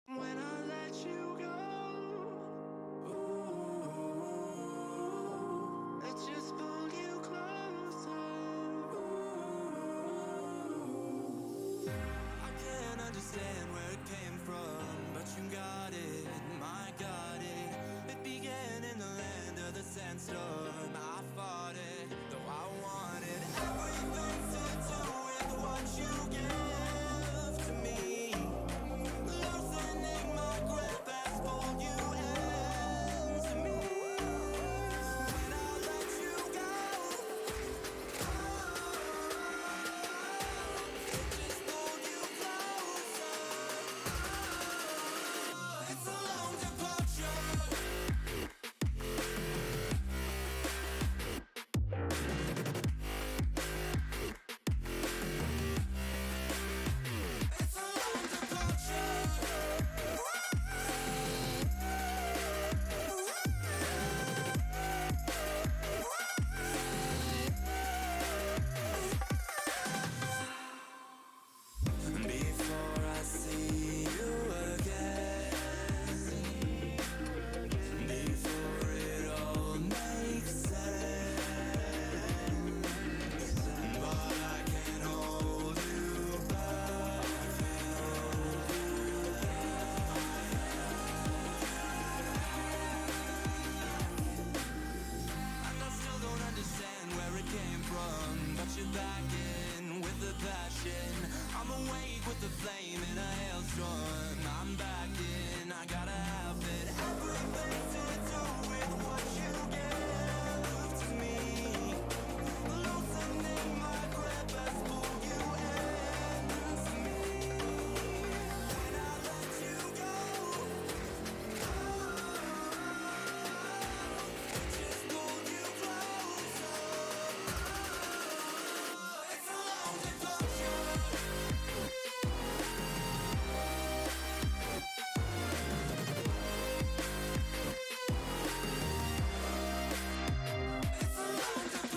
When I let you go, I just pulled you closer. I can't understand where it came from, but you got it, my got it. It began in the land of the sandstorm. I fought it, though I wanted everything to do with what you give to me. Loosening my grip has pulled you into me. When I let you go, it just pulled you closer. It's a long departure. It's a long departure. Before I see you again, before it all makes sense, but I can't hold you back. And I still don't understand where it came from, but you're back in with the passion. I'm awake with the flame in a hailstorm. I'm back in, I gotta have it. Everything to do with what you give to me. Loosening my grip has pulled you into me. When I let you go, it just pulled you closer. It's a long departure. It's a long departure.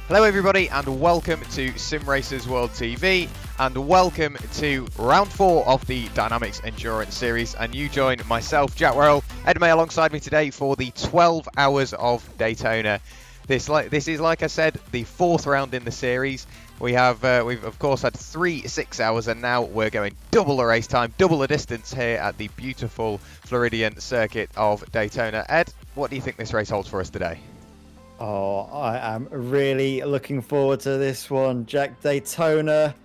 Hello everybody and welcome to Sim Racers World TV and welcome to round 4 of the DynamiXX Endurance Series, and you join myself, Jack Werrell, Ed May alongside me today for the 12 hours of Daytona. This is, like I said, the 4th round in the series. We've of course had 3 6 hours, and now we're going double the race time, double the distance here at the beautiful Floridian circuit of Daytona. Ed, what do you think this race holds for us today? Oh, I am really looking forward to this one. Jack, Daytona,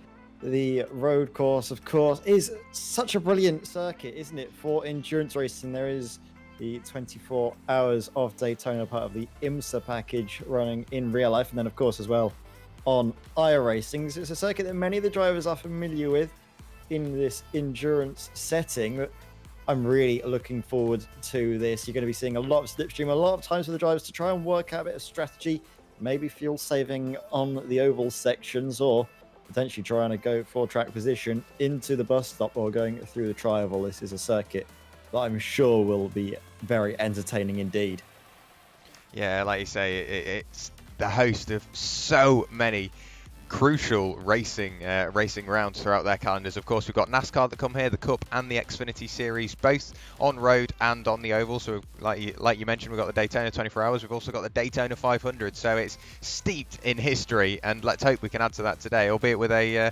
the road course, of course, is such a brilliant circuit, isn't it, for endurance racing? There is the 24 hours of Daytona, part of the IMSA package, running in real life, and then, of course, as well on iRacing. It's a circuit that many of the drivers are familiar with in this endurance setting. I'm really looking forward to this. You're going to be seeing a lot of slipstream, a lot of times for the drivers to try and work out a bit of strategy, maybe fuel saving on the oval sections, or potentially trying to go for track position into the bus stop or going through the tri-oval. This is a circuit that I'm sure will be very entertaining indeed. Yeah, like you say, it's the host of so many crucial racing rounds throughout their calendars. Of course, we've got NASCAR that come here, the Cup and the Xfinity Series, both on road and on the oval. So like you mentioned, we've got the Daytona 24 Hours. We've also got the Daytona 500. So it's steeped in history, and let's hope we can add to that today, albeit with a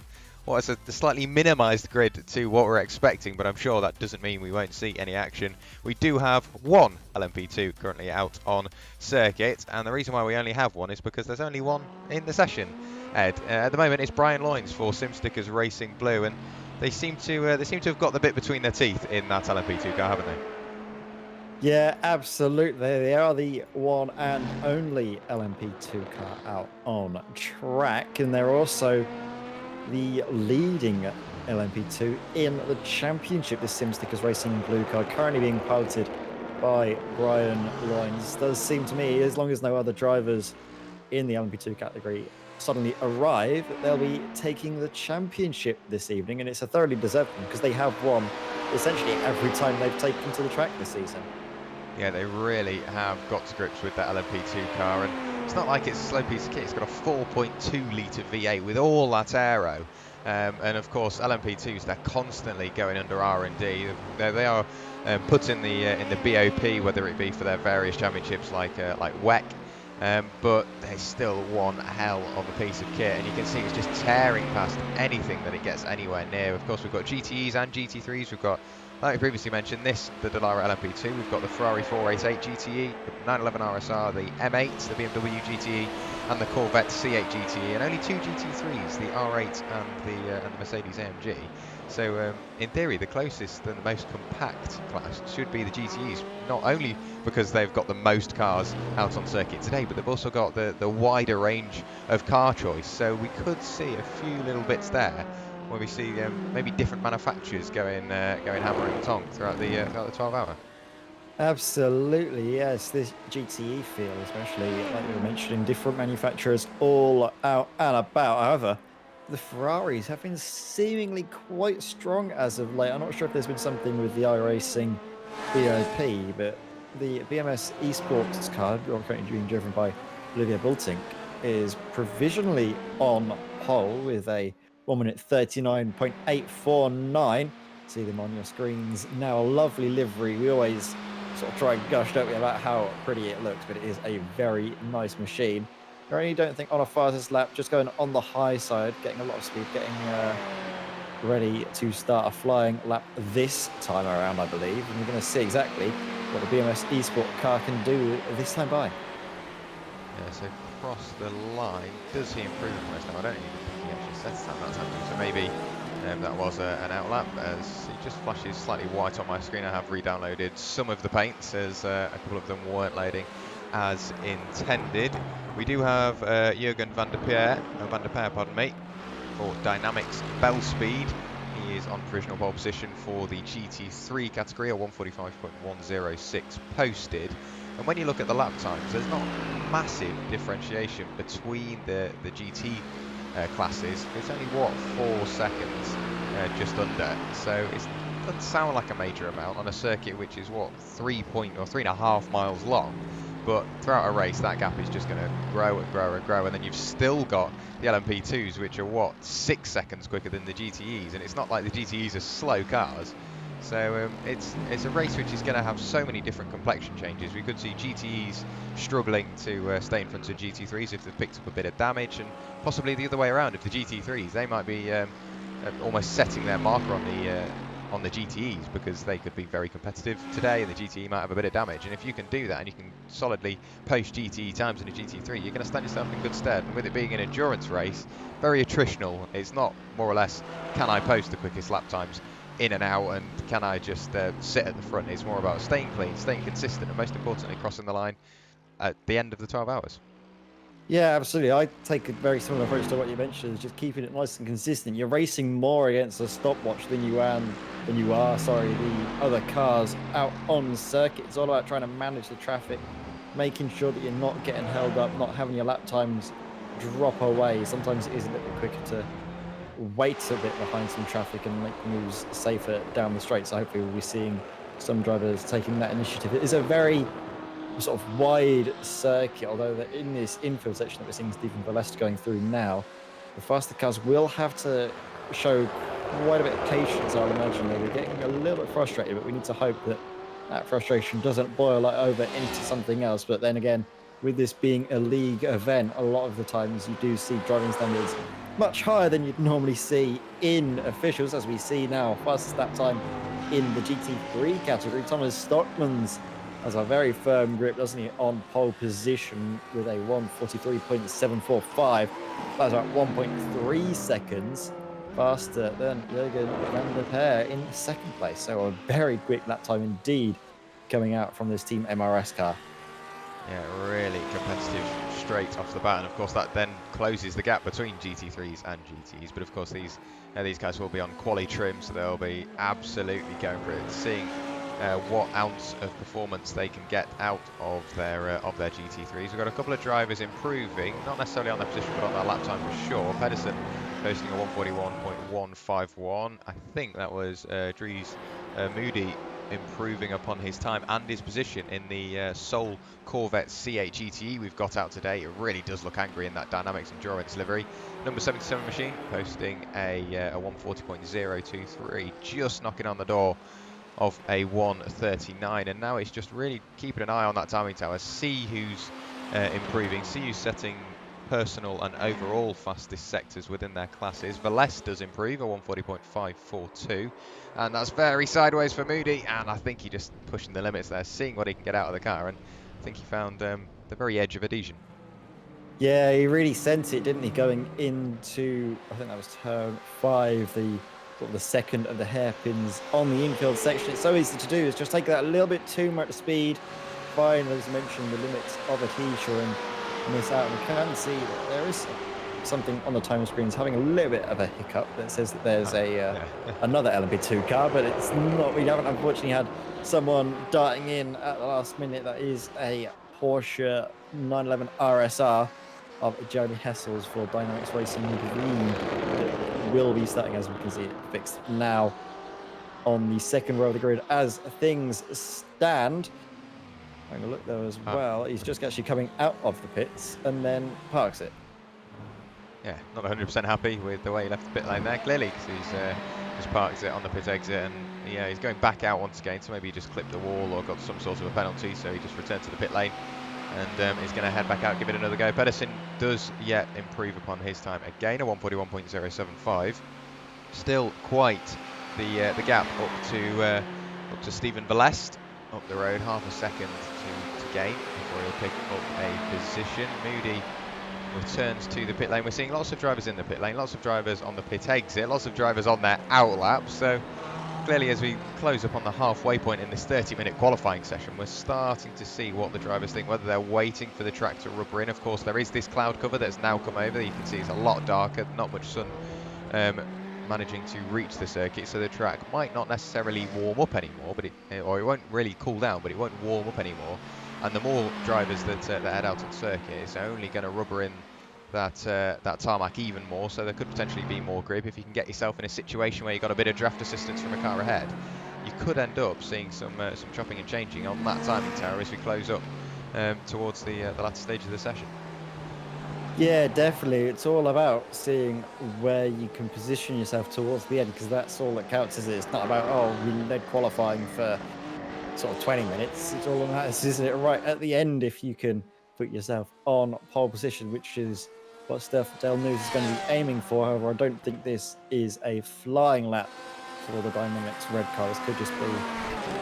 slightly minimised grid to what we're expecting, but I'm sure that doesn't mean we won't see any action. We do have one LMP2 currently out on circuit, and the reason why we only have one is because there's only one in the session. Ed, at the moment it's Brian Loynes for SimStickers Racing Blue, and they seem to have got the bit between their teeth in that LMP2 car, haven't they? Yeah, absolutely. They are the one and only LMP2 car out on track, and they're also the leading LMP2 in the championship. The SimStickers Racing Blue car currently being piloted by Brian Loynes. Does seem to me, as long as no other drivers in the LMP2 category suddenly arrive, they'll be taking the championship this evening, and it's a thoroughly deserved one because they have won essentially every time they've taken to the track this season. Yeah, they really have got to grips with that LMP2 car, and it's not like it's a slow piece of kit. It's got a 4.2 litre V8 with all that aero, and of course LMP2s, they're constantly going under R&D. They are put in the BOP, whether it be for their various championships like WEC. But they still one hell of a piece of kit, and you can see it's just tearing past anything that it gets anywhere near. Of course, we've got GTEs and GT3s. We've got, like we previously mentioned, the Dallara LMP2. We've got the Ferrari 488 GTE, the 911 RSR, the M8, the BMW GTE, and the Corvette C8 GTE, and only two GT3s, the R8 and the Mercedes AMG. So in theory, the closest and the most compact class should be the GTEs, not only because they've got the most cars out on circuit today, but they've also got the wider range of car choice. So we could see a few little bits there where we see maybe different manufacturers going hammer and tong throughout the 12-hour. Absolutely, yes. This GTE feel, especially like you were mentioning, different manufacturers all out and about. However, the Ferraris have been seemingly quite strong as of late. I'm not sure if there's been something with the iRacing BOP, but the BMS Esports car, currently being driven by Olivia Bultink, is provisionally on pole with a 1 minute 39.849. See them on your screens now. A lovely livery. We always sort of try and gush, don't we, about how pretty it looks, but it is a very nice machine. I really don't think on a fastest lap, just going on the high side, getting a lot of speed, getting ready to start a flying lap this time around, I believe. And we're going to see exactly what the BMS Esport car can do this time by. Yeah, so across the line, does he improve most now? I don't even think he actually sets that happening. So maybe that was an outlap, as it just flashes slightly white on my screen. I have re-downloaded some of the paints, as a couple of them weren't loading as intended. We do have Jürgen van der Peer, pardon me, for Dynamics Bell Speed. He is on provisional pole position for the GT3 category, a 145.106 posted. And when you look at the lap times, there's not massive differentiation between the GT classes. It's only 4 seconds just under, so it doesn't sound like a major amount on a circuit which is 3.5 miles long. But throughout a race, that gap is just going to grow and grow and grow, and then you've still got the LMP2s, which are 6 seconds quicker than the GTEs, and it's not like the GTEs are slow cars. So it's a race which is going to have so many different complexion changes. We could see GTEs struggling to stay in front of GT3s if they've picked up a bit of damage, and possibly the other way around. If the GT3s, they might be almost setting their marker on the GTEs, because they could be very competitive today and the GTE might have a bit of damage. And if you can do that and you can solidly post GTE times in a GT3, you're going to stand yourself in good stead. And with it being an endurance race, very attritional. It's not more or less, can I post the quickest lap times in and out, and can I just sit at the front? It's more about staying clean, staying consistent, and most importantly crossing the line at the end of the 12 hours. Yeah, absolutely. I take a very similar approach to what you mentioned, just keeping it nice and consistent. You're racing more against a stopwatch than you are the other cars out on circuit. It's all about trying to manage the traffic, making sure that you're not getting held up, not having your lap times drop away. Sometimes it is a little bit quicker to wait a bit behind some traffic and make moves safer down the straight. So hopefully we'll be seeing some drivers taking that initiative. It is a very sort of wide circuit, although in this infield section that we're seeing Stephen Valest going through now, the faster cars will have to show quite a bit of patience, I'll imagine. They're getting a little bit frustrated, but we need to hope that that frustration doesn't boil over into something else. But then again, with this being a league event, a lot of the times you do see driving standards much higher than you'd normally see in officials, as we see now. Fastest lap time in the GT3 category. Thomas Stockmans has a very firm grip, doesn't he, on pole position with a 1:43.745. That's about 1.3 seconds faster than Jürgen van der Peer in second place. So a very quick lap time indeed coming out from this Team MRS car. Yeah, really competitive straight off the bat, and of course that then closes the gap between GT3s and GTs. But of course these guys will be on quali trim, so they'll be absolutely going for it, seeing what ounce of performance they can get out of their GT3s. We've got a couple of drivers improving, not necessarily on their position, but on their lap time for sure. Pedersen posting a 1:41.151. I think that was Dries Moody improving upon his time and his position in the Soul Corvette C8 GTE we've got out today. It really does look angry in that DynamiXX Endurance livery. Number 77 machine posting a 1:40.023, just knocking on the door of a 1:39, and now it's just really keeping an eye on that timing tower, see who's improving, see who's setting personal and overall fastest sectors within their classes. Valest does improve, a 1:40.542, and that's very sideways for Moody, and I think he just pushing the limits there, seeing what he can get out of the car, and I think he found the very edge of adhesion. Yeah, he really sent it, didn't he, going into, I think that was turn 5, the sort of the second of the hairpins on the infield section. It's so easy to do, it's just take that a little bit too much speed, find, as mentioned, the limits of adhesion and miss out. We can see that there is something on the time screens having a little bit of a hiccup that says that there's another LMP2 car, but it's not. We haven't unfortunately had someone darting in at the last minute. That is a Porsche 911 RSR of Jeremy Hessels for DynamiXX Racing Green. It will be starting, as we can see it fixed now on the second row of the grid as things stand. Having a look there as well. He's just actually coming out of the pits and then parks it. Yeah, not 100% happy with the way he left the pit lane there, clearly, because he's just parked it on the pit exit, and yeah, he's going back out once again, so maybe he just clipped a wall or got some sort of a penalty, so he just returned to the pit lane and he's going to head back out, give it another go. Pedersen does yet improve upon his time again, a 1:41.075. Still quite the gap up to Stephen Valest up the road, half a second to gain before he'll pick up a position. Moody returns to the pit lane. We're seeing lots of drivers in the pit lane, lots of drivers on the pit exit, lots of drivers on their out lap. So clearly, as we close up on the halfway point in this 30-minute qualifying session, we're starting to see what the drivers think, whether they're waiting for the track to rubber in. Of course, there is this cloud cover that's now come over. You can see it's a lot darker, not much sun managing to reach the circuit, so the track might not necessarily warm up anymore, but it won't really cool down, but it won't warm up anymore. And the more drivers that head out on circuit, it's only going to rubber in that tarmac even more, so there could potentially be more grip. If you can get yourself in a situation where you've got a bit of draft assistance from a car ahead, you could end up seeing some chopping and changing on that timing tower as we close up towards the latter stage of the session. Yeah, definitely. It's all about seeing where you can position yourself towards the end, because that's all that counts, is it? It's not about, we led qualifying for sort of 20 minutes. It's all about, isn't it, right at the end, if you can put yourself on pole position, which is what Steph Del News is going to be aiming for. However, I don't think this is a flying lap for the DynamiXX red car. This could just be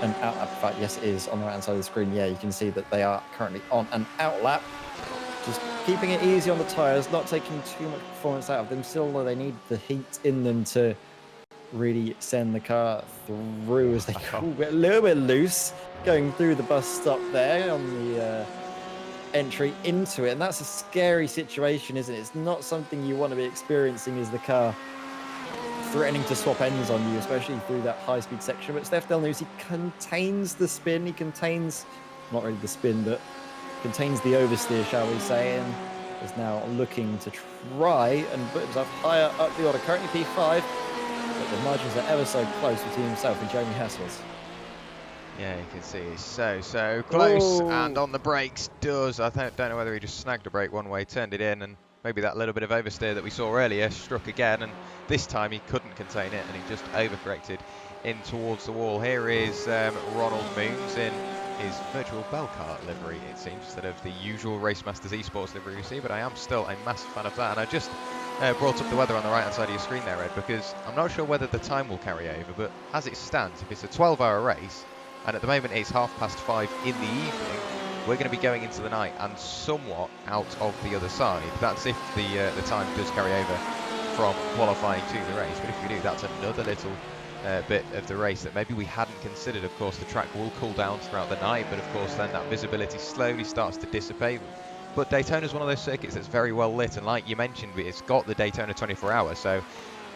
an out lap. In fact, yes, it is on the right hand side of the screen. Yeah, you can see that they are currently on an out lap. Just keeping it easy on the tyres, not taking too much performance out of them. Still, though, they need the heat in them to really send the car through, as they call it. A little bit loose going through the bus stop there on the entry into it. And that's a scary situation, isn't it? It's not something you want to be experiencing, is the car threatening to swap ends on you, especially through that high-speed section. But Steph Del News, he contains the spin. He contains, not really the spin, but contains the oversteer, shall we say, and is now looking to try and put himself higher up the order. Currently P5, but the margins are ever so close between himself and Jeremy Hessels. Yeah, you can see it's so close, and Oh, on the brakes does. I don't know whether he just snagged a brake one way, turned it in, and maybe that little bit of oversteer that we saw earlier struck again, and this time he couldn't contain it, and he just overcorrected in towards the wall. Here is Ronald Moons in his virtual bell cart livery, it seems, instead of the usual Racemasters Esports livery we see, but I am still a massive fan of that, and I just brought up the weather on the right-hand side of your screen there, Ed, because I'm not sure whether the time will carry over, but as it stands, if it's a 12-hour race, and at the moment it's 5:30 in the evening, we're going to be going into the night and somewhat out of the other side. That's if the time does carry over from qualifying to the race. But if we do, that's another little bit of the race that maybe we hadn't considered. Of course, the track will cool down throughout the night, but of course then that visibility slowly starts to dissipate. But Daytona is one of those circuits that's very well lit, and like you mentioned, it's got the Daytona 24 hours, so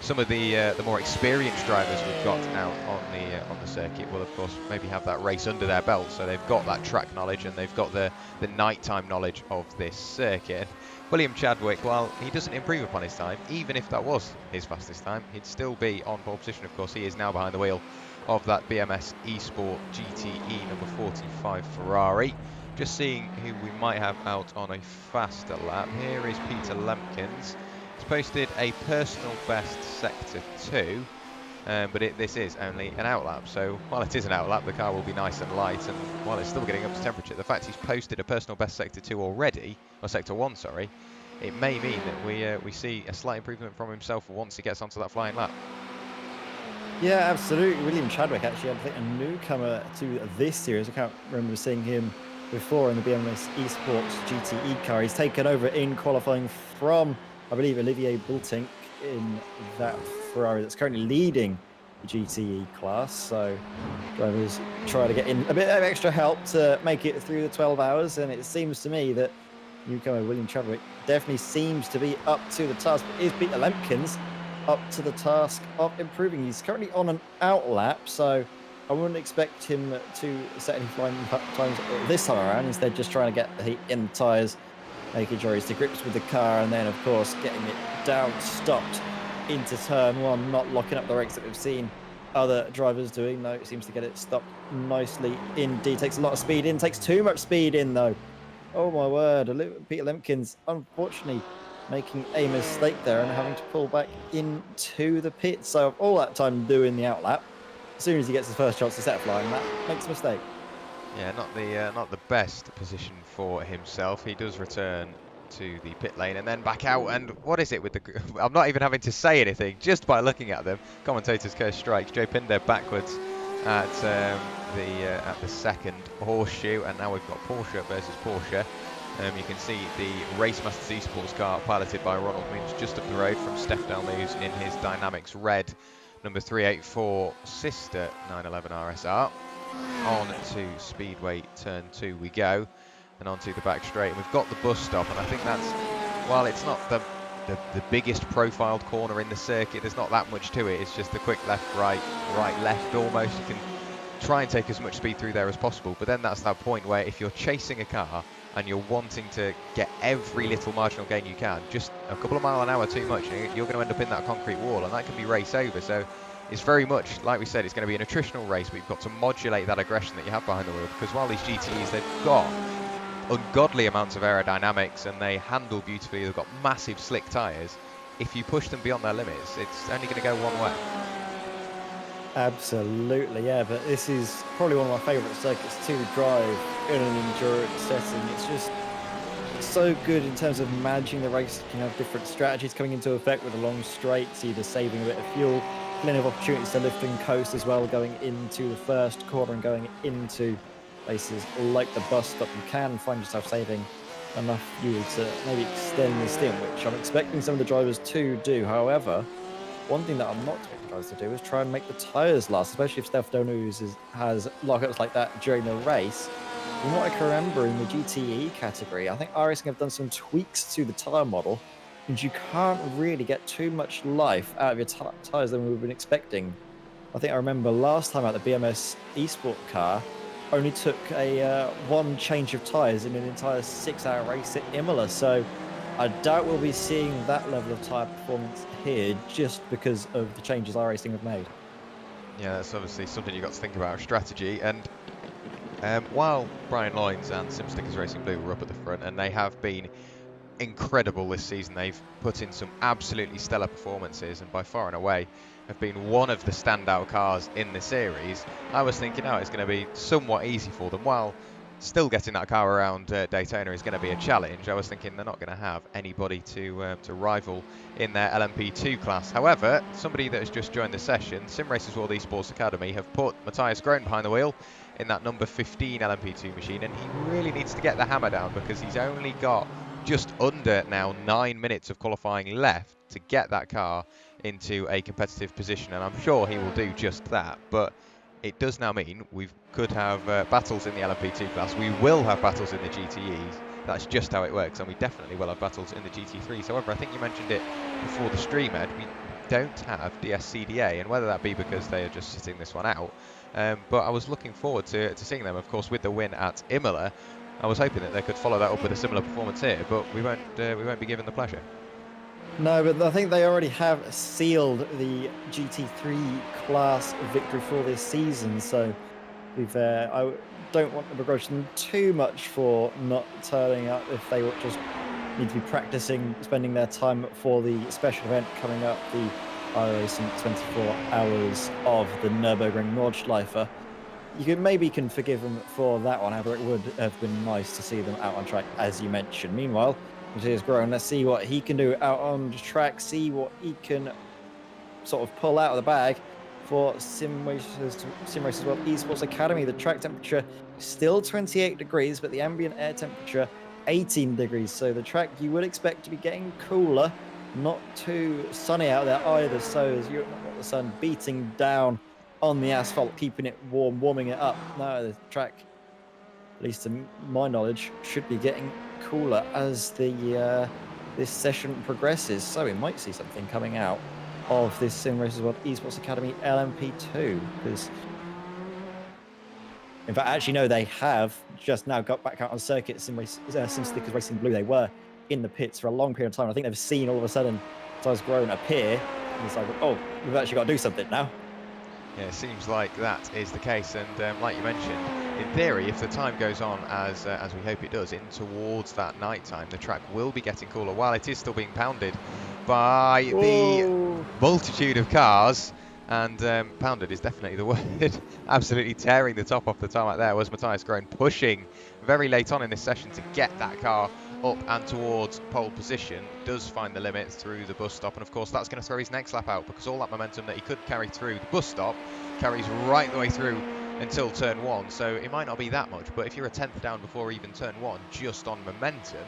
some of the more experienced drivers we've got out on the circuit will of course maybe have that race under their belt, so they've got that track knowledge and they've got the nighttime knowledge of this circuit. William Chadwick, while he doesn't improve upon his time, even if that was his fastest time, he'd still be on pole position. Of course, he is now behind the wheel of that BMS eSport GTE number 45 Ferrari. Just seeing who we might have out on a faster lap. Here is Peter Lemkins. He's posted a personal best sector 2, but this is only an outlap. So while it is an outlap, the car will be nice and light, and while it's still getting up to temperature, the fact he's posted a personal best sector 2 already, or sector 1, sorry, it may mean that we see a slight improvement from himself once he gets onto that flying lap. yeah, absolutely. William Chadwick, actually, I think a newcomer to this series. I can't remember seeing him before in the BMS Esports GTE car. He's taken over in qualifying from, I believe, Olivier Bultink in that Ferrari that's currently leading the GTE class. So drivers try to get in a bit of extra help to make it through the 12 hours. And it seems to me that newcomer William Chadwick definitely seems to be up to the task. But is Peter Lemkins up to the task of improving? He's currently on an outlap, so I wouldn't expect him to set any flying times this time around. Instead, just trying to get the heat in the tyres, making sure he's to grips with the car, and then, of course, getting it down, stopped into turn one, not locking up the brakes that we've seen other drivers doing. No, it seems to get it stopped nicely indeed. Takes a lot of speed in, takes too much speed in, though. Oh, my word. Peter Lemkins, unfortunately, making a mistake there and having to pull back into the pit. So all that time doing the outlap, as soon as he gets his first chance to set a flying lap, makes a mistake. Yeah, not the best position for himself. He does return to the pit lane and then back out. And what is it with the? I'm not even having to say anything just by looking at them. Commentators curse strikes. Joe Pinder backwards at the second horseshoe, and now we've got Porsche versus Porsche. You can see the Racemasters Esports car piloted by Ronald Moons just up the road from Steph Delnews in his Dynamics Red number 384 sister 911 RSR. On to Speedway turn 2 we go, and onto the back straight. And we've got the bus stop, and I think that's, while it's not the biggest profiled corner in the circuit, there's not that much to it. It's just a quick left, right, left almost. You can try and take as much speed through there as possible, but then that's that point where if you're chasing a car and you're wanting to get every little marginal gain you can, just a couple of miles an hour too much, you're going to end up in that concrete wall, and that can be race over. So it's very much, like we said, it's going to be an attritional race, but you've got to modulate that aggression that you have behind the wheel, because while these GTEs, they've got ungodly amounts of aerodynamics and they handle beautifully, they've got massive slick tyres. If you push them beyond their limits, it's only going to go one way. Absolutely, yeah, but this is probably one of my favourite circuits to drive in an endurance setting. It's just so good in terms of managing the race. You can have different strategies coming into effect with the long straights, either saving a bit of fuel, plenty of opportunities to lift and coast as well, going into the first corner and going into places like the bus stop. You can find yourself saving enough fuel to maybe extend the stint, which I'm expecting some of the drivers to do. However, one thing that I'm not expecting drivers to do is try and make the tyres last, especially if Steph Delnews has lockups like that during the race. From what I can remember in the GTE category, I think iRacing have done some tweaks to the tyre model, and you can't really get too much life out of your tyres than we've been expecting. I think I remember last time out the BMS eSport car only took a one change of tyres in an entire 6-hour race at Imola. So I doubt we'll be seeing that level of tyre performance here just because of the changes iRacing have made. Yeah, that's obviously something you've got to think about, strategy. And while Brian Loynes and SimStickers Racing Blue were up at the front, and they have been incredible this season, they've put in some absolutely stellar performances, and by far and away have been one of the standout cars in the series. I was thinking, oh, it's going to be somewhat easy for them. While still getting that car around Daytona is going to be a challenge, I was thinking they're not going to have anybody to rival in their LMP2 class. However, somebody that has just joined the session, Sim Racers World Esports Academy, have put Matthias Groen behind the wheel in that number 15 LMP2 machine, and he really needs to get the hammer down because he's only got just under now 9 minutes of qualifying left to get that car into a competitive position, and I'm sure he will do just that. But it does now mean we could have battles in the LMP2 class. We will have battles in the GTEs. That's just how it works, and we definitely will have battles in the GT3s. However, I think you mentioned it before the stream, Ed, we don't have DSCDA, and whether that be because they are just sitting this one out, but I was looking forward to seeing them, of course, with the win at Imola. I was hoping that they could follow that up with a similar performance here, but we won't be given the pleasure. No, but I think they already have sealed the GT3 class victory for this season, so I don't want to begrudge them too much for not turning up if they just need to be practicing, spending their time for the special event coming up, the iRacing 24 Hours of the Nürburgring Nordschleife. You can forgive them for that one, however, it would have been nice to see them out on track, as you mentioned. Meanwhile, Matthias Groen, let's see what he can do out on the track, see what he can sort of pull out of the bag for Sim Racers World Esports Academy. The track temperature still 28 degrees, but the ambient air temperature 18 degrees. So the track you would expect to be getting cooler, not too sunny out there either. So as you don't want the sun beating down on the asphalt, keeping it warm, warming it up. No, the track, at least to my knowledge, should be getting cooler as the this session progresses. So we might see something coming out of this Sim Racers World Esports Academy LMP2, because in fact, actually, no, they have just now got back out on circuit. SimStickers Racing Blue, they were in the pits for a long period of time. I think they've seen all of a sudden Matthias Groen appear, and it's like, oh, we've actually got to do something now. Yeah, it seems like that is the case, and like you mentioned, in theory, if the time goes on as we hope it does, in towards that night time, the track will be getting cooler while it is still being pounded by the multitude of cars. And pounded is definitely the word. Absolutely tearing the top off the tarmac there was Matthias Groen, pushing very late on in this session to get that car up and towards pole position. Does find the limits through the bus stop, and of course that's going to throw his next lap out, because all that momentum that he could carry through the bus stop carries right the way through until turn one. So it might not be that much, but if you're a tenth down before even turn one just on momentum,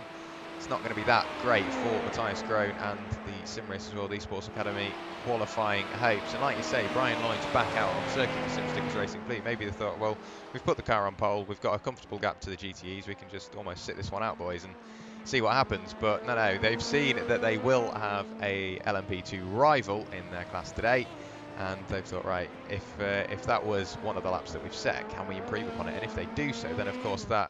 it's not going to be that great for Matthias Groen and the Sim Racers World Esports Academy qualifying hopes. And like you say, Brian Loynes back out on circuit for SimStickers Racing Blue. Maybe they thought, well, we've put the car on pole, we've got a comfortable gap to the GTEs, we can just almost sit this one out, boys, and see what happens. But no, they've seen that they will have a LMP2 rival in their class today, and they've thought, right, if that was one of the laps that we've set, can we improve upon it? And if they do so, then of course that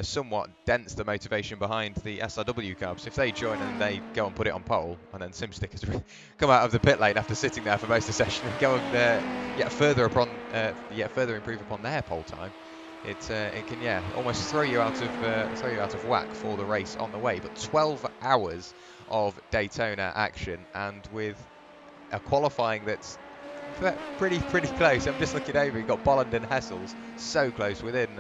somewhat dents the motivation behind the SRW cars. If they join and they go and put it on pole, and then SimStickers come out of the pit lane after sitting there for most of the session and go and yet further improve upon their pole time, it can almost throw you out of whack for the race on the way. But 12 hours of Daytona action, and with a qualifying that's pretty close. I'm just looking over. You've got Bolland and Hessels so close, within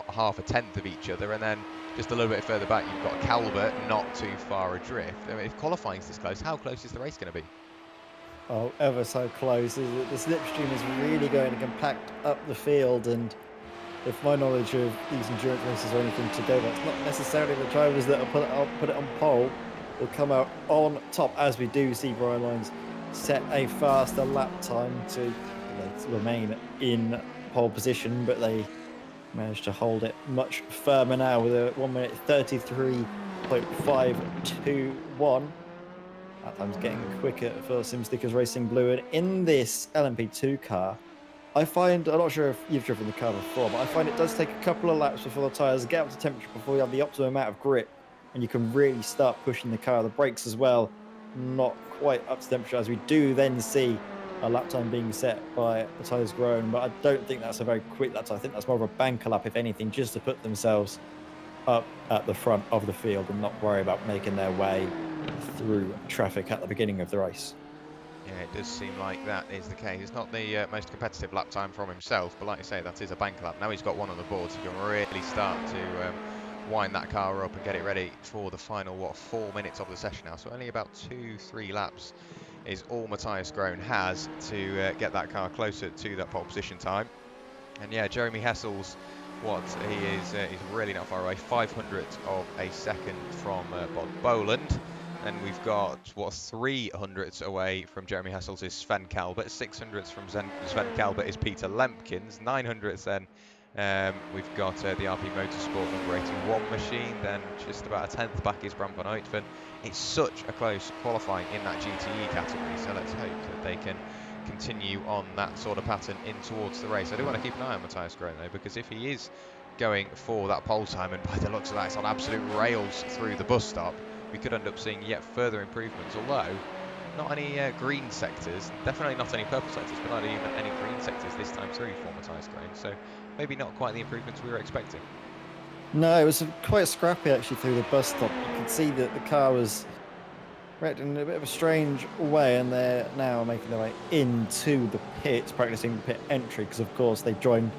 half a tenth of each other, and then just a little bit further back you've got Calvert not too far adrift. I mean, if qualifying's this close, how close is the race going to be? Oh, ever so close. The slipstream is really going to compact up the field, and if my knowledge of these endurance races are anything to go by, it's not necessarily the drivers that will put it on pole will come out on top, as we do see Brian Loynes set a faster lap time to remain in pole position, but they managed to hold it much firmer now with a 1 minute 33.521. That time's getting quicker for SimStickers Racing Blue. And in this LMP2 car, I'm not sure if you've driven the car before, but I find it does take a couple of laps before the tyres get up to temperature before you have the optimum amount of grip and you can really start pushing the car. The brakes as well, not quite up to temperature, as we do then see a lap time being set by Matthias Groen, but I don't think that's a very quick lap time. I think that's more of a banker lap, if anything, just to put themselves up at the front of the field and not worry about making their way through traffic at the beginning of the race. Yeah, it does seem like that is the case. It's not the most competitive lap time from himself, but like you say, that is a bank lap. Now he's got one on the board, so he can really start to wind that car up and get it ready for the final, 4 minutes of the session now. So only about 2-3 laps is all Matthias Groen has to get that car closer to that pole position time. And yeah, Jeremy Hessel's he's really not far away, 500th of a second from Bob Boland. Then we've got 300ths away from Jeremy Hessel's is Sven Kalbert, 600ths from Sven Kalbert is Peter Lempkins, 900ths then we've got the RP Motorsport number 81 machine, then just about a 10th back is Bram van Uitven. It's such a close qualifying in that GTE category, so let's hope that they can continue on that sort of pattern in towards the race. I do want to keep an eye on Matthias Groen though, because if he is going for that pole time, and by the looks of that it's on absolute rails through the bus stop, we could end up seeing yet further improvements, although not any green sectors, definitely not any purple sectors, but not even any green sectors this time through for Matthias Groen, so maybe not quite the improvements we were expecting. No, it was quite scrappy actually through the bus stop. You could see that the car was wrecked in a bit of a strange way, and they're now making their way into the pits, practicing the pit entry, because of course they joined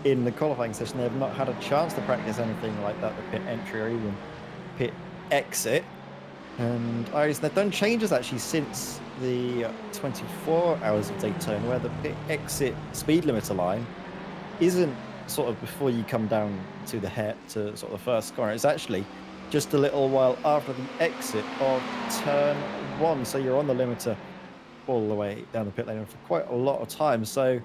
in the qualifying session. They have not had a chance to practice anything like that, the pit entry or even pit exit. And they've done changes actually since the 24 hours of Daytona, where the pit exit speed limiter line isn't sort of before you come down to the to sort of the first corner. It's actually just a little while after the exit of turn 1. So you're on the limiter all the way down the pit lane for quite a lot of time. So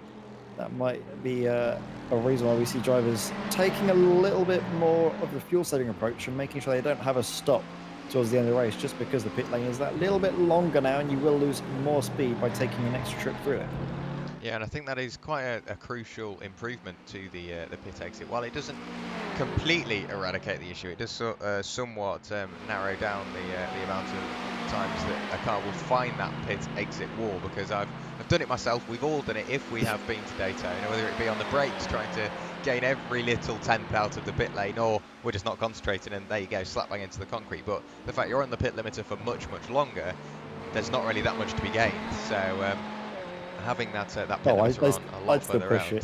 that might be a reason why we see drivers taking a little bit more of the fuel saving approach and making sure they don't have a stop towards the end of the race, just because the pit lane is that little bit longer now and you will lose more speed by taking an extra trip through it. Yeah, and I think that is quite a crucial improvement to the pit exit. While it doesn't completely eradicate the issue, it does somewhat narrow down the amount of times that a car will find that pit exit wall, because I've done it myself. We've all done it if we have been to Daytona, whether it be on the brakes trying to gain every little tenth out of the pit lane, or we're just not concentrating and there you go, slap bang into the concrete. But the fact you're on the pit limiter for much longer, there's not really that much to be gained. So having that pit limiter on a lot further out.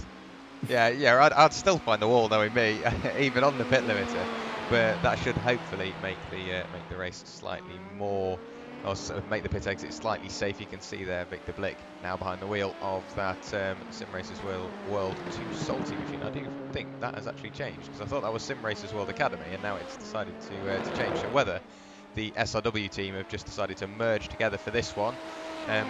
Yeah, I'd still find the wall knowing me, even on the pit limiter. But that should hopefully make the race slightly more, or make the pit exit slightly safe. You can see there Victor Blick now behind the wheel of that Sim Racers World 2 Salty machine. I do think that has actually changed, because I thought that was Sim Racers World Academy, and now it's decided to change. So whether the SRW team have just decided to merge together for this one,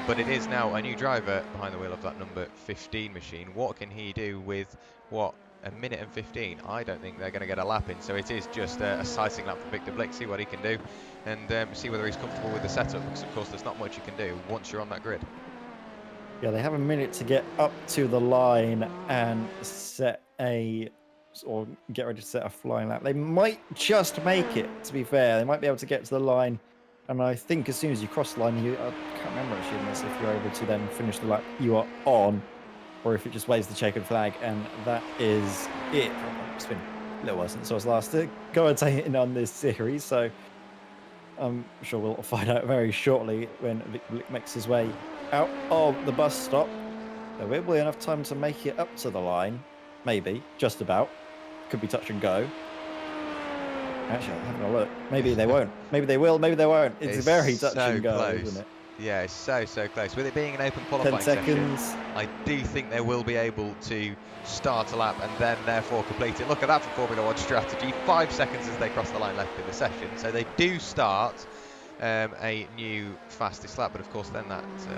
but it is now a new driver behind the wheel of that number 15 machine. What can he do with a minute and 15? I don't think they're going to get a lap in, so it is just a sighting lap for Victor Blick, see what he can do, and see whether he's comfortable with the setup, because of course there's not much you can do once you're on that grid. Yeah, they have a minute to get up to the line and get ready to set a flying lap. They might just make it, to be fair. They might be able to get to the line, and I think as soon as you cross the line, I can't remember actually if you're able to then finish the lap you are on, or if it just waves the checkered flag, and that is it. It's been a little while since I was last commentating on this series, so I'm sure we'll find out very shortly when Victor Blick makes his way out of the bus stop. There will be enough time to make it up to the line, maybe, just about. Could be touch and go. Actually, I'm having a look. Maybe they won't. Maybe they will, maybe they won't. It's very touch and go, close. Isn't it? Yeah, it's so close. With it being an open qualifying 10 seconds. session, I do think they will be able to start a lap and then therefore complete it. Look at that for Formula 1 strategy. 5 seconds as they cross the line left in the session. So they do start a new fastest lap, but of course then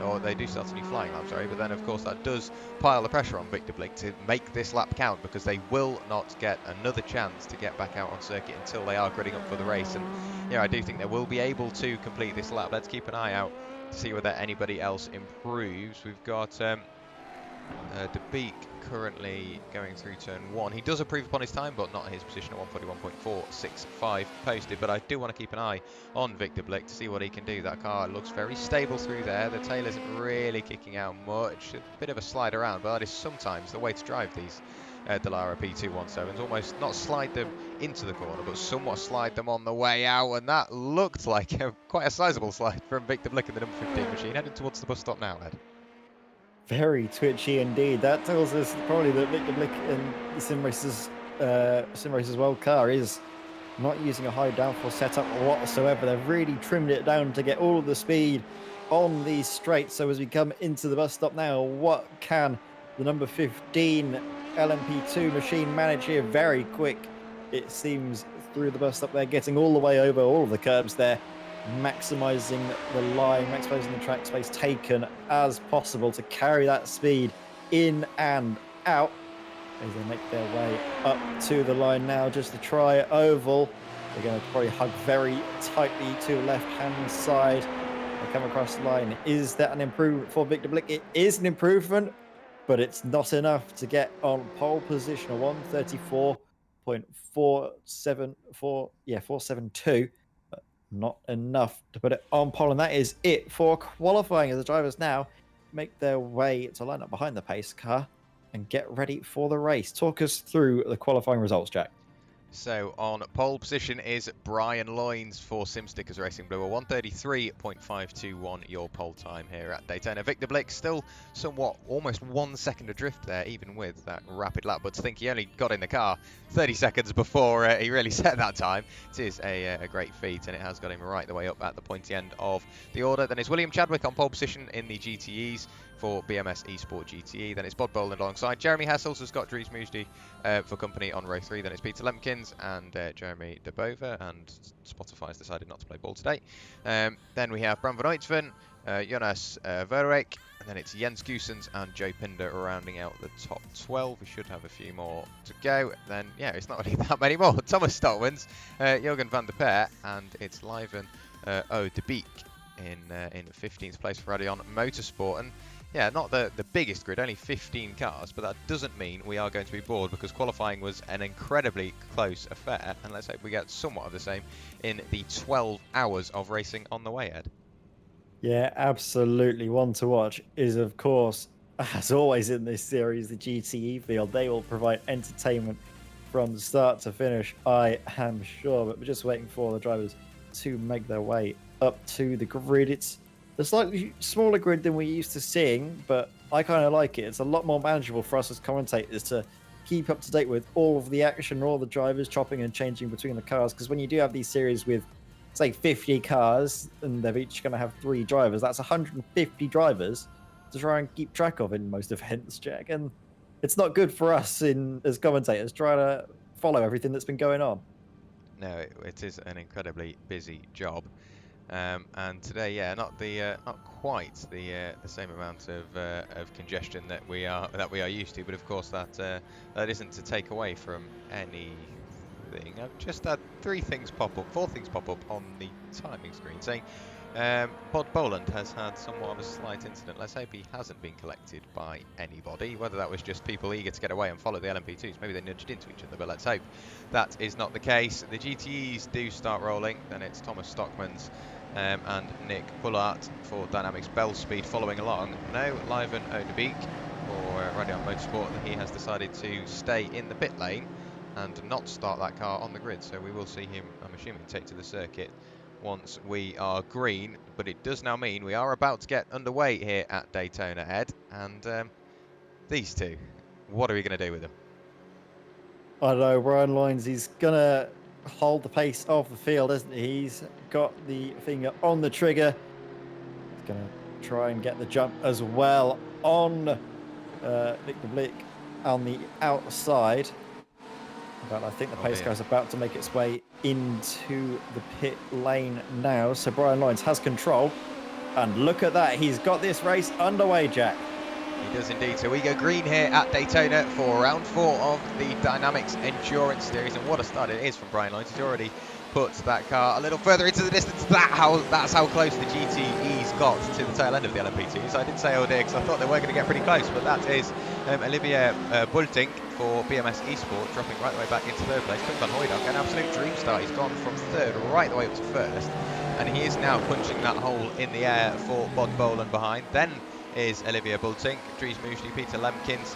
or they do start a new flying lap, sorry, but then of course that does pile the pressure on Victor Blick to make this lap count, because they will not get another chance to get back out on circuit until they are gridding up for the race. And yeah, I do think they will be able to complete this lap. Let's keep an eye out to see whether anybody else improves. We've got De Beek currently going through turn 1. He does improve upon his time, but not his position at 141.465 posted. But I do want to keep an eye on Victor Blick to see what he can do. That car looks very stable through there. The tail isn't really kicking out much. A bit of a slide around, but that is sometimes the way to drive these Dallara P217s. Almost not slide them into the corner, but somewhat slide them on the way out. And that looked like quite a sizable slide from Victor Blick in the number 15 machine. Heading towards the bus stop now, Ed. Very twitchy indeed. That tells us probably that Victor Blick in the Sim Racers World car is not using a high downforce setup whatsoever. They've really trimmed it down to get all of the speed on these straights. So as we come into the bus stop now, what can the number 15 LMP2 machine manage here? Very quick, it seems, through the bus stop there, getting all the way over all of the curbs there, maximizing the line, maximizing the track space taken as possible to carry that speed in and out as they make their way up to the line now just to try oval. They're going to probably hug very tightly to the left-hand side. They come across the line. Is that an improvement for Victor Blick? It is an improvement, but it's not enough to get on pole position. A 472. Not enough to put it on pole, and that is it for qualifying as the drivers now make their way to line up behind the pace car and get ready for the race. Talk us through the qualifying results, Jack. So on pole position is Brian Loynes for SimStickers Racing Blue, a 133.521 your pole time here at Daytona. Victor Blick still somewhat almost 1 second adrift there, even with that rapid lap, but to think he only got in the car 30 seconds before he really set that time. It is a great feat, and it has got him right the way up at the pointy end of the order. Then it's William Chadwick on pole position in the GTEs for BMS Esport GTE. Then it's Bod Boland alongside Jeremy Hessels and Scott Dries Moosdy for company on row 3. Then it's Peter Lemkins and Jeremy De Bova, and Spotify's decided not to play ball today. Then we have Bram van Uitven, Jonas Verrek, and then it's Jens Goosens and Joe Pinder rounding out the top 12. We should have a few more to go. Then, yeah, it's not really that many more. Thomas Stoltmans, Jürgen van der Peer, and it's Liven O de Beek in 15th place for Radeon Motorsport. And yeah, not the biggest grid, only 15 cars, but that doesn't mean we are going to be bored, because qualifying was an incredibly close affair, and let's hope we get somewhat of the same in the 12 hours of racing on the way, Ed. Yeah, absolutely. One to watch is, of course, as always in this series, the GTE field. They will provide entertainment from start to finish, I am sure, but we're just waiting for the drivers to make their way up to the grid. It's a slightly smaller grid than we're used to seeing, but I kind of like it. It's a lot more manageable for us as commentators to keep up to date with all of the action, all the drivers chopping and changing between the cars, because when you do have these series with, say, 50 cars and they're each going to have 3 drivers, that's 150 drivers to try and keep track of in most events, Jack, and it's not good for us as commentators trying to follow everything that's been going on. No, it is an incredibly busy job. And today, yeah, not quite the same amount of congestion that we are used to, but of course that isn't to take away from anything. I've just had 4 things pop up on the timing screen saying Bod Boland has had somewhat of a slight incident. Let's hope he hasn't been collected by anybody, whether that was just people eager to get away and follow the LMP2s. Maybe they nudged into each other, but let's hope that is not the case. The GTEs do start rolling, then it's Thomas Stockmans and Nick Pullart for Dynamics Bell Speed following along. No, Liven O de Beek for Radeon Motorsport. He has decided to stay in the pit lane and not start that car on the grid, so we will see him, I'm assuming, take to the circuit once we are green. But it does now mean we are about to get underway here at Daytona, Ed, and these two, what are we going to do with them? I don't know, Brian Loynes, he's going to hold the pace of the field, isn't he? He's got the finger on the trigger. He's going to try and get the jump as well on Victor Blick on the outside. But I think the pace car is about to make its way into the pit lane now. So Brian Loynes has control. And look at that. He's got this race underway, Jack. He does indeed. So we go green here at Daytona for round 4 of the DynamiXX Endurance Series. And what a start it is from Brian Loynes. He's already put that car a little further into the distance. That's how close the GTEs got to the tail end of the LMP2, so I did say oh dear, because I thought they were going to get pretty close, but that is Olivier Bultink for BMS Esport, dropping right the way back into third place. Quinn van Hooydonk, an absolute dream start. He's gone from third right the way up to first, and he is now punching that hole in the air for Bod Boland behind. Then is Olivier Bultink, Dries Mooshley, Peter Lemkins,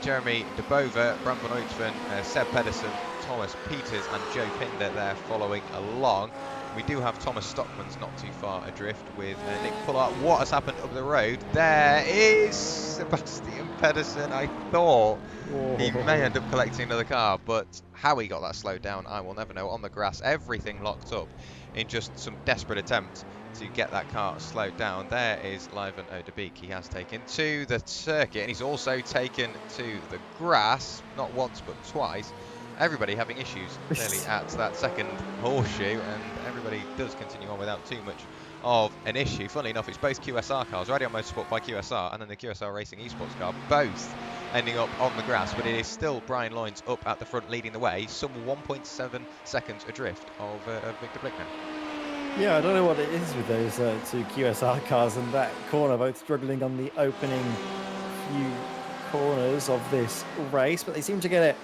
Jeremy De Bover, Bram van Uitven, Seb Pedersen, Thomas Peters and Joe Pinder there following along. We do have Thomas Stockman's not too far adrift with Nick Pullart. What has happened up the road? There is Sebastian Pedersen. I thought he may end up collecting another car, but how he got that slowed down, I will never know. On the grass, everything locked up in just some desperate attempt to get that car slowed down. There is Lyven Odebeek. He has taken to the circuit, and he's also taken to the grass, not once but twice. Everybody having issues clearly at that second horseshoe, and everybody does continue on without too much of an issue. Funnily enough, it's both QSR cars, Radio Motorsport by QSR, and then the QSR Racing Esports car, both ending up on the grass, but it is still Brian Loynes up at the front leading the way, some 1.7 seconds adrift of Victor Blick now. Yeah, I don't know what it is with those two QSR cars in that corner, both struggling on the opening few corners of this race, but they seem to get it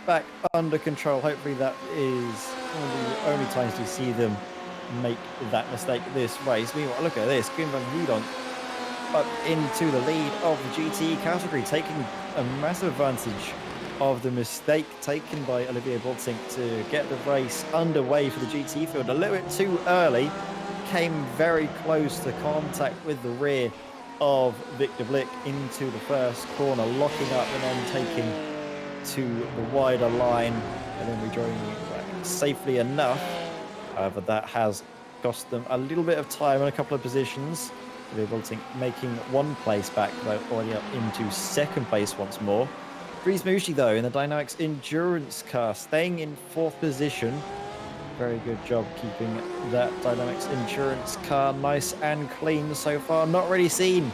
back under control. Hopefully that is one of the only times we see them make that mistake this race. Meanwhile, look at this, Quinn van Hooydonk up into the lead of the GT category, taking a massive advantage of the mistake taken by Olivier Bultink to get the race underway for the GT field a little bit too early. Came very close to contact with the rear of Victor Blick into the first corner, locking up and then taking to the wider line and then rejoining back safely enough. However, that has cost them a little bit of time and a couple of positions. Olivier Bultink making one place back, though already up into second place once more. Dries Mooshley, though, in the DynamiXX Endurance car, staying in fourth position. Very good job keeping that DynamiXX Endurance car nice and clean so far. Not really seen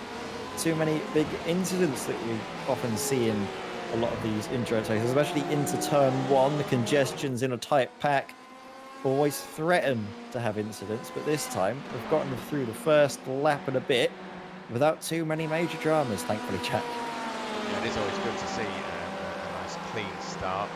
too many big incidents that we often see in a lot of these endurance races, especially into turn one. The congestions in a tight pack always threaten to have incidents, but this time we've gotten through the first lap and a bit without too many major dramas, thankfully, Jack. Yeah, it is always good to see a nice clean start,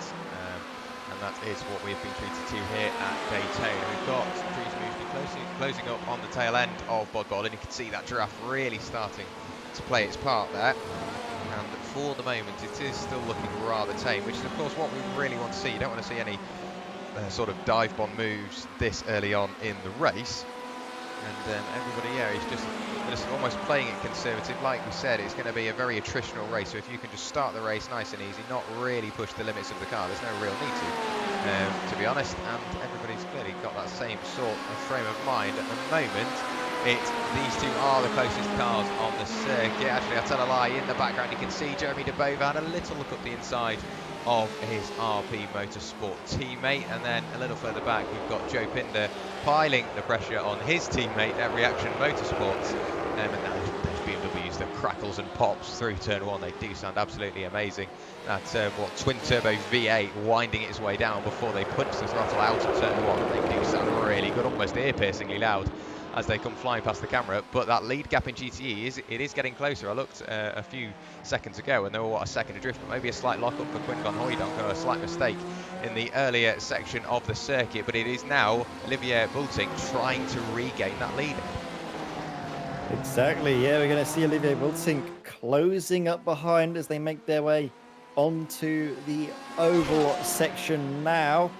and that is what we've been treated to here at Daytona. We've got Dries Mooshley closing up on the tail end of Bod Boland, and you can see that giraffe really starting to play its part there. And for the moment, it is still looking rather tame, which is of course what we really want to see. You don't want to see any sort of dive bomb moves this early on in the race. And everybody, yeah, is just almost playing it conservative. Like we said, it's going to be a very attritional race, so if you can just start the race nice and easy, not really push the limits of the car, there's no real need to be honest. And everybody's clearly got that same sort of frame of mind at the moment. These two are the closest cars on the circuit. Actually, I tell a lie, in the background you can see Jeremy De Bover had a little look up the inside of his RP Motorsport teammate, and then a little further back we've got Joe Pinder piling the pressure on his teammate at Reaction Motorsports, and those BMWs that crackles and pops through turn one, they do sound absolutely amazing. That twin turbo V8 winding its way down before they punch the throttle out of turn one, they do sound really good, almost ear-piercingly loud as they come flying past the camera. But that lead gap in GTE is getting closer. I looked a few seconds ago and they were a second adrift, but maybe a slight lock up for Quinn van Hooydonk, or a slight mistake in the earlier section of the circuit. But it is now Olivier Bultink trying to regain that lead. Exactly, yeah, we're going to see Olivier Bultink closing up behind as they make their way onto the oval section now.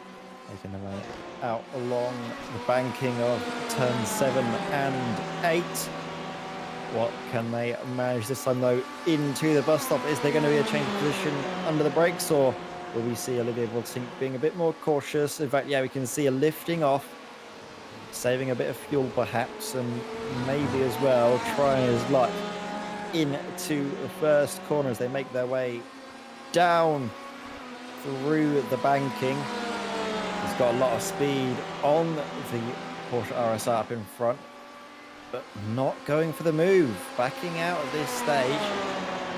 Making their way out along the banking of turn 7 and 8. What can they manage this time, though, into the bus stop? Is there going to be a change of position under the brakes, or will we see Olivier Bultink being a bit more cautious? In fact, yeah, we can see a lifting off, saving a bit of fuel perhaps, and maybe as well trying his luck into the first corner as they make their way down through the banking. He's got a lot of speed on the Porsche RSR up in front, but not going for the move. Backing out at this stage.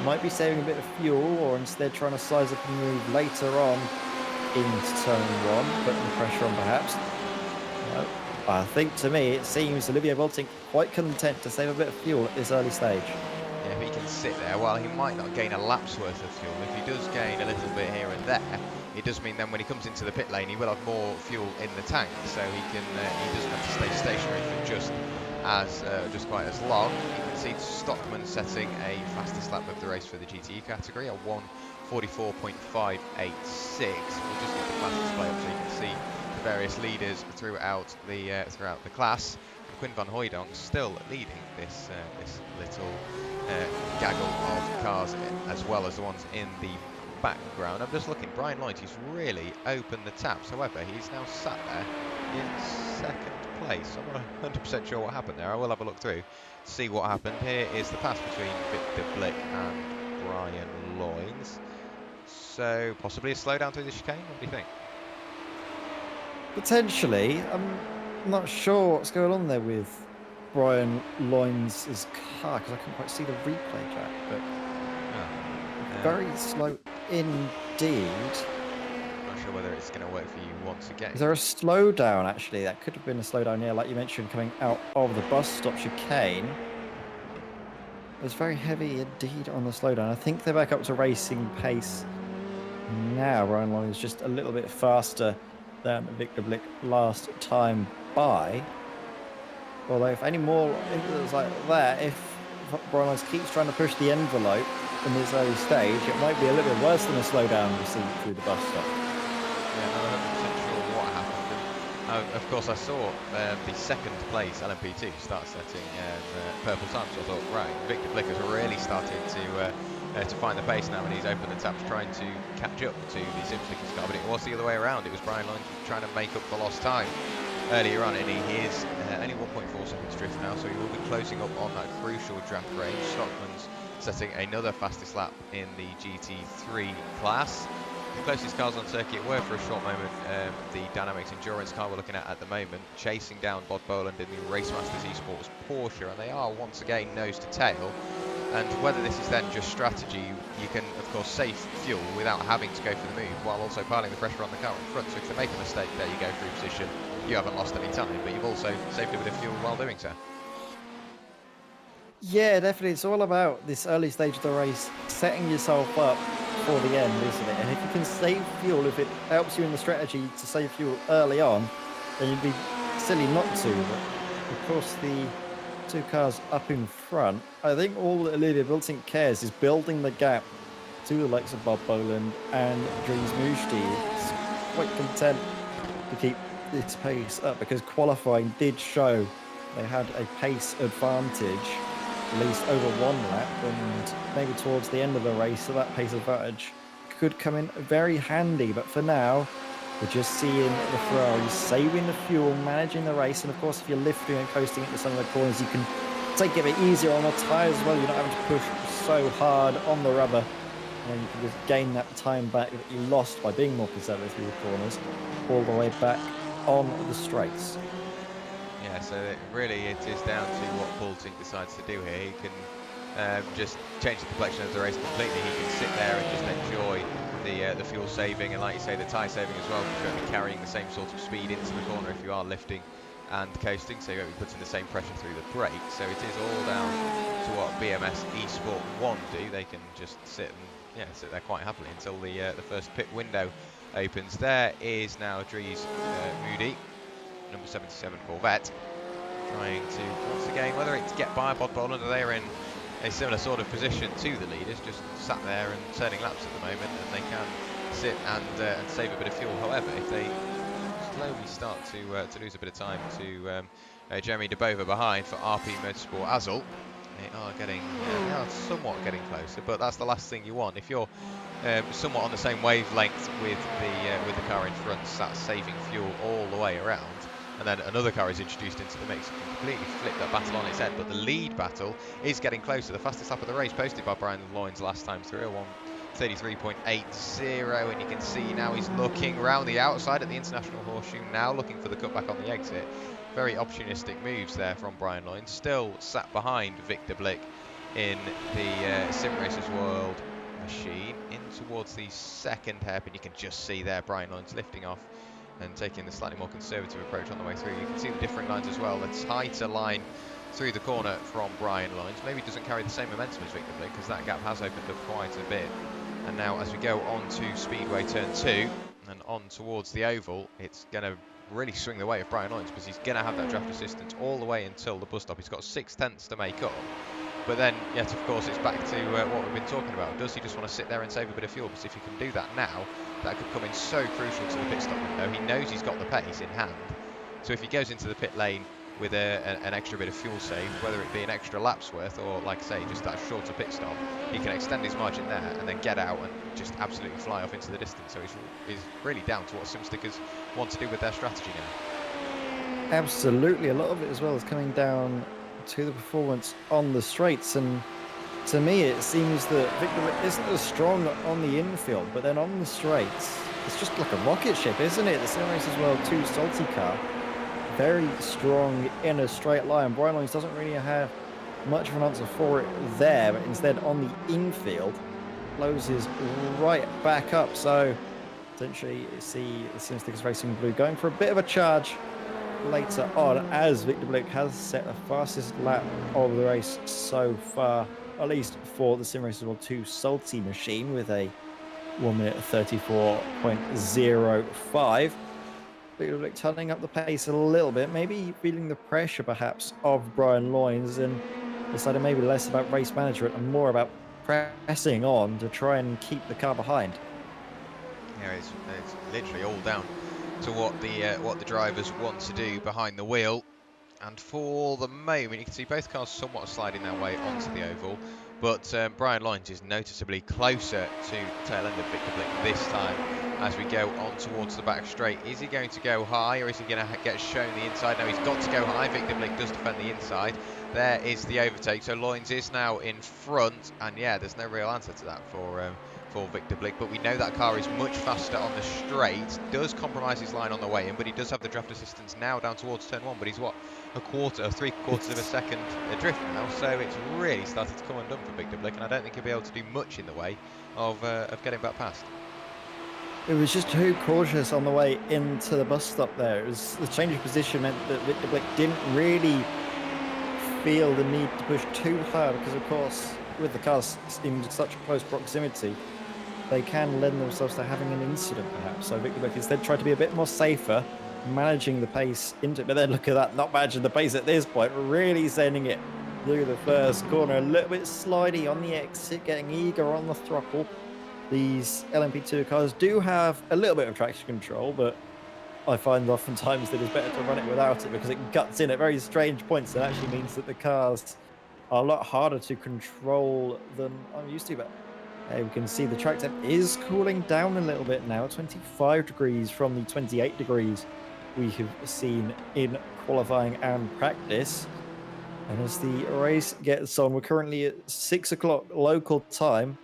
Might be saving a bit of fuel, or instead trying to size up and move later on into turn 1, putting the pressure on perhaps. No, I think to me it seems Olivier Wilting quite content to save a bit of fuel at this early stage. Yeah, if he can sit there, while he might not gain a lap's worth of fuel, if he does gain a little bit here and there, it does mean then when he comes into the pit lane, he will have more fuel in the tank, so he doesn't have to stay stationary for just quite as long. You can see Stockman setting a fastest lap of the race for the GTE category at 1:44.586. We'll just get the class display up so you can see the various leaders throughout the class. Quinn van Hooijdonk still leading this little gaggle of cars, as well as the ones in the background. I'm just looking, Brian Lloyd, he's really opened the taps. However, he's now sat there in second place. I'm not 100% sure what happened there. I will have a look through to see what happened. Here is the pass between Victor Blick and Brian Lloyd. So possibly a slowdown through the chicane. What do you think? Potentially. I'm not sure what's going on there with Brian Loynes' car because I couldn't quite see the replay, Jack. But very slow indeed. Not sure whether it's going to work for you once again. Is there a slowdown actually? That could have been a slowdown here, like you mentioned, coming out of the bus stop chicane. It was very heavy indeed on the slowdown. I think they're back up to racing pace now. Brian Loynes is just a little bit faster than Victor Blick last time by. Although if any more incidents like that, if Brian Loynes keeps trying to push the envelope in this early stage, it might be a little bit worse than a slowdown we see through the bus stop. Yeah, not 100% sure what happened. And, of course, I saw the second place LMP2 start setting purple time, so I thought, right, Victor Blick has really started to find the pace now, and he's opened the taps trying to catch up to the Simpsons car, but it was the other way around. It was Brian Lloyd trying to make up for lost time earlier on, and he is only 1.4 seconds drift now, so he will be closing up on that crucial draft range. Stockman's setting another fastest lap in the GT3 class. The closest cars on circuit were, for a short moment, the DynamiXX Endurance car we're looking at the moment, chasing down Bob Boland in the Racemasters Esports Porsche, and they are once again nose to tail. And whether this is then just strategy, you can of course save fuel without having to go for the move, while also piling the pressure on the car in front. So if they make a mistake, there you go, through position, you haven't lost any time, but you've also saved a bit of fuel while doing so. Yeah, definitely. It's all about this early stage of the race, setting yourself up for the end, isn't it? And if you can save fuel, if it helps you in the strategy to save fuel early on, then you'd be silly not to. But of course, the two cars up in front, I think all that Olivier Wilting cares is building the gap to the likes of Bob Boland and Dries Musti. It's quite content to keep this pace up because qualifying did show they had a pace advantage, at least over one lap, and maybe towards the end of the race, so that pace advantage could come in very handy. But for now, we're just seeing the Ferraris saving the fuel, managing the race, and of course if you're lifting and coasting into some of the corners, you can take it a bit easier on the tyres as well. You're not having to push so hard on the rubber, and you can just gain that time back that you lost by being more conservative through the corners all the way back on the straights. Yeah, so it is down to what Wilting decides to do here. He can just change the complexion of the race completely. He can sit there and just enjoy the fuel saving, and like you say, the tyre saving as well, because you won't be carrying the same sort of speed into the corner if you are lifting and coasting, so you won't be putting the same pressure through the brake. So it is all down to what BMS eSport 1 do. They can just sit there quite happily until the first pit window opens. There is now Dries Moody, number 77 Corvette, trying to, once again, whether it's get by Bob Boland, or they're in a similar sort of position to the leaders, just sat there and turning laps at the moment, and they can sit and save a bit of fuel. However, if they slowly start to lose a bit of time to Jeremy DeBova behind for RP Motorsport Azul, they are somewhat getting closer, but that's the last thing you want. If you're somewhat on the same wavelength with the car in front, that's saving fuel all the way around, and then another car is introduced into the mix, completely flip that battle on its head. But the lead battle is getting closer. The fastest lap of the race posted by Brian Lloyd last time through, 1:33.80, and you can see now he's looking around the outside at the International Horseshoe, now looking for the cutback on the exit. Very opportunistic moves there from Brian Lloyd, still sat behind Victor Blick in the Sim Racers World machine, in towards the second hairpin. You can just see there Brian Lloyd's lifting off and taking the slightly more conservative approach on the way through. You can see the differing lines as well. The tighter line through the corner from Brian Lyons maybe doesn't carry the same momentum as Victor Blick, because that gap has opened up quite a bit. And now as we go on to Speedway Turn 2 and on towards the oval, it's going to really swing the weight of Brian Lyons, because he's going to have that draft assistance all the way until the bus stop. He's got 6/10 to make up. But then, yet of course, it's back to what we've been talking about. Does he just want to sit there and save a bit of fuel? Because if he can do that now, that could come in so crucial to the pit stop window. He knows he's got the pace in hand. So if he goes into the pit lane with an extra bit of fuel save, whether it be an extra lap's worth or, like I say, just that shorter pit stop, he can extend his margin there and then get out and just absolutely fly off into the distance. So he's really down to what sim stickers want to do with their strategy now. Absolutely, a lot of it as well is coming down to the performance on the straights, and to me it seems that Victor Blick isn't as strong on the infield, but then on the straights it's just like a rocket ship, isn't it? The sim race as well, too salty car, very strong in a straight line. Brian Lyons doesn't really have much of an answer for it there, but instead on the infield closes right back up. So essentially you see the sim stickers Racing Blue going for a bit of a charge later on, as Victor Blick has set the fastest lap of the race so far, at least for the Sim Racing World 2 Salty machine, with a 1 minute 34.05. Victor Blick turning up the pace a little bit, maybe feeling the pressure perhaps of Brian Lyons, and decided maybe less about race management and more about pressing on to try and keep the car behind. Yeah, it's literally all down to what the drivers want to do behind the wheel. And for the moment, you can see both cars somewhat sliding their way onto the oval, but Brian Lyons is noticeably closer to the tail end of Victor Blick this time as we go on towards the back straight. Is he going to go high, or is he going to get shown the inside? No, he's got to go high. Victor Blick does defend the inside. There is the overtake, so Lyons is now in front, and yeah, there's no real answer to that for Victor Blick, but we know that car is much faster on the straight, does compromise his line on the way in, but he does have the draft assistance now down towards turn 1, but he's what, three-quarters of a second adrift now, so it's really started to come undone for Victor Blick, and I don't think he'll be able to do much in the way of getting back past. It was just too cautious on the way into the bus stop there. It was, the change of position meant that Victor Blick didn't really feel the need to push too hard, because of course with the cars in such close proximity they can lend themselves to having an incident perhaps. So Victor Blick instead tried to be a bit more safer, managing the pace into it. But then look at that, not managing the pace at this point, really sending it through the first corner, a little bit slidey on the exit, getting eager on the throttle. These LMP2 cars do have a little bit of traction control, but I find oftentimes that it's better to run it without it, because it guts in at very strange points. It actually means that the cars are a lot harder to control than I'm used to. But we can see the track temp is cooling down a little bit now, 25 degrees from the 28 degrees we have seen in qualifying and practice. And as the race gets on, we're currently at 6 o'clock local time.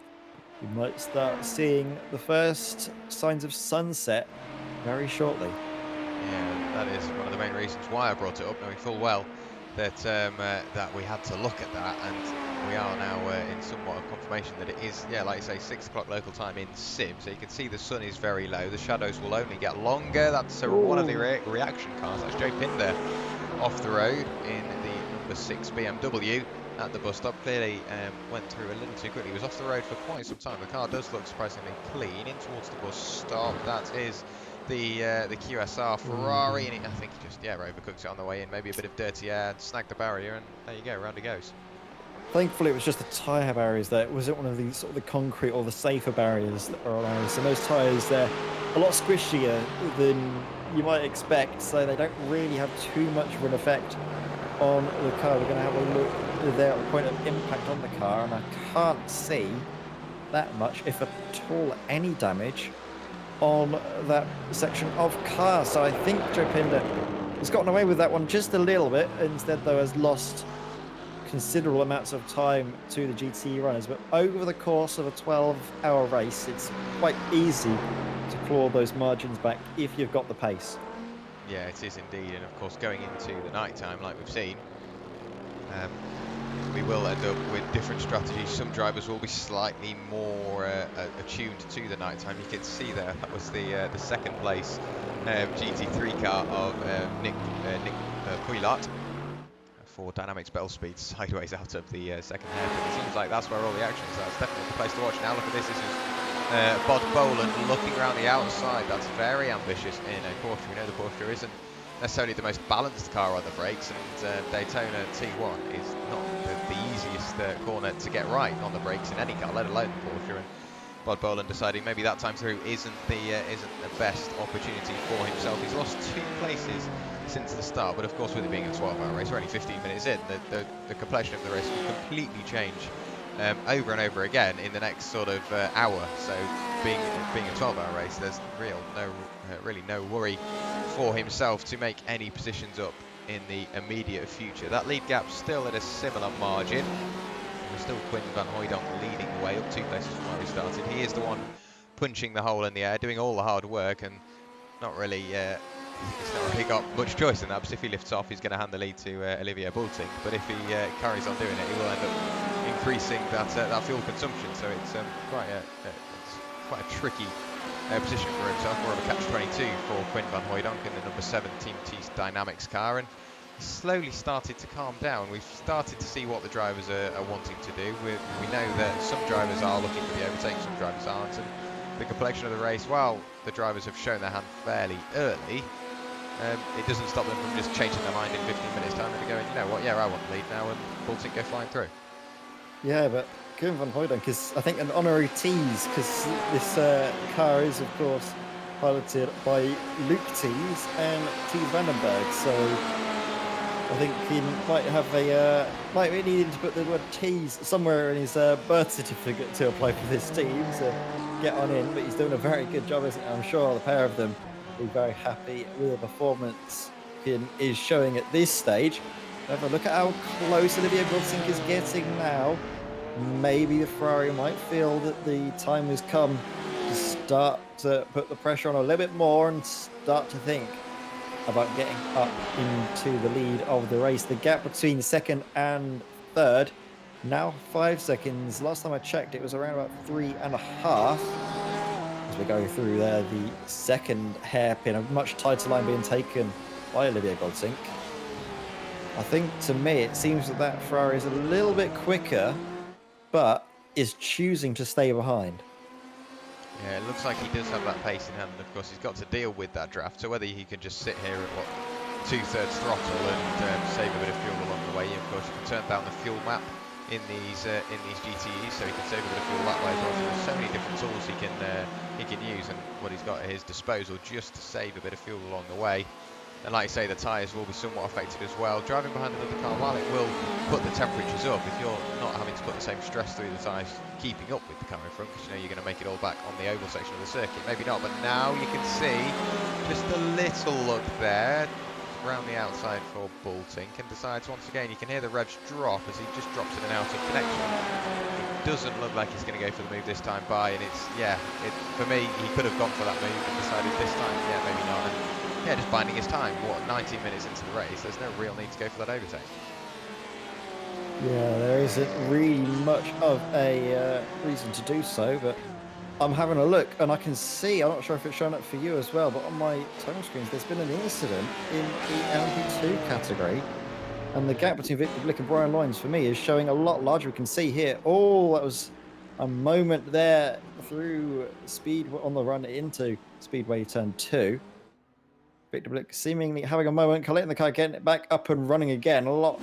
We might start seeing the first signs of sunset very shortly. Yeah, that is one of the main reasons why I brought it up, knowing full well that that we had to look at that, and we are now in somewhat of confirmation that it is, yeah, like I say, 6 o'clock local time in sim. So you can see the sun is very low. The shadows will only get longer. That's one of the reaction cars. That's Joe Pinder off the road in the number 6 BMW. At the bus stop, clearly went through a little too quickly. He was off the road for quite some time. The car does look surprisingly clean. In towards the bus stop, that is the QSR Ferrari, and I think he just overcooked it on the way in. Maybe a bit of dirty air, snagged the barrier, and there you go, round it goes. Thankfully, it was just the tyre barriers there. It wasn't one of these sort of the concrete or the safer barriers that are around us. And those tyres, they're a lot squishier than you might expect, so they don't really have too much of an effect on the car. We're going to have a look there at the point of impact on the car, and I can't see that much, if at all any damage on that section of car. So I think Joe Pinder has gotten away with that one just a little bit. Instead, though, has lost considerable amounts of time to the GT runners. But over the course of a 12-hour race, it's quite easy to claw those margins back if you've got the pace. Yeah, it is indeed, and of course going into the night time like we've seen, we will end up with different strategies. Some drivers will be slightly more attuned to the nighttime. You can see there, that was the second place GT3 car of Nick Puilat for Dynamics Bell Speed, sideways out of the second hairpin. It seems like that's where all the action is. That's definitely the place to watch. Now look at this. This is Bod Boland looking around the outside. That's very ambitious in a Porsche. We know the Porsche isn't necessarily the most balanced car on the brakes, and Daytona T1 is not the easiest corner to get right on the brakes in any car, let alone the Porsche. And Bod Boland deciding maybe that time through isn't the best opportunity for himself. He's lost 2 places since the start, but of course with it being a 12-hour race, we're only 15 minutes in, the complexion of the race will completely change over and over again in the next sort of hour. So being a 12-hour race, there's really no worry for himself to make any positions up in the immediate future. That lead gap's still at a similar margin. We're still Quinn van Hooijdonk leading the way up 2 places from where he started. He is the one punching the hole in the air, doing all the hard work, and not really he's not really got much choice in that, because if he lifts off, he's going to hand the lead to Olivier Boulting. But if he carries on doing it, he will end up increasing that fuel consumption. So it's quite a tricky position for himself. More of a catch-22 for Quinn van Hooijdonk in the number 7 Team T's Dynamics car, and he's slowly started to calm down. We've started to see what the drivers are wanting to do. We know that some drivers are looking for the overtake, some drivers aren't, and the complexion of the race, while the drivers have shown their hand fairly early, it doesn't stop them from just changing their mind in 15 minutes time and going, you know what, yeah, I want the lead now, and Boulting go flying through. Yeah, but Quinn van Hooijdonk is, I think, an honorary tease, because this car is, of course, piloted by Luke Tees and Tees Vandenberg, so I think he might have might be needing to put the word Tees somewhere in his birth certificate to apply for this team, so get on in. But he's doing a very good job, isn't he? I'm sure the pair of them will be very happy with the performance he is showing at this stage. Have a look at how close Olivier Boulting is getting now. Maybe the Ferrari might feel that the time has come to start to put the pressure on a little bit more and start to think about getting up into the lead of the race. The gap between second and third, now 5 seconds. Last time I checked, it was around about 3.5. As we go through there, the second hairpin, a much tighter line being taken by Olivier Boulting. I think, to me, it seems that Ferrari is a little bit quicker, but is choosing to stay behind. Yeah, it looks like he does have that pace in hand, and of course he's got to deal with that draft. So whether he can just sit here at 2/3 throttle and save a bit of fuel along the way, of course you can turn down the fuel map in these GTEs, so he can save a bit of fuel that way as well. So there's so many different tools he can use, and what he's got at his disposal just to save a bit of fuel along the way. And like you say, the tyres will be somewhat affected as well. Driving behind another car, while it will put the temperatures up, if you're not having to put the same stress through the tyres keeping up with the car in front, because you know you're going to make it all back on the oval section of the circuit. Maybe not, but now you can see just a little look there around the outside for Boulting, and decides once again, you can hear the revs drop as he just drops in and out of connection. It doesn't look like he's going to go for the move this time by, and for me, he could have gone for that move and decided this time, yeah, maybe not. And yeah, just biding his time. 19 minutes into the race, there's no real need to go for that overtake. Yeah, there isn't really much of a reason to do so, but I'm having a look and I can see, I'm not sure if it's showing up for you as well, but on my time screens there's been an incident in the LMP2 category, and the gap between Victor Blick and Brian Loynes for me is showing a lot larger. We can see here, that was a moment there through speed on the run into Speedway Turn 2. Victor Blick seemingly having a moment, collecting the car, getting it back up and running again. A lot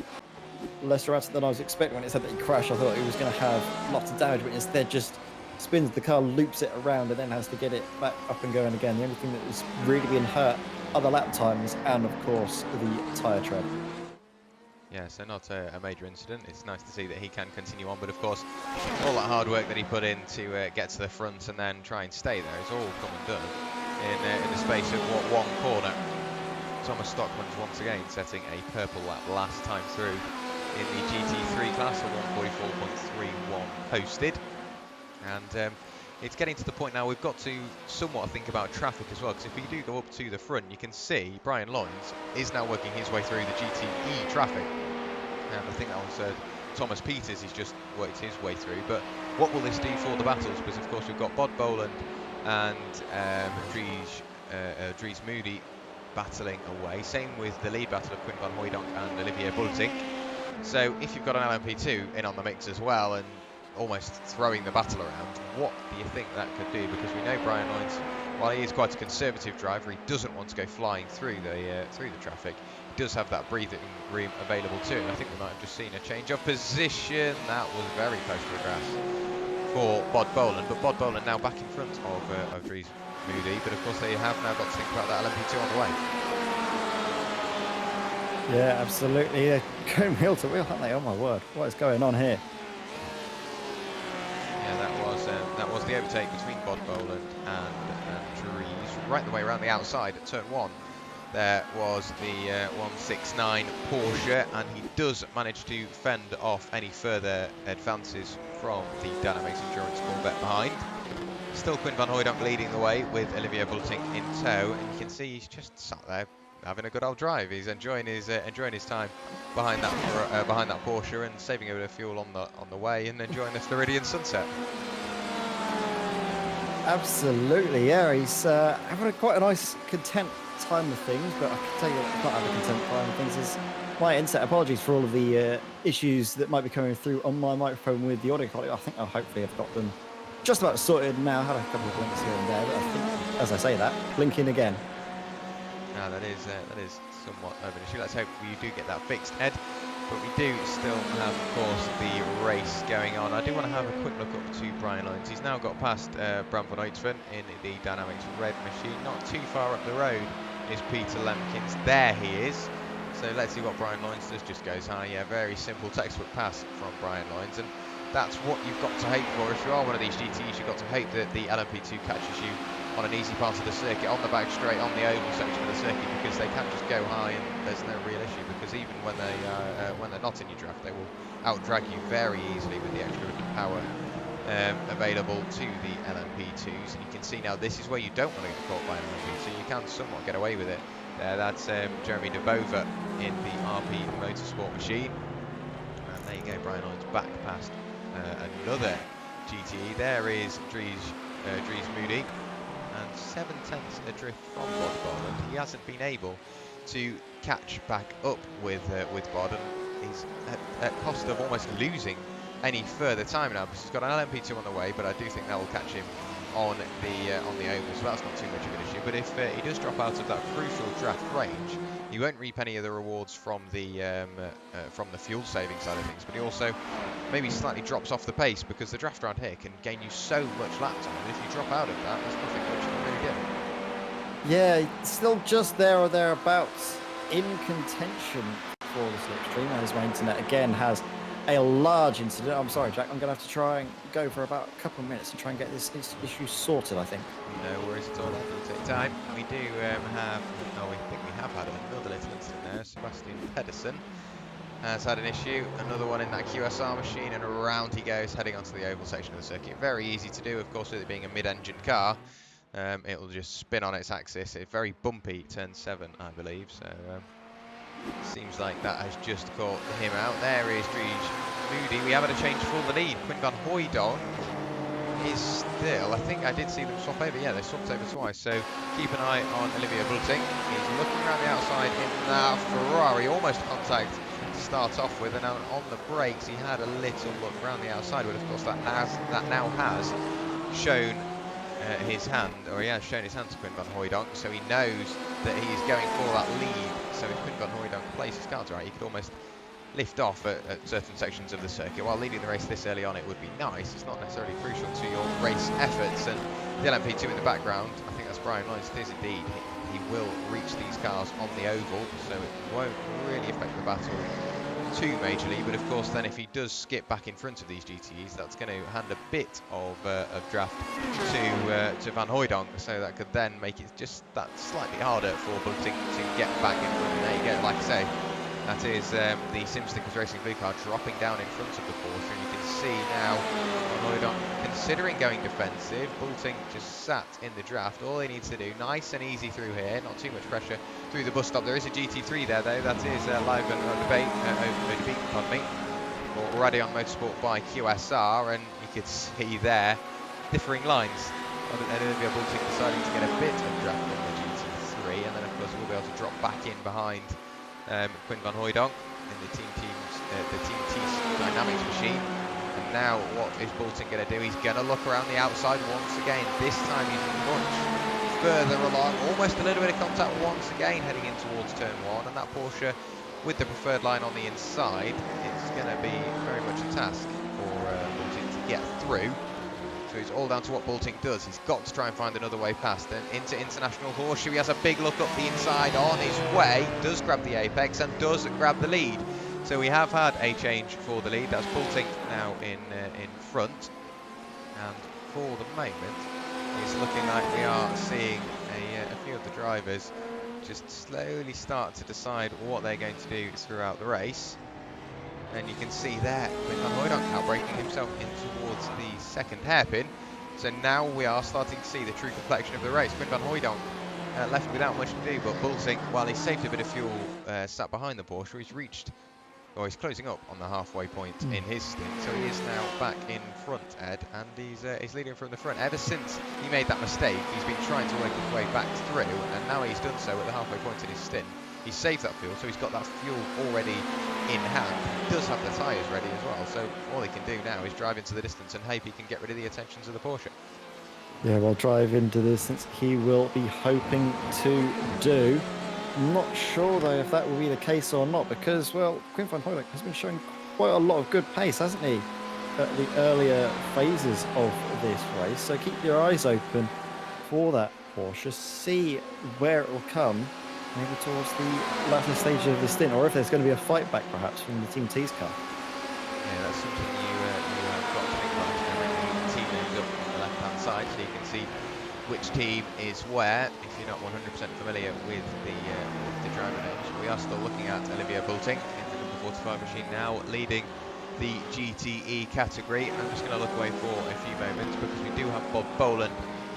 less erratic than I was expecting when it said that he crashed. I thought he was going to have lots of damage, but instead just spins the car, loops it around, and then has to get it back up and going again. The only thing that was really being hurt are the lap times and, of course, the tyre tread. Yeah, so not a major incident. It's nice to see that he can continue on, but of course, all that hard work that he put in to get to the front and then try and stay there is all come and done in the space of one corner. Thomas Stockman's once again setting a purple lap last time through in the GT3 class, a 144.31 posted. And it's getting to the point now we've got to somewhat think about traffic as well, because if we do go up to the front, you can see Brian Loynes is now working his way through the GTE traffic. And I think that was Thomas Peters, he's just worked his way through. But what will this do for the battles? Because of course we've got Bod Boland and Dries Moody battling away. Same with the lead battle of Quinn van Hooijdonk and Olivier Bultink. So if you've got an LMP2 in on the mix as well and almost throwing the battle around, what do you think that could do? Because we know Brian Lyons, while he is quite a conservative driver, he doesn't want to go flying through the traffic. He does have that breathing room available too. And I think we might have just seen a change of position. That was very close to the grass for Bod Boland, but Bod Boland now back in front of Dries Moody. But of course they have now got to think about that LMP2 on the way. Yeah, absolutely. They're going wheel to wheel, aren't they? Oh my word, what is going on here? Yeah, that was the overtake between Bod Boland and Dries, right the way around the outside at turn 1. There was the 169 Porsche, and he does manage to fend off any further advances from the DynamiXX Endurance Corvette behind. Still Quinn van Hooijdonk leading the way with Olivier Bultink in tow, and you can see he's just sat there having a good old drive. He's enjoying his time behind that Porsche and saving a bit of fuel on the way and enjoying the Floridian sunset. Absolutely, yeah. He's having quite a nice, content time of things, but I can tell you what's not having a content time of things is my inset. Apologies for all of the issues that might be coming through on my microphone with the audio quality. I think hopefully I've got them just about sorted now. I had a couple of blinks here and there, but I think, as I say that, blinking again. No, that is somewhat of an issue. Let's hope you do get that fixed, Ed. But we do still have, of course, the race going on. I do want to have a quick look up to Brian Lyons. He's now got past Bram van Uytven in the Dynamics red machine. Not too far up the road is Peter Lemkins. There he is. So let's see what Brian Lyons does. Just goes high. Yeah, very simple textbook pass from Brian Lyons. And that's what you've got to hope for. If you are one of these GTs, you've got to hope that the LMP2 catches you on an easy part of the circuit, on the back straight, on the oval section of the circuit, because they can just go high and there's no real issue. Because even when they're not in your draft, they will out-drag you very easily with the extra bit of power available to the LMP2s. And you can see now this is where you don't want to get caught by an LMP2. You can somewhat get away with it. That's Jeremy de Bova in the RP Motorsport machine. And there you go, Brian Lyons back past another GTE. There is Dries Moody. And 7/10 adrift from Bod Boland. He hasn't been able to catch back up with Bod, and he's at cost of almost losing any further time now, because he's got an LMP2 on the way, but I do think that will catch him on the oval, so that's not too much of an issue. But if he does drop out of that crucial draft range, he won't reap any of the rewards from the fuel saving side of things, but he also maybe slightly drops off the pace, because the draft round here can gain you so much lap time, and if you drop out of that, there's nothing much you can really get. Yeah, still just there or thereabouts in contention for the slipstream, as my internet again has a large incident. I'm sorry, Jack, I'm going to have to try and go for about a couple of minutes and try and get this issue sorted, I think. No worries at all, that will take time. We do we think we have had another little incident there. Sebastian Pedersen has had an issue, another one in that QSR machine, and around he goes, heading onto the oval section of the circuit. Very easy to do, of course, with it being a mid-engine car. It will just spin on its axis. It's very bumpy, turn 7, I believe, so seems like that has just caught him out. There is Dries Moody. We have had a change for the lead. Quinn van Hooijdonk is still, I think I did see them swap over. Yeah, they swapped over twice, so keep an eye on Olivier Bultink. He's looking around the outside in that Ferrari, almost contact to start off with, and on the brakes he had a little look around the outside, but of course that now has shown his hand, or he has shown his hand to Quinn van Hooijdonk, so he knows that he is going for that lead. So if Quinn van Hooijdonk plays his cards right, he could almost lift off at certain sections of the circuit. While leading the race this early on, it would be nice. It's not necessarily crucial to your race efforts. And the LMP2 in the background, I think that's Brian Lyons. It is indeed. He will reach these cars on the oval, so it won't really affect the battle too majorly. But of course, then if he does skip back in front of these GTEs, that's going to hand a bit of draft to Van Hooijdonk. So that could then make it just that slightly harder for Bultink to get back in front. And there you go. Like I say, that is the SimStickers Racing blue car dropping down in front of the Porsche, and you can see now Van Hooijdonk considering going defensive. Bultink just sat in the draft. All he needs to do, nice and easy through here, not too much pressure through the bus stop. There is a GT3 there though. That is live and debate, pardon me. Motorsport, Radeon Motorsport by QSR, and you could see there differing lines. Olivia Boulting deciding to get a bit of draft on the GT3, and then of course we'll be able to drop back in behind Quinn van Hooijdonk in the Team T's Dynamics machine. And now what is Boulting going to do? He's going to look around the outside once again. This time he's much further along, almost a little bit of contact once again heading in towards turn 1, and that Porsche with the preferred line on the inside, it's going to be very much a task for Boulting to get through. So it's all down to what Boulting does. He's got to try and find another way past. Then into International Horseshoe, he has a big look up the inside on his way, does grab the apex and does grab the lead. So we have had a change for the lead. That's Boulting now in front, and for the moment it's looking like we are seeing a few of the drivers just slowly start to decide what they're going to do throughout the race. And you can see there, Quinn van Hooijdonk now breaking himself in towards the second hairpin. So now we are starting to see the true complexion of the race. Quinn van Hooijdonk left without much to do, but Boulting, while he saved a bit of fuel, sat behind the Porsche. He's closing up on the halfway point in his stint, so he is now back in front, Ed, and he's leading from the front. Ever since he made that mistake, he's been trying to work his way back through, and now he's done so at the halfway point in his stint. He's saved that fuel, so he's got that fuel already in hand. He does have the tyres ready as well, so all he can do now is drive into the distance and hope he can get rid of the attentions of the Porsche. Yeah, well, drive into the distance he will be hoping to do. I'm not sure, though, if that will be the case or not, because, well, Quinn van Hooijdonk has been showing quite a lot of good pace, hasn't he, at the earlier phases of this race. So keep your eyes open for that Porsche, see where it will come, maybe towards the latter stage of the stint, or if there's going to be a fight back, perhaps, from the Team T's car. Yeah, that's something you've got to think about. Bringing the team names up on the left-hand side, so you can see which team is where, if you're not 100% familiar with the driver names. We are still looking at Olivia Boulting in the number 45 machine now, leading the GTE category. I'm just going to look away for a few moments because we do have Bob Boland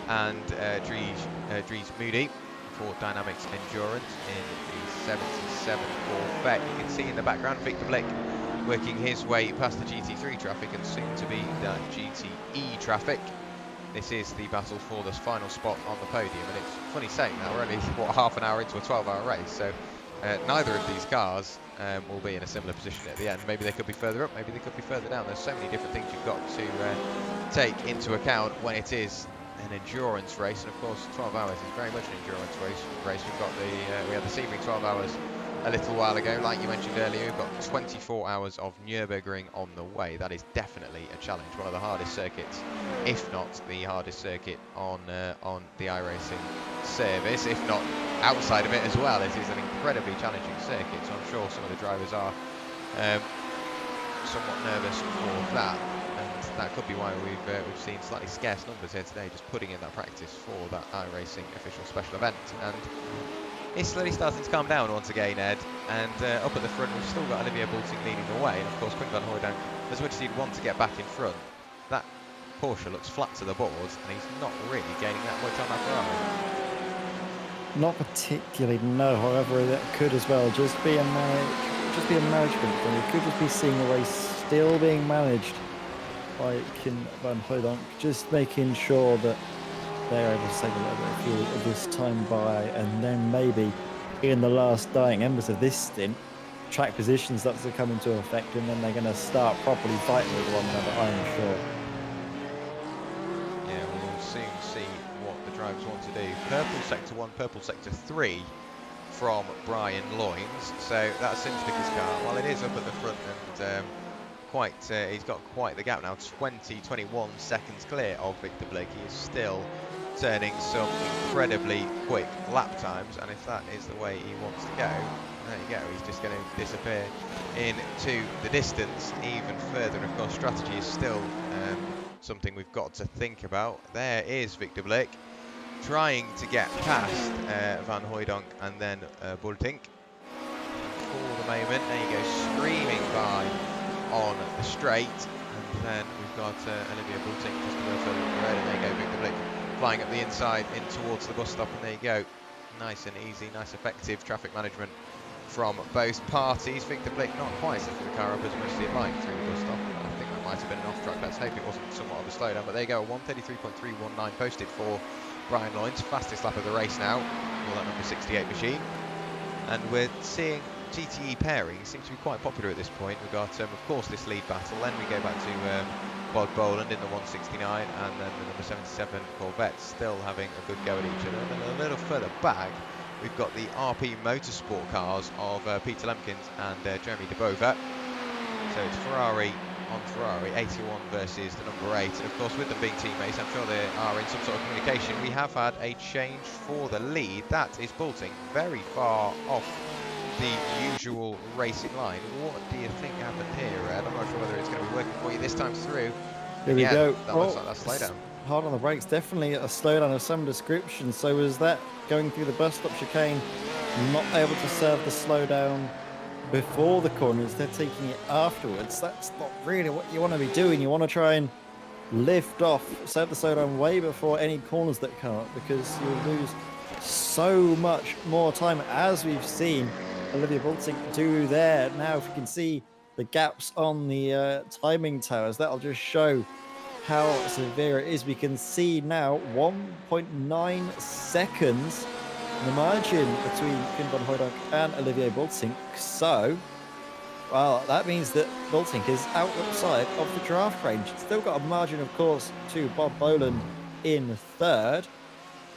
and Dries Moody for DynamiXX Endurance in the 77 Corvette. You can see in the background Victor Blick working his way past the GT3 traffic and soon to be the GTE traffic. This is the battle for this final spot on the podium, and it's funny saying that we're only half an hour into a 12-hour race, so neither of these cars will be in a similar position at the end. Maybe they could be further up, maybe they could be further down. There's so many different things you've got to take into account when it is an endurance race, and of course 12 hours is very much an endurance race. We've got we had the Sebring 12 hours a little while ago, like you mentioned earlier. We've got 24 hours of Nürburgring on the way. That is definitely a challenge, one of the hardest circuits, if not the hardest circuit on the iRacing service, if not outside of it as well. It is an incredibly challenging circuit, so I'm sure some of the drivers are somewhat nervous for that, and that could be why we've seen slightly scarce numbers here today, just putting in that practice for that iRacing official special event. And it's slowly starting to calm down once again, Ed, and up at the front we've still got Olivia Boulting leading the way, and of course Quinn van Hooijdonk, as much as he'd want to get back in front, that Porsche looks flat to the boards and he's not really gaining that much on that Ferrari. Not particularly, no. However, that could as well just be a management thing. We could just be seeing the race still being managed by Quinn van Hooijdonk, just making sure that they're able to save a little bit of fuel at this time by, and then maybe in the last dying embers of this stint, track position starts to come into effect, and then they're going to start properly fighting with one another, I'm sure. Yeah, we'll soon see what the drivers want to do. Purple Sector 1, Purple Sector 3 from Brian Loynes. So that's Sinstiker's car. While it is up at the front and he's got quite the gap now, 21 seconds clear of Victor Blake. He is still turning some incredibly quick lap times, and if that is the way he wants to go, there you go, he's just going to disappear into the distance even further. And of course strategy is still something we've got to think about. There is Victor Blake trying to get past Van Hooijdonk and then Boulting. For the moment, there you go, screaming by on the straight, and then we've got Olivia Boulting just a little further ahead, and there you go, Victor Blake flying up the inside in towards the bus stop, and there you go, nice and easy, nice effective traffic management from both parties. Victor Blick not quite setting the car up as much as he'd like through the bus stop. I think that might have been an off track. Let's hope it wasn't somewhat of a slowdown. But there you go, 1:33.319 posted for Brian Loynes, fastest lap of the race now, for that number 68 machine. And we're seeing GTE pairings seem to be quite popular at this point. We've got, of course, this lead battle. Then we go back to Bod Boland in the 169, and then the number 77 Corvette still having a good go at each other. And then a little further back, we've got the RP Motorsport cars of Peter Lemkins and Jeremy DeBova. So it's Ferrari on Ferrari, 81 versus the number 8. And of course, with them being teammates, I'm sure they are in some sort of communication. We have had a change for the lead. That is Bulting very far off the usual racing line. What do you think happened here, Ed? I'm not sure whether it's going to be working for you this time through. Here we go. That looks like that's slowdown. Hard on the brakes, definitely a slowdown of some description. So was that going through the bus stop chicane, not able to serve the slowdown before the corners, they're taking it afterwards. That's not really what you want to be doing. You want to try and lift off, serve the slowdown way before any corners that come up, because you'll lose so much more time, as we've seen Olivia Bulting do there. Now, if you can see the gaps on the timing towers, that'll just show how severe it is. We can see now 1.9 seconds the margin between Kim van Hooydonk and Olivier Bulting. So, well, that means that Bulting is outside of the draft range. Still got a margin, of course, to Bob Boland in third,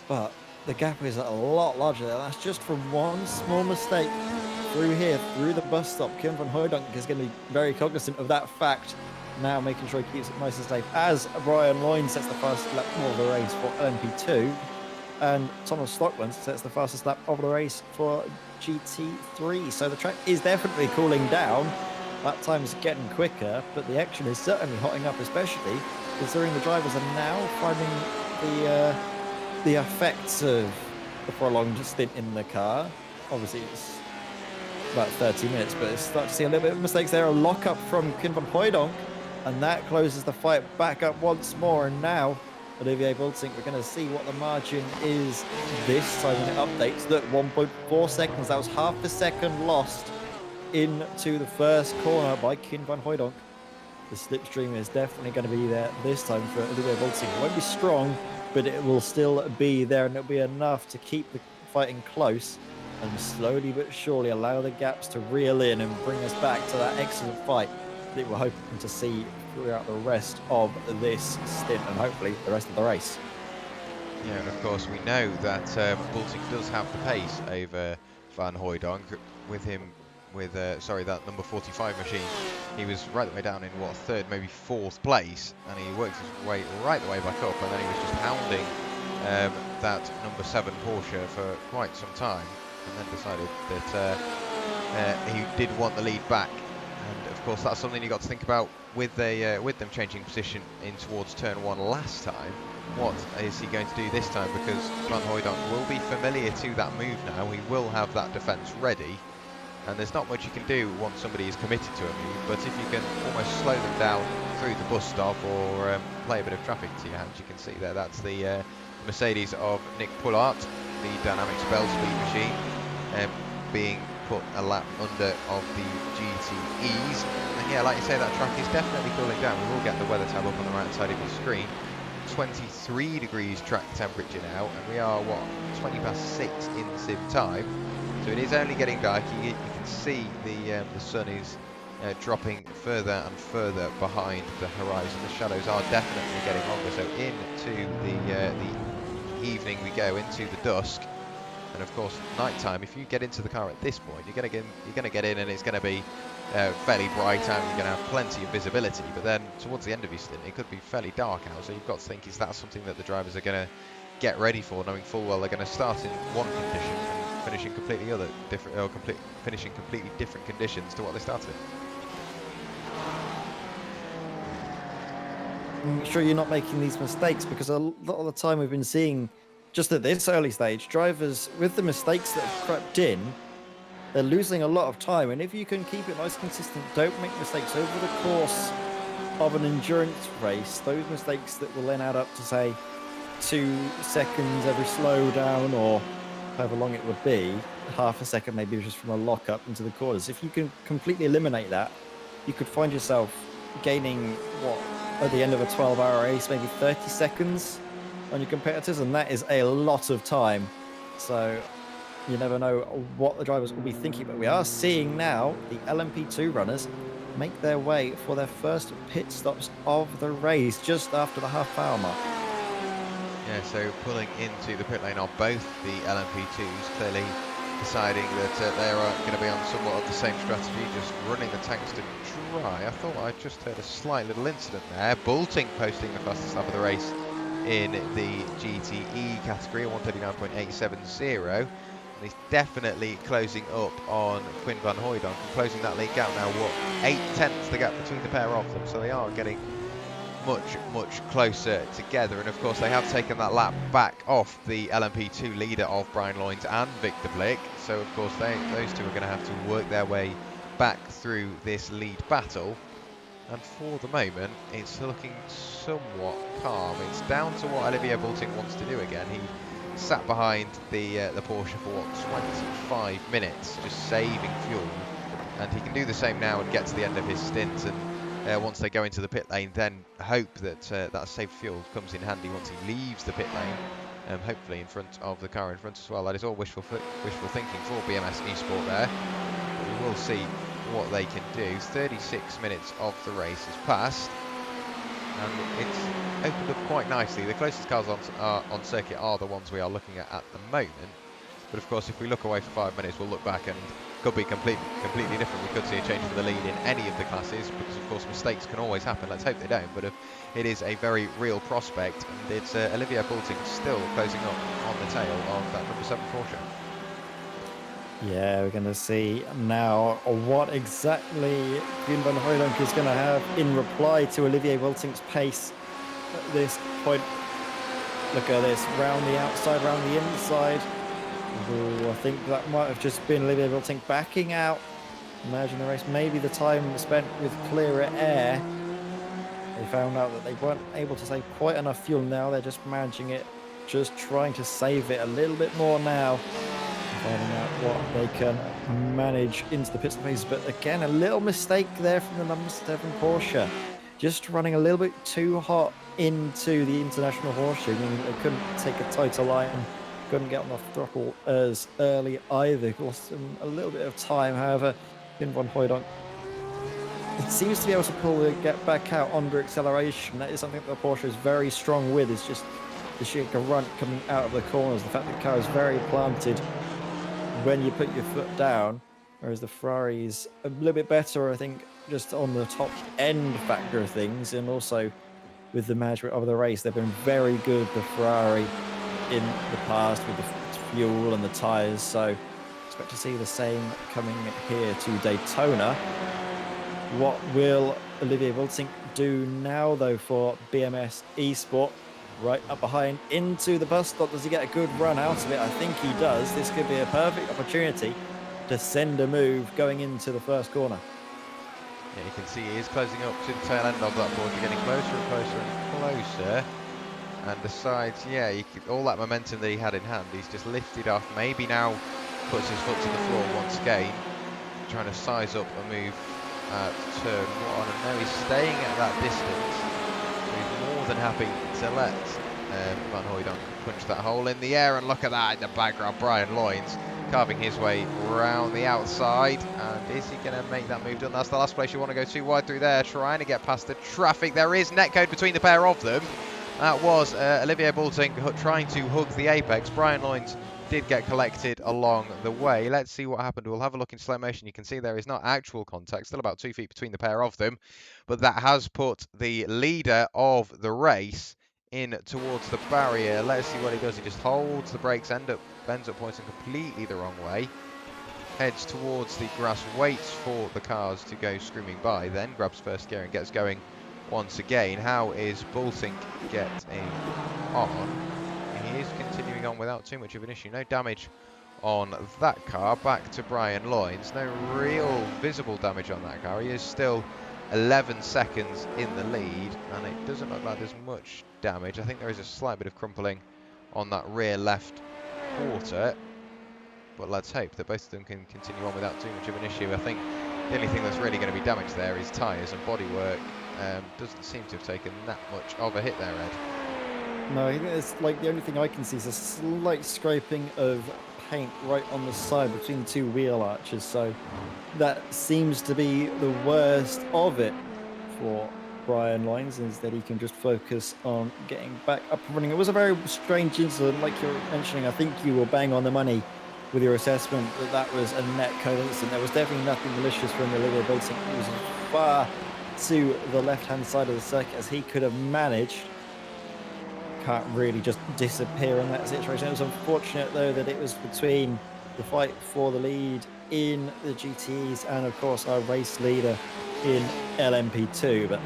but the gap is a lot larger there. That's just from one small mistake through here, through the bus stop. Kim van Hooydonk is going to be very cognizant of that fact, now making sure he keeps it nice and safe, as Brian Loynes sets the fastest lap of the race for LMP2, and Thomas Stockland sets the fastest lap of the race for GT3. So the track is definitely cooling down. Lap time's getting quicker, but the action is certainly hotting up, especially considering the drivers are now finding the effects of the prolonged stint in the car. Obviously, it's about 30 minutes, but it's start to see a little bit of mistakes there. A lock-up from Kim van Hooydonk, and that closes the fight back up once more. And now, Olivier Bulting, we're going to see what the margin is this time when it updates. Look, 1.4 seconds. That was half a second lost into the first corner by Kim van Hooydonk. The slipstream is definitely going to be there this time for Olivier Bulting. It won't be strong, but it will still be there, and it'll be enough to keep the fighting close and slowly but surely allow the gaps to reel in and bring us back to that excellent fight that we're hoping to see throughout the rest of this stint and hopefully the rest of the race. Yeah, and of course we know that Bulting does have the pace over Van Hooydonk. With him, with that number 45 machine, he was right the way down in what, third, maybe fourth place, and he worked his way right the way back up, and then he was just hounding that number 7 Porsche for quite some time, and then decided that he did want the lead back. And of course that's something you got to think about with them changing position in towards turn 1 last time. What is he going to do this time? Because Van Hooydonk will be familiar to that move now. He will have that defence ready, and there's not much you can do once somebody is committed to a move. But if you can almost slow them down through the bus stop or play a bit of traffic to your hands, you can see there that's the Mercedes of Nick Pullart, the Dynamics Bell Speed machine, being put a lap under of the GTEs. And yeah, like you say, that track is definitely cooling down. We will get the weather tab up on the right side of the screen. 23 degrees track temperature now, and we are, what, 20 past 6 in sim time. So it is only getting dark. You can see the sun is dropping further and further behind the horizon. The shadows are definitely getting longer. So into the evening we go, into the dusk. And of course, nighttime. If you get into the car at this point, you're going to get in, and it's going to be fairly bright out. You're going to have plenty of visibility. But then towards the end of your stint, it could be fairly dark out. So you've got to think: is that something that the drivers are going to get ready for, knowing full well they're going to start in one condition and finishing completely different conditions to what they started in? Make sure you're not making these mistakes, because a lot of the time we've been seeing, just at this early stage, drivers with the mistakes that have crept in, they're losing a lot of time. And if you can keep it nice and consistent, don't make mistakes over the course of an endurance race, those mistakes that will then add up to, say, 2 seconds every slowdown or however long it would be, half a second, maybe just from a lockup into the corners. If you can completely eliminate that, you could find yourself gaining, what, at the end of a 12-hour race, maybe 30 seconds on your competitors, and that is a lot of time. So you never know what the drivers will be thinking, but we are seeing now the LMP2 runners make their way for their first pit stops of the race just after the half-hour mark. Yeah, so pulling into the pit lane are both the LMP2s, clearly deciding that they are going to be on somewhat of the same strategy, just running the tanks to dry. I thought I just heard a slight little incident there. Bulting posting the fastest lap of the race in the GTE category, 139.870. And he's definitely closing up on Quinn van Hooijdonk, closing that lead gap now, what, 8/10 the gap between the pair of them, so they are getting much closer together. And of course they have taken that lap back off the LMP2 leader of Brian Loynes and Victor Blick, so of course those two are going to have to work their way back through this lead battle. And for the moment it's looking somewhat calm. It's down to what Olivier Bulting wants to do again. He sat behind the Porsche for what, 25 minutes just saving fuel, and he can do the same now and get to the end of his stint, and once they go into the pit lane, then hope that that saved fuel comes in handy once he leaves the pit lane, hopefully in front of the car in front as well. That is all wishful thinking for BMS Esport there, but we will see what they can do. 36 minutes of the race has passed, and it's opened up quite nicely. The closest cars on circuit are the ones we are looking at the moment, but of course if we look away for 5 minutes, we'll look back and could be completely different. We could see a change for the lead in any of the classes, because of course mistakes can always happen. Let's hope they don't, but it is a very real prospect, and it's Olivier Bulting still closing up on the tail of that number 7 Porsche. Yeah, we're going to see now what exactly Quinn van Hooijdonk is going to have in reply to Olivier Bulting's pace at this point. Look at this, round the outside, round the inside. Ooh, I think that might have just been Olivier Bulting backing out. Imagine the race, maybe the time spent with clearer air. They found out that they weren't able to save quite enough fuel. Now they're just managing it, just trying to save it a little bit more now. Finding out what they can manage into the pit stop phase. But again, a little mistake there from the number 7 Porsche. Just running a little bit too hot into the international horseshoe, meaning they couldn't take a tighter line. Couldn't get on the throttle as early either. Lost them a little bit of time. However, Quinn van Hooijdonk, it seems to be able to pull the get back out under acceleration. That is something that the Porsche is very strong with. It's just the sheer grunt coming out of the corners. The fact that the car is very planted when you put your foot down, whereas the Ferrari is a little bit better, I think, just on the top end factor of things, and also with the management of the race. They've been very good, the Ferrari, in the past with the fuel and the tyres, so expect to see the same coming here to Daytona. What will Olivier Bulting do now though for BMS Esport? Right up behind into the bus stop. Does he get a good run out of it? I think he does. This could be a perfect opportunity to send a move going into the first corner. Yeah, you can see he is closing up to the tail end of that Porsche, getting closer and closer and closer. And decides, yeah, all that momentum that he had in hand, he's just lifted off. Maybe now puts his foot to the floor once again, trying to size up a move at turn 1. And now he's staying at that distance. So he's more than happy to let Van Hooijdonk punch that hole in the air. And look at that in the background, Brian Loynes carving his way round the outside. And is he going to make that move done? That's the last place you want to go too wide through there, trying to get past the traffic. There is netcode between the pair of them. That was Olivier Bulting trying to hug the apex. Brian Loynes did get collected along the way. Let's see what happened. We'll have a look in slow motion. You can see there is not actual contact, still about 2 feet between the pair of them, but that has put the leader of the race in towards the barrier. Let's see what he does. He just holds the brakes, ends up pointing completely the wrong way, heads towards the grass, waits for the cars to go screaming by, then grabs first gear and gets going once again. How is Bulting getting on? He is continuing on without too much of an issue. No damage on that car. Back to Brian Loynes. No real visible damage on that car. He is still 11 seconds in the lead, and it doesn't look like there's much damage. I think there is a slight bit of crumpling on that rear left quarter, but let's hope that both of them can continue on without too much of an issue. I think the only thing that's really going to be damaged there is tyres and bodywork. Doesn't seem to have taken that much of a hit there, Ed. No, I think it's like the only thing I can see is a slight scraping of paint right on the side between the two wheel arches. So that seems to be the worst of it for Brian Lyons. Instead, he can just focus on getting back up and running. It was a very strange incident, like you're mentioning. I think you were bang on the money with your assessment that that was a net code incident. There was definitely nothing malicious from Olivia Boating. It was far to the left-hand side of the circuit as he could have managed. Can't really just disappear in that situation. It was unfortunate though that it was between the fight for the lead in the GTEs and of course our race leader in LMP2. But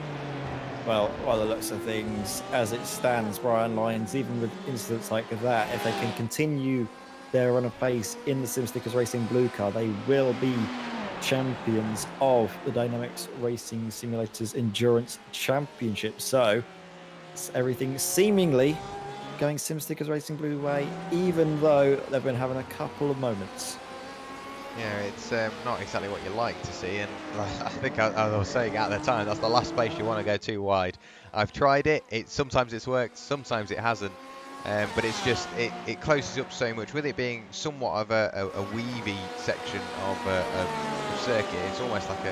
well, by the looks of things, as it stands, Brian Lyons, even with incidents like that, if they can continue their run of pace in the SimStickers Racing Blue car, they will be champions of the Dynamics Racing Simulators Endurance Championship. So everything seemingly going SimStickers Racing Blue way, even though they've been having a couple of moments. Yeah, it's not exactly what you like to see, and I think I was saying at the time, that's the last place you want to go too wide. I've tried it, sometimes it's worked, sometimes it hasn't, but it's just, it closes up so much, with it being somewhat of a weavy section of circuit. It's almost like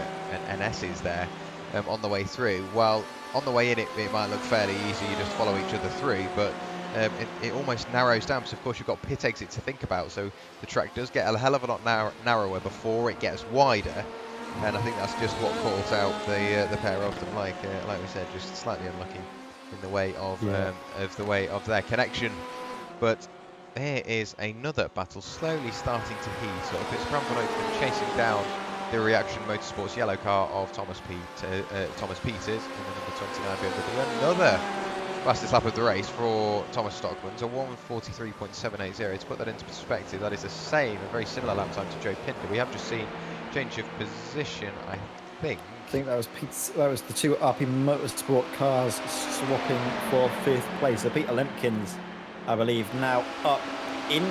an S's there on the way through. Well, on the way in, it might look fairly easy, you just follow each other through, but it almost narrows down, because of course you've got pit exit to think about, so the track does get a hell of a lot narrower before it gets wider, and I think that's just what caught out the pair of them, like we said, just slightly unlucky in the way of their connection. But there is another battle slowly starting to heat up. It's Bram van Oettgen chasing down the Reaction Motorsports yellow car of Thomas Peters in the number 29 BMW. Another fastest lap of the race for Thomas Stockman's, a 1:43.780. To put that into perspective, that is the same, a very similar lap time to Joe Pinder. We have just seen change of position, I think. I think that was the two RP Motorsport cars swapping for 5th place. So Peter Lemkins, I believe, now up into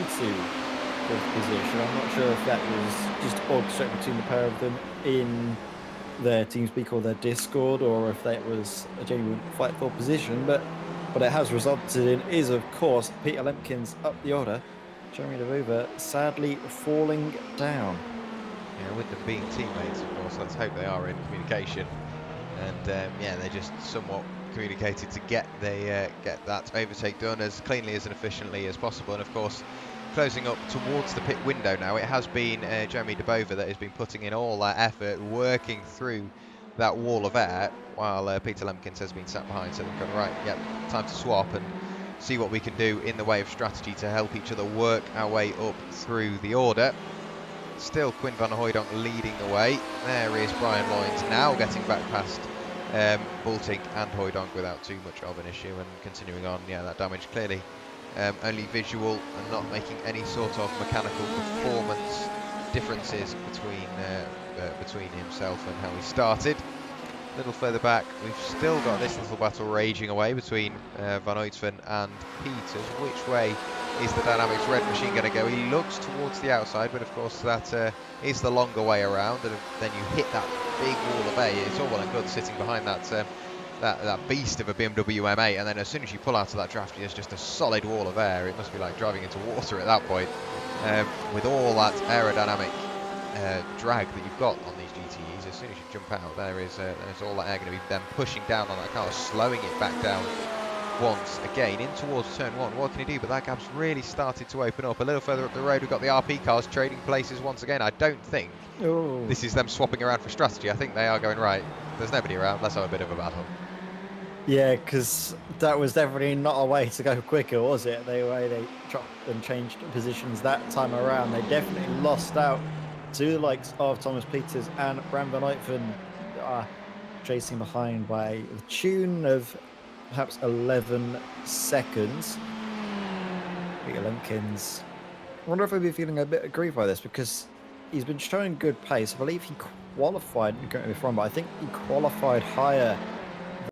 5th position. I'm not sure if that was just orchestrated between the pair of them in their TeamSpeak or their Discord, or if that was a genuine fight for position, but what it has resulted in is, of course, Peter Lemkins up the order, Jeremy DeVova sadly falling down. Yeah, with them being teammates, of course, let's hope they are in communication, and yeah, they just somewhat communicated to get that overtake done as cleanly as and efficiently as possible. And of course, closing up towards the pit window now, it has been Jeremy DeBova that has been putting in all that effort, working through that wall of air, while Peter Lemkins has been sat behind. So they've gone, right, yep, time to swap and see what we can do in the way of strategy to help each other work our way up through the order. Still Quinn van Hooijdonk leading the way. There is Brian Lyons now getting back past Boelting and Hooijdonk without too much of an issue, and continuing on. Yeah, that damage clearly only visual and not making any sort of mechanical performance differences between himself and how he started. A little further back, we've still got this little battle raging away between Van Oettgen and Peters. Which way is the Dynamics red machine going to go? He looks towards the outside, but of course that is the longer way around, and then you hit that big wall of air. It's all well and good sitting behind that beast of a BMW M8, and then as soon as you pull out of that draft, there's just a solid wall of air. It must be like driving into water at that point, with all that aerodynamic drag that you've got on these GTEs. As soon as you jump out, there's all that air going to be then pushing down on that car, slowing it back down once again in towards turn 1. What can he do? But that gap's really started to open up. A little further up the road, we've got the RP cars trading places once again. I don't think this is them swapping around for strategy. I think they are going, right, there's nobody around, let's have a bit of a battle. Yeah, because that was definitely not a way to go quicker, was it? They chopped and changed positions that time around. They definitely lost out to the likes of Thomas Peters and Bram van Oettgen, chasing behind by the tune of perhaps 11 seconds. Peter Lemkins, I wonder if he'll be feeling a bit aggrieved by this, because he's been showing good pace. I believe he qualified, correct me if I'm wrong, but I think he qualified higher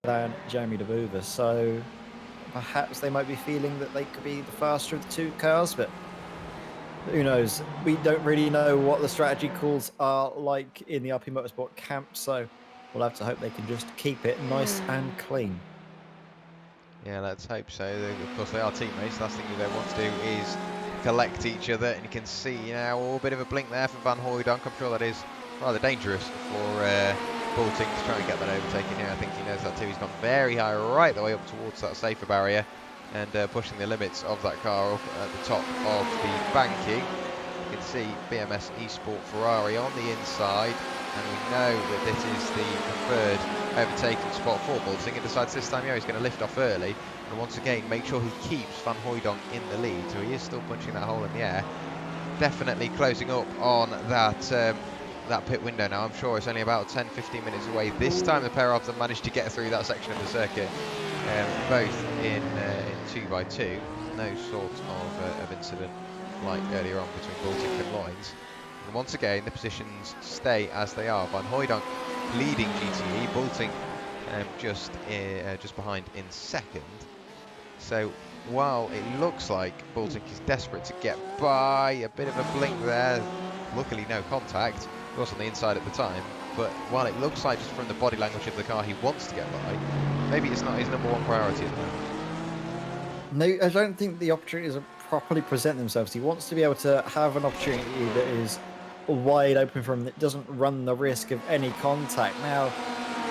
than Jeremy DeVova, so perhaps they might be feeling that they could be the faster of the two cars, but Who knows? We don't really know what the strategy calls are like in the RP Motorsport camp, so we'll have to hope they can just keep it nice and clean. Yeah, let's hope so. Of course, they are teammates. Last thing they want to do is collect each other. And you can see now a bit of a blink there from Van Hooijdonk. I'm sure that is rather dangerous for Boulting to try and get that overtaken here. I think he knows that too. He's gone very high, right the way up towards that safer barrier, and pushing the limits of that car up at the top of the banking. You can see BMS Esport Ferrari on the inside, and we know that this is the preferred overtaking spot for Boulting. He decides this time, he's going to lift off early, and once again make sure he keeps Van Hooijdonk in the lead. So he is still punching that hole in the air, definitely closing up on that pit window now. I'm sure it's only about 10-15 minutes away. This time the pair of them managed to get through that section of the circuit, both in 2x2. No sort of incident like earlier on between Boulting and Loynes. And once again the positions stay as they are. Van Hooijdonk leading GTE, Boulting just behind in second. So while it looks like Boulting is desperate to get by, a bit of a blink there, luckily no contact. He was on the inside at the time, but while it looks like just from the body language of the car he wants to get by, maybe it's not his number one priority at the moment. No, I don't think the opportunities are properly present themselves. He wants to be able to have an opportunity that is wide open for him, that doesn't run the risk of any contact. Now,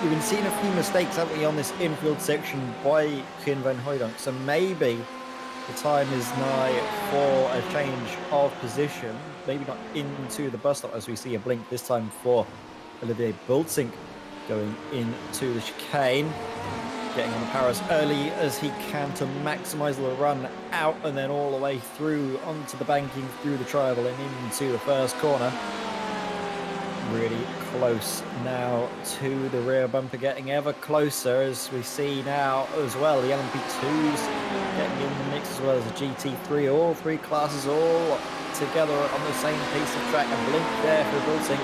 we've been seeing a few mistakes, haven't we, on this infield section by Kim Van Hooijdonk, so maybe the time is nigh for a change of position, maybe not into the bus stop as we see a blink this time for Olivier Boulting going into the chicane, getting on the power as early as he can to maximise the run out, and then all the way through onto the banking, through the triangle and into the first corner. Really close now to the rear bumper, getting ever closer as we see now as well. The LMP2s getting in the mix as well as the GT3, all three classes all together on the same piece of track. A blink there for Boulting.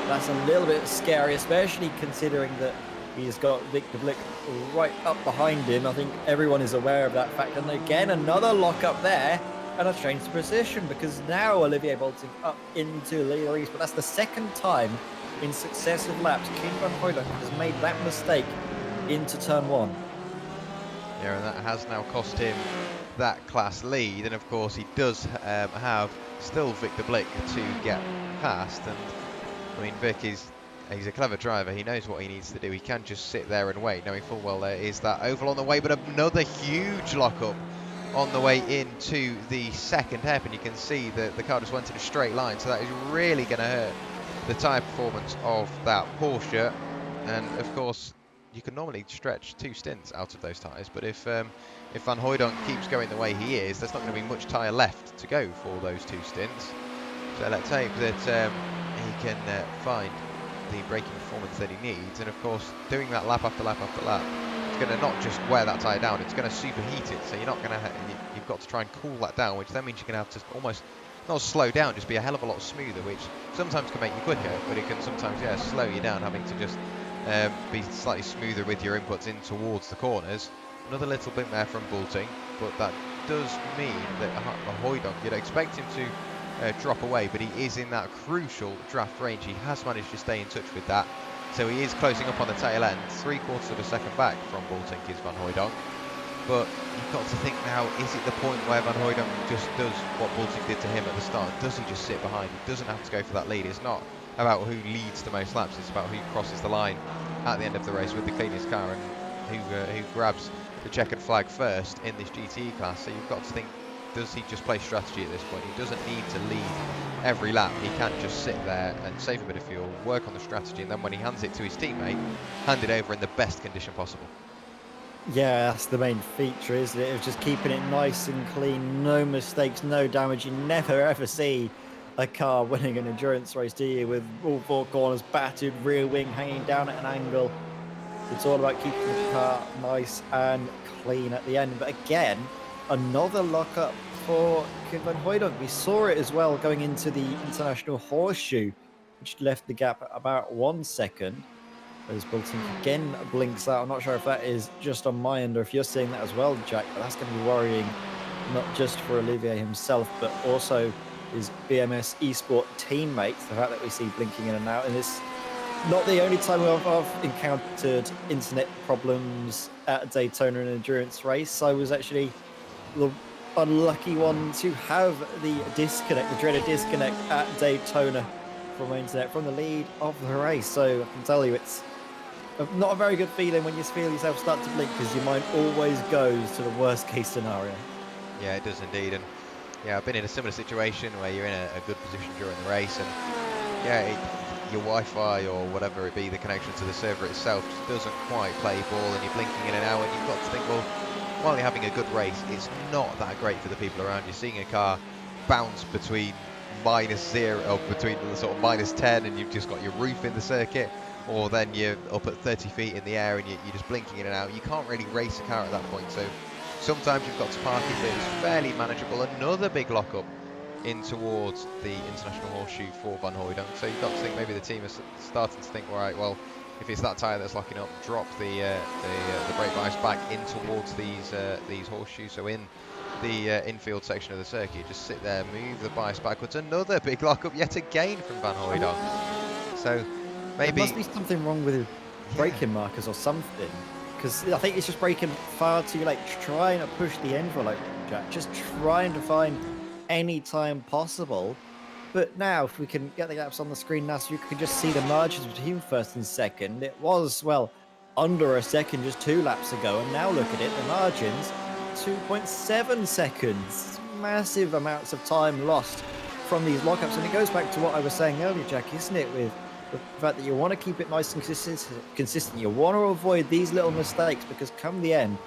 That's a little bit scary, especially considering that he's got Victor Blick right up behind him. I think everyone is aware of that fact. And again, another lock up there and a change of position, because now Olivier Boulting up into leader east. But that's the second time in successive laps Kim Van Hooijdonk has made that mistake into turn one. Yeah, and that has now cost him that class lead. And of course, he does have still Victor Blick to get past. And I mean, Vic he's a clever driver. He knows what he needs to do. He can't just sit there and wait, knowing full well there is that oval on the way, but another huge lockup on the way into the second hairpin. You can see that the car just went in a straight line, so that is really going to hurt the tyre performance of that Porsche. And of course, you can normally stretch 2 stints out of those tyres, but if Van Hooijdonk keeps going the way he is, there's not going to be much tyre left to go for those 2 stints. So let's hope that he can find the braking performance that he needs. And of course, doing that lap after lap after lap, it's going to not just wear that tyre down, it's going to superheat it. So you're not going to you've got to try and cool that down, which then means you're going to have to almost not slow down, just be a hell of a lot smoother, which sometimes can make you quicker, but it can sometimes slow you down, having to just be slightly smoother with your inputs in towards the corners. Another little bit there from Boulting, but that does mean that Hooijdonk, you'd expect him to drop away, but he is in that crucial draft range. He has managed to stay in touch with that, so he is closing up on the tail end, 3/4 of a second back from Boulting is Van Hooijdonk. But you've got to think now, is it the point where Van Hooijdonk just does what Boulting did to him at the start? Does he just sit behind? He doesn't have to go for that lead. It's not about who leads the most laps, it's about who crosses the line at the end of the race with the cleanest car, and who grabs the checkered flag first in this GTE class. So you've got to think, does he just play strategy at this point? He doesn't need to lead every lap. He can just sit there and save a bit of fuel, work on the strategy, and then when he hands it to his teammate, hand it over in the best condition possible. Yeah, that's the main feature, isn't it? Of just keeping it nice and clean, no mistakes, no damage. You never ever see a car winning an endurance race, do you? With all 4 corners battered, rear wing hanging down at an angle. It's all about keeping the car nice and clean at the end. But again, another lockup for Kim Van Hooijdonk. We saw it as well going into the International Horseshoe, which left the gap at about 1 second. As Boulting again blinks out. I'm not sure if that is just on my end or if you're seeing that as well, Jack, but that's going to be worrying, not just for Olivier himself, but also his BMS Esport teammates. The fact that we see blinking in and out, and it's not the only time I've encountered internet problems at a Daytona and endurance race. I was actually the unlucky one to have the disconnect, the dreaded disconnect at Daytona from internet, from the lead of the race. So I can tell you it's not a very good feeling when you feel yourself start to blink, because your mind always goes to the worst case scenario. Yeah, it does indeed. And yeah, I've been in a similar situation where you're in a good position during the race, and yeah, your Wi-Fi or whatever it be, the connection to the server itself just doesn't quite play ball, and you're blinking in and out, and you've got to think, well, while you're having a good race, it's not that great for the people around you. Seeing a car bounce between -0 or between the sort of -10, and you've just got your roof in the circuit, or then you're up at 30 feet in the air and you're just blinking in and out. You can't really race a car at that point, so sometimes you've got to park it, but it's fairly manageable. Another big lockup in towards the international horseshoe for Van Hooydonk, so you've got to think maybe the team is starting to think, all right, well, if it's that tyre that's locking up, drop the brake bias back in towards these horseshoes, so in the infield section of the circuit, just sit there, move the bias backwards. Another big lockup yet again from Van Hooydonk. So maybe there must be something wrong with his braking markers or something, because I think it's just braking far too late, trying to push the envelope, Jack, just trying to find any time possible. But now, if we can get the gaps on the screen now, so you can just see the margins between first and second. It was, well, under a second just 2 laps ago, and now look at it, the margins, 2.7 seconds. Massive amounts of time lost from these lockups, and it goes back to what I was saying earlier, Jack, isn't it, with the fact that you want to keep it nice and consistent. You want to avoid these little mistakes, because come the end,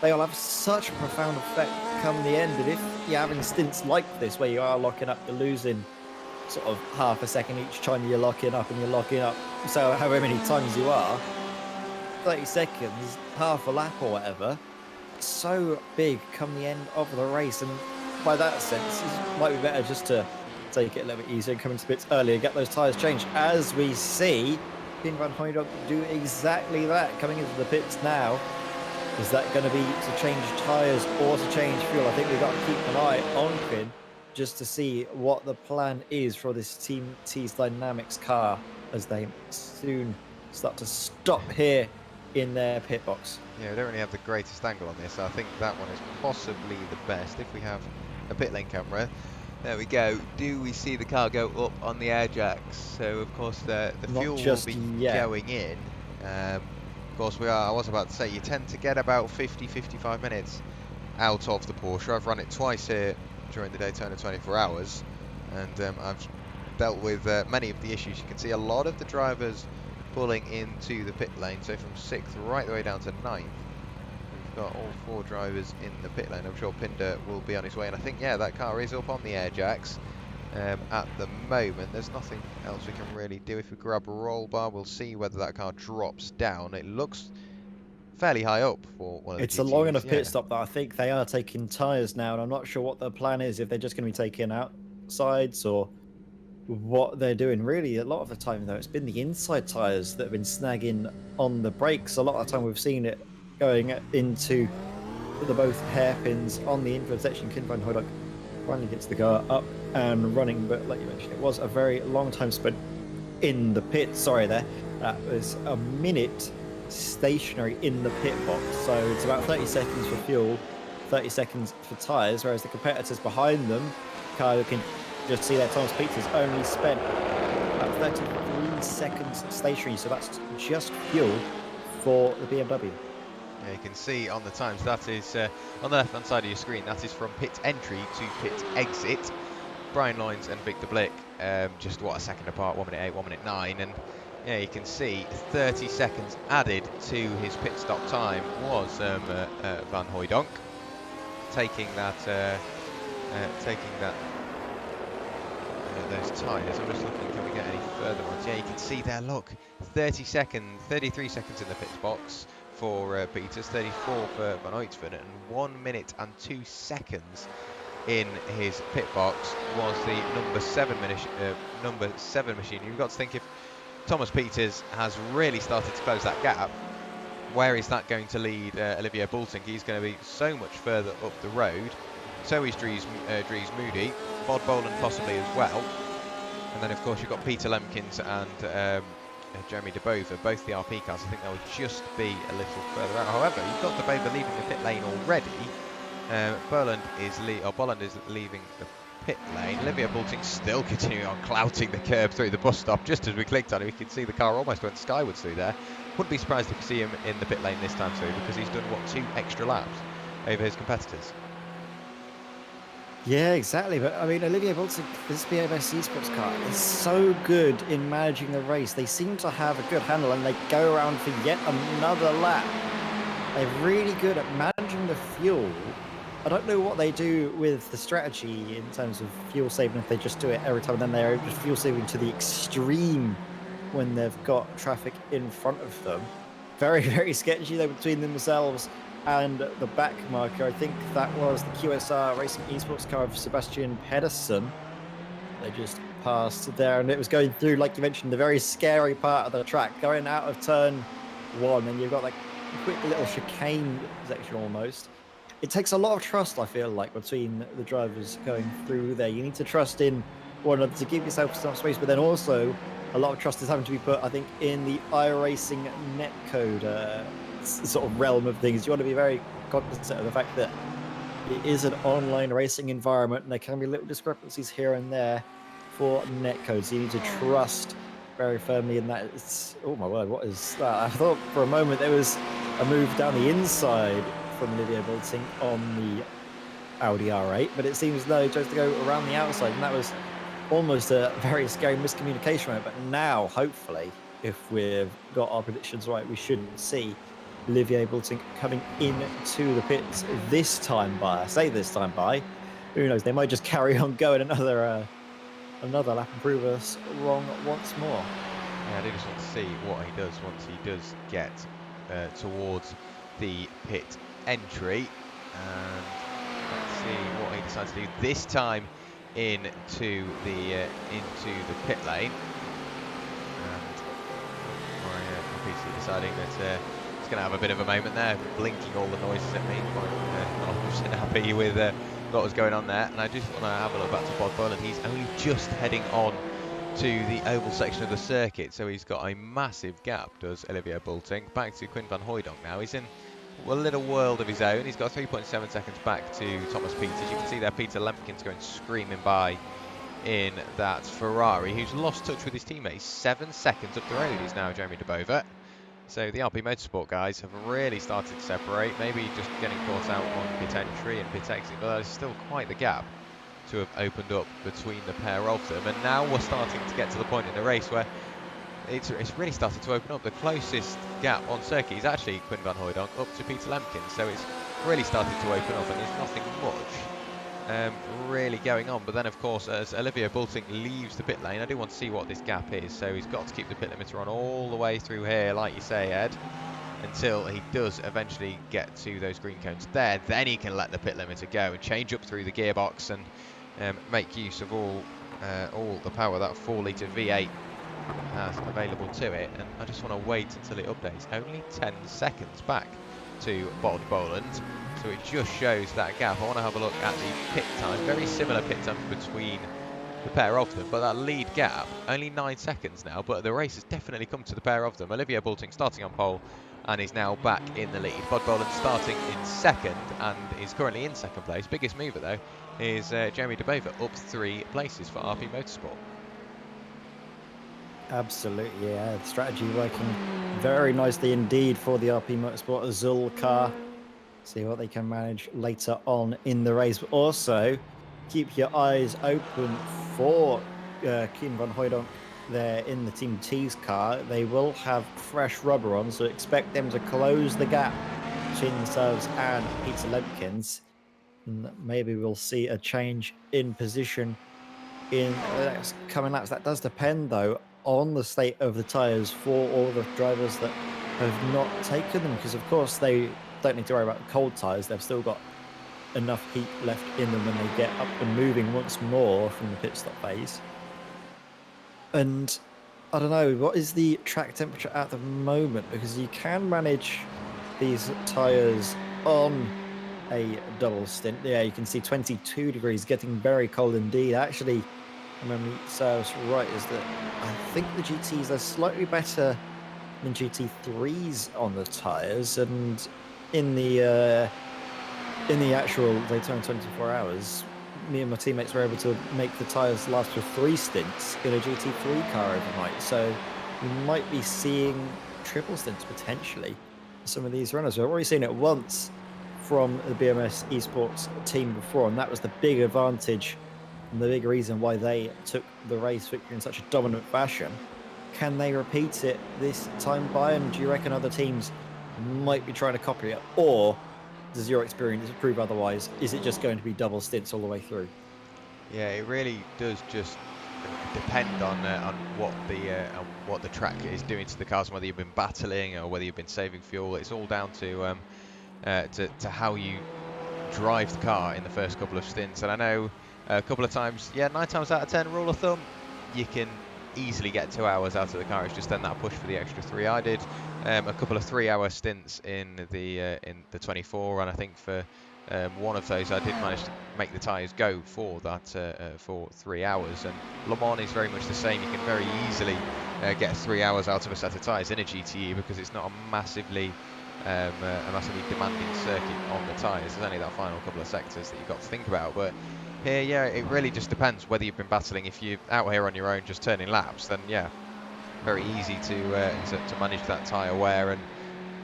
they'll have such a profound effect come the end. And if you're having stints like this, where you are locking up, you're losing sort of half a second each time you're locking up, and you're locking up, so however many times you are, 30 seconds, half a lap or whatever, so big come the end of the race. And by that sense, it might be better just to take it a little bit easier and come into pits earlier, get those tyres changed, as we see Pim Van Hooydonk do exactly that, coming into the pits now. Is that going to be to change tyres or to change fuel? I think we've got to keep an eye on Pim, just to see what the plan is for this Team T's Dynamics car, as they soon start to stop here in their pit box. Yeah, we don't really have the greatest angle on this. I think that one is possibly the best. If we have a pit lane camera, there we go. Do we see the car go up on the air jacks? So of course the fuel will be going in. Of course I was about to say, you tend to get about 50-55 minutes out of the Porsche. I've run it twice here during the Daytona 24 hours, and I've dealt with many of the issues. You can see a lot of the drivers pulling into the pit lane, so from 6th right the way down to 9th, we've got all 4 drivers in the pit lane. I'm sure Pinder will be on his way, and I think, yeah, that car is up on the air jacks at the moment. There's nothing else we can really do. If we grab a roll bar, we'll see whether that car drops down. It looks fairly high up for one of the It's a long enough pit stop that I think they are taking tyres now, and I'm not sure what their plan is, if they're just going to be taking outsides or what they're doing. Really, a lot of the time though, it's been the inside tyres that have been snagging on the brakes. A lot of the time we've seen it going into the both hairpins on the infield section. Pim Van Hooydonk finally gets the car up and running, but like you mentioned, it was a very long time spent in the pit. Sorry there, that was a minute stationary in the pit box, so it's about 30 seconds for fuel, 30 seconds for tyres, whereas the competitors behind them, you can just see that Thomas Peters only spent about 33 seconds stationary, so that's just fuel for the BMW. Yeah, you can see on the times, that is on the left hand side of your screen, that is from pit entry to pit exit. Brian Loynes and Victor Blick just what, a second apart, 1 minute 8, 1 minute 9, and yeah, you can see 30 seconds added to his pit stop time was Van Hooydonk taking that those tyres. I'm just looking, can we get any further ones? Yeah, you can see there, look, 33 seconds in the pit box for Peters, 34 for Van Uytven, and 1 minute and 2 seconds in his pit box was the number 7 machine. You've got to think, if Thomas Peters has really started to close that gap, where is that going to lead Olivier Boulting? He's going to be so much further up the road. so is Dries Moody, Bod Boland possibly as well. And then, of course, you've got Peter Lemkins and Jeremy DeBover, both the RP cars. I think they'll just be a little further out. However, you've got DeBover leaving the pit lane already. Boland is leaving the pit lane. Olivia Boulting still continuing on clouting the curb through the bus stop. Just as we clicked on him, we could see the car almost went skywards through there. Wouldn't be surprised if we see him in the pit lane this time through, because he's done, what, 2 extra laps over his competitors. Yeah, exactly. But I mean, Olivia Boulting, this BMS Esports car is so good in managing the race. They seem to have a good handle, and they go around for yet another lap. They're really good at managing the fuel. I don't know what they do with the strategy in terms of fuel saving, if they just do it every time, and then they're just fuel saving to the extreme when they've got traffic in front of them. Very, very sketchy though between themselves and the back marker. I think that was the QSR Racing Esports car of Sebastian Pedersen. They just passed there, and it was going through, like you mentioned, the very scary part of the track, going out of turn 1, and you've got like a quick little chicane section almost. It takes a lot of trust, I feel like, between the drivers going through there. You need to trust in one another to give yourself some space, but then also a lot of trust is having to be put, I think, in the iRacing netcode sort of realm of things. You want to be very cognizant of the fact that it is an online racing environment, and there can be little discrepancies here and there for netcode. So you need to trust very firmly in that. It's, oh my word, what is that? I thought for a moment there was a move down the inside from Olivia Boulting on the Audi R8, but it seems though it chose to go around the outside, and that was almost a very scary miscommunication moment. But now, hopefully, if we've got our predictions right, we shouldn't see Olivia Boulting coming into the pits this time by. I say this time by. Who knows? They might just carry on going another lap and prove us wrong once more. Yeah, I do just want to see what he does once he does get towards the pit entry, and let's see what he decides to do this time into the pit lane. And PC deciding that he's going to have a bit of a moment there, blinking all the noises at me. Quite not happy with what was going on there. And I just want to have a look back to Bod Boland. He's only just heading on to the oval section of the circuit, so he's got a massive gap, does Olivier Boulting. Back to Quinn van Hooijdonk now. He's in a little world of his own. He's got 3.7 seconds back to Thomas Peters. You can see there Peter Lemkins going screaming by in that Ferrari, who's lost touch with his teammates. 7 seconds up the road is now Jeremy DeBover. So the RP Motorsport guys have really started to separate, maybe just getting caught out on pit entry and pit exit, but there's still quite the gap to have opened up between the pair of them. And now we're starting to get to the point in the race where it's really started to open up. The closest gap on circuit is actually Quinn van Hooijdonk up to Peter Lemkins, so it's really started to open up, and there's nothing much really going on. But then, of course, as Olivia Boulting leaves the pit lane, I do want to see what this gap is, so he's got to keep the pit limiter on all the way through here, like you say, Ed, until he does eventually get to those green cones there. Then he can let the pit limiter go and change up through the gearbox and make use of all the power that 4-litre V8 has available to it. And I just want to wait until it updates. Only 10 seconds back to Bod Boland, so it just shows that gap. I want to have a look at the pit time. Very similar pit time between the pair of them, but that lead gap only 9 seconds now, but the race has definitely come to the pair of them. Olivia Boulting starting on pole and is now back in the lead. Bod Boland starting in second and is currently in second place. Biggest mover though is Jeremy DeBover, up 3 places for RP Motorsport. Absolutely, yeah. The strategy working very nicely indeed for the RP Motorsport Azul car. See what they can manage later on in the race. But also, keep your eyes open for Quinn van Hooijdonk there in the Team T's car. They will have fresh rubber on, so expect them to close the gap between themselves and Peter Lemkins. And maybe we'll see a change in position in the next coming laps. That does depend, though, on the state of the tyres for all the drivers that have not taken them, because of course they don't need to worry about cold tyres. They've still got enough heat left in them when they get up and moving once more from the pit stop phase. And I don't know, what is the track temperature at the moment? Because you can manage these tyres on a double stint. Yeah, you can see 22 degrees, getting very cold indeed. Actually, if memory serves right, is that I think the GTs are slightly better than GT3s on the tyres, and in the actual Daytona 24 hours, me and my teammates were able to make the tyres last for 3 stints in a GT3 car overnight. So we might be seeing triple stints potentially for some of these runners. We've already seen it once from the BMS esports team before, and that was the big advantage and the big reason why they took the race victory in such a dominant fashion. Can they repeat it this time by? And do you reckon other teams might be trying to copy it, or does your experience prove otherwise? Is it just going to be double stints all the way through? Yeah, it really does just depend on what the track is doing to the cars, whether you've been battling or whether you've been saving fuel. It's all down to how you drive the car in the first couple of stints. And I know a couple of times, 9 times out of 10, rule of thumb, you can easily get 2 hours out of the car. It's just then that push for the extra 3. I did a couple of 3-hour stints in the 24, and I think for one of those I did manage to make the tyres go for that for 3 hours. And Le Mans is very much the same. You can very easily get 3 hours out of a set of tyres in a GTE because it's not a massively demanding circuit on the tyres. There's only that final couple of sectors that you've got to think about. But here, yeah, it really just depends whether you've been battling. If you're out here on your own just turning laps, then yeah, very easy to manage that tyre wear.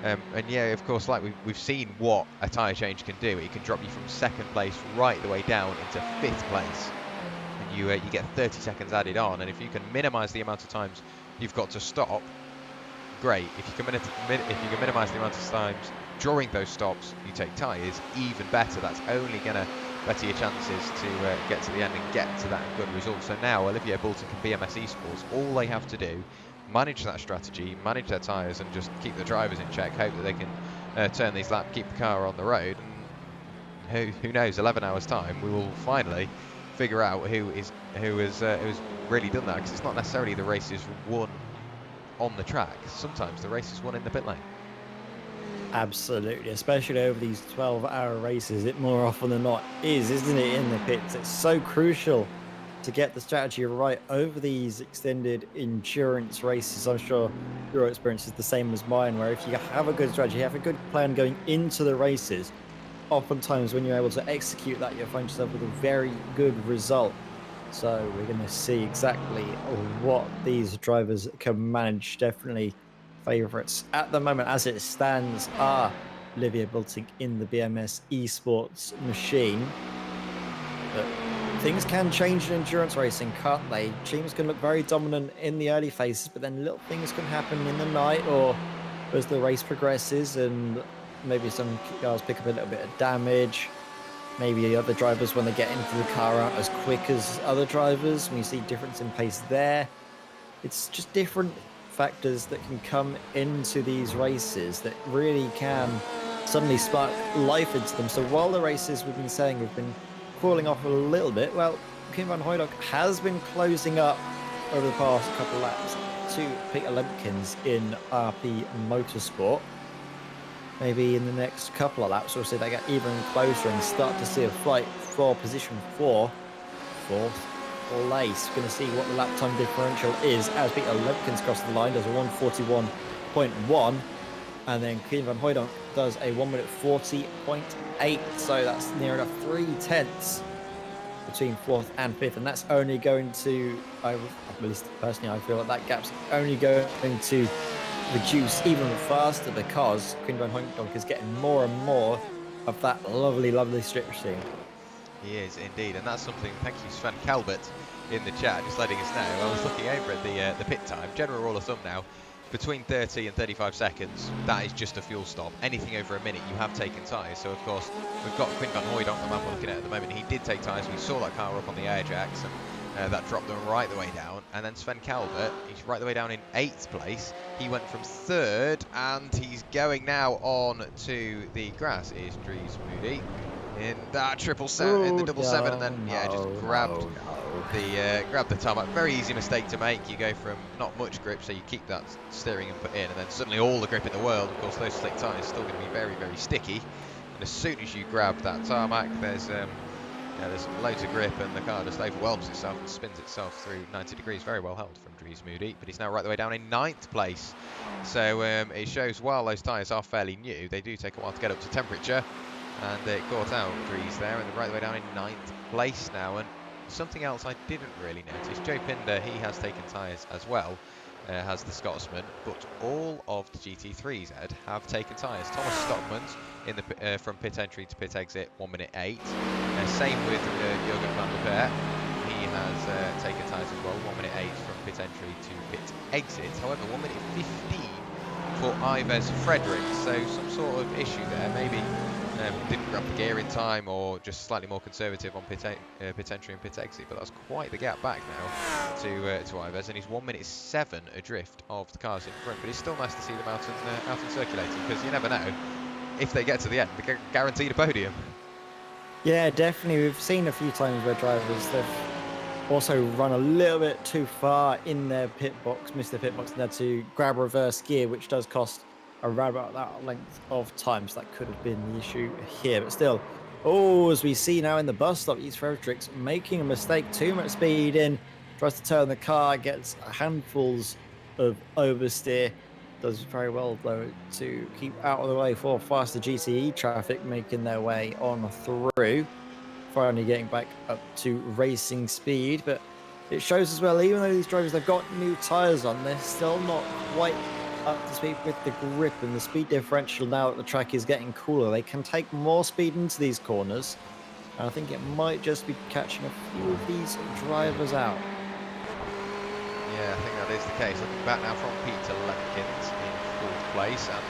And yeah, of course, like we've seen what a tyre change can do. It can drop you from 2nd place right the way down into 5th place, and you get 30 seconds added on. And if you can minimise the amount of times you've got to stop, great. If you can minimise the amount of times during those stops you take tyres, even better. That's only going to better your chances to get to the end and get to that good result. So now Olivier Boulton and BMS Esports, all they have to do, manage that strategy, manage their tyres, and just keep the drivers in check, hope that they can turn these laps, keep the car on the road, and who knows, 11 hours time we will finally figure out who has really done that, because it's not necessarily the races won on the track. Sometimes the race is won in the pit lane. Absolutely, especially over these 12-hour races, it more often than not isn't it, in the pits. It's so crucial to get the strategy right over these extended endurance races. I'm sure your experience is the same as mine, where if you have a good strategy, have a good plan going into the races, oftentimes when you're able to execute that, you'll find yourself with a very good result. So we're going to see exactly what these drivers can manage. Definitely favourites at the moment as it stands are Olivier Boulton in the BMS esports machine. But things can change in endurance racing, can't they? Teams can look very dominant in the early phases, but then little things can happen in the night or as the race progresses, and maybe some cars pick up a little bit of damage. Maybe the other drivers, when they get into the car, aren't as quick as other drivers. We see difference in pace there. It's just different factors that can come into these races that really can suddenly spark life into them. So while the races we've been saying we've been cooling off a little bit, well, Kim van Hooydonk has been closing up over the past couple of laps to Peter Lemkens in RP Motorsport. Maybe in the next couple of laps we'll see they get even closer and start to see a fight for position 4, 4th place. Going to see what the lap time differential is as Peter Lemkens crosses the line, does a 1:41.1, and then Kim van Hooydonk does a 1:40.8. So that's near enough 3/10 between 4th and 5th, and that's only going to, at least personally, I feel like that gap's only going to reduce even faster because Quinn van Hooydonk is getting more and more of that lovely strip machine. He is indeed, and that's something. Thank you, Sven Calvert, in the chat, just letting us know. I was looking over at the pit time. General rule of thumb now, between 30 and 35 seconds, that is just a fuel stop. Anything over a minute, you have taken tyres. So of course, we've got Quinn van Hooydonk, the man we're looking at the moment. He did take tyres. We saw that car up on the air jacks, and that dropped them right the way down. And then Sven Calvert, he's right the way down in 8th place. He went from 3rd, and he's going now on to the grass. Is Dries Moody in that in the double seven, and then just grabbed the tarmac. Very easy mistake to make. You go from not much grip, so you keep that steering and put in, and then suddenly all the grip in the world. Of course, those slick tyres are still going to be very sticky. And as soon as you grab that tarmac, there's loads of grip, and the car just overwhelms itself and spins itself through 90 degrees. Very well held from Dries Moody, but he's now right the way down in 9th place. So it shows while those tyres are fairly new, they do take a while to get up to temperature, and it caught out Dries there, and right the way down in 9th place now. And something else I didn't really notice, Joe Pinder, he has taken tyres as well, has the Scotsman, but all of the GT3s, Ed, have taken tyres. Thomas Stockman's in the from pit entry to pit exit, 1 minute 8. Same with Jürgen van der Peer. He has taken tyres as well, 1 minute 8 from pit entry to pit exit. However, 1 minute 15 for Ives Frederick. So some sort of issue there. Maybe didn't grab the gear in time, or just slightly more conservative on pit entry and pit exit. But that's quite the gap back now to Ives, and he's 1 minute 7 adrift of the cars in front. But it's still nice to see them out and circulating, because you never know, if they get to the end, they're guaranteed a podium. Yeah, definitely. We've seen a few times where drivers, they've also run a little bit too far in their pit box, missed their pit box, and had to grab reverse gear, which does cost around about that length of time. So that could have been the issue here. But still, as we see now in the bus stop, Yves Fredericks making a mistake, too much speed in, tries to turn the car, gets handfuls of oversteer. Does very well, though, to keep out of the way for faster GTE traffic making their way on through. Finally getting back up to racing speed. But it shows as well, even though these drivers, they've got new tyres on, they're still not quite up to speed with the grip and the speed differential. Now that the track is getting cooler, they can take more speed into these corners. And I think it might just be catching a few of these drivers out. Yeah, I think that is the case. Looking back now from Peter Lemkins in 4th place, and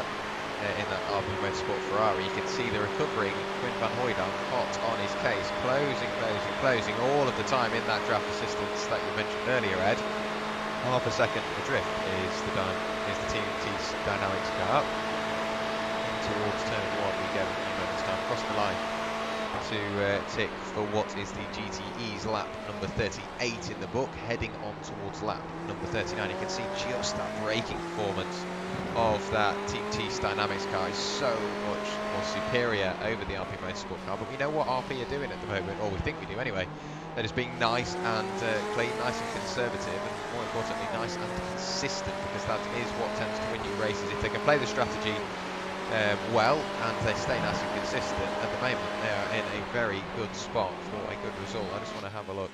in that RB Motorsport Ferrari, you can see the recovering Quinn van Hooydonk hot on his case, closing all of the time in that draft assistance that you mentioned earlier, Ed. Half a second adrift is the TMT's Dynamics car. Towards turn 1 we go in a moment's time, across the line to tick for what is the GTE's lap number 38 in the book, heading on towards lap number 39. You can see just that braking performance of that Team T's Dynamics car is so much more superior over the RP Motorsport car. But we know what RP are doing at the moment, or we think we do anyway. They're just being nice and clean, nice and conservative, and more importantly, nice and consistent, because that is what tends to win you races. If they can play the strategy well, and they stay nice and consistent, at the moment they are in a very good spot for a good result. I just want to have a look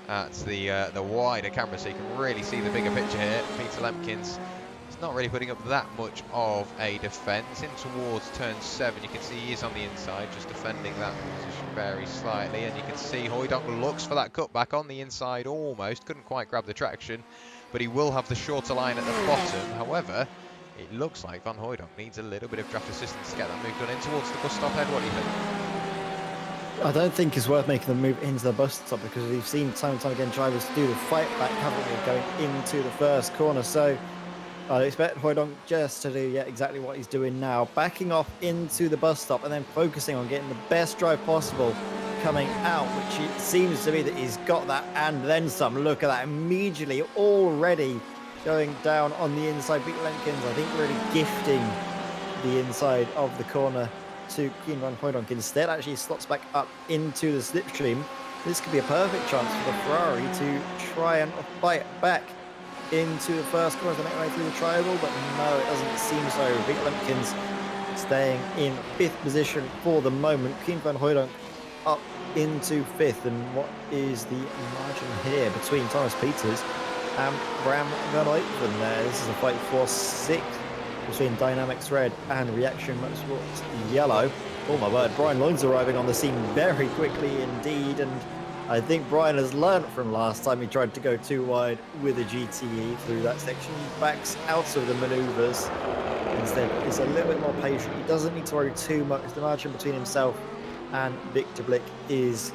at the wider camera so you can really see the bigger picture here. Peter Lemkins is not really putting up that much of a defence. In towards turn 7, you can see he is on the inside, just defending that position very slightly, and you can see Hooydonk looks for that cutback on the inside almost, couldn't quite grab the traction, but he will have the shorter line at the bottom. However, it looks like Van Hooydonk needs a little bit of draft assistance to get that move done in towards the bus stop. Ed, what do you think? I don't think it's worth making the move into the bus stop, because we've seen time and time again drivers do the fight back, haven't we, going into the first corner. So I expect Hooydonk just to do exactly what he's doing now, backing off into the bus stop and then focusing on getting the best drive possible coming out, which it seems to be that he's got that and then some. Look at that, immediately already going down on the inside. Peter Lemkins, I think, really gifting the inside of the corner to Quinn van Hooydonk. Instead, actually slots back up into the slipstream. This could be a perfect chance for the Ferrari to try and fight back into the first corner to make way through the triangle, but no, it doesn't seem so. Peter Lemkins staying in 5th position for the moment. Quinn van Hooydonk up into 5th, and what is the margin here between Thomas Peters and Bram van Uytven there? This is a fight for 6th between Dynamics Red and Reaction Motorsports Yellow. Oh my word, Brian Lloyd's arriving on the scene very quickly indeed, and I think Brian has learnt from last time he tried to go too wide with a GTE through that section. He backs out of the manoeuvres. Instead, is a little bit more patient. He doesn't need to worry too much. The margin between himself and Victor Blick is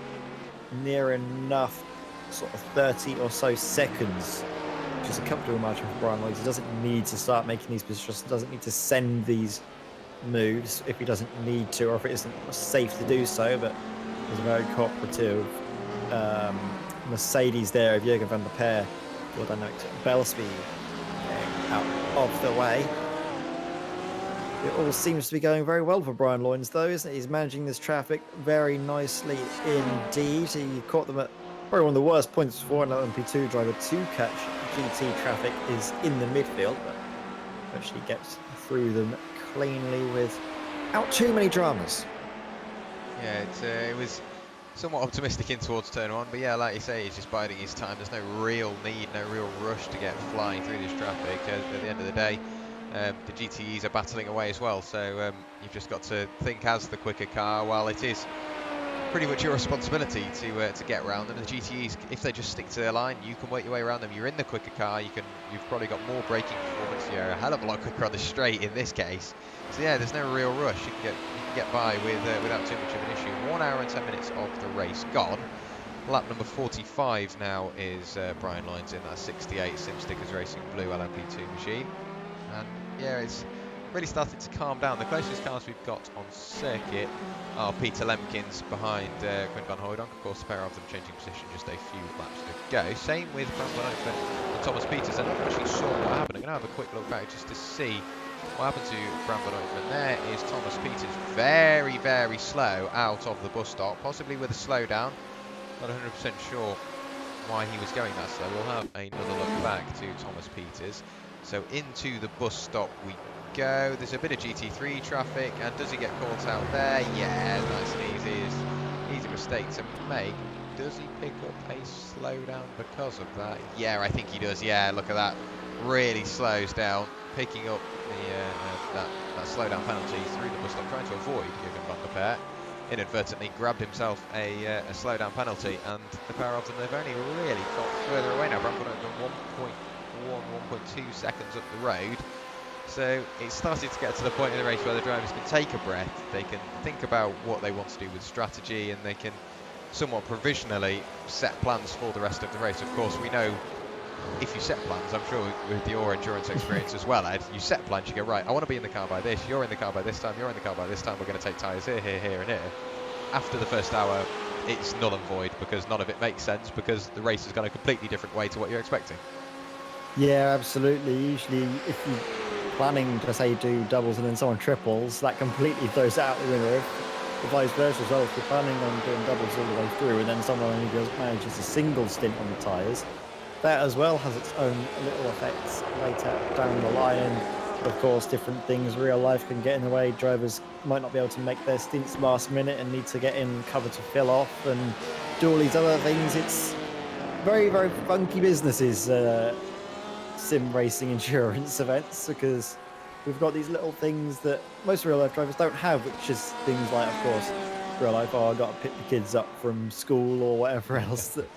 near enough, sort of 30 or so seconds, which is a comfortable margin for Brian Lloyd. He doesn't need to start making these positions, doesn't need to send these moves if he doesn't need to, or if it isn't safe to do so. But there's a very cooperative Mercedes there of Jürgen van der Peer for Dynamics Bell speed out of the way. It all seems to be going very well for Brian Loynes, though, isn't it? He's managing this traffic very nicely indeed. He caught them at probably one of the worst points for an LMP2 driver to catch GT traffic is in the midfield, but actually gets through them cleanly without too many dramas. Yeah, it was somewhat optimistic in towards turn one, but yeah, like you say, he's just biding his time. There's no real need, no real rush to get flying through this traffic. At the end of the day, the GTEs are battling away as well, so you've just got to think as the quicker car. While it is pretty much your responsibility to get around them, the GTEs, if they just stick to their line, you can work your way around them. You're in the quicker car, you've probably got more braking performance. You're a hell of a lot quicker on the straight in this case. So yeah, there's no real rush. You can get by without too much of an issue. 1 hour and 10 minutes of the race gone. Lap number 45 now is Brian Loynes in that 68 SimStickers Racing Blue LMP2 machine. And yeah, it's really started to calm down. The closest cars we've got on circuit are Peter Lemkins behind Quinn van Hooydonk. Of course, the pair of them changing position just a few laps to go. Same with Bram van Oeven and Thomas Peters. And I actually saw what happened. I'm going to have a quick look back just to see what happened to Bram van Oeven. There is Thomas Peters, very, very slow out of the bus stop, possibly with a slowdown. Not 100% sure why he was going that slow. We'll have another look back to Thomas Peters. So into the bus stop we go. There's a bit of GT3 traffic, and does he get caught out there? Yeah, nice and easy mistake to make. Does he pick up a slowdown because of that? Yeah, I think he does. Yeah, look at that. Really slows down, picking up the that slowdown penalty through the bus stop, trying to avoid Jürgen van der Peer. Inadvertently grabbed himself a slowdown penalty, and the pair of them, they've only really got further away now. Bram van Oeven 1.2 seconds up the road. So it started to get to the point in the race where the drivers can take a breath, they can think about what they want to do with strategy, and they can somewhat provisionally set plans for the rest of the race. Of course, we know if you set plans, I'm sure with your endurance experience as well, Ed, you set plans, you go, right, I want to be in the car by this, you're in the car by this time, you're in the car by this time, we're going to take tyres here, here, here and here. After the first hour, it's null and void because none of it makes sense, because the race has gone a completely different way to what you're expecting. Yeah, absolutely. Usually, if you're planning to say do doubles and then someone triples, that completely throws it out the window. Or vice versa as well. If you're planning on doing doubles all the way through and then someone only manages a single stint on the tyres, that as well has its own little effects later down the line. And of course, different things, real life can get in the way. Drivers might not be able to make their stints last minute and need to get in cover to fill off and do all these other things. It's very, very funky businesses. Sim racing endurance events, because we've got these little things that most real life drivers don't have, which is things like, of course, real life, oh, I got to pick the kids up from school or whatever else that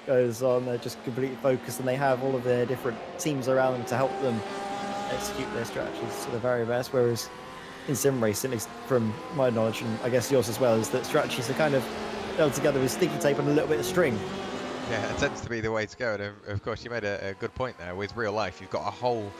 goes on. They're just completely focused, and they have all of their different teams around them to help them execute their strategies to the very best. Whereas in sim racing, at least from my knowledge, and I guess yours as well, is that strategies are kind of held together with sticky tape and a little bit of string. Yeah, it tends to be the way to go, and of course you made a good point there. With real life, you've got a whole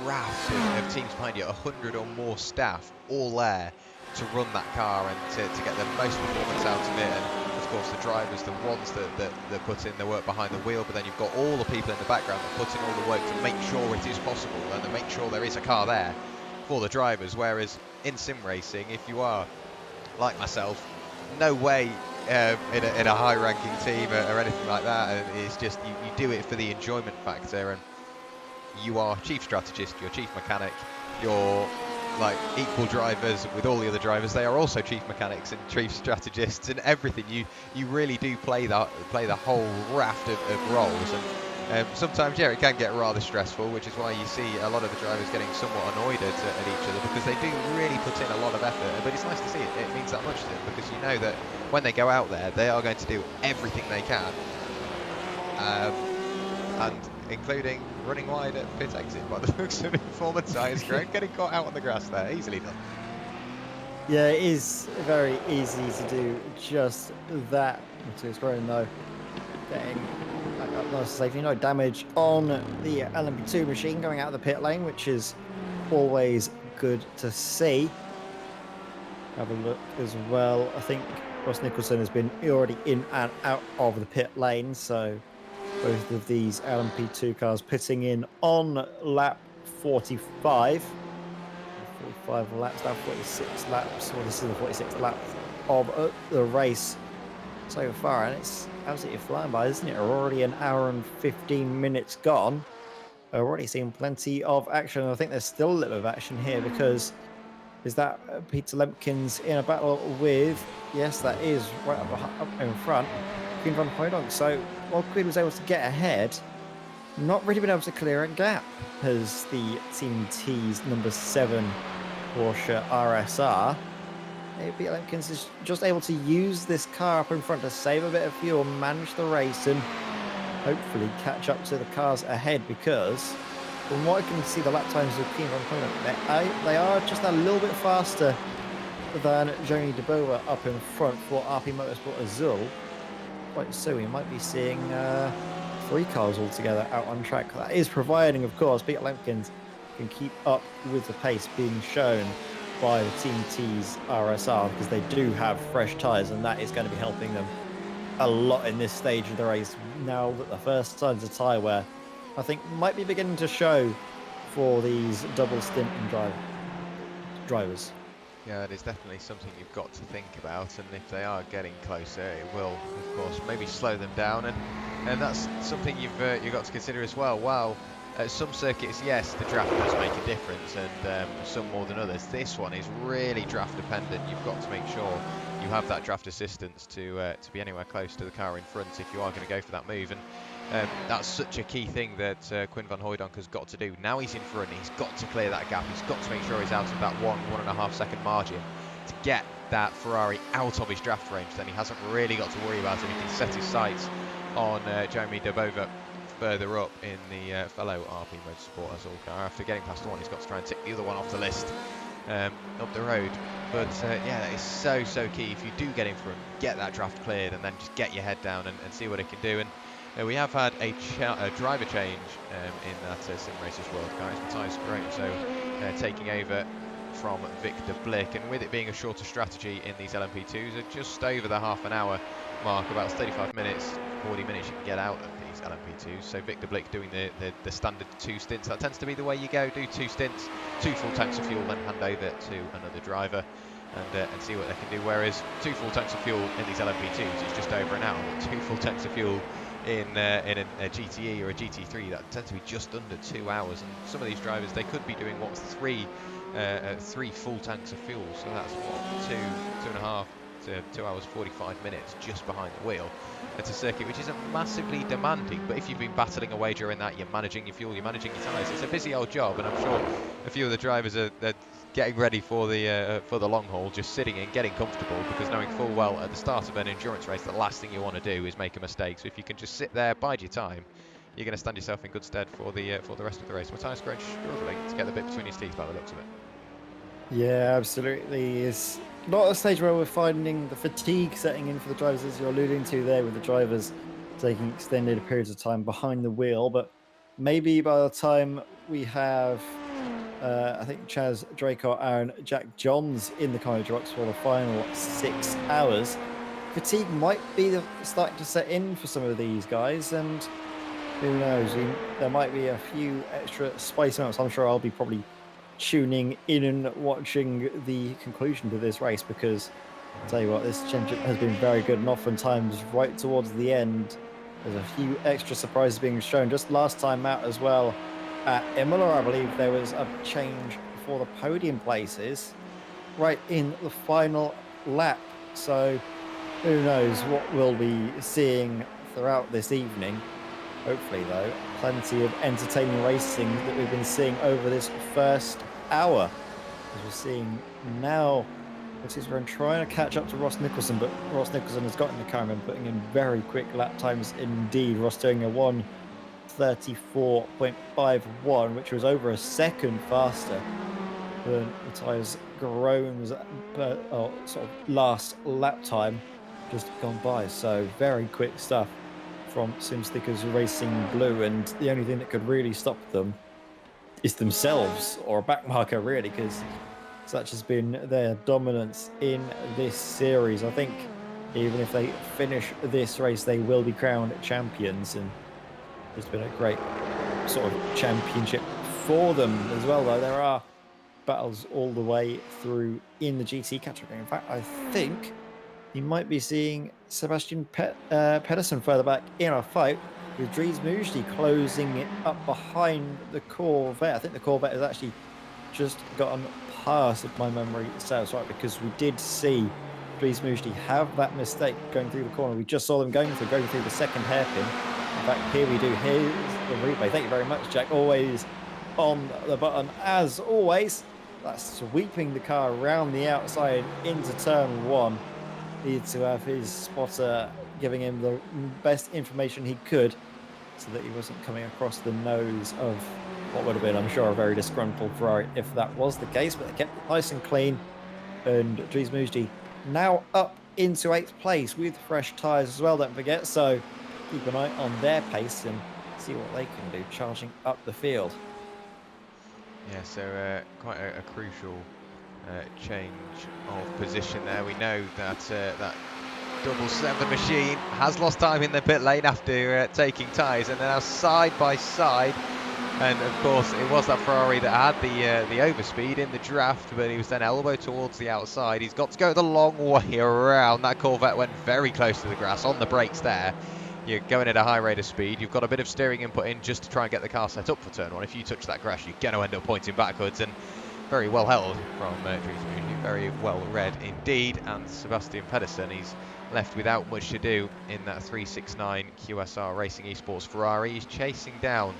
raft of teams behind you, 100 or more staff, all there to run that car and to get the most performance out of it. And of course the drivers, the ones that put in the work behind the wheel, but then you've got all the people in the background that put in all the work to make sure it is possible and to make sure there is a car there for the drivers. Whereas in sim racing, if you are like myself, no way in a high-ranking team or anything like that, and it's just you do it for the enjoyment factor, and you are chief strategist, you're chief mechanic, you're like equal drivers with all the other drivers. They are also chief mechanics and chief strategists and everything. You really do play the whole raft of roles, and sometimes, yeah, it can get rather stressful, which is why you see a lot of the drivers getting somewhat annoyed at each other, because they do really put in a lot of effort. But it's nice to see it. It means that much to them, because you know that when they go out there, they are going to do everything they can, and including running wide at pit exit by the looks of it, performance tyres, getting caught out on the grass there, easily done. Yeah, it is very easy to do just that. It's growing though. Getting back up nice and safely. No damage on the LMP2 machine going out of the pit lane, which is always good to see. Have a look as well. I think Ross Nicholson has been already in and out of the pit lane, so both of these LMP2 cars pitting in on lap 45. 45 laps, now 46 laps. Well, this is the 46th lap of the race so far, and it's absolutely flying by, isn't it? We're already an hour and 15 minutes gone. I've already seen plenty of action. I think there's still a little bit of action here because is that Peter Lemkins in a battle with, yes, that is right up in front, Quinn van Hooydonk. So while Quinn was able to get ahead, not really been able to clear a gap as the Team T's number 7 Porsche RSR. Peter Lemkins is just able to use this car up in front to save a bit of fuel, manage the race, and hopefully catch up to the cars ahead, because from what I can see, the lap times of Quinn van Hooydonk, they are just a little bit faster than Jeremy de Boer up in front for RP Motorsport Azul. Quite so we might be seeing 3 cars altogether out on track. That is providing, of course, Peter Lemkins can keep up with the pace being shown by the Team T's RSR, because they do have fresh tyres, and that is going to be helping them a lot in this stage of the race. Now that the first signs of tyre wear, I think, might be beginning to show for these double stint drivers. Yeah, it is definitely something you've got to think about, and if they are getting closer, it will, of course, maybe slow them down, and that's something you've got to consider as well. While at some circuits, yes, the draft does make a difference, and some more than others. This one is really draft dependent. You've got to make sure you have that draft assistance to be anywhere close to the car in front if you are going to go for that move, and that's such a key thing that Quinn van Hooydonk has got to do. Now he's in front, he's got to clear that gap, he's got to make sure he's out of that 1.5 second margin to get that Ferrari out of his draft range. Then he hasn't really got to worry about it. He can set his sights on Jeremy de Boer further up in the fellow RP Motorsport Azul car. After getting past one, he's got to try and tick the other one off the list up the road. But yeah, that is so key. If you do get in front, get that draft cleared, and then just get your head down and see what it can do. And we have had a driver change in that Sim Racers World car. It's Matthias Graham, so taking over from Victor Blick, and with it being a shorter strategy in these LMP2s, at just over the half an hour mark, about 35 minutes, 40 minutes you can get out of these LMP2s. So Victor Blick doing the standard 2 stints. That tends to be the way you go. Do 2 stints, 2 full tanks of fuel, then hand over to another driver and see what they can do. Whereas 2 full tanks of fuel in these LMP2s is just over an hour. 2 full tanks of fuel in a GTE or a GT3, that tends to be just under 2 hours. And some of these drivers, they could be doing what's 3 full tanks of fuel. So that's what, 2.5 to 2 hours 45 minutes just behind the wheel. It's a circuit which isn't massively demanding, but if you've been battling away during that, you're managing your fuel, you're managing your tyres. It's a busy old job, and I'm sure a few of the drivers are getting ready for the long haul, just sitting in, getting comfortable, because knowing full well at the start of an endurance race, the last thing you want to do is make a mistake. So if you can just sit there, bide your time, you're going to stand yourself in good stead for the rest of the race. Matthias Graham struggling to get the bit between his teeth by the looks of it. Yeah, absolutely. It's not a stage where we're finding the fatigue setting in for the drivers, as you're alluding to there, with the drivers taking extended periods of time behind the wheel. But maybe by the time we have, I think, Chaz Draco and Jack Johns in the carnage rocks for the final 6 hours, fatigue might be starting to set in for some of these guys. And who knows, there might be a few extra spice moments. I'm sure I'll be probably tuning in and watching the conclusion to this race, because I'll tell you what, this championship has been very good, and oftentimes right towards the end there's a few extra surprises being shown. Just last time out as well at Imola, I believe there was a change for the podium places right in the final lap. So who knows what we'll be seeing throughout this evening. Hopefully, though, plenty of entertaining racing that we've been seeing over this first hour. As we're seeing now, we're trying to catch up to Ross Nicholson, but Ross Nicholson has gotten the car and putting in very quick lap times indeed. Ross doing a 1:34.51, which was over a second faster than Matthias Groen's sort of last lap time just gone by. So very quick stuff from SimStickers Racing Blue, and the only thing that could really stop them is themselves, or a backmarker really, because such has been their dominance in this series. I think even if they finish this race, they will be crowned champions, and it's been a great sort of championship for them as well. Though there are battles all the way through in the GT category. In fact, I think you might be seeing Sebastian Pedersen further back in a fight, with Dries Mujdi closing it up behind the Corvette. I think the Corvette has actually just gotten past, if my memory serves right, because we did see Dries Mujdi have that mistake going through the corner. We just saw them going through the second hairpin. In fact, here we do. Here's the replay. Thank you very much, Jack. Always on the button, as always. That's sweeping the car around the outside into turn one. Needs to have his spotter giving him the best information he could so that he wasn't coming across the nose of what would have been, I'm sure, a very disgruntled Ferrari if that was the case, but they kept it nice and clean. And Dries Mujdi now up into 8th place with fresh tyres as well, don't forget, so keep an eye on their pace and see what they can do charging up the field. Yeah, so quite a crucial change of position there. We know that that double 7 machine has lost time in the pit lane after taking tyres, and they're now side by side. And of course, it was that Ferrari that had the overspeed in the draft, but he was then elbowed towards the outside. He's got to go the long way around. That Corvette went very close to the grass on the brakes there. You're going at a high rate of speed. You've got a bit of steering input in just to try and get the car set up for turn one. If you touch that grass, you're going to end up pointing backwards. And very well held from Dries Mujdi, very well read indeed. And Sebastian Pedersen, he's left without much to do in that 369 QSR Racing Esports Ferrari. He's chasing down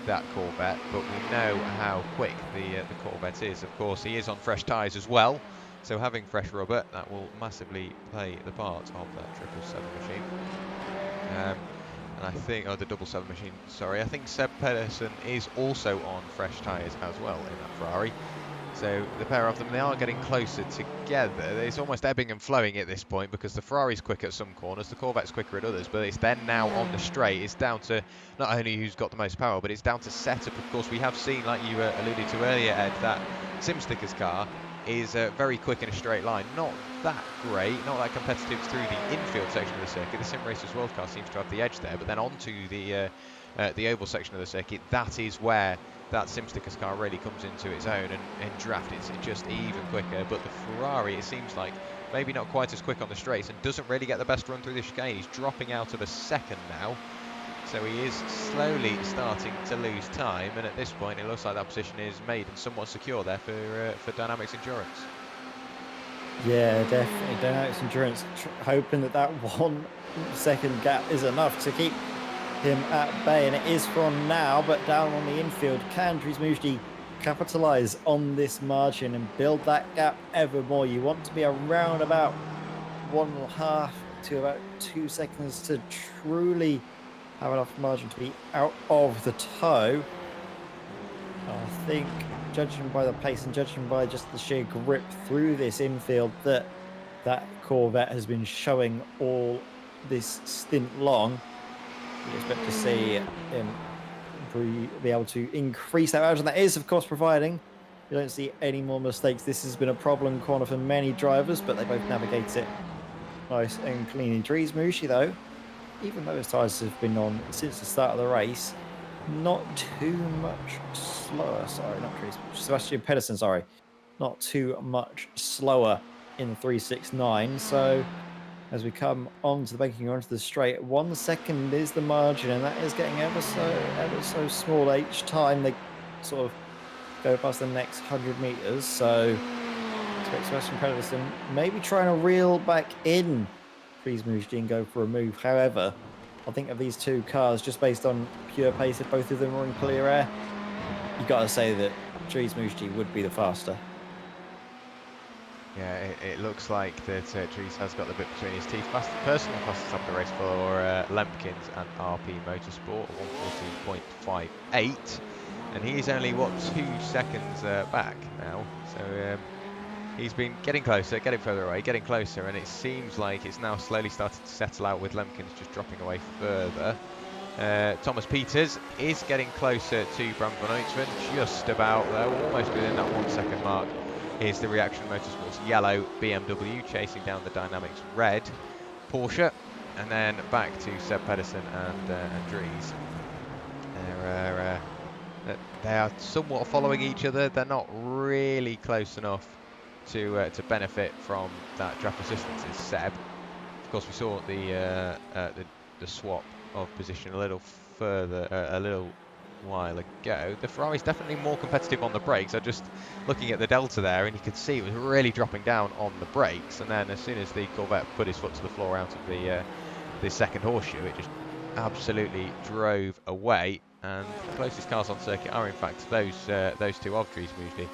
that Corvette, but we know how quick the Corvette is. Of course, he is on fresh tyres as well, so having fresh rubber, that will massively play the part of that 777 machine. And I think, the 777 machine, sorry, I think Seb Pedersen is also on fresh tyres as well in that Ferrari. So the pair of them, they are getting closer together. It's almost ebbing and flowing at this point because the Ferrari's quick at some corners, the Corvette's quicker at others, but it's then now on the straight. It's down to not only who's got the most power, but it's down to setup. Of course, we have seen, like you alluded to earlier, Ed, that SimSticker's car is very quick in a straight line. Not that great, not that competitive through the infield section of the circuit. The Sim Racers World Car seems to have the edge there, but then onto the oval section of the circuit, that is where that SimSticker's car really comes into its own, and in draft it's just even quicker. But the Ferrari, it seems like, maybe not quite as quick on the straights and doesn't really get the best run through the chicane. He's dropping out of a second now, so he is slowly starting to lose time, and at this point it looks like that position is made and somewhat secure there for DynamiXX Endurance. Yeah, definitely. DynamiXX Endurance hoping that that 1 second gap is enough to keep him at bay, and it is from now. But down on the infield, can Dries Mujdi capitalise on this margin and build that gap ever more? You want to be around about 1.5 to about 2 seconds to truly have enough margin to be out of the tow. I think, judging by the pace and judging by just the sheer grip through this infield that Corvette has been showing all this stint long, you expect to see him be able to increase that margin. That is, of course, providing you don't see any more mistakes. This has been a problem corner for many drivers, but they both navigate it nice and cleanly. Dries Mujdi, though, even though his tyres have been on since the start of the race, not too much slower. Sorry, not Dries. Sebastian Pedersen, sorry. Not too much slower in the 369. So as we come onto the banking, onto the straight, 1 second is the margin, and that is getting ever so small each time they sort of go past the next 100 meters. So expect Sebastian Pedersen maybe trying to reel back in Dries Mujdi and go for a move. However, I think of these two cars, just based on pure pace, if both of them are in clear air, you got to say that Dries Mujdi would be the faster. Yeah, it looks like that Dries has got the bit between his teeth. Personal fastest up the race for Lempkins and RP Motorsport, 114.58, and he's only, what, 2 seconds back now. So he's been getting closer, getting further away, getting closer, and it seems like it's now slowly started to settle out with Lempkins just dropping away further. Thomas Peters is getting closer to Bram van Uytven, just about there, almost within that 1 second mark. Here's the Reaction Motorsports yellow BMW chasing down the Dynamics red Porsche, and then back to Seb Pedersen and Dries. they are somewhat following each other. They're not really close enough to benefit from that draft assistance. Is Seb. Of course, we saw the swap of position a little further, a little while ago. The Ferrari's definitely more competitive on the brakes. I'm just looking at the delta there, and you could see it was really dropping down on the brakes. And then as soon as the Corvette put his foot to the floor out of the second horseshoe, it just absolutely drove away. And the closest cars on circuit are in fact those two of Dries Muesli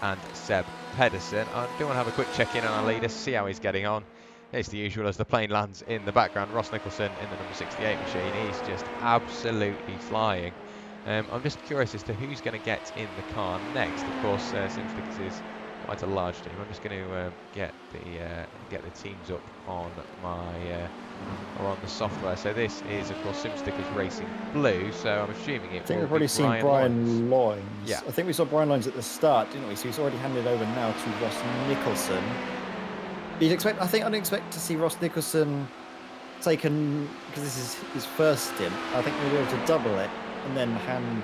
and Seb Pedersen. I do want to have a quick check in on our leader, see how he's getting on. It's the usual as the plane lands in the background. Ross Nicholson in the number 68 machine. He's just absolutely flying. I'm just curious as to who's going to get in the car next. Of course, Simsticks is quite a large team. I'm just going to get the teams up on my or on the software. So this is, of course, Simstickers Racing Blue. So I'm assuming it. I think will we've already be seen Brian Loynes. Yeah. I think we saw Brian Loynes at the start, didn't we? So he's already handed over now to Ross Nicholson. I think I'd expect to see Ross Nicholson taken, because this is his first stint. I think we'll be able to double it and then hand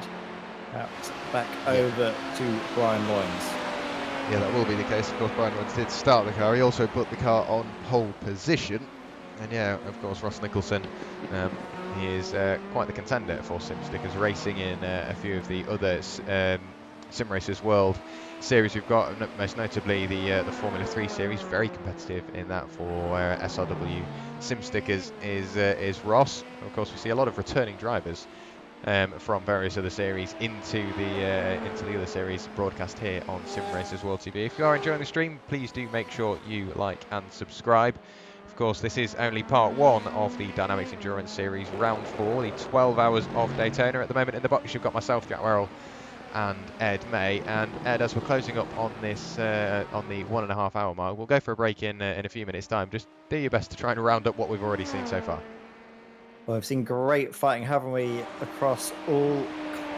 out back over to Brian Loynes. Yeah, that will be the case. Of course, Brian Loynes did start the car. He also put the car on pole position. And yeah, of course, Ross Nicholson, he is quite the contender for Simstickers Racing in a few of the other Sim Racers World Series we've got, most notably the Formula 3 Series. Very competitive in that for SRW Simstickers is Ross. Of course, we see a lot of returning drivers from various other series into the other series broadcast here on Sim Racers World TV. If you are enjoying the stream, please do make sure you like and subscribe. Of course, this is only part one of the DynamiXX Endurance Series Round 4, the 12 hours of Daytona. At the moment in the box, you've got myself, Jack Werrell, and Ed May. And Ed, as we're closing up on this, on the 1.5 hour mark, we'll go for a break in a few minutes' time. Just do your best to try and round up what we've already seen so far. Well, we've seen great fighting, haven't we, across all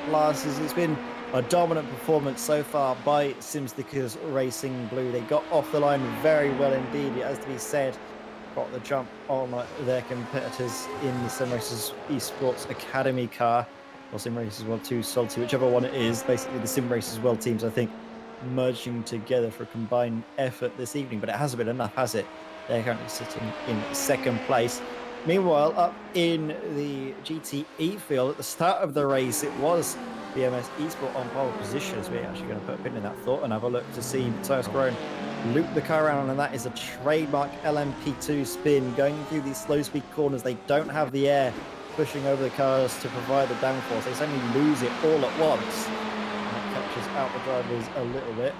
classes. It's been a dominant performance so far by Simstickers Racing Blue. They got off the line very well indeed, it has to be said. Got the jump on their competitors in the Sim Racers Esports Academy car, or Sim Racers World 2 Salty, whichever one it is. Basically, the Sim Racers World teams, I think, merging together for a combined effort this evening, but it hasn't been enough, has it? They're currently sitting in second place. Meanwhile, up in the GTE field, at the start of the race, it was BMS Esport on pole position, as we're actually going to put a pin in that thought and have a look to see Matthias Groen loop the car around, and that is a trademark LMP2 spin going through these slow speed corners. They don't have the air pushing over the cars to provide the downforce. They suddenly lose it all at once, and it catches out the drivers a little bit,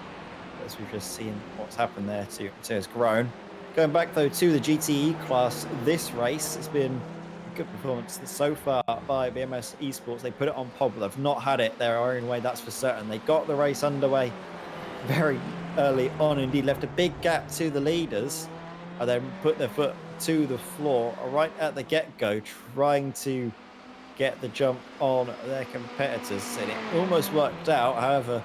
as we've just seen what's happened there to Matthias Groen. Going back though to the GTE class, this race has been a good performance so far by BMS Esports. They put it on pole, but they've not had it their own way, that's for certain. They got the race underway very early on indeed, left a big gap to the leaders, and then put their foot to the floor right at the get-go, trying to get the jump on their competitors, and it almost worked out. However,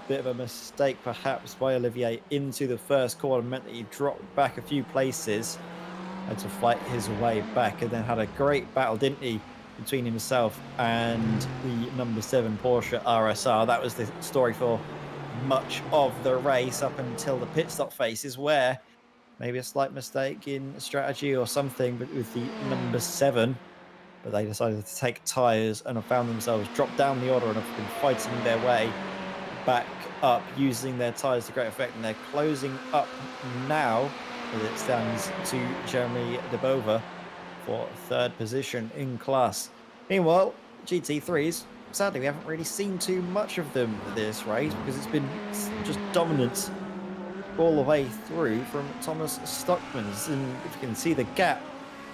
a bit of a mistake perhaps by Olivier into the first corner meant that he dropped back a few places, had to fight his way back, and then had a great battle, didn't he, between himself and the number 7 Porsche RSR. That was the story for much of the race up until the pit stop phases, where maybe a slight mistake in strategy or something, but with the number 7, but they decided to take tyres and have found themselves dropped down the order and have been fighting their way back up using their tyres to great effect, and they're closing up now as it stands to Jeremy Debova for 3rd position in class. Meanwhile, GT3s, sadly, we haven't really seen too much of them this race because it's been just dominance all the way through from Thomas Stockmans. And if you can see the gap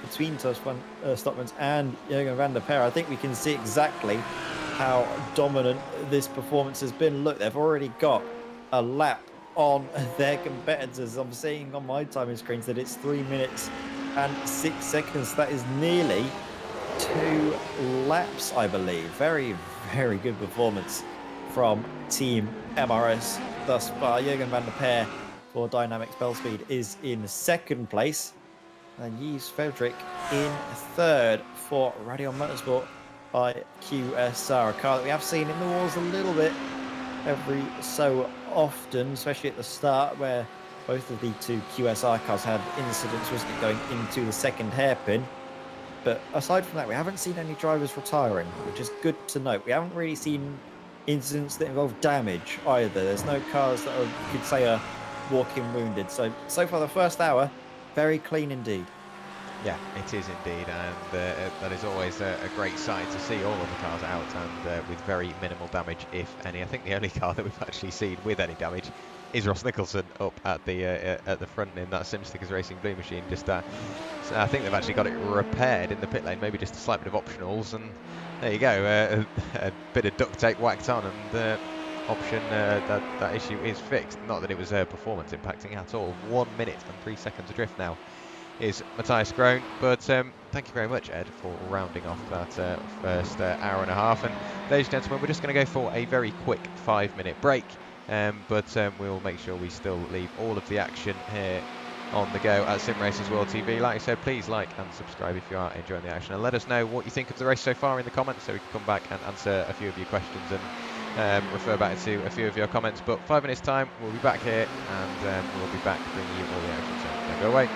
between Thomas Stockmans and Jürgen van der Perre, I think we can see exactly how dominant this performance has been. Look, they've already got a lap on their competitors. I'm seeing on my timing screens that it's 3 minutes and 6 seconds. That is nearly 2 laps, I believe. Very, very good performance from Team MRS thus far. Jürgen van der Perre for Dynamics Bellspeed is in 2nd place, and Yves Frederick in 3rd for Radion Motorsport by QSR, a car that we have seen in the walls a little bit every so often, especially at the start where both of the two QSR cars had incidents, wasn't it, going into the second hairpin. But aside from that, we haven't seen any drivers retiring, which is good to note. We haven't really seen incidents that involve damage either. There's no cars that are, you could say, are walking wounded. So far, the first hour, very clean indeed. Yeah, it is indeed, and that is always a great sight to see all of the cars out and with very minimal damage, if any. I think the only car that we've actually seen with any damage is Ross Nicholson up at the front in that SimStickers Racing Blue machine. Just so I think they've actually got it repaired in the pit lane, maybe just a slight bit of optionals, and there you go, a bit of duct tape whacked on, and option that issue is fixed. Not that it was performance impacting at all. 1 minute and 3 seconds adrift now is Matthias Groen, but thank you very much, Ed, for rounding off that first hour and a half. And ladies and gentlemen, we're just going to go for a very quick 5-minute break, but we'll make sure we still leave all of the action here on the go at Sim Racers World TV. Like I said, please like and subscribe if you are enjoying the action, and let us know what you think of the race so far in the comments, so we can come back and answer a few of your questions and refer back to a few of your comments. But 5 minutes time, we'll be back here, and we'll be back bringing you all the action, so don't go away.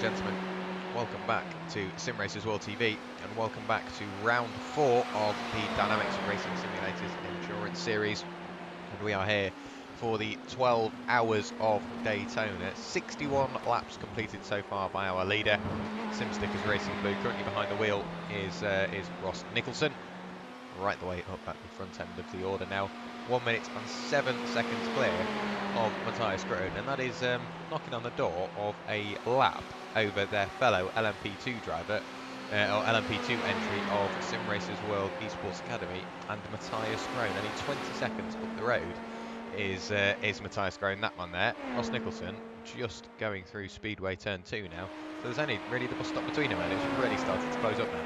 and gentlemen, welcome back to Sim Racers World TV and welcome back to round 4 of the DynamiXX Racing Simulators Endurance Series. And we are here for the 12 hours of Daytona. 61 laps completed so far by our leader, SimStickers Racing Blue. Currently behind the wheel is Ross Nicholson, right the way up at the front end of the order now. 1 minute and 7 seconds clear of Matthias Groen, and that is knocking on the door of a lap over their fellow LMP2 driver, or LMP2 entry of Sim Racers World Esports Academy, and Matthias Groen. Only 20 seconds up the road is Matthias Groen, that one there. Ross Nicholson just going through Speedway Turn 2 now, so there's only really the bus stop between them, and it's really started to close up now.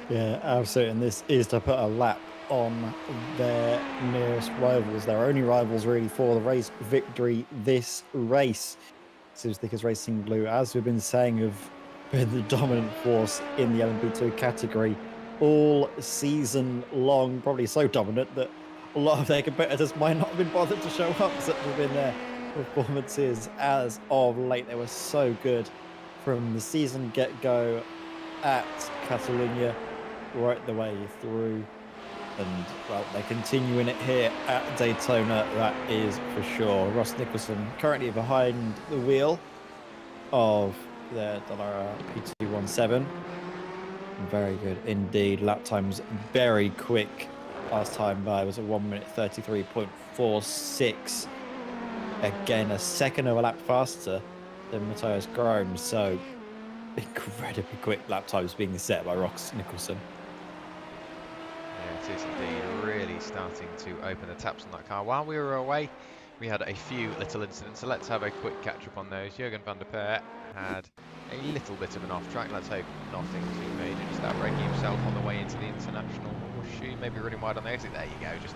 Yeah, absolutely. And this is to put a lap on their nearest rivals, their only rivals really for the race victory this race. SimStickers Racing Blue, as we've been saying, have been the dominant force in the LMP2 category all season long. Probably so dominant that a lot of their competitors might not have been bothered to show up. Such have been their performances as of late. They were so good from the season get-go at Catalunya right the way through, and well, they're continuing it here at Daytona, that is for sure. Ross Nicholson currently behind the wheel of their Dallara P217. Very good indeed. Lap times very quick. Last time by was a 1 minute 33.46. Again, a second of a lap faster than Matthias Groen, so incredibly quick lap times being set by Ross Nicholson. Yeah, it is indeed really starting to open the taps on that car. While we were away, we had a few little incidents, so let's have a quick catch up on those. Jurgen van der Peer had a little bit of an off track. Let's hope nothing too major. Just outbraking himself on the way into the international horseshoe, maybe running wide on the exit. There you go, just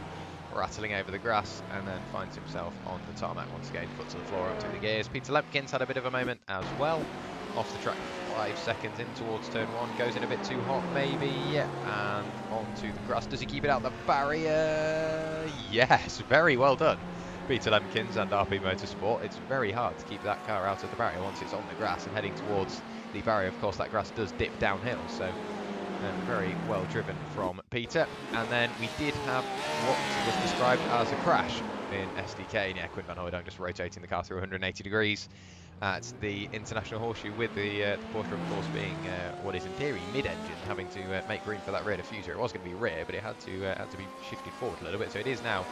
rattling over the grass, and then finds himself on the tarmac once again, foot to the floor, up to the gears. Peter Lepkins had a bit of a moment as well. Off the track 5 seconds in towards turn 1, goes in a bit too hot maybe, yeah, and onto the grass. Does he keep it out the barrier? Yes, very well done, Peter Lemkins and RP Motorsport. It's very hard to keep that car out of the barrier once it's on the grass and heading towards the barrier. Of course, that grass does dip downhill, so very well driven from Peter. And then we did have what was described as a crash in SDK. Yeah, Quinn van Hooydonk just rotating the car through 180 degrees at the International Horseshoe, with the Porsche, of course, being what is in theory mid-engine, having to make room for that rear diffuser. It was going to be rear, but it had to be shifted forward a little bit. So it is now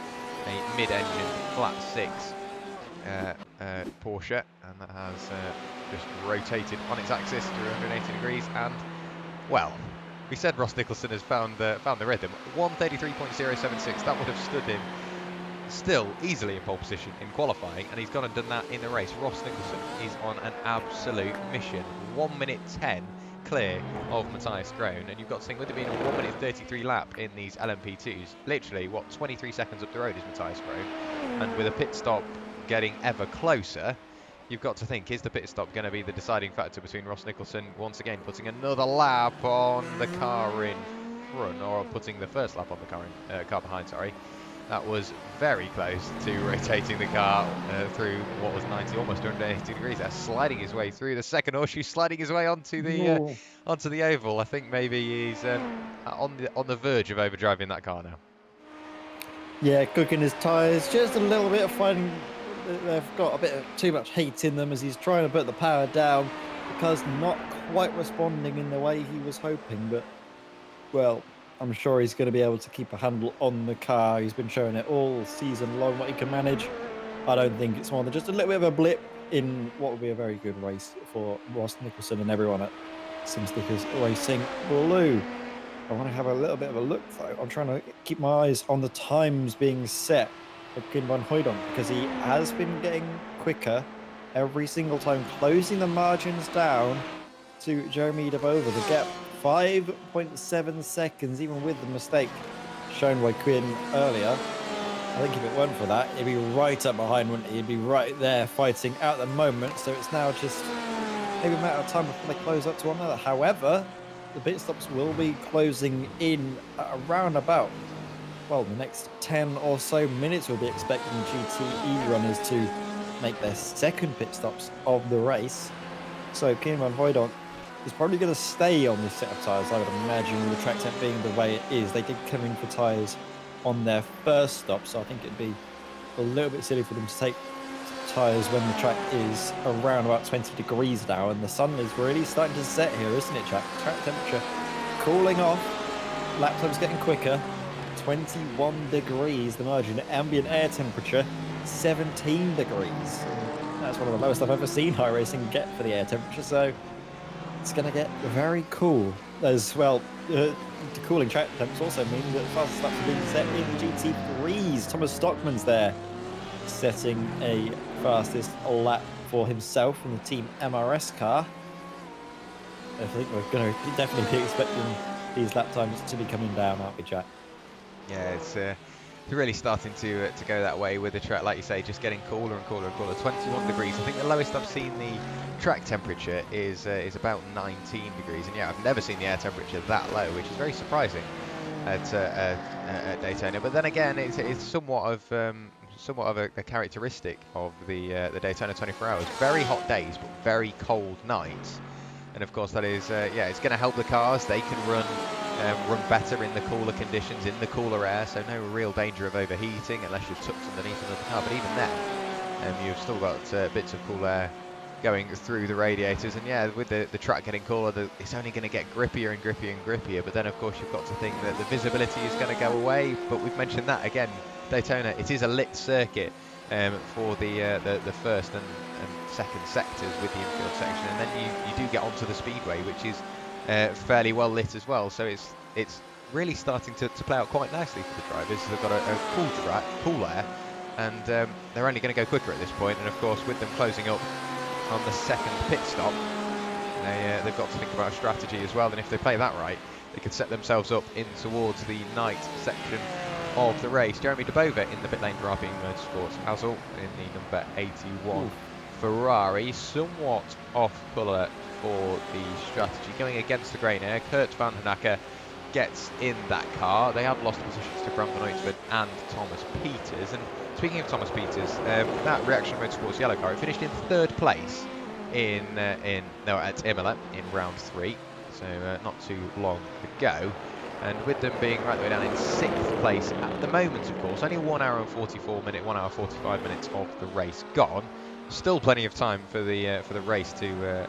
a mid-engine flat 6 Porsche, and that has just rotated on its axis through 180 degrees. And well, we said Ross Nicholson has found the rhythm. 133.076. That would have stood him still easily in pole position in qualifying, and he's gone and done that in the race. Ross Nicholson is on an absolute mission. 1 minute 10 clear of Matthias Groen, and you've got to think, with it being a 1 minute 33 lap in these LMP2s, literally what, 23 seconds up the road is Matthias Groen, and with a pit stop getting ever closer, you've got to think, is the pit stop going to be the deciding factor between Ross Nicholson once again putting another lap on the car in front, or putting the first lap on the car behind, sorry. That was very close to rotating the car through what was 90, almost 180 degrees. There, sliding his way through the second horseshoe, sliding his way onto the oval. I think maybe he's on the verge of overdriving that car now. Yeah, cooking his tyres, just a little bit of finding they've got a bit of too much heat in them as he's trying to put the power down. The car's not quite responding in the way he was hoping, but well, I'm sure he's going to be able to keep a handle on the car. He's been showing it all season long what he can manage. I don't think it's more than just a little bit of a blip in what will be a very good race for Ross Nicholson and everyone at SimStickers Racing Blue. I want to have a little bit of a look though. I'm trying to keep my eyes on the times being set for Quinn van Hooydonk, because he has been getting quicker every single time, closing the margins down to Jeremy Debova. The gap 5.7 seconds, even with the mistake shown by Quinn earlier. I think if it weren't for that, he'd be right up behind, wouldn't he? He'd be right there fighting at the moment. So it's now just maybe a matter of time before they close up to one another. However, the pit stops will be closing in around about, well, the next 10 or so minutes. We'll be expecting GTE runners to make their second pit stops of the race. So Kim van Hooijdonk is probably going to stay on this set of tyres, I would imagine, with the track temp being the way it is. They did come in for tyres on their first stop, so I think it'd be a little bit silly for them to take tyres when the track is around about 20 degrees now, and the sun is really starting to set here, isn't it, Jack? Track temperature cooling off, lap time's getting quicker. 21 degrees the margin. Ambient air temperature 17 degrees. That's one of the lowest I've ever seen iRacing get for the air temperature, so it's going to get very cool as well. The cooling track temps also mean that fastest laps are being set in GT3s. Thomas Stockman's there, setting a fastest lap for himself in the Team MRS car. I think we're going to definitely be expecting these lap times to be coming down, aren't we, Jack? Yeah, it's really starting to go that way with the track, like you say, just getting cooler and cooler and cooler. 21 degrees. I think the lowest I've seen the track temperature is about 19 degrees, and yeah, I've never seen the air temperature that low, which is very surprising at Daytona. But then again, it's somewhat of a characteristic of the Daytona 24 hours. Very hot days, but very cold nights. And of course, that is it's going to help the cars. They can run better in the cooler conditions, in the cooler air, so no real danger of overheating unless you're tucked underneath another car. But even then, you've still got bits of cool air going through the radiators. And yeah, with the track getting cooler, it's only going to get grippier and grippier and grippier. But then, of course, you've got to think that the visibility is going to go away. But we've mentioned that again, Daytona, it is a lit circuit for the first and second sectors with the infield section, and then you do get onto the speedway, which is fairly well lit as well. So it's really starting to play out quite nicely for the drivers. They've got a cool track, cool air, and they're only going to go quicker at this point. And of course, with them closing up on the second pit stop, they've got to think about a strategy as well. And if they play that right, they could set themselves up in towards the night section of the race. Jeremy Debova in the pit lane for RP Motorsports, Hazel in the number 81 Ferrari, somewhat off colour for the strategy, going against the grain air. Kurt van Hanakke gets in that car. They have lost positions to Bram van Uytsford and Thomas Peters. And speaking of Thomas Peters, that Reaction Motorsports yellow car, it finished in third place at Imola in round 3, so not too long ago. And with them being right the way down in 6th place at the moment, of course, only 1 hour and 1 hour 45 minutes of the race gone. Still plenty of time for the race to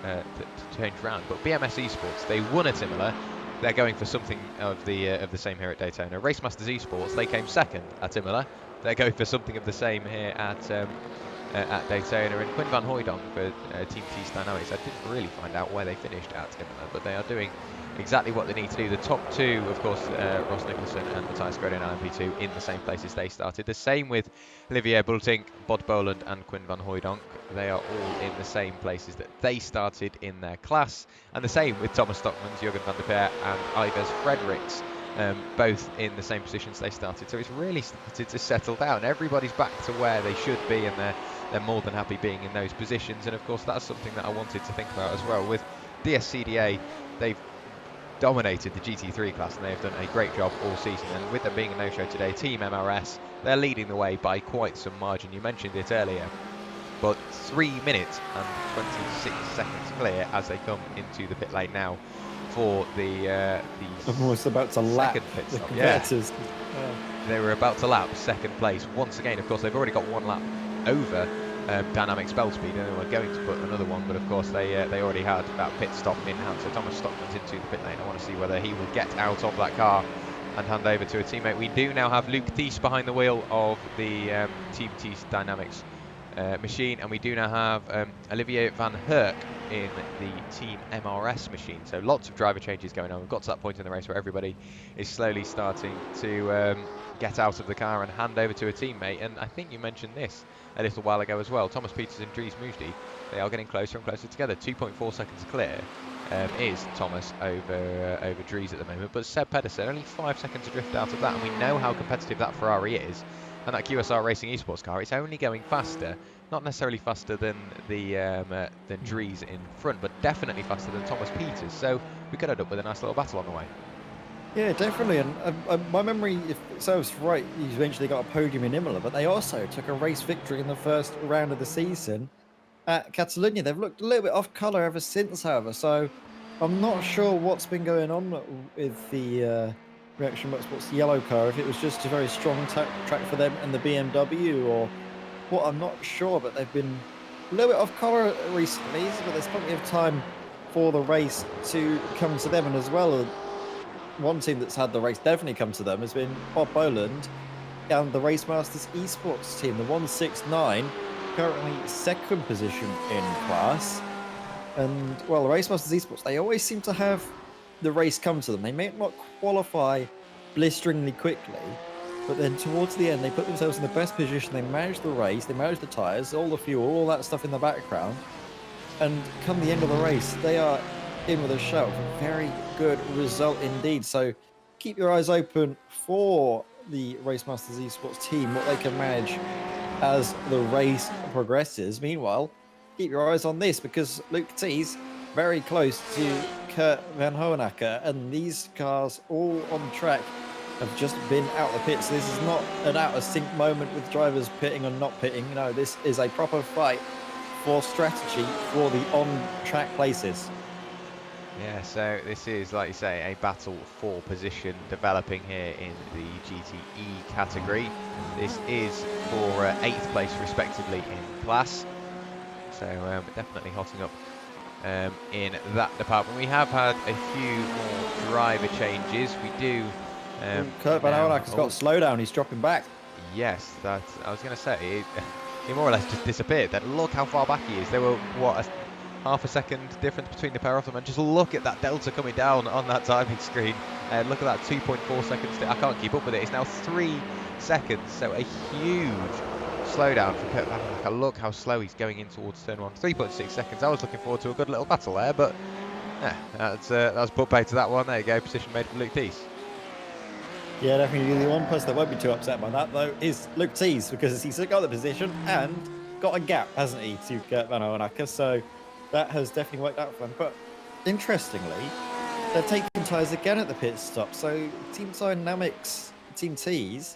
change round. But BMS Esports, they won at Imola. They're going for something of the same here at Daytona. Racemasters Esports, they came second at Imola. They're going for something of the same here at Daytona. And Quinn van Hooijdonk for Team T's Dynamics, I didn't really find out where they finished at Imola, but they are doing exactly what they need to do. The top two, of course, Ross Nicholson and Matthias Grode in LMP2 in the same places they started. The same with Olivier Bultink, Bod Boland and Quinn van Hooijdonk. They are all in the same places that they started in their class. And the same with Thomas Stockmans, Jürgen van der Peer and Ivers Fredericks, both in the same positions they started. So it's really started to settle down. Everybody's back to where they should be, and they're more than happy being in those positions. And of course, that's something that I wanted to think about as well. With DSCDA, they've dominated the GT3 class and they've done a great job all season, and with them being a no-show today, Team MRS, they're leading the way by quite some margin. You mentioned it earlier, but 3 minutes and 26 seconds clear as they come into the pit lane now for the almost about to lap second pit the stop. competitors. They were about to lap second place once again. Of course, they've already got one lap over Dynamics spell speed, and they were going to put another one, but of course they already had that pit stop in hand. So Thomas Stockman's into the pit lane. I want to see whether he will get out of that car and hand over to a teammate. We do now have Luc Thies behind the wheel of the Team Thies Dynamics machine, and we do now have Olivier van Herk in the Team MRS machine. So lots of driver changes going on. We've got to that point in the race where everybody is slowly starting to get out of the car and hand over to a teammate. And I think you mentioned this a little while ago as well. Thomas Peters and Dries Mujdi, they are getting closer and closer together. 2.4 seconds clear is Thomas over Dries at the moment, but Seb Pedersen only 5 seconds adrift out of that, and we know how competitive that Ferrari is. And that QSR Racing Esports car, it's only going faster, not necessarily faster than than Dries in front, but definitely faster than Thomas Peters. So we could end up with a nice little battle on the way. Yeah, definitely. And my memory, if it serves right, he eventually got a podium in Imola, but they also took a race victory in the first round of the season at Catalonia. They've looked a little bit off colour ever since, however, so I'm not sure what's been going on with the Reaction Motorsports yellow car, if it was just a very strong track for them and the BMW, or what, I'm not sure, but they've been a little bit off colour recently, but there's plenty of time for the race to come to them. And as well, one team that's had the race definitely come to them has been Bob Boland and the Race Masters Esports team, the 169, currently second position in class. And, well, the Race Masters Esports, they always seem to have the race come to them. They may not qualify blisteringly quickly, but then towards the end, they put themselves in the best position. They manage the race, they manage the tyres, all the fuel, all that stuff in the background. And come the end of the race, they are in with a shout. A very good result indeed. So keep your eyes open for the Race Masters Esports team, what they can manage as the race progresses. Meanwhile, keep your eyes on this, because Luke T's very close to Kurt Van Hohenacker, and these cars all on track have just been out the pits. This is not an out of sync moment with drivers pitting or not pitting. No, this is a proper fight for strategy for the on-track places. Yeah, so this is, like you say, a battle for position developing here in the GTE category. This is for 8th place respectively in class. So definitely hotting up in that department. We have had a few more driver changes. We do. Kurt Van Hohenacker's got slowdown. He's dropping back. Yes, that I was going to say. He more or less just disappeared. Then look how far back he is. There were what, half a second difference between the pair of them, and just look at that delta coming down on that timing screen. Look at that 2.4 seconds. I can't keep up with it. It's now 3 seconds. So a huge slowdown for Kurt Van Hohenacker. Look how slow he's going in towards turn 1. 3.6 seconds. I was looking forward to a good little battle there, but yeah, that was put back to that one. There you go. Position made for Luke Teese. Yeah, definitely. The one person that won't be too upset by that, though, is Luke Teese, because he's got the position and got a gap, hasn't he, to Kurt Van Hohenacker. So that has definitely worked out for him. But interestingly, they're taking tyres again at the pit stop. So Team DynamiXX, Team T's,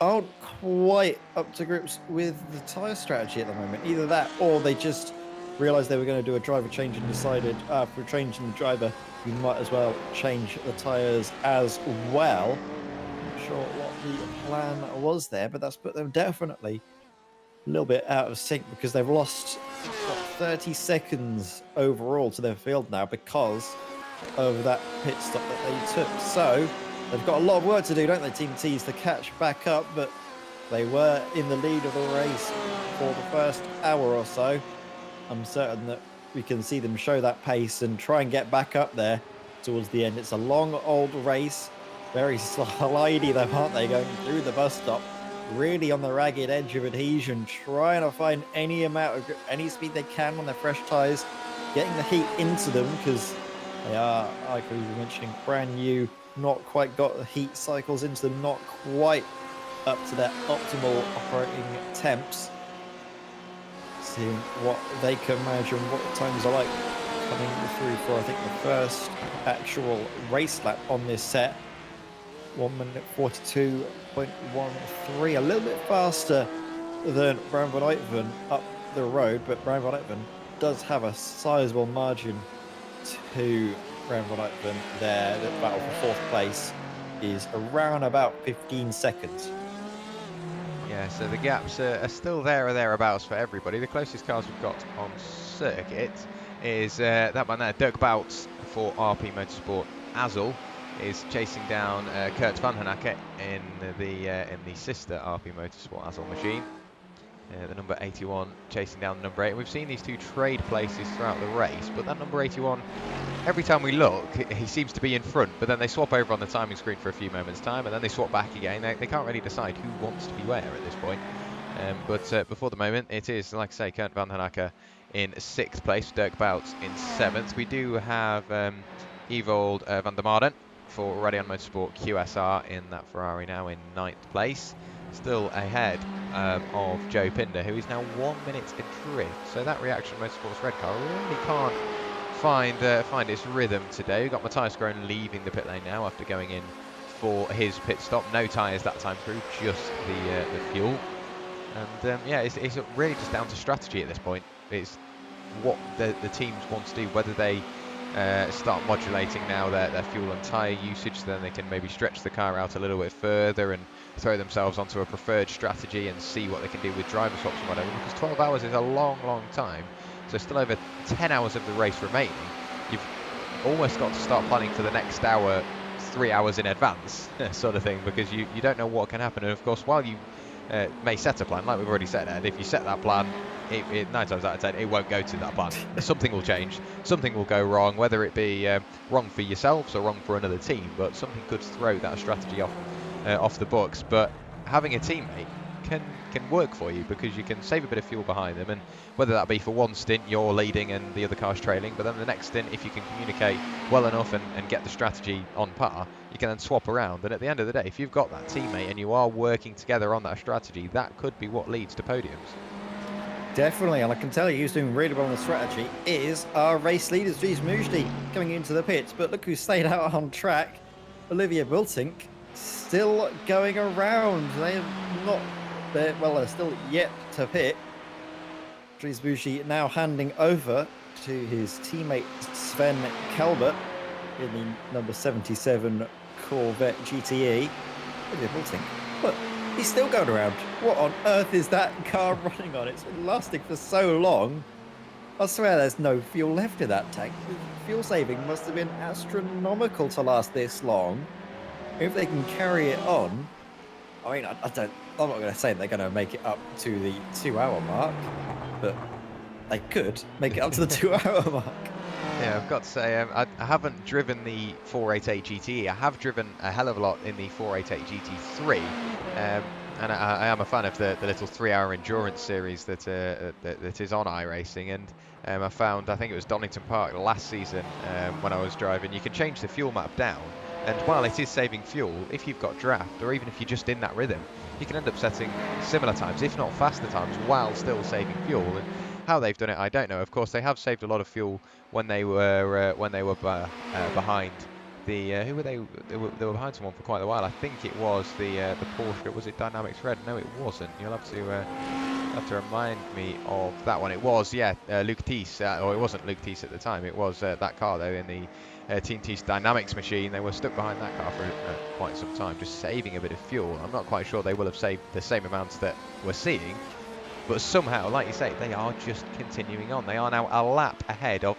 aren't quite up to grips with the tyre strategy at the moment. Either that, or they just realised they were going to do a driver change and decided, for changing the driver, we might as well change the tyres as well. Not sure what the plan was there, but that's put them definitely a little bit out of sync, because they've lost 30 seconds overall to their field now because of that pit stop that they took. So they've got a lot of work to do, don't they, Team T's, to catch back up, but they were in the lead of the race for the first hour or so. I'm certain that we can see them show that pace and try and get back up there towards the end. It's a long old race, very slidey though, aren't they, going through the bus stop, really on the ragged edge of adhesion, trying to find any speed they can on their fresh tyres, getting the heat into them, because they are, like we were mentioning, brand new, not quite got the heat cycles into them, not quite up to their optimal operating temps. Seeing what they can manage and what times are like coming through for, I think, the first actual race lap on this set. 1 minute 42.13, a little bit faster than Brian Van Uytven up the road, but Brian Van Uytven does have a sizable margin to Brian Van Uytven there. The battle for 4th place is around about 15 seconds. Yeah, so the gaps are still there or thereabouts for everybody. The closest cars we've got on circuit is that one there, Dirk Bouts for RP Motorsport. Azel is chasing down Kurt Van Hohenacker in the sister RP Motorsport Azel machine. The number 81 chasing down the number 8. We've seen these two trade places throughout the race, but that number 81, every time we look, he seems to be in front, but then they swap over on the timing screen for a few moments' time, and then they swap back again. They can't really decide who wants to be where at this point. But before the moment, it is, like I say, Kurt Van Hohenacker in 6th place, Dirk Bouts in 7th. We do have Evold van der Marden for Werrell and Ed Motorsport QSR in that Ferrari now in 9th place. Still ahead of Joe Pinder, who is now 1 minute adrift. So that Reaction Motorsports red car really can't find its rhythm today. We've got Matthias Groen leaving the pit lane now after going in for his pit stop. No tyres that time through, just the fuel. And yeah, it's really just down to strategy at this point. it's what the teams want to do, whether they start modulating now their fuel and tyre usage, so then they can maybe stretch the car out a little bit further and throw themselves onto a preferred strategy and see what they can do with driver swaps and whatever, because 12 hours is a long time, so still over 10 hours of the race remaining. You've almost got to start planning for the next hour 3 hours in advance sort of thing, because you don't know what can happen. And of course, while you may set a plan, like we've already said, Ed, if you set that plan, it 9 times out of 10 it won't go to that plan. Something will change, something will go wrong, whether it be wrong for yourselves or wrong for another team, but something could throw that strategy off the books. But having a teammate can work for you, because you can save a bit of fuel behind them, and whether that be for one stint you're leading and the other car's trailing, but then the next stint, if you can communicate well enough and get the strategy on par, you can then swap around. And at the end of the day, if you've got that teammate and you are working together on that strategy, that could be what leads to podiums. Definitely, and I can tell you who's doing really well on the strategy is our race leader, Mujdi, coming into the pits. But look who stayed out on track, Olivia Wiltink, still going around. They have not, they're still yet to pit. Dries Mujdi now handing over to his teammate Sven Kalbert in the number 77 Corvette GTE. Olivia Wiltink, look, he's still going around. What on earth is that car running on? It's been lasting for so long. I swear there's no fuel left in that tank. The fuel saving must have been astronomical to last this long. If they can carry it on, I mean, I'm not going to say they're going to make it up to the 2-hour mark, but they could make it up to the 2-hour mark. Yeah, I've got to say, I haven't driven the 488 GTE. I have driven a hell of a lot in the 488 GT3, and I am a fan of the little 3-hour endurance series that is on iRacing. And I found, I think it was Donington Park last season when I was driving, you can change the fuel map down. And while it is saving fuel, if you've got draft, or even if you're just in that rhythm, you can end up setting similar times, if not faster times, while still saving fuel. And how they've done it, I don't know. Of course, they have saved a lot of fuel when they were behind the who were they? They were behind someone for quite a while. I think it was the Porsche. Was it DynamiXX? No, it wasn't. You'll have to remind me of that one. It was, yeah, Luke Thies, or it wasn't Luke Thies at the time. It was that car though in the Team Thies Dynamics machine. They were stuck behind that car for quite some time, just saving a bit of fuel. I'm not quite sure they will have saved the same amounts that we're seeing, but somehow, like you say, they are just continuing on. They are now a lap ahead of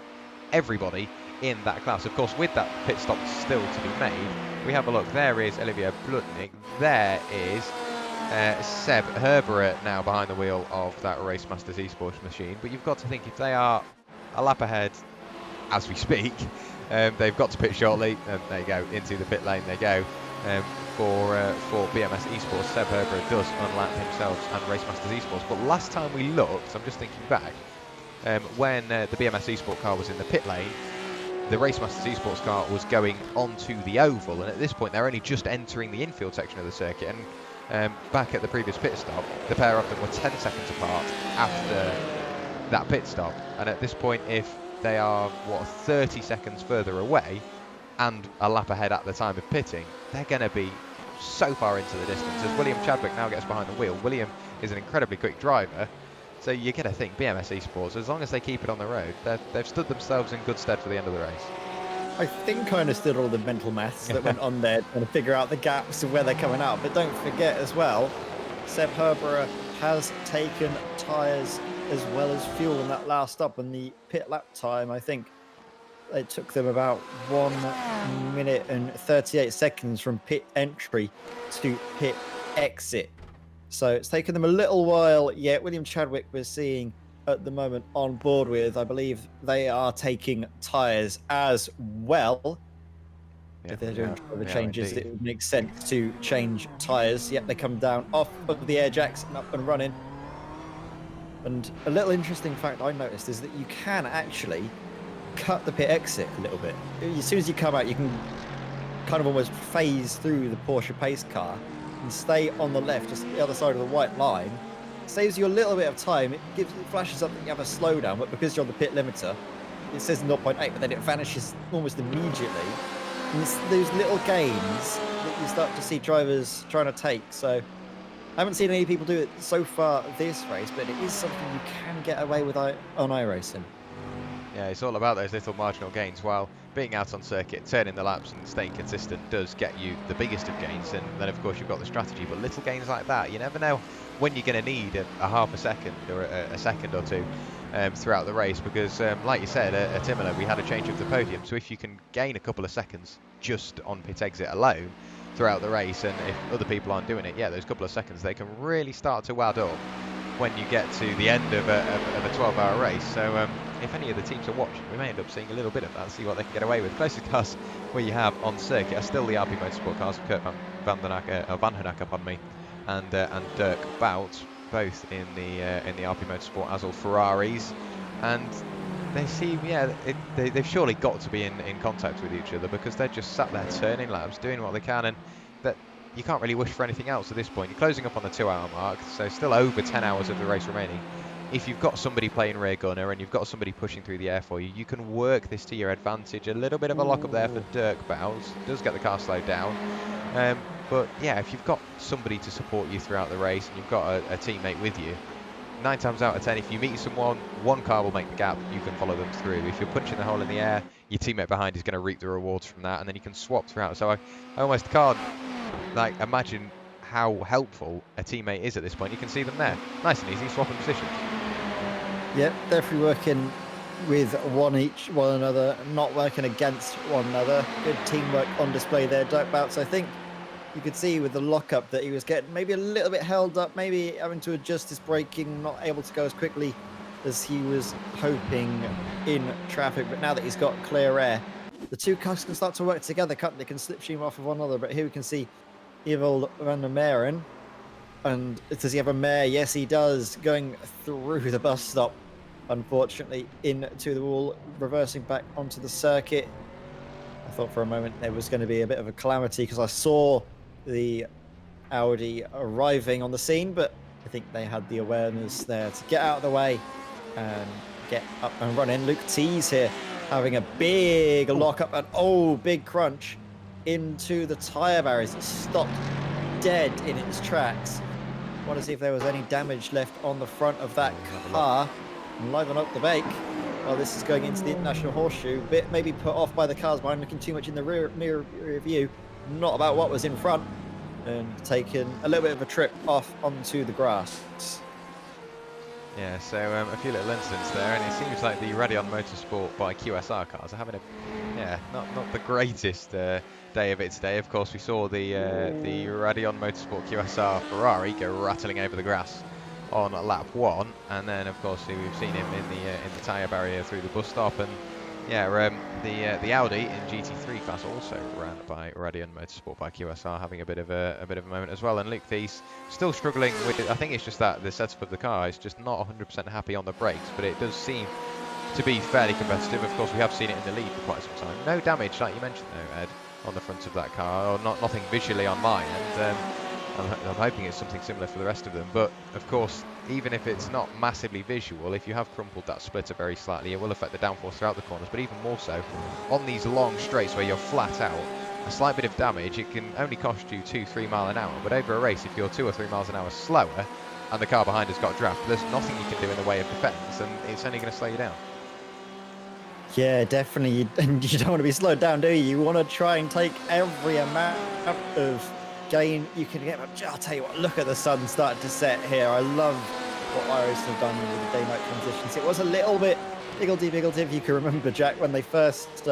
everybody in that class. Of course, with that pit stop still to be made, we have a look. There is Olivia Blutnik. There is Seb Herberet now behind the wheel of that Race Masters Esports machine. But you've got to think, if they are a lap ahead as we speak, they've got to pit shortly. There you go, into the pit lane they go. For BMS Esports, Seb Herberet does unlap himself and Race Masters Esports. But last time we looked, I'm just thinking back, when the BMS Esports car was in the pit lane, the Race Masters Esports car was going onto the oval, and at this point they're only just entering the infield section of the circuit. And back at the previous pit stop, the pair of them were 10 seconds apart after that pit stop. And at this point, if they are 30 seconds further away and a lap ahead at the time of pitting, they're going to be so far into the distance. As William Chadwick now gets behind the wheel, William is an incredibly quick driver. So you get to think, BMS Esports, as long as they keep it on the road, they've stood themselves in good stead for the end of the race. I think I understood all the mental maths that went on there trying to figure out the gaps of where they're coming out. But don't forget as well, Seb Herberet has taken tyres as well as fuel in that last stop. And the pit lap time, I think it took them about 1 minute and 38 seconds from pit entry to pit exit. So it's taken them a little while, yet William Chadwick we're seeing at the moment on board with, I believe they are taking tyres as well. Yeah, If they're doing the changes, indeed. it would make sense to change tyres. Yep, they come down off of the air jacks and up and running. And a little interesting fact I noticed is that you can actually cut the pit exit a little bit. As soon as you come out, you can kind of almost phase through the Porsche pace car and stay on the left, just the other side of the white line. It saves you a little bit of time. It flashes up that you have a slowdown, but because you're on the pit limiter, it says 0.8, but then it vanishes almost immediately. And it's those little gains that you start to see drivers trying to take. So I haven't seen any people do it so far this race, but it is something you can get away with on iRacing. Yeah, it's all about those little marginal gains. While being out on circuit, turning the laps and staying consistent does get you the biggest of gains, and then of course you've got the strategy. But little gains like that, you never know when you're going to need a half a second or a second or two throughout the race, because like you said, at Imola we had a change of the podium, so if you can gain a couple of seconds just on pit exit alone throughout the race, and if other people aren't doing it, yeah, those couple of seconds, they can really start to add up when you get to the end of a 12-hour race. So if any of the teams are watching, we may end up seeing a little bit of that, see what they can get away with. Closest cars we have on circuit are still the RP Motorsport cars, Kurt Van Honacker, pardon me, and Dirk Bout, both in the RP Motorsport Azul Ferraris, and they seem, yeah, they've surely got to be in contact with each other, because they're just sat there turning laps, doing what they can, and that you can't really wish for anything else at this point. You're closing up on the 2-hour mark, so still over 10 hours of the race remaining. If you've got somebody playing rear gunner and you've got somebody pushing through the air for you, you can work this to your advantage. A little bit of a lock-up there for Dirk Bowles. Does get the car slowed down. But yeah, if you've got somebody to support you throughout the race and you've got a teammate with you, 9 times out of 10, if you meet someone, one car will make the gap, you can follow them through. If you're punching the hole in the air, your teammate behind is going to reap the rewards from that, and then you can swap throughout. So I almost can't imagine how helpful a teammate is at this point. You can see them there, nice and easy, swapping positions. Yep, definitely working with one another, not working against one another. Good teamwork on display there. Dirk Bouts, I think you could see with the lockup that he was getting maybe a little bit held up, maybe having to adjust his braking, not able to go as quickly as he was hoping in traffic. But now that he's got clear air, the two cars can start to work together, can't they? Can slipstream off of one another. But here we can see Ewald van der Meren. And does he have a mare? Yes, he does. Going through the bus stop, unfortunately, into the wall, reversing back onto the circuit. I thought for a moment there was going to be a bit of a calamity because I saw the Audi arriving on the scene, but I think they had the awareness there to get out of the way and get up and running. Luke T's here having a big lockup and big crunch into the tyre barriers. It stopped dead in its tracks. Want to see if there was any damage left on the front of that car. And liven up the bake. Well, this is going into the International Horseshoe. Bit maybe put off by the cars behind, looking too much in the rear view, not about what was in front, and taking a little bit of a trip off onto the grass. Yeah, so a few little incidents there, and it seems like the Radeon Motorsport by QSR cars are having not the greatest day of it today. Of course, we saw the Radeon Motorsport QSR Ferrari go rattling over the grass on lap 1, and then of course we've seen him in the tyre barrier through the bus stop, and yeah, the Audi in GT3 class also ran by Radeon Motorsport by QSR, having a bit of a moment as well. And Luke Thies still struggling with it. I think it's just that the setup of the car is just not 100% happy on the brakes, but it does seem to be fairly competitive. Of course, we have seen it in the lead for quite some time. No damage, like you mentioned though, Ed, on the front of that car, or nothing visually on mine, and I'm hoping it's something similar for the rest of them. But of course, even if it's not massively visual, if you have crumpled that splitter very slightly, it will affect the downforce throughout the corners. But even more so on these long straights where you're flat out, a slight bit of damage, it can only cost you 2-3 miles an hour. But over a race, if you're 2 or 3 miles an hour slower and the car behind has got draft, there's nothing you can do in the way of defence, and it's only going to slow you down. Yeah, definitely. And you don't want to be slowed down, do you? You want to try and take every amount of gain you can get. I'll tell you what, look at the sun starting to set here. I love what Iris have done with the day-night transitions. It was a little bit higgledy-piggledy, if you can remember, Jack, when they first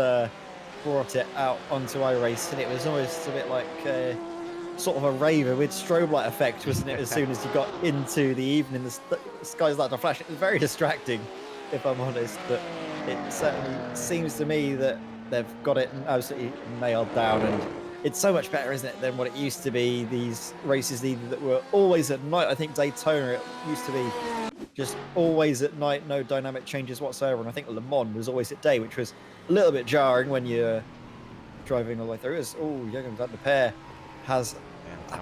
brought it out onto iRace, and it was almost a bit like sort of a raver with strobe light effect, wasn't it? As soon as you got into the evening, the sky started to flash. It was very distracting, if I'm honest, but it certainly seems to me that they've got it absolutely nailed down, and it's so much better, isn't it, than what it used to be. These races that were always at night. I think Daytona, it used to be just always at night, no dynamic changes whatsoever. And I think Le Mans was always at day, which was a little bit jarring when you're driving all the way through. Jürgen van der Peer has a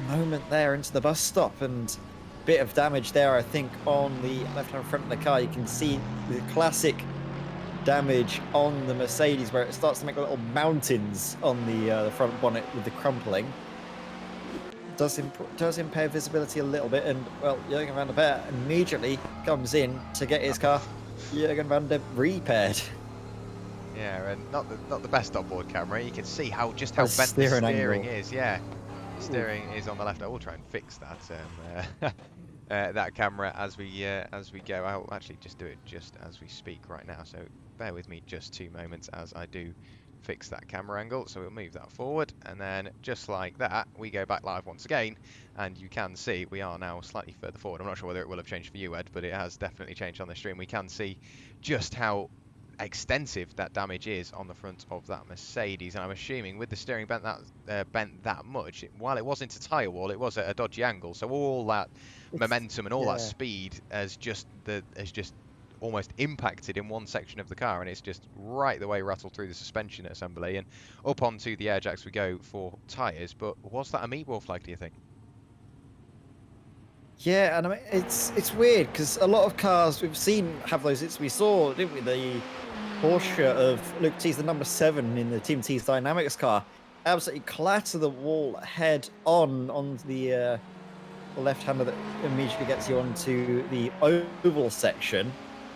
moment there into the bus stop, and a bit of damage there, I think, on the left-hand front of the car. You can see the classic damage on the Mercedes where it starts to make little mountains on the front bonnet with the crumpling. does impair visibility a little bit, and well, Jurgen van der Peer immediately comes in to get his car Jurgen van der repaired. Yeah, and not the best onboard camera. You can see how bent the steering steering angle. is. Yeah, the steering is on the left. I will try and fix that that camera as we go. I'll actually just do it just as we speak right now. So bear with me just 2 moments as I do fix that camera angle. So we'll move that forward, and then just like that, we go back live once again, and you can see we are now slightly further forward. I'm not sure whether it will have changed for you, Ed, but it has definitely changed on the stream. We can see just how extensive that damage is on the front of that Mercedes, and I'm assuming with the steering bent that much, while it wasn't a tyre wall, it was at a dodgy angle, so all that momentum and all that speed has just almost impacted in one section of the car, and it's just right the way rattled through the suspension assembly and up onto the air jacks we go for tyres. But was that a meatball flag, do you think? Yeah, and I mean it's weird because a lot of cars we've seen have those. We saw, didn't we, the Porsche of Luke T's, the number 7 in the Team T's Dynamics car, absolutely clatter the wall head on the left-hander that immediately gets you onto the oval section.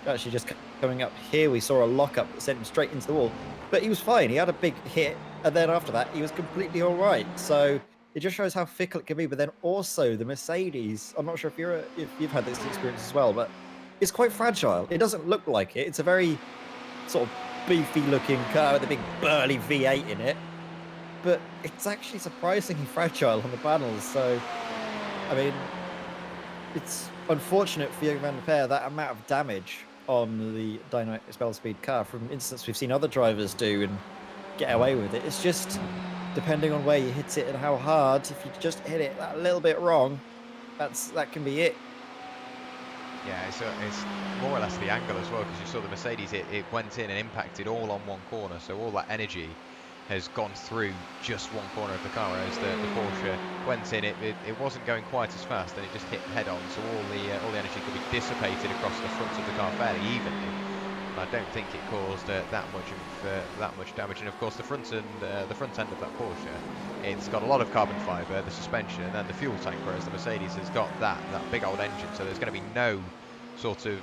Actually, just coming up here, we saw a lockup that sent him straight into the wall, but he was fine. He had a big hit, and then after that, he was completely all right. So it just shows how fickle it can be. But then also the Mercedes, I'm not sure if you've had this experience as well, but it's quite fragile. It doesn't look like it. It's a very sort of beefy looking car with a big burly V8 in it, but it's actually surprisingly fragile on the panels. So I mean, it's unfortunate for Jurgen van der Peer that amount of damage on the dynamic spell speed car from instance we've seen other drivers do and get away with it. It's just depending on where you hit it and how hard. If you just hit it that little bit wrong, that can be it. Yeah, it's more or less the angle as well, because you saw the Mercedes, it went in and impacted all on one corner, so all that energy has gone through just one corner of the car, whereas the Porsche went in, it wasn't going quite as fast, and it just hit head on, so all the energy could be dissipated across the front of the car fairly evenly. And I don't think it caused that much damage. And of course the front end of that Porsche, it's got a lot of carbon fibre, the suspension, and then the fuel tank, whereas the Mercedes has got that big old engine, so there's going to be no sort of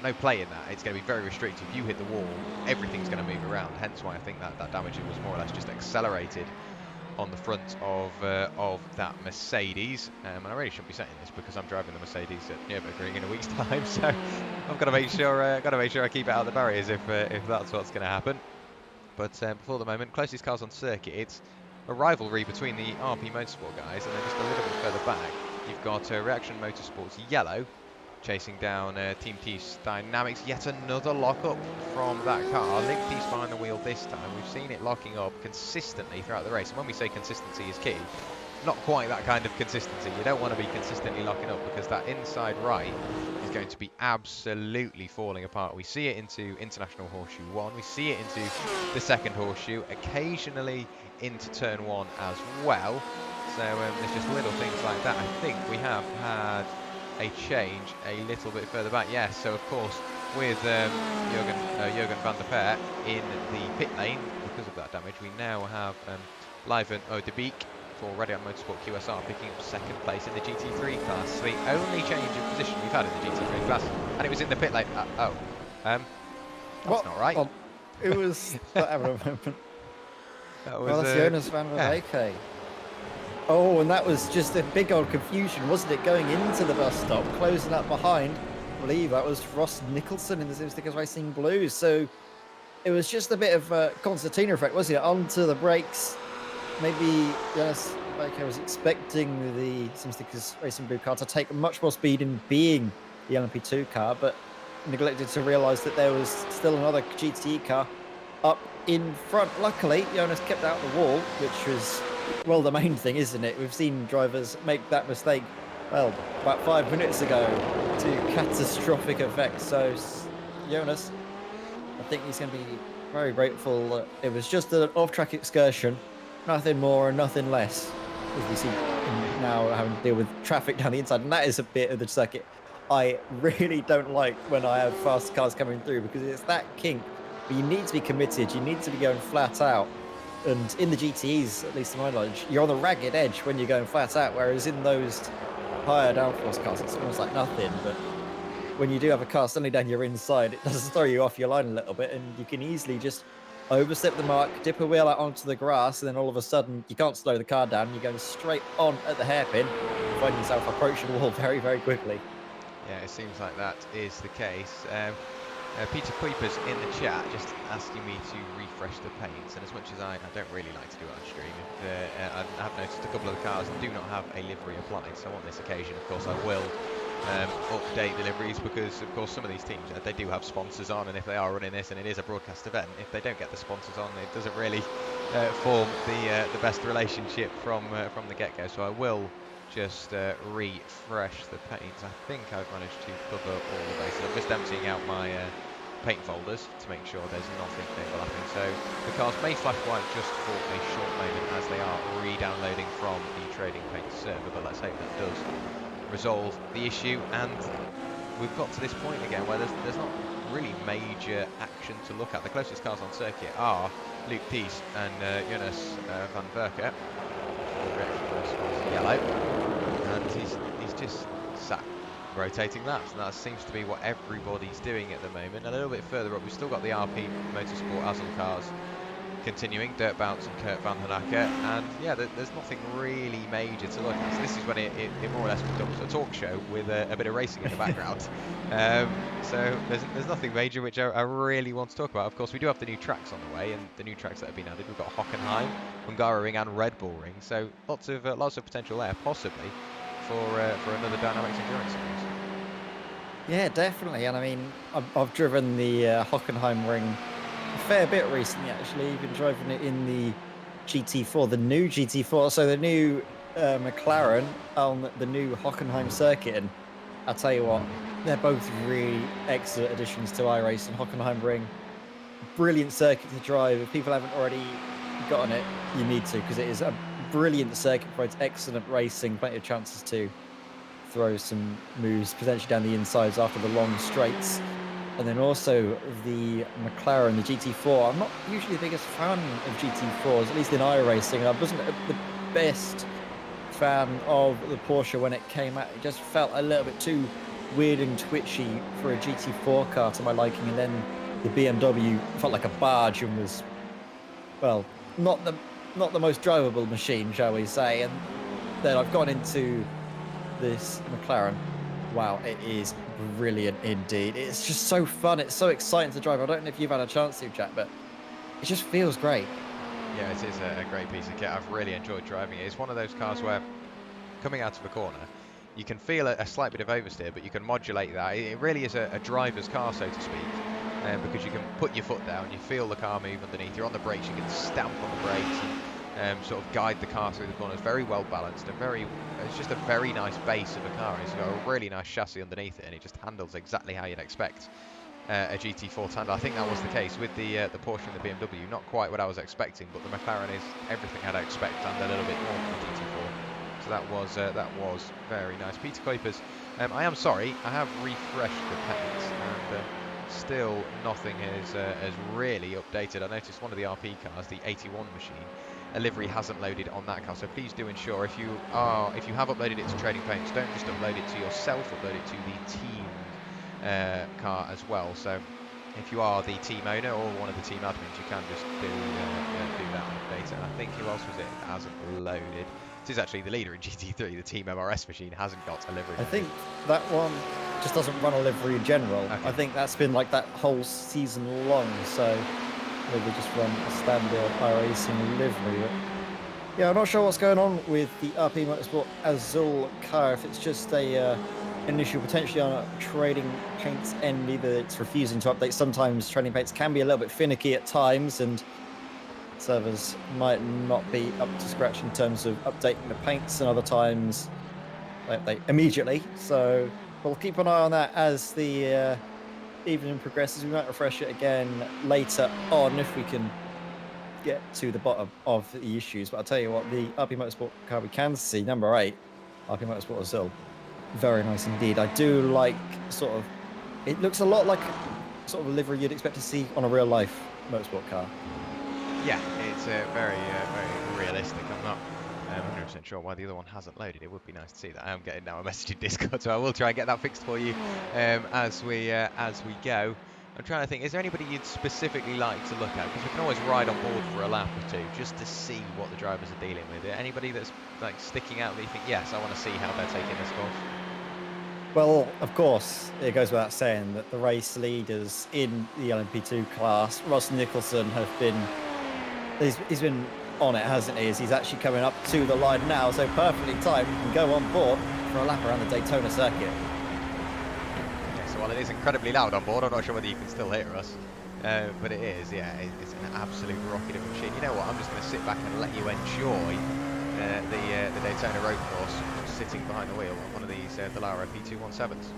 no play in that. It's going to be very restricted. If you hit the wall, everything's going to move around, hence why I think that damage was more or less just accelerated on the front of that Mercedes. And I really shouldn't be saying this because I'm driving the Mercedes at Nürburgring in a week's time, so I've got to make sure I keep it out of the barriers if that's what's going to happen. But before the moment, closest cars on circuit, it's a rivalry between the RP Motorsport guys, and then just a little bit further back, you've got Reaction Motorsports Yellow chasing down Team T's Dynamics. Yet another lock-up from that car. Link T's behind the wheel this time. We've seen it locking up consistently throughout the race. And when we say consistency is key, not quite that kind of consistency. You don't want to be consistently locking up because that inside right is going to be absolutely falling apart. We see it into International Horseshoe 1. We see it into the second horseshoe, occasionally into Turn 1 as well. So there's just little things like that. I think we have had a change a little bit further back. Yes, so of course with Jurgen van der Peer in the pit lane because of that damage, we now have Liven Odebeek for Werrell Motorsport QSR picking up second place in the GT3 class. So the only change of position we've had in the GT3 class, and it was in the pit lane. That's not right. Well, it was that moment. That was that's Jonas van der Beek. Oh, and that was just a big old confusion, wasn't it? Going into the bus stop, closing up behind, I believe that was Ross Nicholson in the Sim Stickers Racing Blues. So it was just a bit of a concertina effect, wasn't it? Onto the brakes. Maybe Jonas Baker was expecting the Sim Stickers Racing Blue car to take much more speed in being the LMP2 car, but neglected to realise that there was still another GTE car up in front. Luckily, Jonas kept out the wall, which was, well, the main thing, isn't it? We've seen drivers make that mistake, well, about 5 minutes ago to catastrophic effect. So Jonas, I think he's going to be very grateful that it was just an off-track excursion, nothing more and nothing less, as we see now having to deal with traffic down the inside. And that is a bit of the circuit I really don't like when I have fast cars coming through, because it's that kink. But you need to be committed. You need to be going flat out. And in the GTEs, at least to my knowledge, you're on the ragged edge when you're going flat out, whereas in those higher downforce cars, it's almost like nothing. But when you do have a car suddenly down your inside, it does throw you off your line a little bit, and you can easily just overstep the mark, dip a wheel out onto the grass, and then all of a sudden you can't slow the car down. You're going straight on at the hairpin, finding yourself approaching the wall very, very quickly. Yeah, it seems like that is the case. Peter Kuipers in the chat just asking me to refresh the paints, and as much as I don't really like to do it on stream, I have noticed a couple of the cars do not have a livery applied, so on this occasion, of course, I will update the liveries, because of course some of these teams, they do have sponsors on, and if they are running this and it is a broadcast event, if they don't get the sponsors on, it doesn't really form the best relationship from the get-go. So I will just refresh the paints. I think I've managed to cover all the bases. I'm just emptying out my paint folders to make sure there's nothing overlapping. So the cars may flash white just for a short moment as they are re-downloading from the trading paint server, but let's hope that does resolve the issue. And we've got to this point again where there's not really major action to look at. The closest cars on circuit are Luke Peace and Jonas van Verker. Yellow, and he's just sat rotating that, and that seems to be what everybody's doing at the moment. A little bit further up, we've still got the RP Motorsport Azel cars continuing, Dirt Bounce and Kurt van den Akker, and yeah, there's nothing really major to look at. So this is when it more or less becomes a talk show with a bit of racing in the background. So there's nothing major which I really want to talk about. Of course, we do have the new tracks on the way, and the new tracks that have been added. We've got Hockenheim, Hungaroring and Red Bull Ring, so lots of potential there, possibly for another DynamiXX Endurance Series. Yeah, definitely. And I mean, I've driven the Hockenheim Ring a fair bit recently, actually. Even driving it in the GT4, the new GT4, so the new McLaren on the new Hockenheim circuit. And I'll tell you what, they're both really excellent additions to iRacing. Hockenheim Ring, brilliant circuit to drive. If people haven't already gotten it, you need to, because it is a brilliant circuit, provides excellent racing, plenty of chances to throw some moves potentially down the insides after the long straights. And then also the McLaren, the GT4. I'm not usually the biggest fan of GT4s, at least in iRacing. I wasn't the best fan of the Porsche when it came out. It just felt a little bit too weird and twitchy for a GT4 car to my liking. And then the BMW felt like a barge and was, well, not the most drivable machine, shall we say. And then I've gone into this McLaren. Wow, it is brilliant indeed. It's just so fun. It's so exciting to drive. I don't know if you've had a chance to, Jack, but it just feels great. Yeah, it is a great piece of kit. I've really enjoyed driving it. It's one of those cars where, coming out of a corner, you can feel a slight bit of oversteer, but you can modulate that. It really is a driver's car, so to speak, because you can put your foot down, you feel the car move underneath, you're on the brakes, you can stamp on the brakes and sort of guide the car through the corners. Very well balanced, it's just a very nice base of a car. It's got a really nice chassis underneath it, and it just handles exactly how you'd expect a GT4 to handle. I think that was the case with the Porsche and the BMW. Not quite what I was expecting, but the McLaren is everything I'd expect and a little bit more from the GT4. So that was very nice. Peter Kuipers, I am sorry, I have refreshed the paints, and still nothing has really updated. I noticed one of the RP cars, the 81 machine, a livery hasn't loaded on that car, so please do ensure if you have uploaded it to Trading Paints, don't just upload it to yourself, upload it to the team car as well. So if you are the team owner or one of the team admins, you can just do that update. And I think who else was it that hasn't loaded? This is actually the leader in GT3, the team MRS machine hasn't got a livery. I think that one just doesn't run a livery in general. Okay. I think that's been like that whole season long, so maybe just run a standard iRacing livery. But yeah, I'm not sure what's going on with the RP Motorsport Azul car. If it's just an issue potentially on a Trading Paints end, either it's refusing to update. Sometimes Trading Paints can be a little bit finicky at times, and servers might not be up to scratch in terms of updating the paints, and other times they update immediately. So we'll keep an eye on that as the evening progresses. We might refresh it again later on if we can get to the bottom of the issues. But I'll tell you what, the RP Motorsport car we can see, number 8, RP Motorsport Azul, very nice indeed. I do like sort of, it looks a lot like sort of a livery you'd expect to see on a real life motorsport car. Yeah, it's very realistic. I'm not 100% sure why the other one hasn't loaded. It would be nice to see that. I am getting now a message in Discord, so I will try and get that fixed for you as we go. I'm trying to think, is there anybody you'd specifically like to look at? Because we can always ride on board for a lap or two just to see what the drivers are dealing with. Anybody that's like sticking out that you think, yes, I want to see how they're taking this course? Well, of course, it goes without saying that the race leaders in the LMP2 class, Ross Nicholson, he's been on it, hasn't he? As he's actually coming up to the line now, so perfectly timed. You can go on board for a lap around the Daytona circuit. So while it is incredibly loud on board, I'm not sure whether you can still hear us, but it is, yeah, it's an absolute rocket of a machine. You know what, I'm just going to sit back and let you enjoy the Daytona road course sitting behind the wheel of one of these Dallara P217s.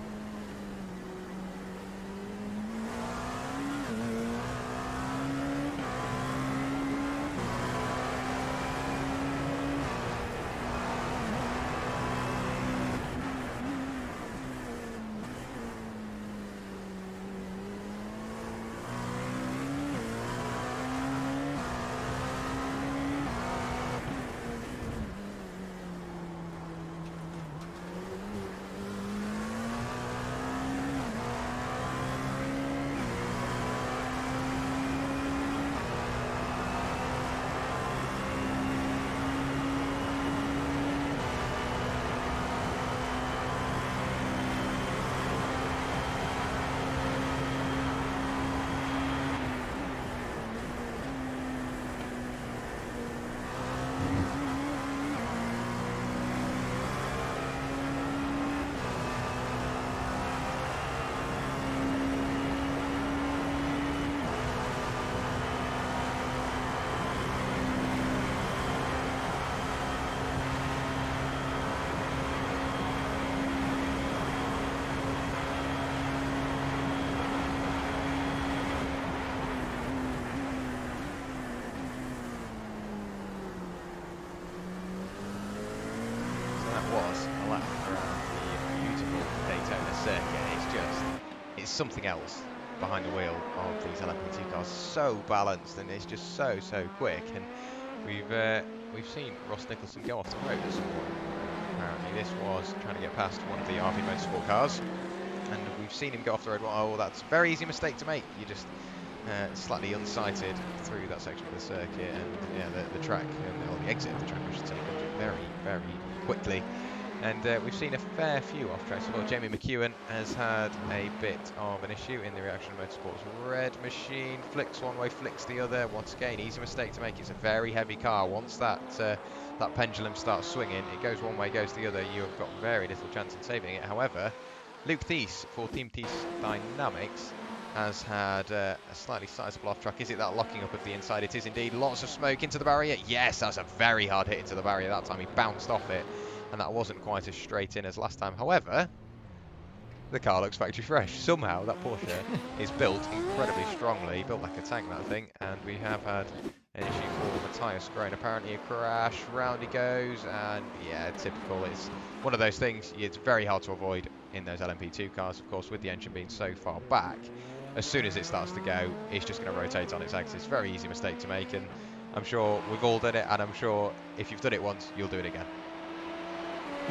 Something else behind the wheel of these LMP2 cars. So balanced, and it's just so quick. And we've seen Ross Nicholson go off the road at some point. Apparently, this was trying to get past one of the RV Motorsport cars, and we've seen him go off the road. Oh, that's a very easy mistake to make. You just slightly unsighted through that section of the circuit, and yeah, the track, or the exit of the track, I should say, comes very quickly. And we've seen a fair few off-tracks. Well, Jamie McEwen has had a bit of an issue in the Reaction Motorsports red machine. Flicks one way, flicks the other. Once again, easy mistake to make. It's a very heavy car. Once that pendulum starts swinging, it goes one way, goes the other. You have got very little chance in saving it. However, Luke Thies for Team Thies Dynamics has had a slightly sizable off-track. Is it that locking up of the inside? It is indeed. Lots of smoke into the barrier. Yes, that's a very hard hit into the barrier that time. He bounced off it, and that wasn't quite as straight in as last time. However, the car looks factory fresh. Somehow that Porsche is built incredibly strongly, built like a tank, that thing, and we have had an issue for Matthias Groen. Apparently a crash, round he goes, and yeah, typical. It's one of those things, it's very hard to avoid in those LMP2 cars, of course, with the engine being so far back. As soon as it starts to go, it's just going to rotate on its axis. Very easy mistake to make, and I'm sure we've all done it, and I'm sure if you've done it once, you'll do it again.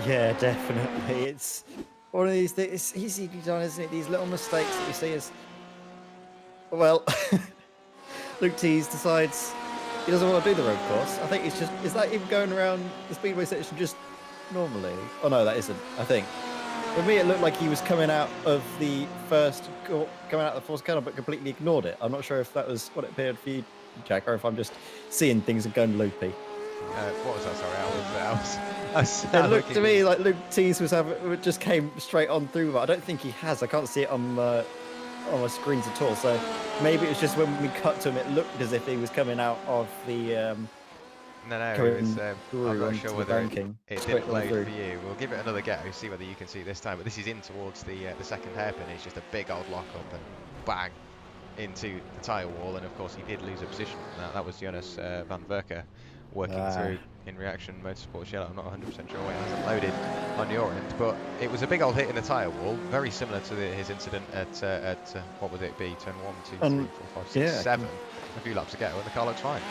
Yeah, definitely. It's one of these things. It's easy to be done, isn't it? These little mistakes that you see is, well, Luke Thies decides he doesn't want to do the road course. I think it's just, is that him going around the speedway section just normally? Oh no, that isn't. I think for me it looked like he was coming out of the first corner, but completely ignored it. I'm not sure if that was what it appeared for you, Jack, or if I'm just seeing things and going loopy. What was that? Sorry, It looked to me like Luke Thies just came straight on through, but I don't think he has. I can't see it on my screens at all. So maybe it was just when we cut to him, it looked as if he was coming out of the. No, it was, I'm not sure whether it didn't load for you. We'll give it another go, see whether you can see it this time. But this is in towards the second hairpin. It's just a big old lock up and bang into the tyre wall. And of course, he did lose a position from that. That was Jonas van Verker working through in Reaction Motorsports yellow. I'm not 100% sure why it hasn't loaded on your end, but it was a big old hit in the tyre wall, very similar to his incident at what would it be, turn 1, 2, 3, 4, 5, 6, yeah, 7, a few laps ago, and the car looks fine.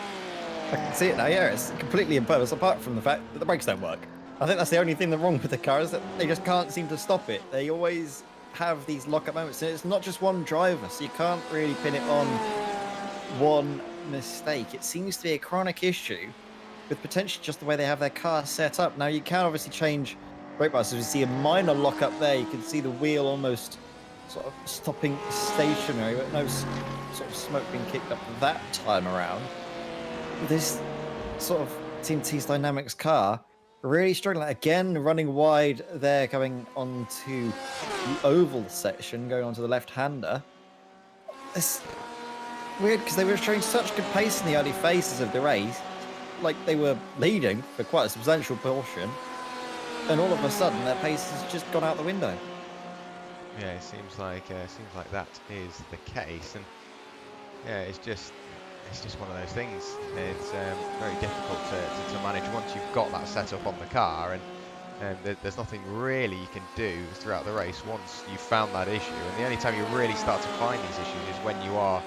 I can see it now. Yeah, it's completely impervious, apart from the fact that the brakes don't work. I think that's the only thing that's wrong with the car, is that they just can't seem to stop it. They always have these lock-up moments, and it's not just one driver, so you can't really pin it on one mistake. It seems to be a chronic issue with potentially just the way they have their car set up. Now, you can obviously change brake bias. As we see a minor lock-up there, you can see the wheel almost sort of stopping stationary, but no sort of smoke being kicked up that time around. This sort of Team T's Dynamics car really struggling. Again, running wide there, going onto the oval section, going onto the left-hander. It's weird because they were showing such good pace in the early phases of the race, like they were leading for quite a substantial portion, and all of a sudden their pace has just gone out the window. Yeah, it seems like that is the case, and yeah, it's just one of those things. It's very difficult to manage once you've got that setup on the car, and there's nothing really you can do throughout the race once you've found that issue. And the only time you really start to find these issues is when you are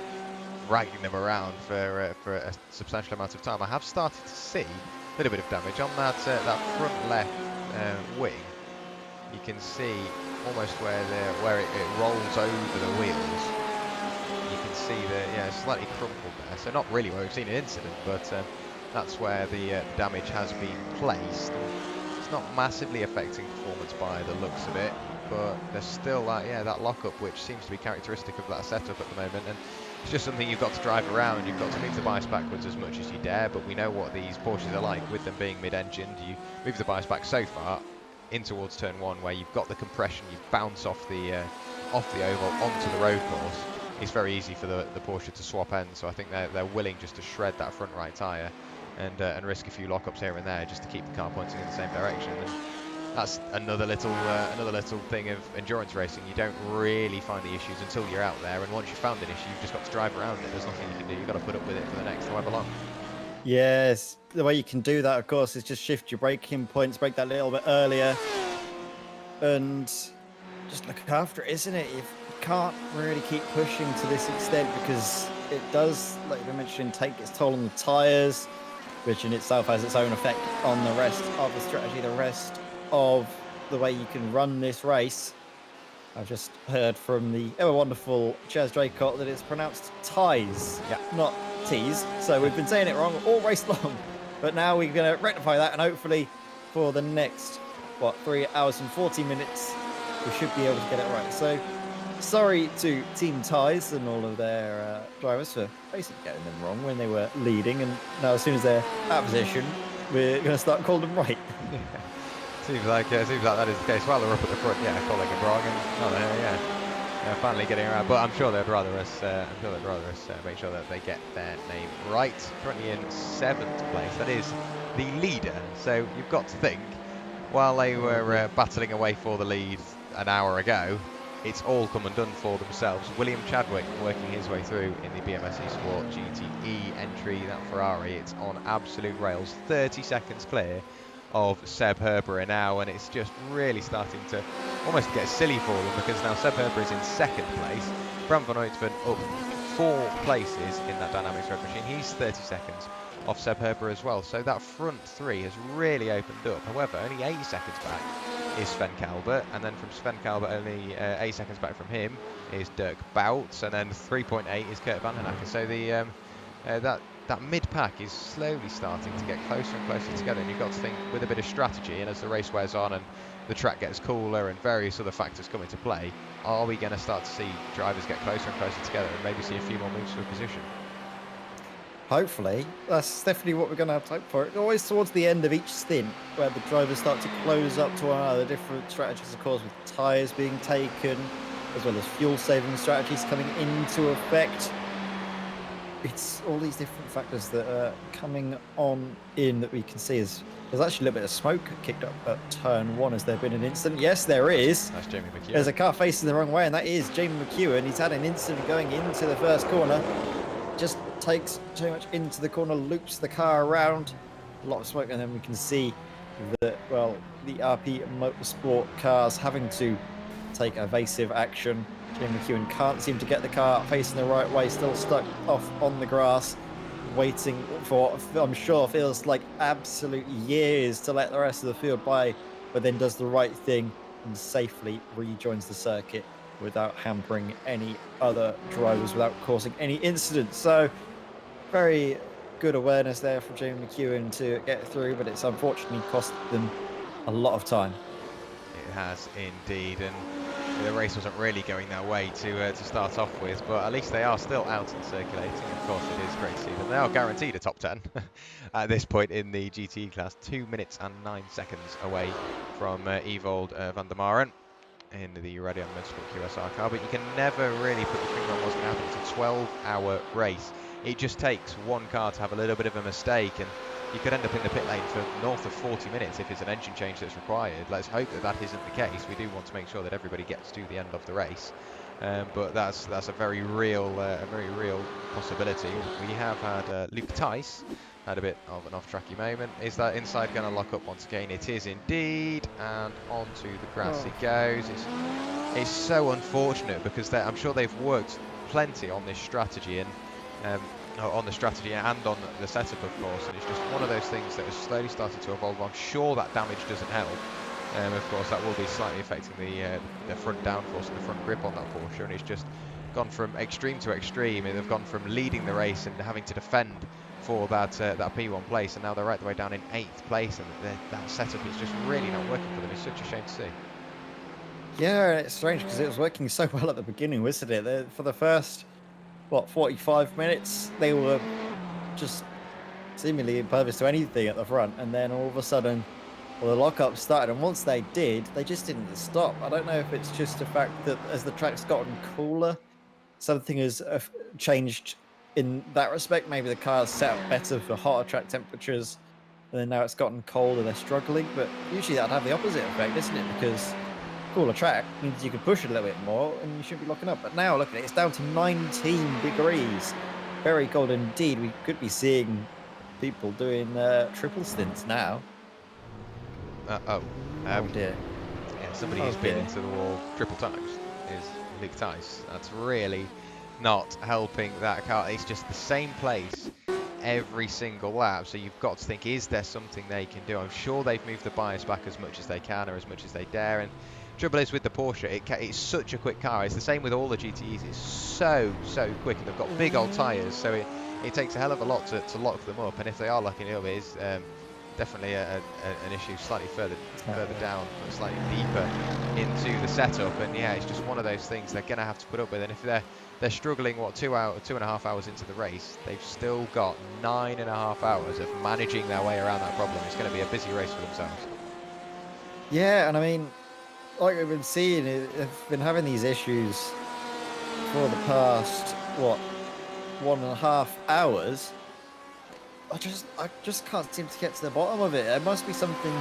dragging them around for a substantial amount of time. I have started to see a little bit of damage on that front left wing. You can see almost where it rolls over the wheels. You can see that slightly crumpled there. So not really where we've seen an incident, but that's where the damage has been placed. It's not massively affecting performance by the looks of it, but there's still that lockup, which seems to be characteristic of that setup at the moment. And it's just something you've got to drive around. You've got to move the bias backwards as much as you dare, but we know what these Porsches are like with them being mid-engined. You move the bias back so far in towards turn 1 where you've got the compression, you bounce off the oval onto the road course. It's very easy for the Porsche to swap ends, so I think they're willing just to shred that front right tyre and risk a few lockups here and there just to keep the car pointing in the same direction. And that's another little thing of endurance racing. You don't really find the issues until you're out there, and once you've found an issue, you've just got to drive around it. There's nothing you can do. You've got to put up with it for the next however long. Yes, the way you can do that, of course, is just shift your braking points, brake that little bit earlier, and just look after it, isn't it? You can't really keep pushing to this extent because it does, like we mentioned, take its toll on the tyres, which in itself has its own effect on the rest of the strategy, the rest of the way you can run this race. I've just heard from the ever wonderful Chaz Draycott that it's pronounced ties, not tees. So we've been saying it wrong all race long, but now we're going to rectify that, and hopefully for the next 3 hours and 40 minutes we should be able to get it right. So sorry to Team Ties and all of their drivers for basically getting them wrong when they were leading, and now as soon as they're out of position we're going to start calling them right. Seems like that is the case. While they're up at the front, calling it wrong, and finally getting around. But I'm sure they'd rather us make sure that they get their name right. Currently in 7th place. That is the leader. So you've got to think, while they were battling away for the lead an hour ago, it's all come undone for themselves. William Chadwick working his way through in the BMSE Sport GTE entry. That Ferrari, it's on absolute rails. 30 seconds clear of Seb Herberer now, and it's just really starting to almost get silly for them, because now Seb Herberer is in 2nd place. Bram van Uytven up 4 places in that Dynamics Red Machine. He's 30 seconds off Seb Herberer as well. So that front 3 has really opened up. However, only 8 seconds back is Sven Kalbert, and then from Sven Kalbert only 8 seconds back from him is Dirk Bout, and then 3.8 is Kurt Vandenacker. So the that mid-pack is slowly starting to get closer and closer together, and you've got to think, with a bit of strategy, and as the race wears on and the track gets cooler and various other factors come into play, are we going to start to see drivers get closer and closer together and maybe see a few more moves for position? Hopefully. That's definitely what we're going to have to hope for. Always towards the end of each stint, where the drivers start to close up to one another. Different strategies, of course, with tyres being taken, as well as fuel-saving strategies coming into effect. It's all these different factors that are coming on in that we can see. There's actually a little bit of smoke kicked up at turn 1. Has there been an incident? Yes, there is. That's Jamie McEwen. There's a car facing the wrong way, and that is Jamie McEwen. He's had an incident going into the first corner. Just takes too much into the corner, loops the car around. A lot of smoke, and then we can see that, well, the RP Motorsport cars having to take evasive action. Jamie McEwen can't seem to get the car facing the right way, still stuck off on the grass, waiting for, I'm sure, feels like absolute years to let the rest of the field by, but then does the right thing and safely rejoins the circuit without hampering any other drivers, without causing any incidents. So, very good awareness there from Jamie McEwen to get through, but it's unfortunately cost them a lot of time. It has indeed, and the race wasn't really going their way to start off with, but at least they are still out and circulating. Of course, it is great to see them. They are guaranteed a top 10 at this point in the GTE class, 2 minutes and 9 seconds away from Evold van der Maren in the Werrell and Ed QSR car, but you can never really put your finger on what's going to happen. It's a 12-hour race. It just takes one car to have a little bit of a mistake, and you could end up in the pit lane for north of 40 minutes if it's an engine change that's required. Let's hope that that isn't the case. We do want to make sure that everybody gets to the end of the race, but that's a very real possibility. We have had Luke Tice had a bit of an off-tracky moment. Is that inside going to lock up once again? It is indeed, and onto the grass it goes. It's so unfortunate because I'm sure they've worked plenty on this strategy and on the strategy and on the setup, of course, and it's just one of those things that has slowly started to evolve. I'm sure that damage doesn't help. Of course, that will be slightly affecting the front downforce and the front grip on that Porsche, and it's just gone from extreme to extreme. They've gone from leading the race and having to defend for that P1 place, and now they're right the way down in 8th place, and that setup is just really not working for them. It's such a shame to see. Yeah, it's strange because it was working so well at the beginning, wasn't it? For the first, 45 minutes, they were just seemingly impervious to anything at the front, and then all of a sudden, the lockup started, and once they did, they just didn't stop. I don't know if it's just the fact that as the track's gotten cooler, something has changed in that respect. Maybe the car's set up better for hotter track temperatures, and then now it's gotten colder, they're struggling, but usually that'd have the opposite effect, isn't it? Because cooler track means you can push it a little bit more and you shouldn't be locking up. But now, look at it, it's down to 19 degrees. Very cold indeed. We could be seeing people doing triple stints now. Oh dear. Yeah, somebody who's been into the wall triple times is Luke Tice. That's really not helping that car. It's just the same place every single lap, so you've got to think, is there something they can do? I'm sure they've moved the bias back as much as they can or as much as they dare, and trouble is with the Porsche, it's such a quick car. It's the same with all the GTEs. It's so quick, and they've got big old tyres, so it takes a hell of a lot to lock them up, and if they are locking it up, it is definitely an issue slightly further down, slightly deeper into the setup. And yeah, it's just one of those things they're going to have to put up with. And if they're struggling, 2.5 hours into the race, they've still got 9.5 hours of managing their way around that problem. It's going to be a busy race for themselves. Yeah, and I mean, like we've been seeing, they've been having these issues for the past 1.5 hours. I just can't seem to get to the bottom of it. There must be something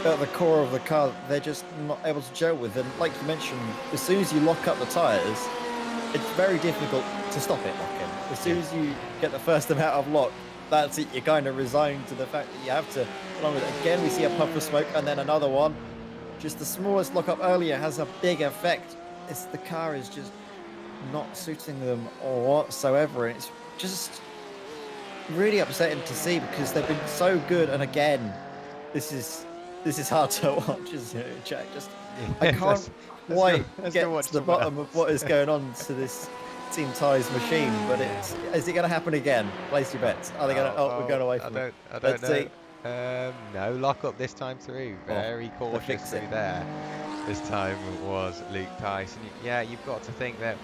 at the core of the car that they're just not able to gel with. And like you mentioned, as soon as you lock up the tyres, it's very difficult to stop it locking. As soon as you get the first amount of lock, that's it. You're kind of resigned to the fact that you have to. Along with it. Again, we see a puff of smoke and then another one. Just the smallest lockup earlier has a big effect. The car is just not suiting them whatsoever. And it's just really upsetting to see because they've been so good. And again, this is hard to watch, isn't it, Jack? I can't quite get to the bottom of what is going on to this Team Ty's machine. But is it going to happen again? Place your bets. Are they going to? We're going away from it. I don't know. See. No, lock up this time through. Very cautiously there. This time was Luke Tice. And yeah, you've got to think that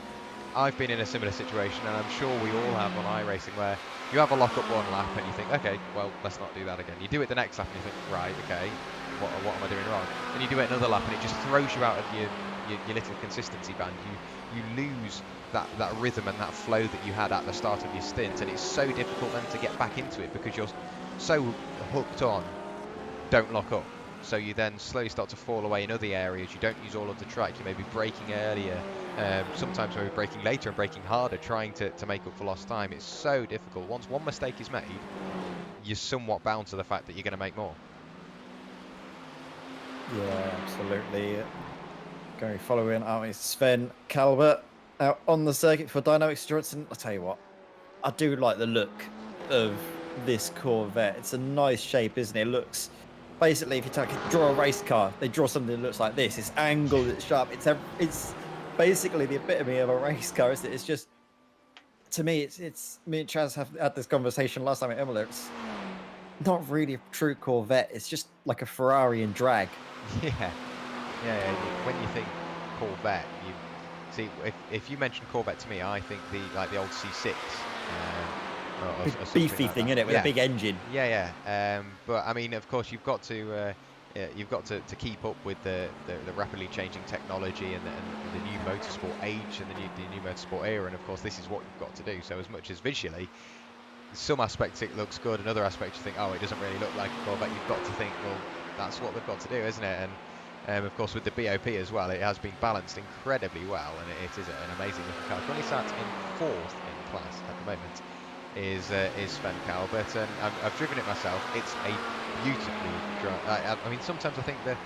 I've been in a similar situation, and I'm sure we all have on iRacing, where you have a lock up one lap and you think, okay, well, let's not do that again. You do it the next lap and you think, right, okay, what am I doing wrong? And you do it another lap and it just throws you out of your little consistency band. You lose that rhythm and that flow that you had at the start of your stint, and it's so difficult then to get back into it because you're so hooked on don't lock up. So you then slowly start to fall away in other areas. You don't use all of the track. You may be braking earlier, sometimes maybe braking later and braking harder, trying to make up for lost time. It's so difficult. Once one mistake is made, you're somewhat bound to the fact that you're going to make more. Yeah, absolutely. Going following Sven Calvert out on the circuit for DynamiXX Endurance. And I'll tell you what, I do like the look of this Corvette. It's a nice shape, isn't it? It looks basically, if you draw a race car, they draw something that looks like this. It's angled, it's sharp. It's basically the epitome of a race car, isn't it? It's just, to me, it's me and Chaz have had this conversation last time at Imola. It's not really a true Corvette. It's just like a Ferrari in drag. Yeah. When you think Corvette, you see if you mention Corvette to me, I think the old C6. Or Big something beefy like thing, that. innit, with a big engine. Yeah. But I mean, of course, you've got to keep up with the rapidly changing technology and the new motorsport age and the new motorsport era. And of course, this is what you've got to do. So as much as visually, some aspects it looks good, and other aspects you think, oh, it doesn't really look like a Corvette. You've got to think, well, that's what they've got to do, isn't it? And of course, with the BOP as well, it has been balanced incredibly well, and it is an amazing looking car. Currently sat in 4th in class at the moment is Sven Calvert, and I've driven it myself. It's a beautifully I mean, sometimes I think the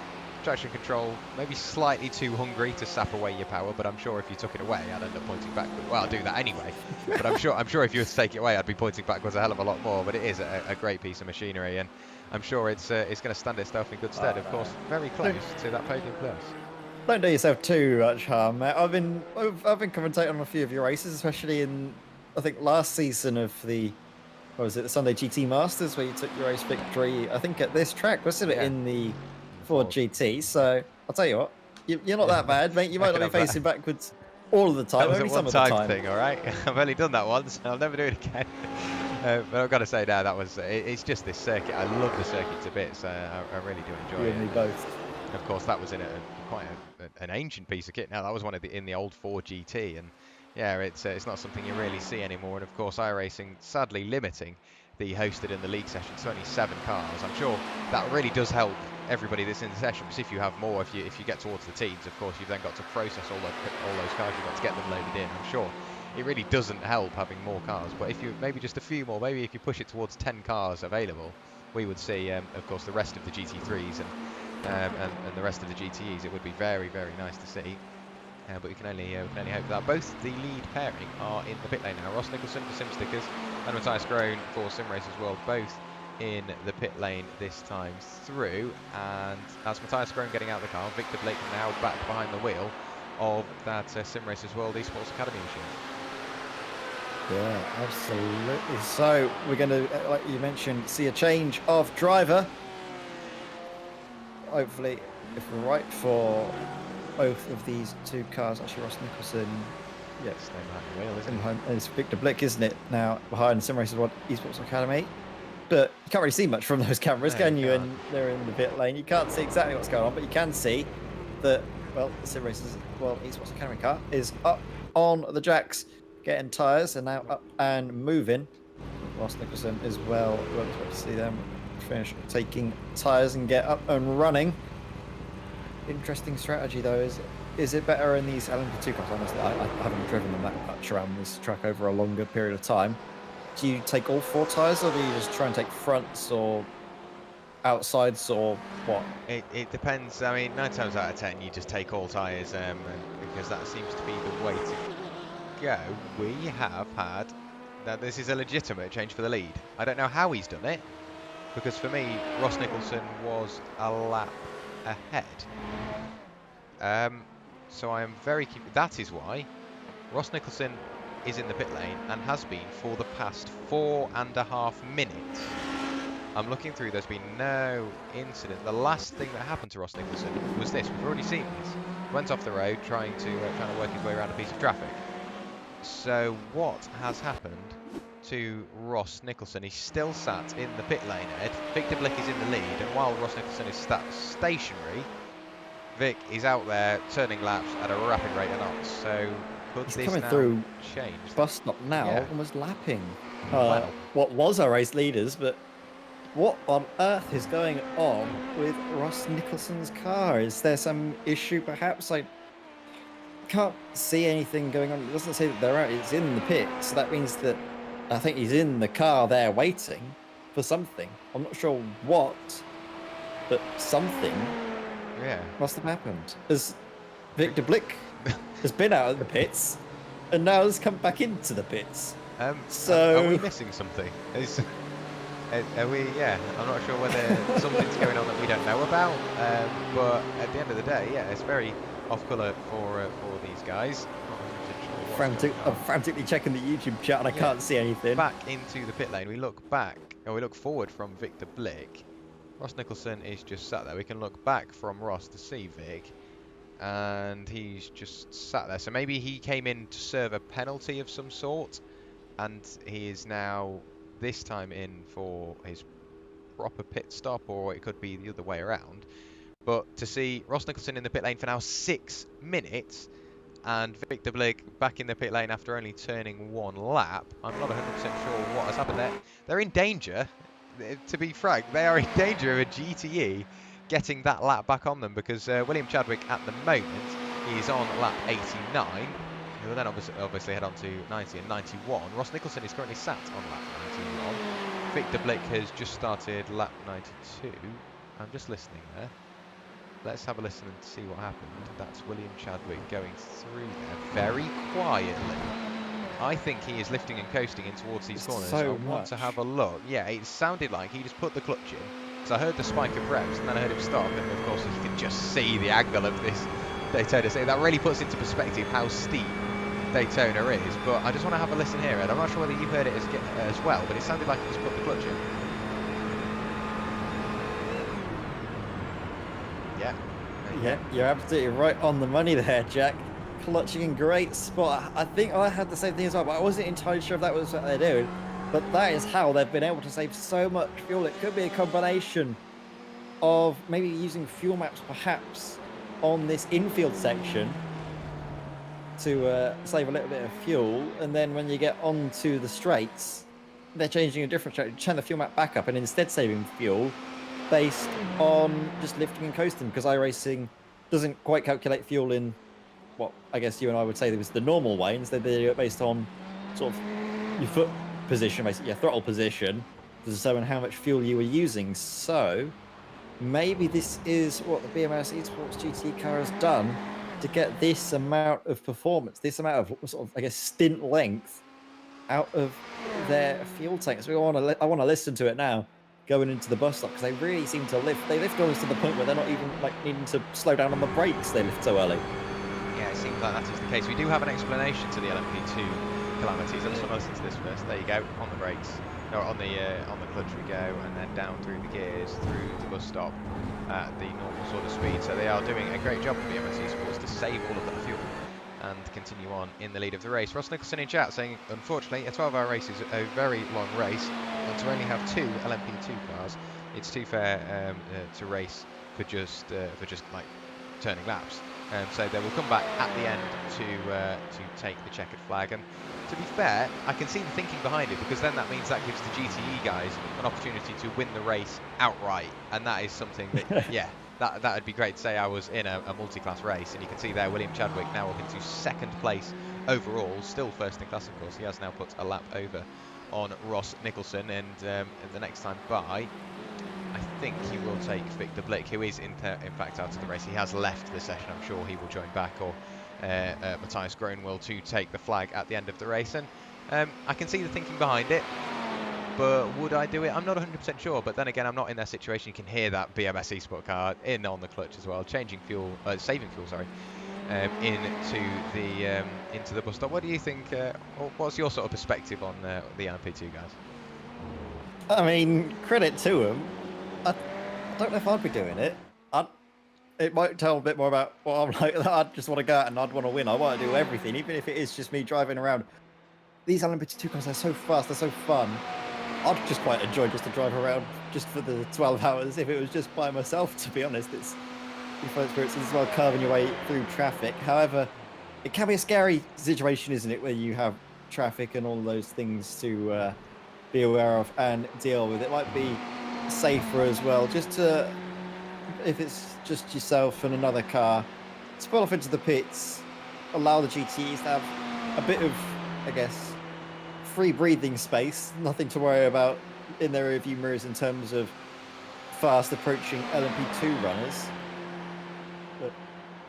traction control maybe slightly too hungry to sap away your power, but I'm sure if you took it away, I'd end up pointing backwards. Well, I'll do that anyway, but I'm sure if you were to take it away, I'd be pointing backwards a hell of a lot more. But it is a great piece of machinery, and I'm sure it's going to stand itself in good stead. Of course, very close to that podium plus. Don't do yourself too much harm, mate. I've been commentating on a few of your races, especially in, I think, last season of the the Sunday GT Masters, where you took your race victory. I think at this track, wasn't it, in the Ford GT? So I'll tell you what, you're not that bad, mate. You might not be facing backwards all of the time. That was only a some of the time thing, all right. I've only done that once. I'll never do it again. But I've got to say, now that was it's just this circuit. I love the circuit to bits. I really do enjoy it. You and me both. Of course, that was in quite an ancient piece of kit. Now that was one of in the old 4 GT, and yeah, it's not something you really see anymore. And of course, iRacing sadly limiting the hosted and the league sessions to only 7 cars. I'm sure that really does help everybody that's in the session, because if you have more, if you get towards the teams, of course, you've then got to process all those cars. You've got to get them loaded in. I'm sure it really doesn't help having more cars, but if you maybe just a few more, maybe if you push it towards 10 cars available, we would see, of course, the rest of the GT3s and the rest of the GTEs. It would be very, very nice to see. But we can only hope that. Both the lead pairing are in the pit lane now. Ross Nicholson for Sim Stickers and Matthias Groen for Sim Racers World, both in the pit lane this time through. And as Matthias Groen getting out of the car, Victor Blake now back behind the wheel of that Sim Racers World Esports Academy machine. Yeah, absolutely. So we're going to, like you mentioned, see a change of driver. Hopefully, if we're right for both of these 2 cars. Actually, Ross Nicholson, staying behind the wheel, isn't he? It's Victor Blick, isn't it? Now behind Sim Racers World Esports Academy. But you can't really see much from those cameras, can you? And they're in the pit lane. You can't see exactly what's going on, but you can see that, well, the Sim Racers World Esports Academy car is up on the jacks, getting tyres, and now up and moving. Ross Nicholson as well. We'll expect to see them finish taking tyres and get up and running. Interesting strategy, though. Is it better in these LMP2 cars? Honestly, I haven't driven them that much around this track over a longer period of time. Do you take all 4 tyres, or do you just try and take fronts or outsides, or what? It depends. I mean, 9 times out of 10, you just take all tyres, because that seems to be the way to go. We have had... Now, this is a legitimate change for the lead. I don't know how he's done it, because for me, Ross Nicholson was a lap ahead. So I am very keen. That is why Ross Nicholson is in the pit lane and has been for the past 4.5 minutes. I'm looking through, there's been no incident. The last thing that happened to Ross Nicholson was this. We've already seen this. Went off the road trying to work his way around a piece of traffic. So what has happened to Ross Nicholson? He's still sat in the pit lane, Ed. Victor Blick is in the lead, and while Ross Nicholson is stationary, Vic is out there turning laps at a rapid rate of knots. So could He's this coming now through change? Bus stop now, Yeah. and was lapping Wow. what was our race leaders. But what on earth is going on with Ross Nicholson's car? Is there some issue, perhaps? I can't see anything going on. It doesn't say that they're out. It's in the pit, so that means that I think he's in the car there waiting for something. I'm not sure what, but something. Yeah. Must have happened. As Victor Blick has been out of the pits and now has come back into the pits. So are we missing something? Are we? Yeah, I'm not sure whether something's going on that we don't know about. But at the end of the day, yeah, it's very off colour for these guys. Not 100% sure what's going I'm on. frantically checking the YouTube chat and I can't see anything. Back into the pit lane. We look forward from Victor Blick. Ross Nicholson is just sat there. We can look back from Ross to see Vic, and he's just sat there. So maybe he came in to serve a penalty of some sort, and he is now this time in for his proper pit stop, or it could be the other way around. But to see Ross Nicholson in the pit lane for now 6 minutes, and Victor Blick back in the pit lane after only turning 1 lap, I'm not 100% sure what has happened there. They're in danger, to be frank. They are in danger of a GTE getting that lap back on them, because William Chadwick at the moment is on lap 89. He will then obviously head on to 90 and 91. Ross Nicholson is currently sat on lap 91. Victor Blick has just started lap 92. I'm just listening there. Let's have a listen and see what happened. That's William Chadwick going through there very quietly. I think he is lifting and coasting in towards these corners. So I want to have a look. Yeah, it sounded like he just put the clutch in. So I heard the spike of revs and then I heard him stop. And of course, you can just see the angle of this Daytona. So that really puts into perspective how steep Daytona is. But I just want to have a listen here, Ed. I'm not sure whether you heard it as well, but it sounded like he just put the clutch in. Yeah. Yeah, you're absolutely right on the money there, Jack. Clutching in great spot. I think I had the same thing as well, but I wasn't entirely sure if that was what they're doing. But that is how they've been able to save so much fuel. It could be a combination of maybe using fuel maps perhaps on this infield section to save a little bit of fuel, and then when you get onto the straights, they're changing a different strategy, turn the fuel map back up and instead saving fuel based on just lifting and coasting, because iRacing doesn't quite calculate fuel in what I guess you and I would say was the normal way. Instead they do it based on sort of your foot position, basically your throttle position, to determine how much fuel you were using. So maybe this is what the BMS Esports GT car has done to get this amount of performance, this amount of sort of, I guess, stint length out of their fuel tanks. I want to listen to it now going into the bus stop, because they really seem to lift. They lift almost to the point where they're not even like needing to slow down on the brakes. They lift so early. Yeah, it seems like that is the case. We do have an explanation to the LMP2 calamities. I just want to listen to this first. There you go, on the brakes, or on the clutch we go, and then down through the gears, through the bus stop at the normal sort of speed. So they are doing a great job for the BMS Esports to save all of that fuel and continue on in the lead of the race. Ross Nicholson in chat saying, unfortunately, a 12-hour race is a very long race, and to only have 2 LMP2 cars, it's too fair to race for just like turning laps. So they will come back at the end to take the checkered flag. And to be fair, I can see the thinking behind it, because then that means that gives the GTE guys an opportunity to win the race outright, and that is something that yeah. That would be great. Say I was in a multi-class race, and you can see there William Chadwick now up into 2nd place overall, still first in class of course. He has now put a lap over on Ross Nicholson, and the next time by, I think he will take Victor Blick, who is in fact out of the race. He has left the session. I'm sure he will join back, or Matthias Groen will, to take the flag at the end of the race. And I can see the thinking behind it. But would I do it? I'm not 100% sure. But then again, I'm not in their situation. You can hear that BMS Esport car in on the clutch as well, changing fuel, saving fuel, sorry, into the bus stop. What do you think? What's your sort of perspective on the LMP2 guys? I mean, credit to them. I don't know if I'd be doing it. It might tell a bit more about what I'm like. I'd just want to go out and I'd want to win. I want to do everything, even if it is just me driving around. These LMP2 cars are so fast. They're so fun. I'd just quite enjoy just to drive around just for the 12 hours if it was just by myself, to be honest. It's your first experience as well, carving your way through traffic. However, it can be a scary situation, isn't it, where you have traffic and all those things to be aware of and deal with. It might be safer as well, just to, if it's just yourself and another car, to pull off into the pits, allow the GTs to have a bit of, I guess, free breathing space, nothing to worry about in their rearview mirrors in terms of fast approaching LMP2 runners. But,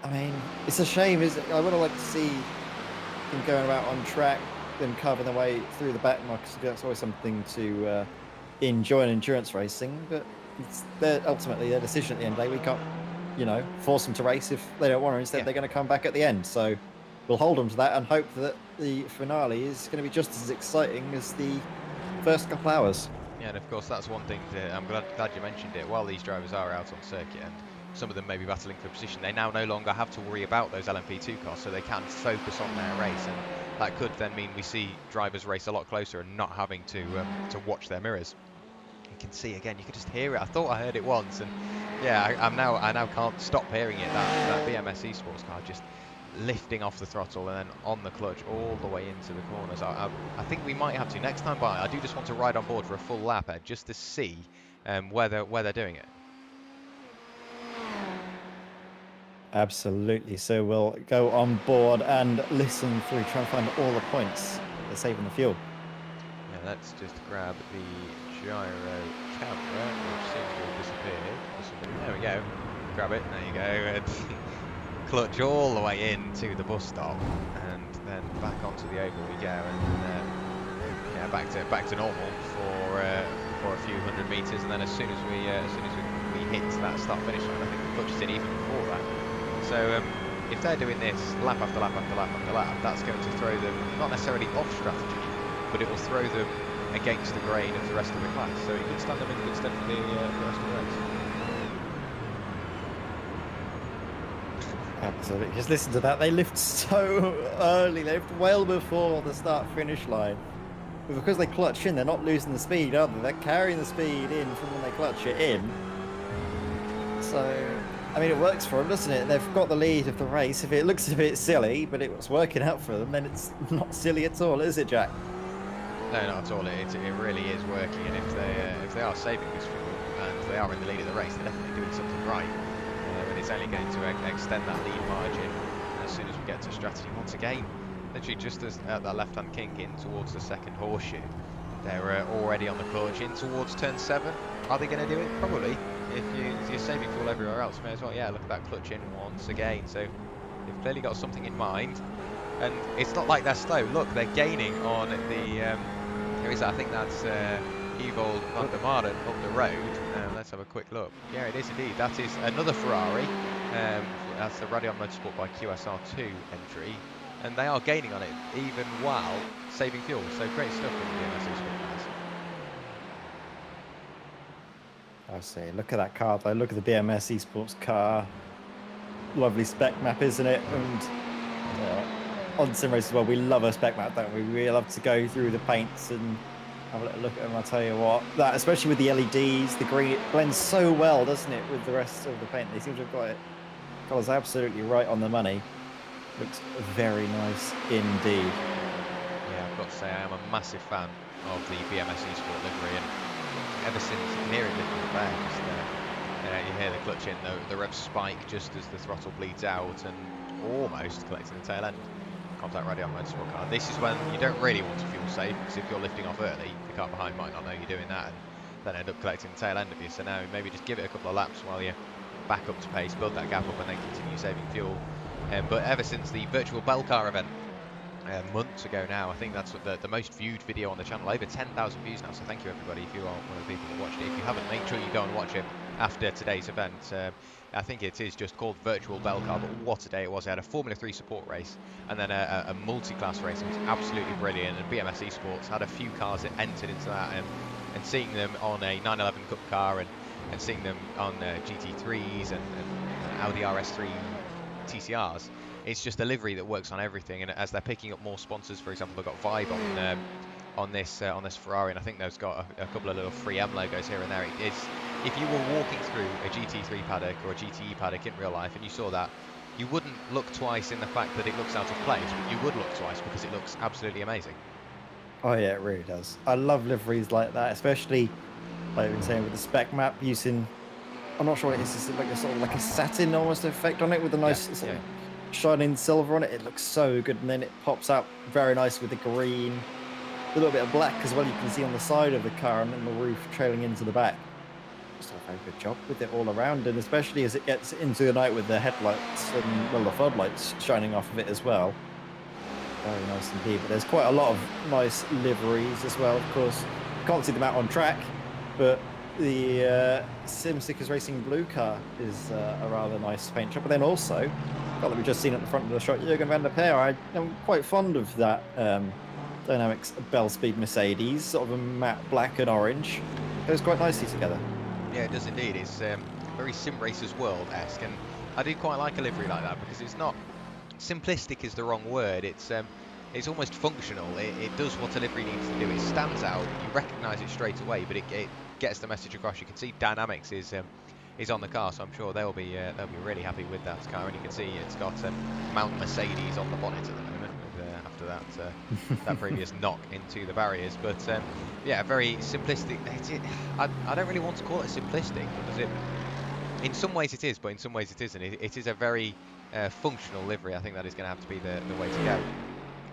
I mean, it's a shame, isn't it? I would have liked to see them going about on track, them carving their way through the back marks. That's always something to enjoy in endurance racing, but it's ultimately their decision at the end of the day. We can't, force them to race if they don't want to. Instead, Yeah. they're going to come back at the end. So we'll hold them to that and hope that the finale is going to be just as exciting as the first couple hours. Yeah, and of course that's one thing that I'm glad you mentioned it. While these drivers are out on circuit and some of them may be battling for position, they now no longer have to worry about those LMP2 cars, so they can focus on their race, and that could then mean we see drivers race a lot closer and not having to watch their mirrors. You can see again, you can just hear it. I thought I heard it once, and yeah, I now can't stop hearing it. That BMS Esports car just lifting off the throttle and then on the clutch all the way into the corners. I think we might have to next time by. I do just want to ride on board for a full lap, Ed, just to see where they're doing it. Absolutely. So we'll go on board and listen through, try and find all the points. They're saving the fuel. Yeah, let's just grab the gyro camera, which seems to have disappeared. There we go. Grab it. There you go. And clutch all the way into the bus stop, and then back onto the oval we go, and yeah, back to normal for a few hundred meters, and then as soon as we hit that start finish line, I think the clutch is in even before that. So if they're doing this lap after lap after lap after lap, that's going to throw them not necessarily off strategy, but it will throw them against the grain of the rest of the class. So it could stand them in good stead for the rest of the race. Absolutely. Just listen to that. They lift so early. They lift well before the start-finish line. But because they clutch in, they're not losing the speed, are they? They're carrying the speed in from when they clutch it in. So, I mean, it works for them, doesn't it? They've got the lead of the race. If it looks a bit silly, but it was working out for them, then it's not silly at all, is it, Jack? No, not at all. It really is working, and if they are saving this fuel and they are in the lead of the race, they're definitely doing something right. And it's only going to extend that lead margin as soon as we get to strategy. Once again, literally just as at that left-hand kink in towards the second horseshoe, they're already on the clutch in towards turn 7. Are they going to do it? Probably. If you're saving fuel everywhere else, may as well. Yeah, look at that clutch in once again. So they've clearly got something in mind, and it's not like they're slow. Look, they're gaining on the. Here is, I think that's Evold van der Marden up the road. Let's have a quick look. Yeah, it is indeed. That is another Ferrari. That's the Radeon Motorsport by QSR2 entry, and they are gaining on it even while saving fuel. So great stuff from the BMS Esports guys. I see. Look at that car though. Look at the BMS Esports car. Lovely spec map, isn't it? And on sim race as well, we love a spec map, don't we? We love to go through the paints and have a little look at them. I'll tell you what, that especially with the LEDs, the green, it blends so well, doesn't it, with the rest of the paint? They seem to have got it colours absolutely right on the money. Looks very nice indeed. Yeah, I've got to say I am a massive fan of the BMS Esports livery, and ever since nearing the back, you hear the clutch in, the rev spike just as the throttle bleeds out and almost collecting the tail end. Contact Radeon Motorsport car. This is when you don't really want to fuel save, because if you're lifting off early, the car behind might not know you're doing that and then end up collecting the tail end of you. So now maybe just give it a couple of laps while you're back up to pace, build that gap up and then continue saving fuel. But ever since the virtual bell car event months ago now, I think that's the most viewed video on the channel, over 10,000 views now, so thank you everybody if you are one of the people that watched it. If you haven't, make sure you go and watch it after today's event. I think it is just called Virtual Bell Car, but what a day it was. They had a Formula 3 support race and then a multi-class race. It was absolutely brilliant, and BMS Esports had a few cars that entered into that, and seeing them on a 911 Cup car and seeing them on GT3s and Audi RS3 TCRs, it's just a livery that works on everything. And as they're picking up more sponsors, for example, they've got Vibe on this Ferrari, and I think they've got a couple of little 3M logos here and there. It is, if you were walking through a GT3 paddock or a GTE paddock in real life and you saw that, you wouldn't look twice in the fact that it looks out of place, but you would look twice because it looks absolutely amazing. Oh yeah, it really does. I love liveries like that, especially like I've been saying with the spec map using, I'm not sure what it is, it's like a sort of like a satin almost effect on it with a nice sort of shining silver on it. It looks so good, and then it pops out very nice with the green, a little bit of black as well. You can see on the side of the car and then the roof trailing into the back. just a very good job with it all around, and especially as it gets into the night with the headlights and, well, the floodlights shining off of it as well. Very nice indeed. But there's quite a lot of nice liveries as well. Of course, you can't see them out on track, but the SimStickers Racing blue car is a rather nice paint job. But then also, that we've just seen at the front of the shot, Jürgen van der Peer. I am quite fond of that Dynamics Bell Speed Mercedes, sort of a matte black and orange. Goes quite nicely together. Yeah, it does indeed. It's very Sim Racers World-esque, and I do quite like a livery like that because it's not simplistic is the wrong word. It's almost functional. It does what a livery needs to do. It stands out. You recognise it straight away, but it gets the message across. You can see Dynamics is on the car, so I'm sure they'll be really happy with that car. And you can see it's got Mount Mercedes on the bonnet at the moment after that previous knock into the barriers. But yeah, very simplistic. I don't really want to call it simplistic because in some ways it is, but in some ways it isn't. It is a very functional livery. I think that is going to have to be the way to go.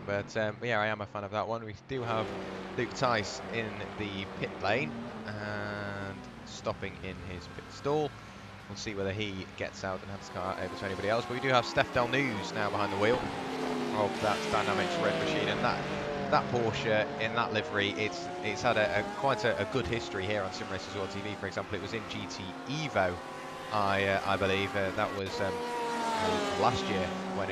But yeah, I am a fan of that one. We do have Luke Tice in the pit lane and stopping in his pit stall. We'll see whether he gets out and hands the car over to anybody else. But we do have Steph Del News now behind the wheel of that Dynamics red machine, and that Porsche in that livery, it's had quite a good history here on Sim Racers World TV. For example, it was in GT Evo, I believe. That was last year when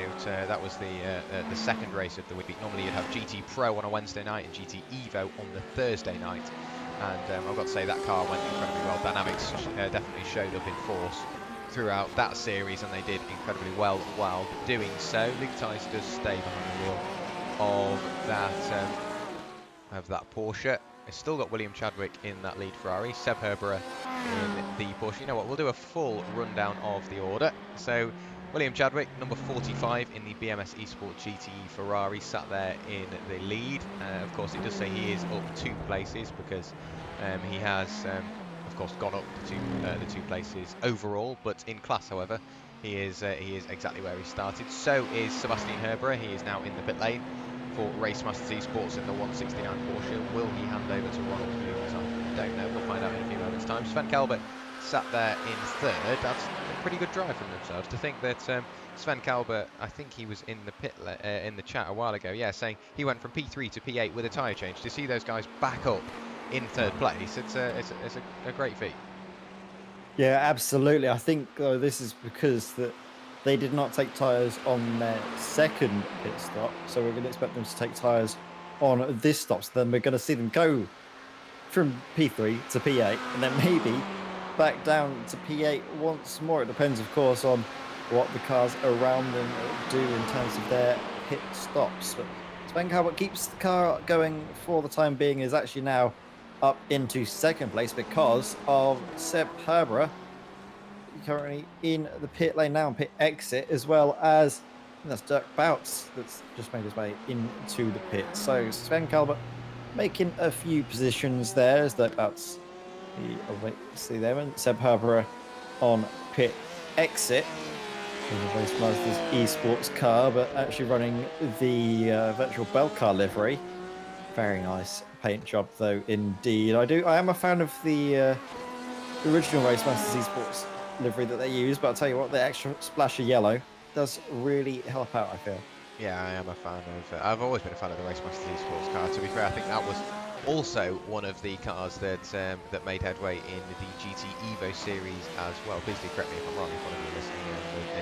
that was the second race of the week. Normally you'd have GT Pro on a Wednesday night and GT Evo on the Thursday night. And I've got to say that car went incredibly well. Dynamics definitely showed up in force throughout that series, and they did incredibly well while doing so. Luke Tice does stay behind the wheel of that Porsche. It's still got William Chadwick in that lead Ferrari, Seb Herbera in the Porsche. You know what, we'll do a full rundown of the order. So William Chadwick, number 45 in the BMS Esports GTE Ferrari, sat there in the lead. Of course, it does say he is up 2 places because he has, of course, gone up to the 2 places overall. But in class, however, he is exactly where he started. So is Sebastian Herbera. He is now in the pit lane for Racemasters Esports in the 169 Porsche. Will he hand over to Ronald Hughes? I don't know. We'll find out in a few moments' time. Sven Kalbert sat there in 3rd. That's a pretty good drive from themselves. To think that Sven Kalbert, I think he was in the pit in the chat a while ago, yeah, saying he went from P3 to P8 with a tyre change. To see those guys back up in 3rd place, it's a great feat. Yeah, absolutely. I think this is because that they did not take tyres on their second pit stop, so we're going to expect them to take tyres on this stop. So then we're going to see them go from P3 to P8, and then maybe back down to P8 once more. It depends, of course, on what the cars around them do in terms of their pit stops. But Sven Kalbert keeps the car going for the time being, is actually now up into 2nd place because of Seb Herbera, currently in the pit lane now, and pit exit, as well as that's Dirk Bouts that's just made his way into the pit. So Sven Kalbert making a few positions there as Dirk Bouts see them, and Seb Herbera on pit exit in the Racemasters Esports car, but actually running the virtual bell car livery. Very nice paint job though indeed. I am a fan of the original Racemasters Esports livery that they use, but I'll tell you what, the extra splash of yellow does really help out, I feel. Yeah, I am a fan of I've always been a fan of the Racemasters Esports car. To be fair, I think that was also one of the cars that that made headway in the GT Evo series as well. Please do correct me if I'm wrong, if one of you listening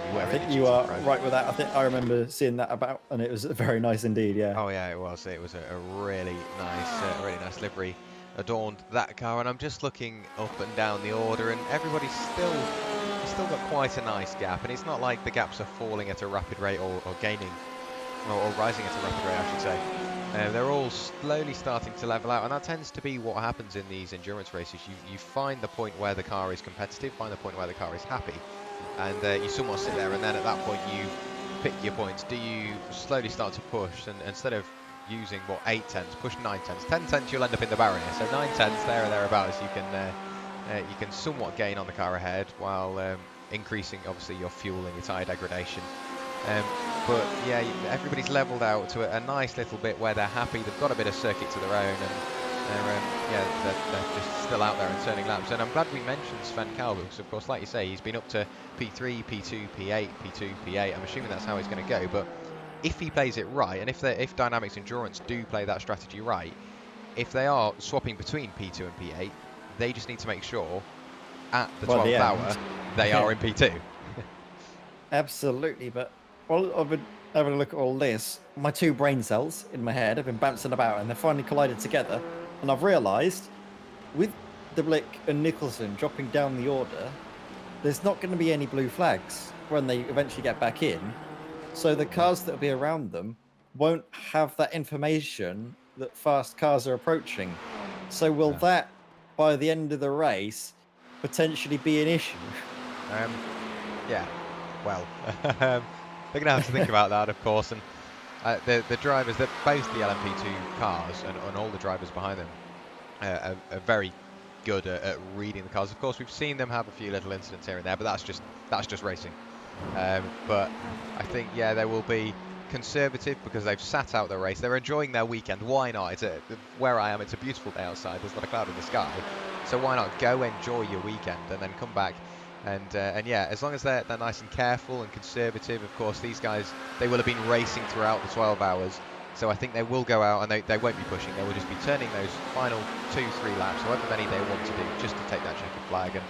anywhere. I think you are right with that. I think I remember seeing that about, and it was very nice indeed. Yeah. Oh yeah, it was. It was a really nice livery adorned that car. And I'm just looking up and down the order, and everybody's still got quite a nice gap. And it's not like the gaps are falling at a rapid rate or gaining or rising at a rapid rate, I should say. They're all slowly starting to level out, and that tends to be what happens in these endurance races. You find the point where the car is competitive, find the point where the car is happy, and you somewhat sit there, and then at that point you pick your points. Do you slowly start to push, and instead of using, 8 tenths, push 9 tenths. 10 tenths you'll end up in the barrier, so 9 tenths there or thereabouts you can somewhat gain on the car ahead, while increasing obviously your fuel and your tyre degradation. But yeah, everybody's levelled out to a nice little bit where they're happy. They've got a bit of circuit to their own, They're just still out there and turning laps. And I'm glad we mentioned Sven Kalber, because of course, like you say, he's been up to P3, P2, P8, P2, P8. I'm assuming that's how he's going to go. But if he plays it right, and if Dynamics Endurance do play that strategy right, if they are swapping between P2 and P8, they just need to make sure at the 12th hour they are in P2. Absolutely, but while I've been having a look at all this, my two brain cells in my head have been bouncing about and they're finally collided together. And I've realised with De Blick and Nicholson dropping down the order, there's not going to be any blue flags when they eventually get back in. So the cars that will be around them won't have that information that fast cars are approaching. So will that, by the end of the race, potentially be an issue? Yeah. Well, they're going to have to think about that, of course. And the drivers, they're both the LMP2 cars, and all the drivers behind them are very good at reading the cars. Of course, we've seen them have a few little incidents here and there, but that's just racing. But I think, yeah, they will be conservative because they've sat out the race. They're enjoying their weekend. Why not? Where I am, it's a beautiful day outside. There's not a cloud in the sky. So why not go enjoy your weekend and then come back? And yeah, as long as they're nice and careful and conservative, of course, these guys, they will have been racing throughout the 12 hours. So I think they will go out and they won't be pushing. They will just be turning those final 2-3 laps, however many they want to do, just to take that checkered flag. And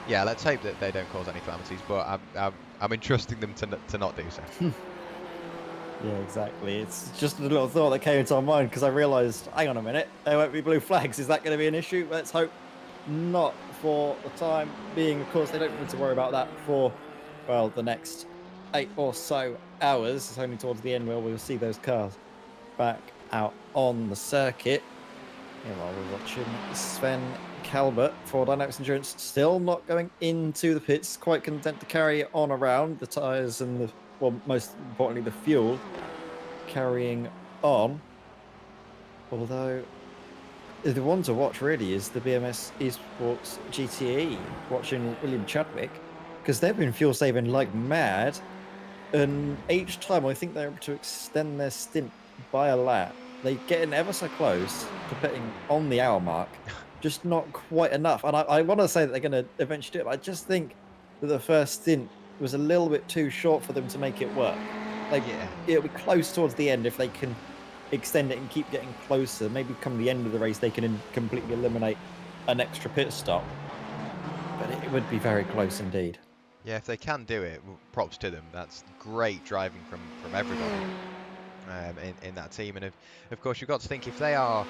yeah, let's hope that they don't cause any calamities. But I'm entrusting them to not do so. Yeah, exactly. It's just a little thought that came into my mind because I realised, hang on a minute, there won't be blue flags. Is that going to be an issue? Let's hope not for the time being. Of course, they don't need to worry about that for, well, the next 8 or so hours. It's only towards the end where we'll see those cars back out on the circuit. Yeah, while we're watching Sven Kalber for Dynamics Endurance still not going into the pits, quite content to carry on around the tyres and the, well, most importantly, the fuel carrying on. Although the one to watch really is the BMS Esports GTE, watching William Chadwick, because they've been fuel saving like mad, and each time I think they're able to extend their stint by a lap. They getting ever so close to putting on the hour mark, just not quite enough. And I want to say that they're going to eventually do it, but I just think that the first stint was a little bit too short for them to make it work. Like, yeah, it'll be close towards the end if they can extend it and keep getting closer. Maybe come the end of the race, they can completely eliminate an extra pit stop. But it would be very close indeed. Yeah, if they can do it, props to them. That's great driving from everybody in that team. And of course, you've got to think, if they are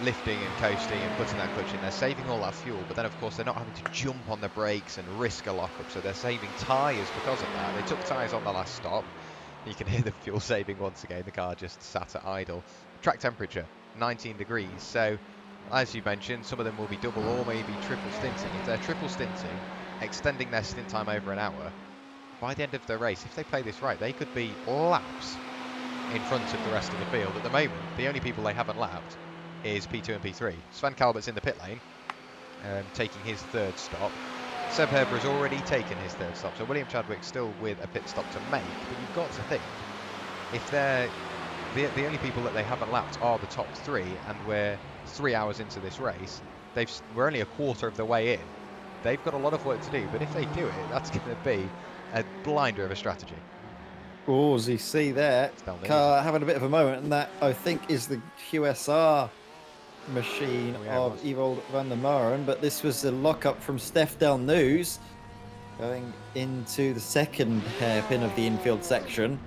lifting and coasting and putting that clutch in, they're saving all that fuel, but then of course they're not having to jump on the brakes and risk a lockup, so they're saving tyres because of that. They took tyres on the last stop. You can hear the fuel saving once again. The car just sat at idle. Track temperature 19 degrees, so as you mentioned, some of them will be double or maybe triple stinting. If they're triple stinting, extending their stint time over an hour, by the end of the race, if they play this right, they could be laps in front of the rest of the field. At the moment, the only people they haven't lapped is P2 and P3. Sven Kalbert's in the pit lane, taking his third stop. Seb Herber has already taken his third stop, so William Chadwick's still with a pit stop to make. But you've got to think, if they're the only people that they haven't lapped are the top 3, and we're 3 hours into this race, we're only a quarter of the way in. They've got a lot of work to do, but if they do it, that's going to be a blinder of a strategy. Oh, as you see there, car having a bit of a moment, and that I think is the QSR machine of Ewald van der Maren, but this was a lockup from Steph Del News going into the second hairpin of the infield section.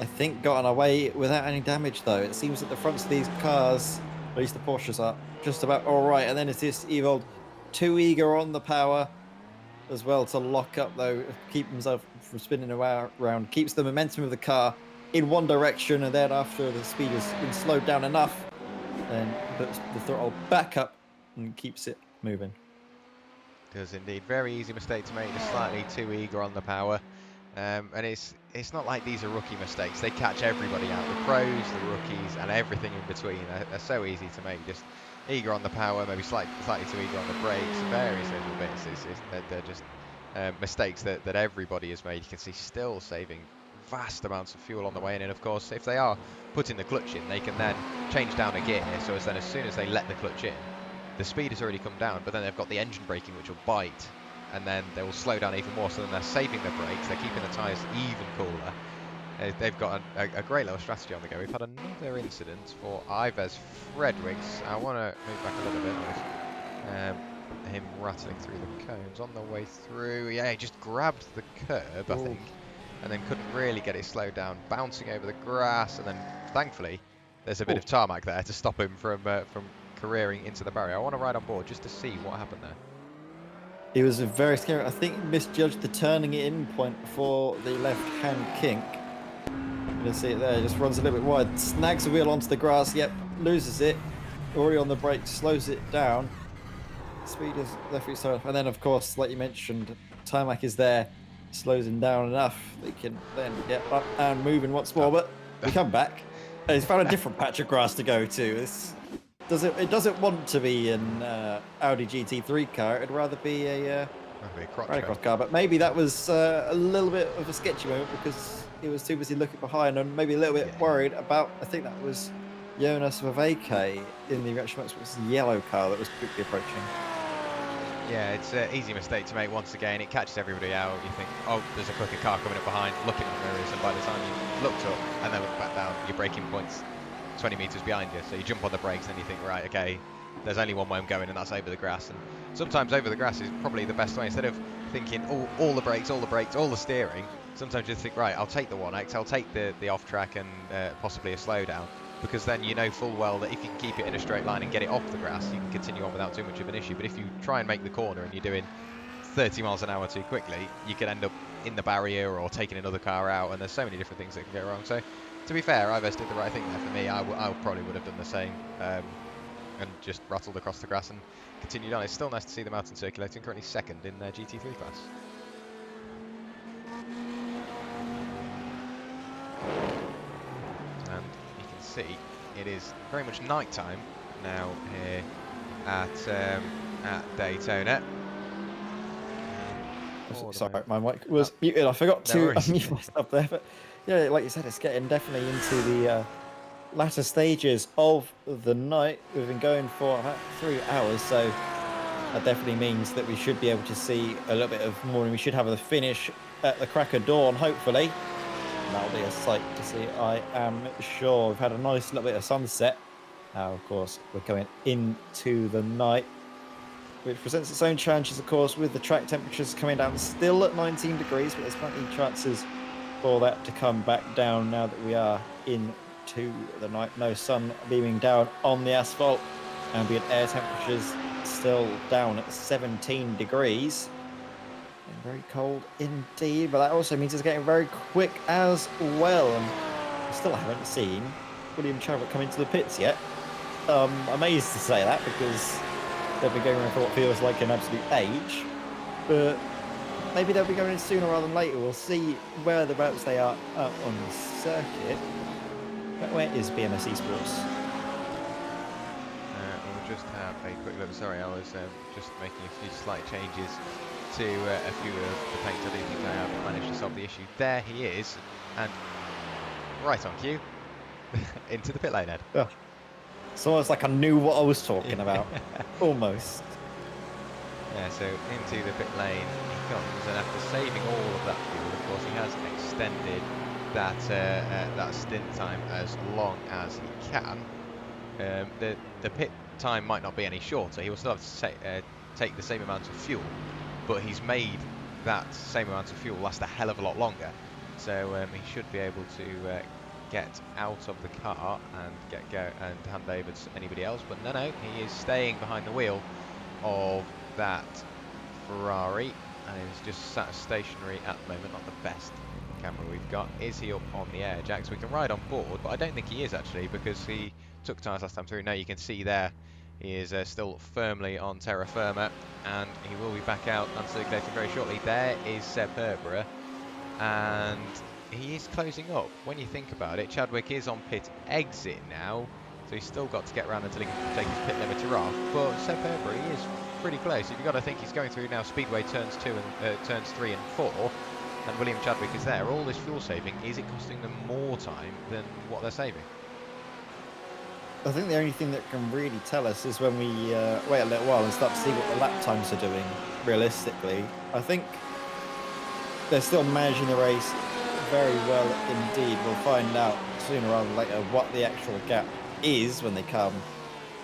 I think gotten away without any damage though. It seems that the fronts of these cars, at least the Porsches, are just about all right, and then it's this Ewald too eager on the power as well to lock up though, keep himself from spinning around, keeps the momentum of the car in one direction, and then after the speed has been slowed down enough, then puts the throttle back up and keeps it moving. Does indeed. Very easy mistake to make, just slightly too eager on the power. And it's not like these are rookie mistakes. They catch everybody out, the pros, the rookies, and everything in between. They're so easy to make, just eager on the power, maybe slightly too eager on the brakes, various little bits. They're just mistakes that everybody has made. You can see still saving vast amounts of fuel on the way in, and of course if they are putting the clutch in, they can then change down a gear, so as soon as they let the clutch in, the speed has already come down, but then they've got the engine braking which will bite, and then they will slow down even more, so then they're saving the brakes, they're keeping the tyres even cooler. They've got a great little strategy on the go. We've had another incident for Ives Fredericks. I want to move back a little bit with him rattling through the cones on the way through. Yeah, he just grabbed the curb, I think, and then couldn't really get it slowed down, bouncing over the grass, and then thankfully there's a bit of tarmac there to stop him from careering into the barrier. I want to ride on board just to see what happened there. It was a very scary. I think he misjudged the turning in point for the left-hand kink. You can see it there. Just runs a little bit wide, snags the wheel onto the grass. Yep, loses it. Already on the brake, slows it down. Speed is definitely so. And then, of course, like you mentioned, tarmac is there, slows him down enough. They can then get up and moving once more. But we come back. And he's found a different patch of grass to go to. It doesn't want to be an Audi GT3 car. It'd rather be a rallycross car. But maybe that was a little bit of a sketchy moment because he was too busy looking behind and maybe a little bit worried about. I think that was Jonas Vaveke in the reaction box. It was the yellow car that was quickly approaching. Yeah, it's an easy mistake to make once again. It catches everybody out. You think, oh, there's a quicker car coming up behind, looking at the mirrors, and by the time you looked up and then looked back down, your braking point's 20 metres behind you. So you jump on the brakes and you think, right, okay, there's only one way I'm going, and that's over the grass. And sometimes over the grass is probably the best way. Instead of thinking, all the brakes, all the steering, sometimes you think, right, I'll take the 1X, I'll take the off track and possibly a slowdown. Because then you know full well that if you can keep it in a straight line and get it off the grass, you can continue on without too much of an issue. But if you try and make the corner and you're doing 30 miles an hour too quickly, you can end up in the barrier or taking another car out, and there's so many different things that can go wrong. So, to be fair, Ives did the right thing there for me. I probably would have done the same and just rattled across the grass and continued on. It's still nice to see them out and circulating, currently second in their GT3 class. And you can see it is very much night time now here at Daytona. Sorry, my mic was muted. I forgot to unmute myself there, but yeah, like you said, it's getting definitely into the latter stages of the night. We've been going for about 3 hours, so that definitely means that we should be able to see a little bit of morning. We should have the finish at the crack of dawn, hopefully. That'll be a sight to see, I am sure. We've had a nice little bit of sunset. Now, of course, we're going into the night, which presents its own challenges, of course, with the track temperatures coming down still at 19 degrees, but there's plenty of chances for that to come back down now that we are into the night. No sun beaming down on the asphalt. Ambient air temperatures still down at 17 degrees. And very cold indeed, but that also means it's getting very quick as well. And I still haven't seen William Chadwick come into the pits yet. Amazed to say that because they'll be going around for what feels like an absolute age. But maybe they'll be going in sooner rather than later. We'll see whereabouts they are on the circuit. But where is BMS Esports? We'll just have a quick look. Sorry, I was just making a few slight changes to a few of the paint. I do think I have managed to solve the issue. There he is, and right on cue, into the pit lane, Ed. Oh. It's almost like I knew what I was talking about. Almost. Yeah, so into the pit lane he comes, and after saving all of that fuel, of course, he has extended that that stint time as long as he can. The pit time might not be any shorter. He will still have to take the same amount of fuel, but he's made that same amount of fuel last a hell of a lot longer. So he should be able to get out of the car and go and hand over to anybody else. But no, he is staying behind the wheel of that Ferrari, and he's just sat stationary at the moment. Not the best camera we've got. Is he up on the air jacks? We can ride on board, but I don't think he is actually, because he took tyres last time through. Now you can see there he is still firmly on terra firma, and he will be back out and circulating very shortly. There is Seb Herborough, and he is closing up. When you think about it, Chadwick is on pit exit now, so he's still got to get around until he can take his pit limiter off. But Seb Herborough, he is pretty close. You've got to think he's going through now Speedway turns 3 and 4. and William Chadwick is there, all this fuel saving, is it costing them more time than what they're saving? I think the only thing that can really tell us is when we wait a little while and start to see what the lap times are doing, realistically. I think they're still managing the race very well indeed. We'll find out sooner rather than later what the actual gap is when they come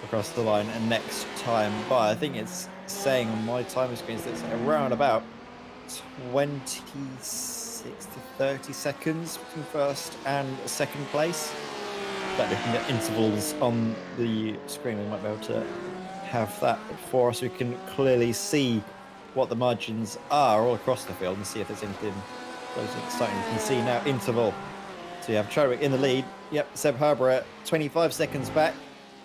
across the line and next time by. I think it's saying on my time screens that it's around about 26 to 30 seconds between first and second place. But looking at intervals on the screen, we might be able to have that for us. We can clearly see what the margins are all across the field and see if there's anything exciting. You can see now interval. So you have Chadwick in the lead. Yep, Seb Harborough 25 seconds back.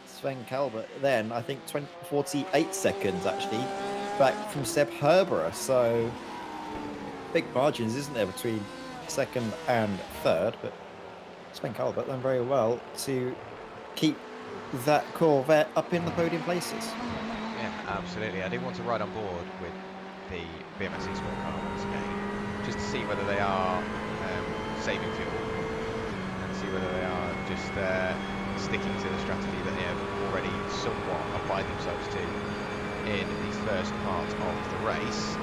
Sven Calvert then, I think 48 seconds actually back from Seb Harborough. So big margins, isn't there, between second and third? But Sven Calvert done very well to keep that Corvette up in the podium places. Yeah, absolutely. I do want to ride on board with the BMSC Sport car once again, just to see whether they are saving fuel and see whether they are just sticking to the strategy that they have already somewhat applied themselves to in the first part of the race.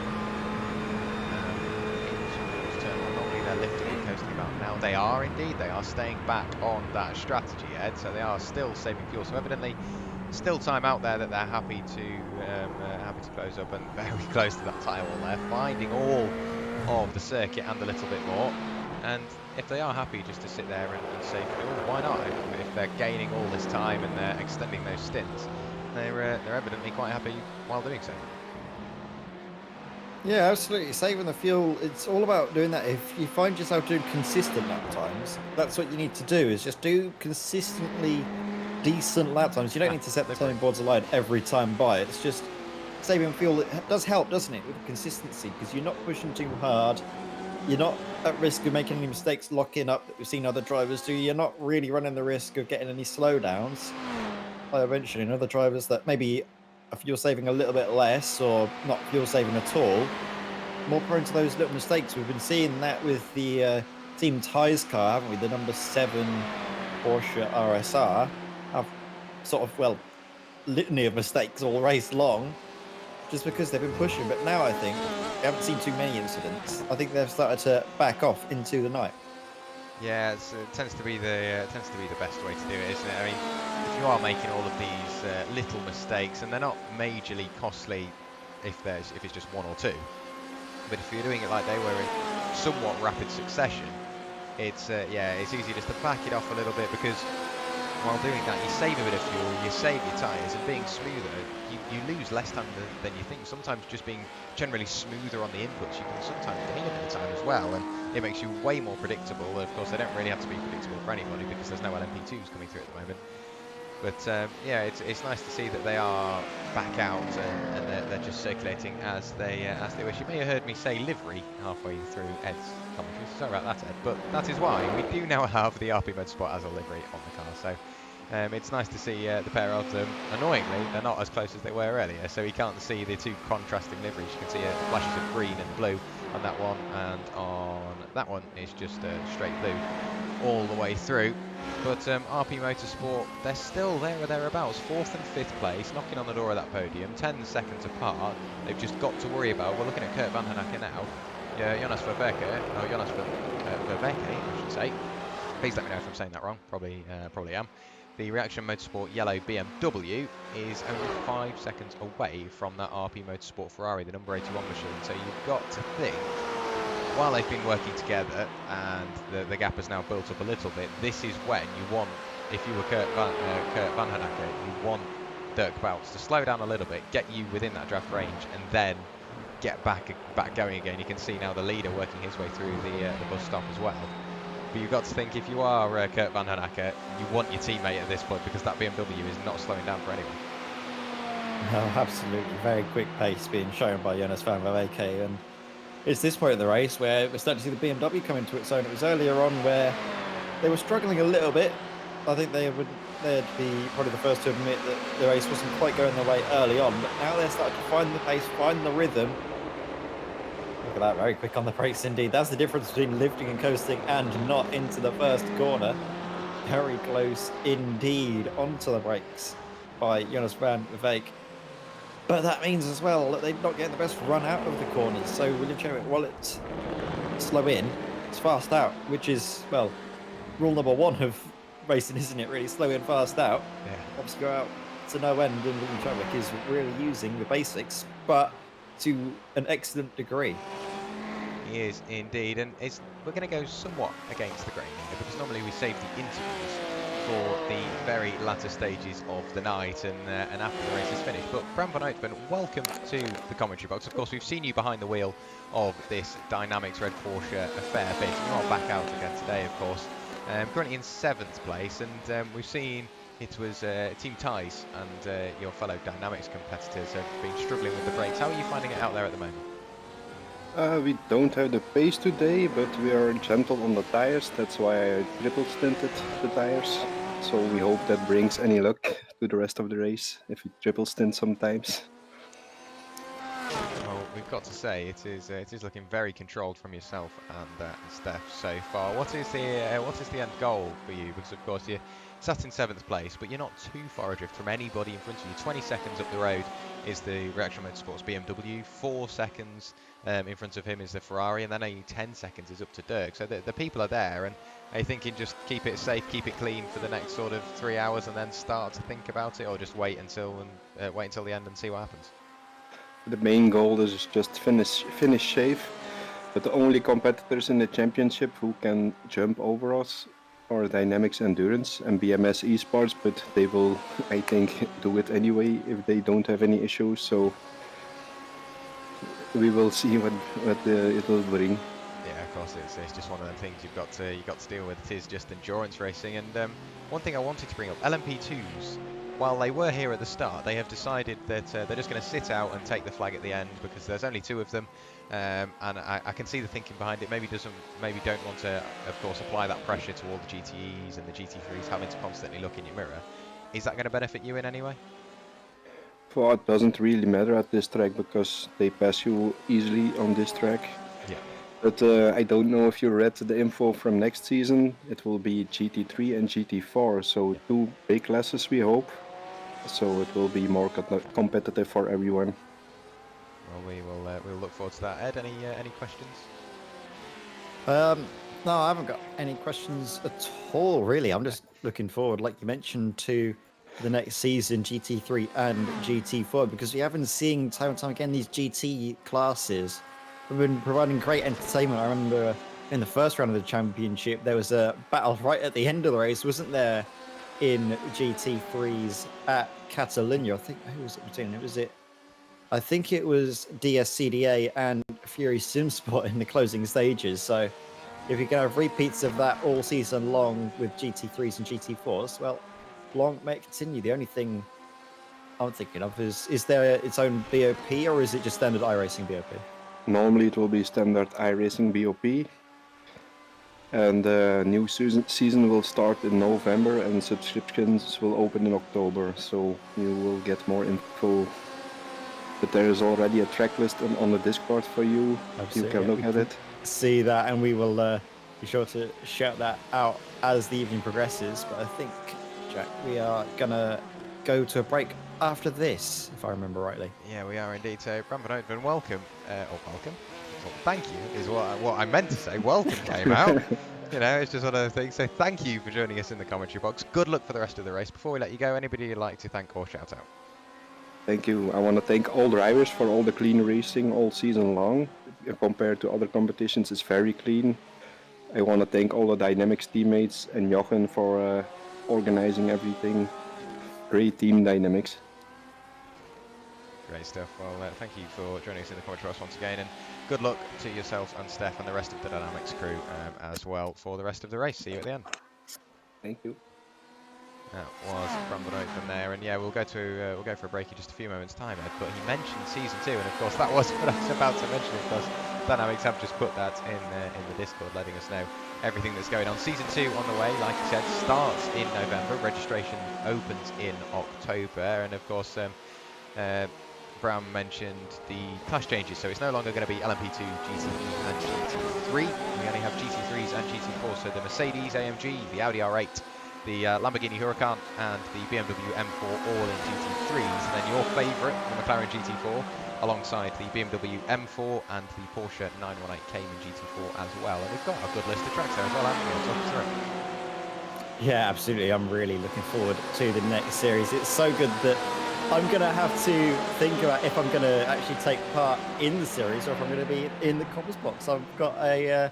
They're lifting and coasting about now. They are indeed. They are staying back on that strategy, Ed. So they are still saving fuel. So evidently, still time out there that they're happy to close up and very close to that tyre wall there, finding all of the circuit and a little bit more. And if they are happy just to sit there and save fuel, why not? If they're gaining all this time and they're extending those stints, they're evidently quite happy while doing so. Yeah, absolutely. Saving the fuel, it's all about doing that. If you find yourself doing consistent lap times, that's what you need to do, is just do consistently decent lap times. You don't need to set the turning boards aligned every time by. It's just saving fuel. It does help, doesn't it, with consistency, because you're not pushing too hard. You're not at risk of making any mistakes locking up that we've seen other drivers do. You're not really running the risk of getting any slowdowns. Like I mentioned, other drivers that maybe fuel saving a little bit less or not fuel saving at all, more prone to those little mistakes. We've been seeing that with the Team Ty's car, haven't we? The number 7 Porsche RSR have sort of, well, litany of mistakes all race long just because they've been pushing. But now I think we haven't seen too many incidents. I think they've started to back off into the night. Yeah, it tends to be the best way to do it, isn't it? I mean, if you are making all of these little mistakes, and they're not majorly costly if it's just one or two, but if you're doing it like they were in somewhat rapid succession, it's easy just to back it off a little bit, because while doing that you save a bit of fuel, you save your tyres, and being smoother, you lose less time than you think. Sometimes just being generally smoother on the inputs, you can sometimes gain a bit of time as well, and it makes you way more predictable. Of course, they don't really have to be predictable for anybody because there's no LMP2s coming through at the moment. But yeah, it's nice to see that they are back out and they're just circulating as they wish. You may have heard me say livery halfway through Ed's commentary. Sorry about that, Ed. But that is why we do now have the RP Motorsport as a livery on the car. So it's nice to see the pair of them. Annoyingly, they're not as close as they were earlier, so you can't see the two contrasting liveries. You can see flashes of green and blue on that one, and on that one it's just straight blue all the way through. But RP Motorsport, they're still there or thereabouts, 4th and 5th place, knocking on the door of that podium, 10 seconds apart. They've just got to worry about, we're looking at Kurt Van Hanekke now, Jonas Verbeek, I should say. Please let me know if I'm saying that wrong, probably am. The Reaction Motorsport yellow BMW is only 5 seconds away from that RP Motorsport Ferrari, the number 81 machine. So you've got to think, while they've been working together and the gap has now built up a little bit, this is when you want, if you were Kurt Van Hanekke, you want Dirk Bouts to slow down a little bit, get you within that draft range, and then get back going again. You can see now the leader working his way through the bus stop as well. But you've got to think, if you are Kurt Van Hanekke, you want your teammate at this point, because that BMW is not slowing down for anyone. No, absolutely. Very quick pace being shown by Jonas Van Verbeek, and it's this point in the race where we're starting to see the BMW come into its own. It was earlier on where they were struggling a little bit. I think they'd be probably the first to admit that the race wasn't quite going their way early on, but now they're starting to find the pace, find the rhythm, Look at that, very quick on the brakes indeed. That's the difference between lifting and coasting and not into the first corner. Very close indeed onto the brakes by Jonas van Veek. But that means as well that they're not getting the best run out of the corners. So William Chadwick, while it's slow in, it's fast out, which is, well, rule number one of racing, isn't it? Really slow in, fast out. Yeah. Obviously go out to no end, and William Chadwick is really using the basics, but to an excellent degree. He is indeed, and we're going to go somewhat against the grain here, because normally we save the interviews for the very latter stages of the night and after the race is finished. But Bram van Uitven, welcome to the commentary box. Of course, we've seen you behind the wheel of this Dynamics Red Porsche a fair bit. You are back out again today, of course. Currently in 7th place, and we've seen it was Team Ties and your fellow Dynamics competitors have been struggling with the brakes. How are you finding it out there at the moment? We don't have the pace today, but we are gentle on the tires. That's why I triple stinted the tires. So we hope that brings any luck to the rest of the race if we triple stint sometimes. Well, we've got to say it is looking very controlled from yourself and Steph so far. What is the end goal for you? Because of course you're sat in 7th place, but you're not too far adrift from anybody in front of you. 20 seconds up the road is the Reaction Motorsports BMW. 4 seconds in front of him is the Ferrari, and then only 10 seconds is up to Dirk. So the people are there, and are you thinking just keep it safe, keep it clean for the next sort of 3 hours, and then start to think about it, or just wait until the end and see what happens? The main goal is just finish safe. But the only competitors in the championship who can jump over us are DynamiXX Endurance and BMS Esports, but they will, I think, do it anyway if they don't have any issues. So we will see what it will bring. Yeah, of course, it's just one of the things you've got to deal with. It is just endurance racing. And one thing I wanted to bring up, LMP2s, while they were here at the start, they have decided that they're just going to sit out and take the flag at the end because there's only 2 of them. And I can see the thinking behind it. Maybe don't want to, of course, apply that pressure to all the GTEs and the GT3s having to constantly look in your mirror. Is that going to benefit you in any way? Well, it doesn't really matter at this track because they pass you easily on this track. Yeah. But I don't know if you read the info from next season. It will be GT3 and GT4, so 2 big classes we hope. So it will be more competitive for everyone. Well, we'll look forward to that. Ed, any questions? No, I haven't got any questions at all, really. I'm just looking forward, like you mentioned, to the next season, GT3 and GT4, because we have been seeing time and time again these GT classes have been providing great entertainment. I remember in the first round of the championship, there was a battle right at the end of the race, wasn't there, in GT3s at Catalunya? I think, who was it between? I think it was DSCDA and Fury SimSport in the closing stages. So if you can have repeats of that all season long with GT3s and GT4s, well, long may it continue. The only thing I'm thinking of is there its own BOP, or is it just standard iRacing BOP? Normally it will be standard iRacing BOP. And the new season will start in November and subscriptions will open in October. So you will get more info. But there is already a track list on the Discord for you. Absolutely, you can look at it. See that, and we will be sure to shout that out as the evening progresses. But I think, Jack, we are gonna go to a break after this, if I remember rightly. Yeah, we are indeed. So, Bram van Uitven, welcome. Welcome. Well, thank you is what I meant to say. Welcome came out. You know, it's just one of those things. So thank you for joining us in the commentary box. Good luck for the rest of the race. Before we let you go, anybody you'd like to thank or shout out? Thank you. I want to thank all drivers for all the clean racing all season long. Compared to other competitions, it's very clean. I want to thank all the Dynamics teammates and Jochen for organizing everything. Great team, Dynamics. Great stuff. Well, thank you for joining us in the commentary box once again, and good luck to yourself and Steph and the rest of the Dynamics crew as well for the rest of the race. See you at the end. Thank you. That was Bram van Uitven there, and yeah, we'll go for a break in just a few moments' time, Ed. But he mentioned season 2, and of course that was what I was about to mention. Of course, Dynamics have just put that in the Discord, letting us know everything that's going on. Season 2 on the way, like I said, starts in November. Registration opens in October, and of course, Brown mentioned the class changes, so it's no longer going to be LMP2, GT and GT3. We only have GT3s and GT4s, so the Mercedes AMG, the Audi R8, the Lamborghini Huracan and the BMW M4 all in GT3s, and then your favourite, the McLaren GT4, alongside the BMW M4 and the Porsche 918 Cayman GT4 as well. And we've got a good list of tracks there as well, haven't we? Talk us through. Yeah, absolutely. I'm really looking forward to the next series. It's so good that I'm going to have to think about if I'm going to actually take part in the series or if I'm going to be in the comms box. I've got a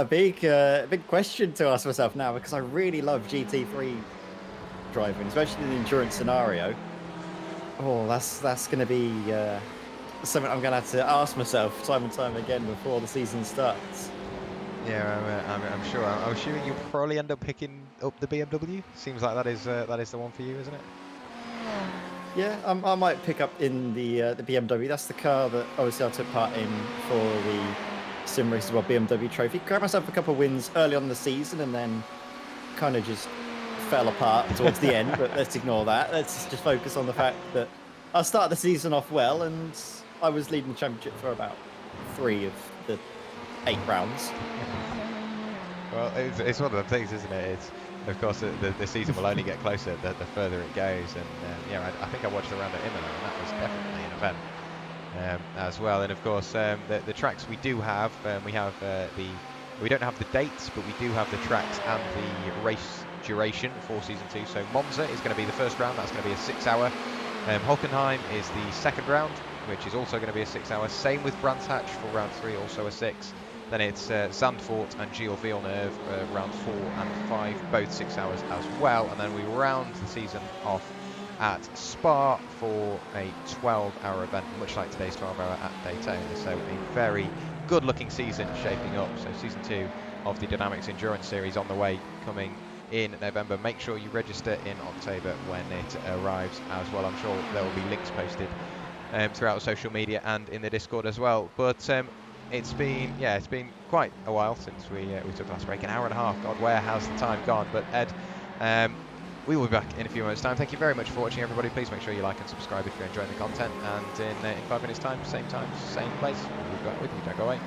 big question to ask myself now, because I really love GT3 driving, especially in the endurance scenario. Oh, that's going to be something I'm going to have to ask myself time and time again before the season starts. Yeah, I'm sure. I'm assuming you'll probably end up picking up the BMW. Seems like that is the one for you, isn't it? Yeah, I might pick up in the BMW. That's the car that obviously I took part in for the sim races, well, BMW trophy. Grabbed myself a couple of wins early on in the season and then kind of just fell apart towards the end, but let's ignore that. Let's just focus on the fact that I started the season off well and I was leading the championship for about 3 of the 8 rounds. Well, it's one of the things, isn't it? It's, of course, the season will only get closer the further it goes, and yeah, I think I watched around at Imola, and that was definitely an event as well. And of course, the tracks we do have, we don't have the dates, but we do have the tracks and the race duration for season 2. So Monza is going to be the first round. That's going to be a 6-hour. Hockenheim is the second round, which is also going to be a 6-hour. Same with Brands Hatch for round 3, also a 6. Then it's Zandvoort and Gilles Villeneuve, round 4 and 5, both 6 hours as well. And then we round the season off at Spa for a 12-hour event, much like today's 12-hour at Daytona. So a very good-looking season shaping up. So season 2 of the DynamiXX Endurance Series on the way, coming in November. Make sure you register in October when it arrives as well. I'm sure there will be links posted throughout social media and in the Discord as well. But it's been quite a while since we took the last break, an hour and a half. God, where has the time gone? But Ed, we will be back in a few moments' time. Thank you very much for watching, everybody. Please make sure you like and subscribe if you're enjoying the content. And in 5 minutes' time, same place, we'll be back with you. Don't go away.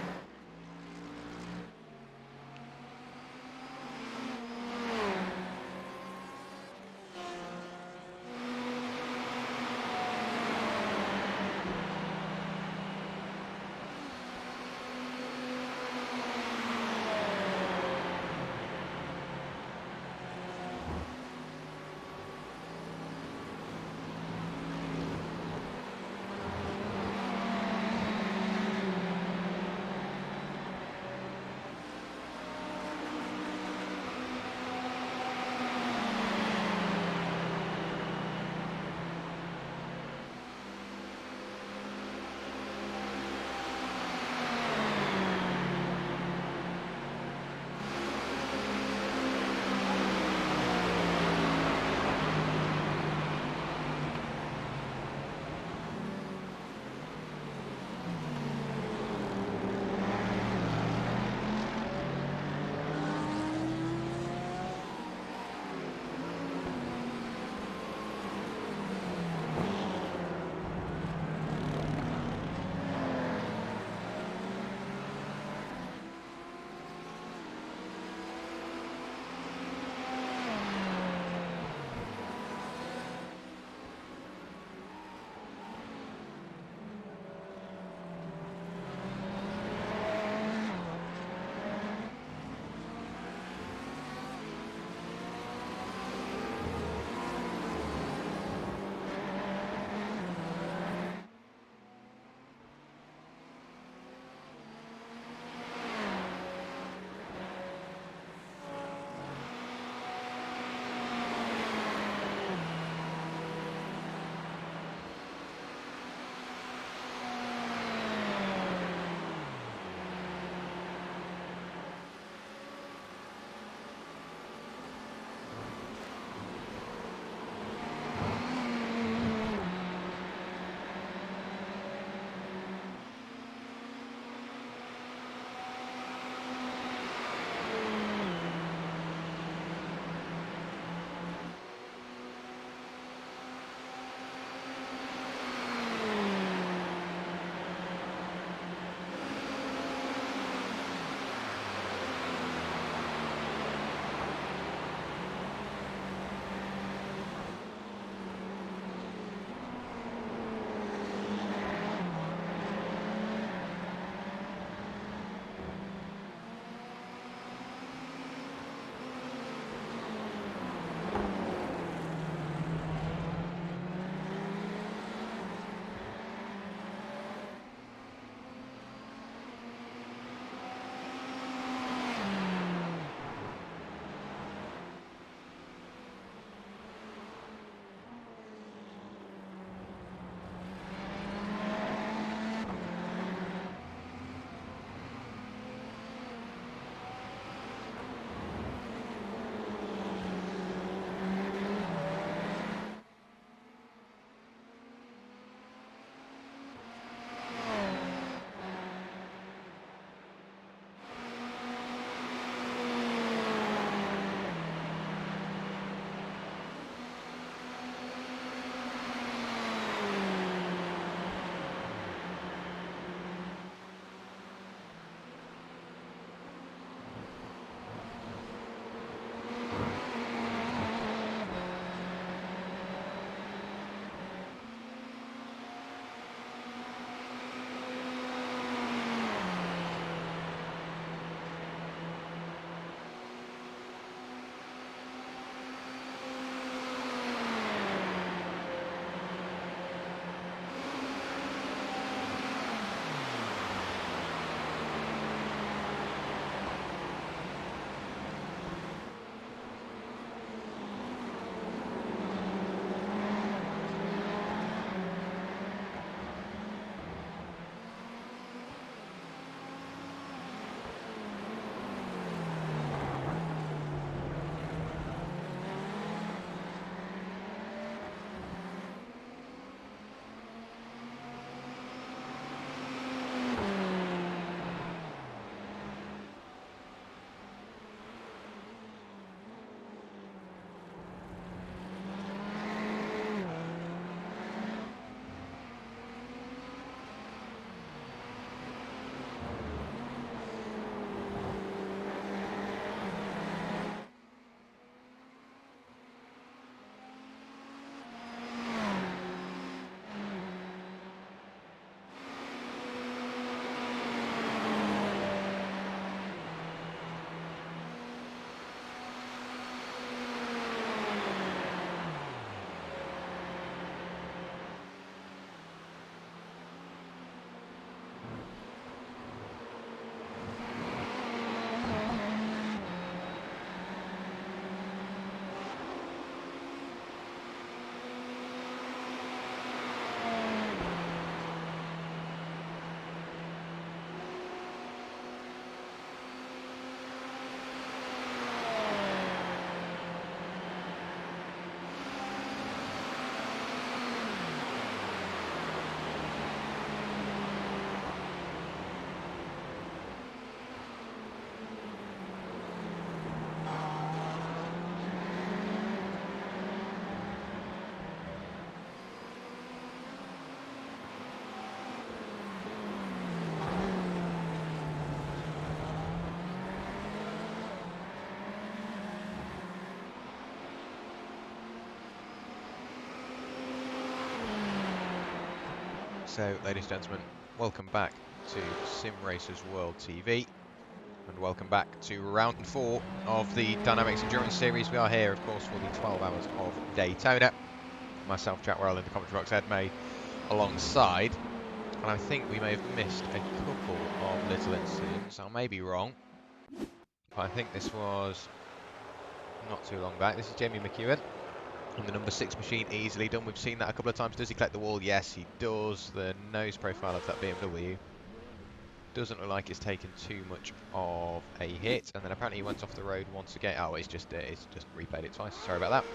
So, ladies and gentlemen, welcome back to Sim Racers World TV, and welcome back to round 4 of the DynamiXX Endurance Series. We are here, of course, for the 12 hours of Daytona. Myself, Jack Werrell, in the commentary box, Ed May alongside. And I think we may have missed a couple of little incidents. I may be wrong, but I think this was not too long back. This is Jamie McEwen on the number 6 machine, easily done. We've seen that a couple of times. Does he collect the wall? Yes, he does. The nose profile of that BMW doesn't look like it's taken too much of a hit, and then apparently he went off the road once again. Oh, it's just replayed it twice. Sorry about that.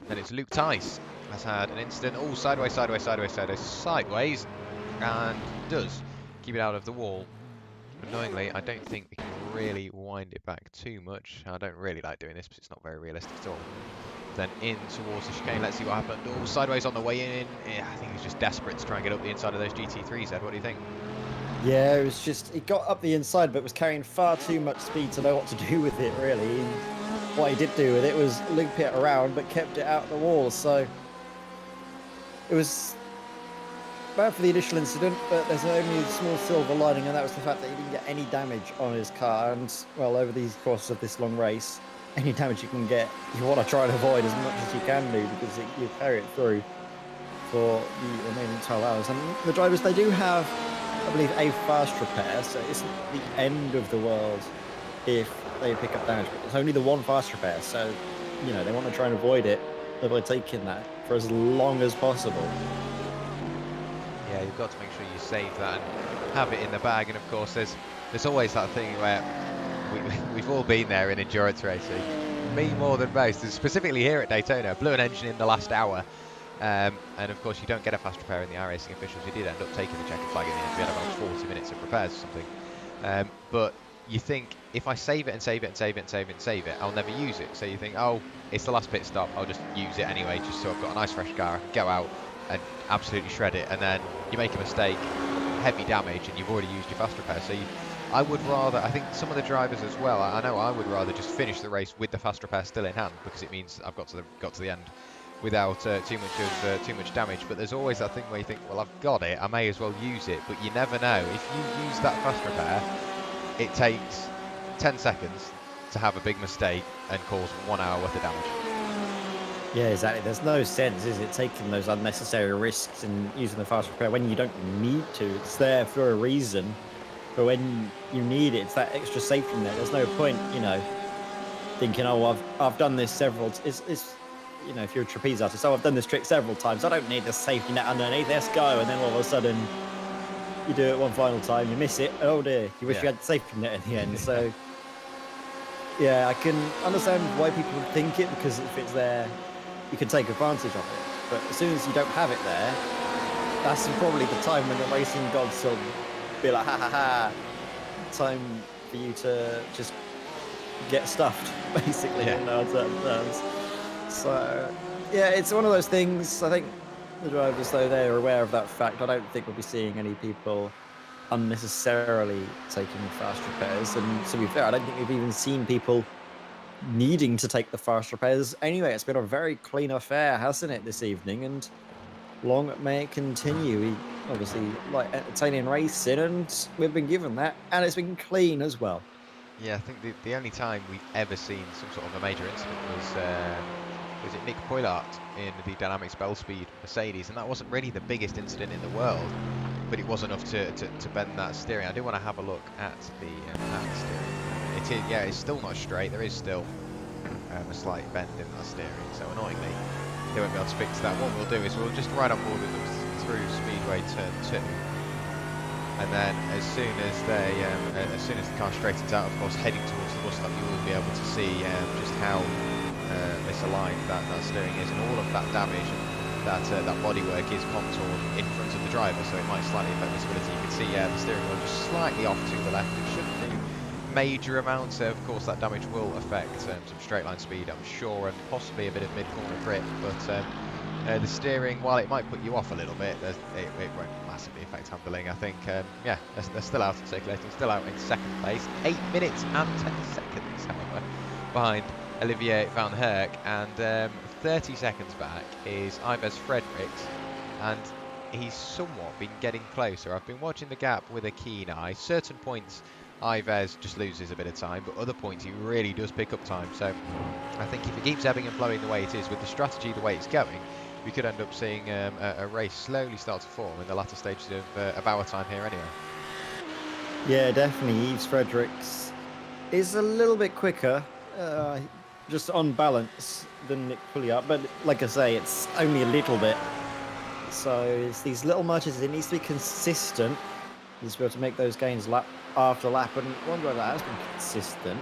Then it's Luke Tice has had an incident. Oh, sideways, and does keep it out of the wall. Annoyingly, I don't think we can really wind it back too much. I don't really like doing this because it's not very realistic at all. Then in towards the chicane. Let's see what happened. Oh, sideways on the way in. Yeah, I think he's just desperate to try and get up the inside of those GT3s, Ed. What do you think? Yeah, it was just, he got up the inside, but was carrying far too much speed to know what to do with it, really. What he did do with it was loop it around, but kept it out of the wall, so it was bad for the initial incident, but there's only a small silver lining, and that was the fact that he didn't get any damage on his car. And, well, over these courses of this long race, any damage you can get, you want to try and avoid as much as you can do, because you carry it through for the remaining 12 hours. And the drivers, they do have, I believe, a fast repair, so it isn't the end of the world if they pick up damage, but it's only the one fast repair, so, you know, they want to try and avoid it by taking that for as long as possible. Yeah, you've got to make sure you save that and have it in the bag. And of course, there's always that thing where we've all been there in endurance racing, me more than most, and specifically here at Daytona. Blew an engine in the last hour, and of course you don't get a fast repair in the iRacing officials. You did end up taking the checkered flag in the end. We had about 40 minutes of repairs or something, but you think, if I save it and save it and save it and save it and save it, I'll never use it. So you think, oh, it's the last pit stop, I'll just use it anyway, just so I've got a nice fresh car, I can go out and absolutely shred it. And then you make a mistake, heavy damage, and you've already used your fast repair. So I would rather, I think some of the drivers as well, I know I would rather just finish the race with the fast repair still in hand, because it means I've got to the end without too much damage. But there's always that thing where you think, well, I've got it, I may as well use it. But you never know. If you use that fast repair, it takes 10 seconds to have a big mistake and cause 1 hour worth of damage. Yeah, exactly. There's no sense, is it, taking those unnecessary risks and using the fast repair when you don't need to. It's there for a reason, but when you need it, it's that extra safety net. There's no point, you know, thinking, oh, I've done this several. It's you know, if you're a trapeze artist, oh, I've done this trick several times, I don't need the safety net underneath. Let's go, and then all of a sudden, you do it one final time, you miss it. Oh dear, you wish you had the safety net in the end. So, yeah, I can understand why people would think it, because if it's there, you can take advantage of it. But as soon as you don't have it there, that's probably the time when the racing gods will be like, ha ha ha, time for you to just get stuffed, basically, in certain terms. So, yeah, it's one of those things. I think the drivers, though, they're aware of that fact. I don't think we'll be seeing any people unnecessarily taking fast repairs. And to be fair, I don't think we've even seen people needing to take the fast repairs. Anyway, it's been a very clean affair, hasn't it, this evening? And long may it continue. We obviously like entertaining racing, and we've been given that. And it's been clean as well. Yeah, I think the only time we've ever seen some sort of a major incident was it Nick Poylart in the Dynamics Bell Speed Mercedes, and that wasn't really the biggest incident in the world, but it was enough to bend that steering. I do want to have a look at the that steering. It is, yeah, it's still not straight. There is still a slight bend in that steering, so annoyingly they won't be able to fix that. What we'll do is we'll just ride on board with them through Speedway Turn 2. And then as soon as the car straightens out, of course, heading towards the bus stop, you will be able to see just how misaligned that steering is, and all of that damage, that bodywork is contoured in front of the driver, so it might slightly affect visibility. You can see the steering wheel just slightly off to the left. It shouldn't be major amounts. Of course, that damage will affect some straight line speed, I'm sure, and possibly a bit of mid-corner grip, but the steering, while it might put you off a little bit, it won't massively affect handling. I think, yeah, they're still out and circulating, still out in second place. 8 minutes and 10 seconds, however, behind Olivier van Herk, and 30 seconds back is Ives Fredericks, and he's somewhat been getting closer. I've been watching the gap with a keen eye. Certain points, Ives just loses a bit of time, but other points he really does pick up time. So I think if it keeps ebbing and flowing the way it is, with the strategy the way it's going, we could end up seeing a race slowly start to form in the latter stages of our time here anyway. Yeah, definitely. Yves Fredericks is a little bit quicker, just on balance, than Nick Pouliot. But like I say, it's only a little bit. So it's these little marches. It needs to be consistent. He's able to make those gains lap after lap. And one driver that has been consistent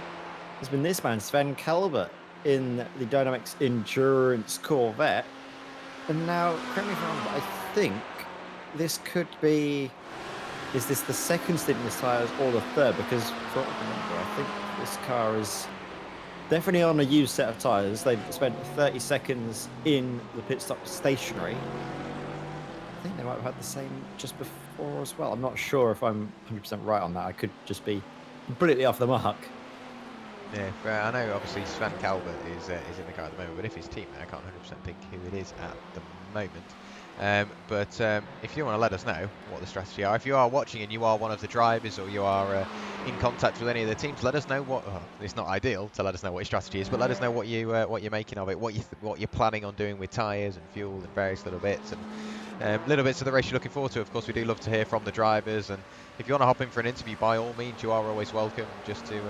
has been this man, Sven Kalbert, in the DynamiXX Endurance Corvette. And now, correct me if I'm wrong, but I think this could be... Is this the second stint in his tyres or the third? Because, from what I remember, I think this car is definitely on a used set of tyres. They spent 30 seconds in the pit stop stationary. I think they might have had the same just before as well. I'm not sure if I'm 100% right on that. I could just be completely off the mark. Yeah, but I know obviously Sven Kalbert is in the car at the moment, but if his teammate, I can't 100% think who it is at the moment. But if you want to let us know what the strategy are, if you are watching and you are one of the drivers or you are in contact with any of the teams, let us know what. It's not ideal to let us know what your strategy is, but let us know what you're making of it, what you're planning on doing with tyres and fuel and various little bits and little bits of the race you're looking forward to. Of course, we do love to hear from the drivers, and if you want to hop in for an interview, by all means, you are always welcome. Just to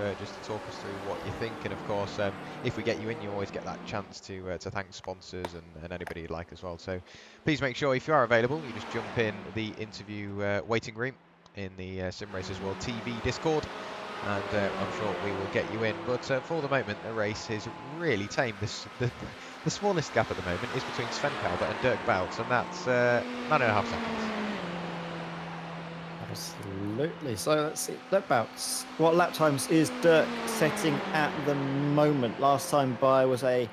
talk us through what you think, and of course, if we get you in, you always get that chance to thank sponsors and anybody you'd like as well. So please make sure if you are available, you just jump in the interview waiting room in the Sim Racers World TV Discord, and I'm sure we will get you in. But for the moment, the race is really tame. The smallest gap at the moment is between Sven Kalbert and Dirk Bout, and that's 9.5 seconds. Absolutely. So let's see. Dirk Bout's. What lap times is Dirk setting at the moment? Last time by was a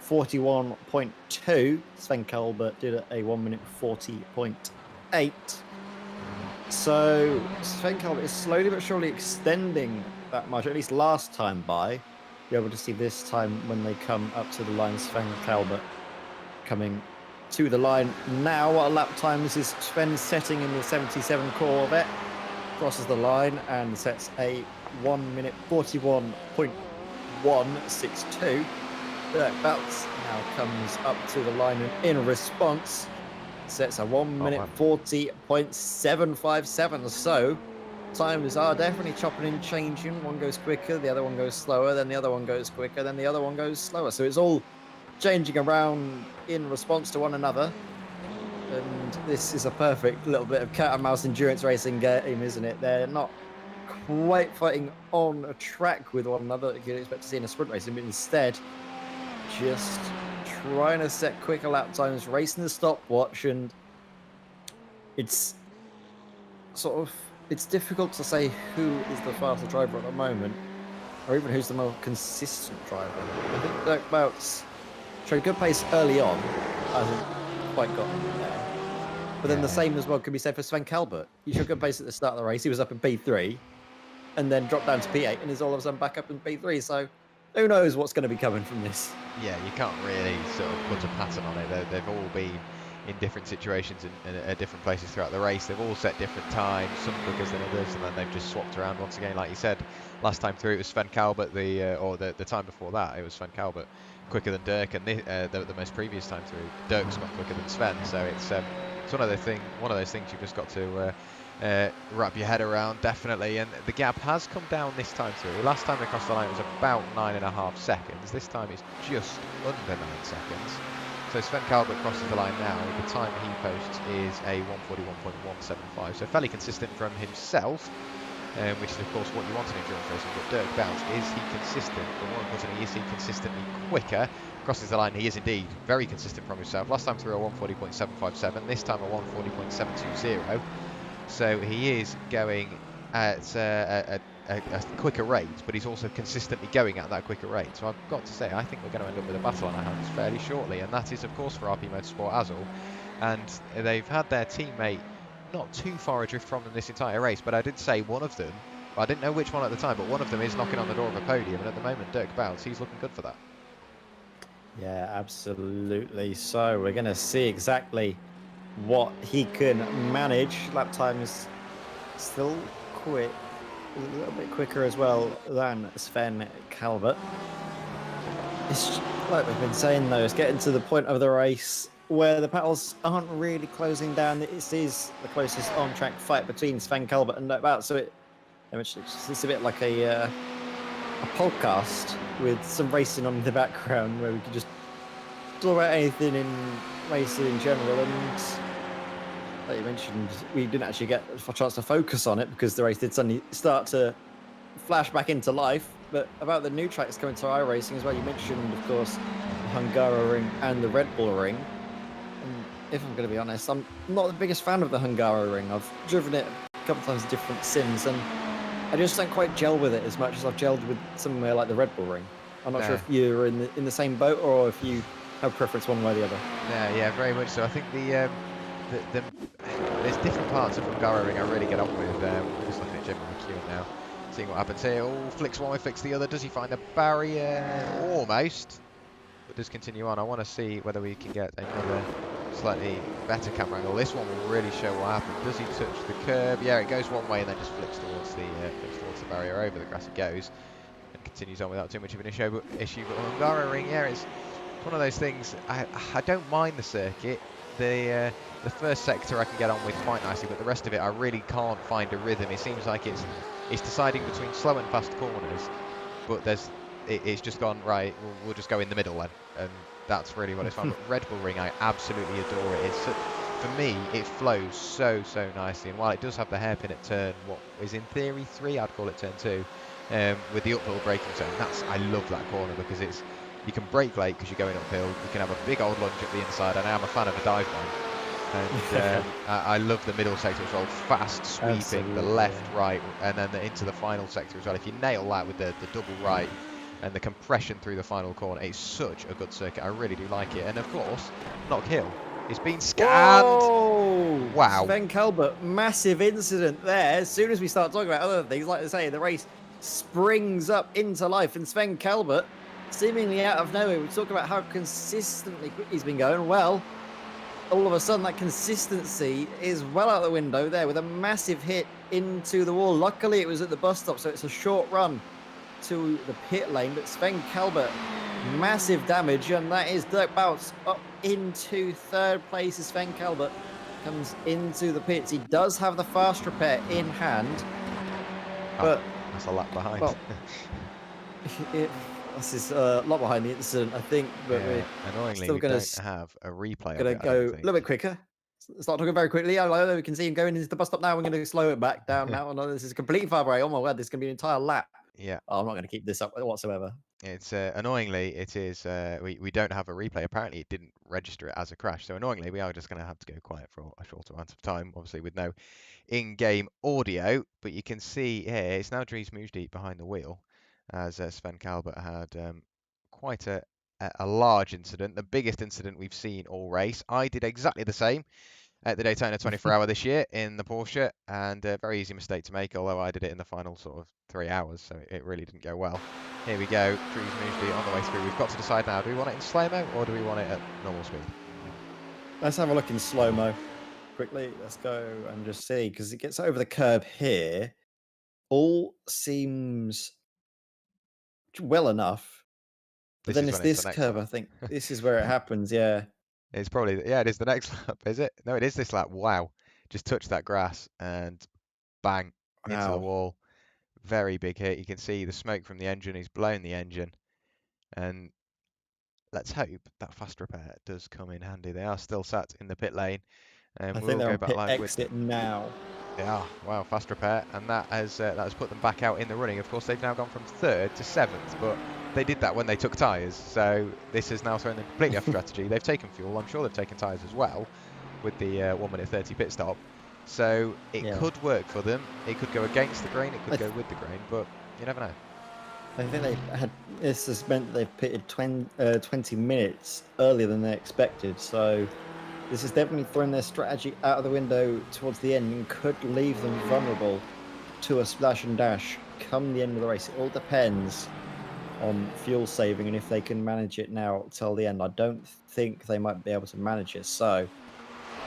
41.2. Sven Kalbert did a 1 minute 40.8. So Sven Kalbert is slowly but surely extending that much, at least last time by. You're able to see this time when they come up to the line, Sven Kalbert coming to the line now. What lap times is Sven setting in the 77 Corvette? Crosses the line and sets a 1 minute 41.162. Dirk Bout now comes up to the line and in response sets a 1 minute 40.757. So times are definitely chopping and changing. One goes quicker, the other one goes slower, then the other one goes quicker, then the other one goes slower. So it's all changing around in response to one another. And this is a perfect little bit of cat and mouse endurance racing game, isn't it? They're not quite fighting on a track with one another that you'd expect to see in a sprint racing, but instead just trying to set quicker lap times, racing the stopwatch, and it's sort of, it's difficult to say who is the faster driver at the moment, or even who's the more consistent driver. I think Dirk Bout's showed good pace early on, hasn't quite gotten there. But then the same as well could be said for Sven Kalbert. He showed good pace at the start of the race. He was up in P3, and then dropped down to P8, and is all of a sudden back up in P3. So who knows what's going to be coming from this? Yeah, you can't really sort of put a pattern on it. They've all been in different situations and at different places throughout the race. They've all set different times, some quicker than others, and then they've just swapped around once again. Like you said, last time through it was Sven Kalbert, the time before that it was Sven Kalbert quicker than Dirk, and the most previous time through Dirk's got quicker than Sven. So it's one of those things you've just got to wrap your head around, definitely. And the gap has come down this time through. Last time they crossed the line it was about 9.5 seconds. This time it's just under 9 seconds. So Sven Kalbert crosses the line now. The time he posts is a 141.175. So fairly consistent from himself, which is of course what you want in endurance racing. But Dirk Bout, is he consistent? But more importantly, is he consistently quicker? Crosses the line, he is indeed very consistent from himself. Last time through a 140.757, this time a 140.720. So he is going at a quicker rate, but he's also consistently going at that quicker rate. So I've got to say, I think we're going to end up with a battle on our hands fairly shortly, and that is of course for RP Motorsport Azul. And they've had their teammate not too far adrift from them this entire race, but I did say one of them, I didn't know which one at the time, but one of them is knocking on the door of a podium, and at the moment Dirk Bout, he's looking good for that. Yeah, absolutely. So we're going to see exactly what he can manage. Lap time is still quick, a little bit quicker as well than Sven Calvert. It's like we've been saying though, it's getting to the point of the race where the battles aren't really closing down. It is the closest on-track fight between Sven Calvert and Bout, so it's a bit like a podcast with some racing on in the background where we could just talk about anything in racing in general. And like you mentioned, we didn't actually get a chance to focus on it because the race did suddenly start to flash back into life. But about the new tracks coming to iRacing as well, you mentioned, of course, the Hungaroring and the Red Bull Ring. And if I'm going to be honest, I'm not the biggest fan of the Hungaroring. I've driven it a couple of times in different sims, and I just don't quite gel with it as much as I've gelled with somewhere like the Red Bull Ring. I'm not sure if you're in the same boat or if you have preference one way or the other. Yeah, very much so. I think there's different parts of Hungaroring I really get on with. We're just looking at Jimmy McEwen now, seeing what happens here. Oh, flicks one way, flicks the other. Does he find a barrier? Almost. But does continue on. I want to see whether we can get another slightly better camera angle. This one will really show what happened. Does he touch the curb? Yeah, it goes one way and then just flicks towards the barrier. Over the grass it goes and continues on without too much of an issue. But Hungaroring, yeah, it's one of those things. I don't mind the circuit. The first sector I can get on with quite nicely, but the rest of it I really can't find a rhythm. It seems like it's deciding between slow and fast corners, but it's just gone right. We'll just go in the middle then, and that's really what it's fun. But Red Bull Ring, I absolutely adore it. For me, it flows so nicely, and while it does have the hairpin at turn, what is in theory 3, I'd call it turn 2, with the uphill braking zone. I love that corner because you can brake late because you're going uphill. You can have a big old lunge at the inside, and I am a fan of a dive bomb. And I love the middle sector as well, fast sweeping, absolutely. The left, right, and then into the final sector as well. If you nail that with the double right and the compression through the final corner, it's such a good circuit. I really do like it. And of course, Knock Hill. It's been scanned. Whoa! Wow. Sven Calvert, massive incident there. As soon as we start talking about other things, like I say, the race springs up into life, and Sven Calvert, seemingly out of nowhere, we talk about how consistently he's been going. Well, all of a sudden that consistency is well out the window there with a massive hit into the wall. Luckily it was at the bus stop, so it's a short run to the pit lane, but Sven Calvert, massive damage, and that is Dirk Bouts up into third place as Sven Calvert comes into the pits. He does have the fast repair in hand, but that's a lap behind. Well, this is a lot behind the incident, I think, but we're annoyingly still going to have a replay. Going to go a little bit quicker. Start talking very quickly. I know we can see him going into the bus stop now. We're going to slow it back down now. No, this is completely far away. Oh my god, this is going to be an entire lap. Yeah. Oh, I'm not going to keep this up whatsoever. It's annoyingly, it is. We don't have a replay. Apparently, it didn't register it as a crash. So annoyingly, we are just going to have to go quiet for a short amount of time. Obviously, with no in-game audio, but you can see here it's now Dries Moujdi behind the wheel, as Sven Calvert had quite a large incident, the biggest incident we've seen all race. I did exactly the same at the Daytona 24-hour this year in the Porsche, and a very easy mistake to make, although I did it in the final sort of 3 hours, so it really didn't go well. Here we go, Dries Moujdi on the way through. We've got to decide now, do we want it in slow-mo or do we want it at normal speed? Let's have a look in slow-mo quickly. Let's go and just see, because it gets over the curb here. All seems well enough. But then it's this curve, I think. This is where it happens, yeah. It's probably, yeah, it is the next lap, is it? No, it is this lap. Wow. Just touched that grass and bang, into the wall. Very big hit. You can see the smoke from the engine. He's blown the engine. And let's hope that fast repair does come in handy. They are still sat in the pit lane. And I think they're on pit exit now. They are. Wow, fast repair. And that has put them back out in the running. Of course, they've now gone from 3rd to 7th, but they did that when they took tyres, so this has now thrown them completely off strategy. They've taken fuel. I'm sure they've taken tyres as well with the 1 minute 30 pit stop. So it could work for them. It could go against the grain. It could go with the grain, but you never know. I think this has meant they've pitted 20 minutes earlier than they expected. So this has definitely thrown their strategy out of the window towards the end and could leave them vulnerable to a splash and dash come the end of the race. It all depends on fuel saving and if they can manage it now till the end. I don't think they might be able to manage it. So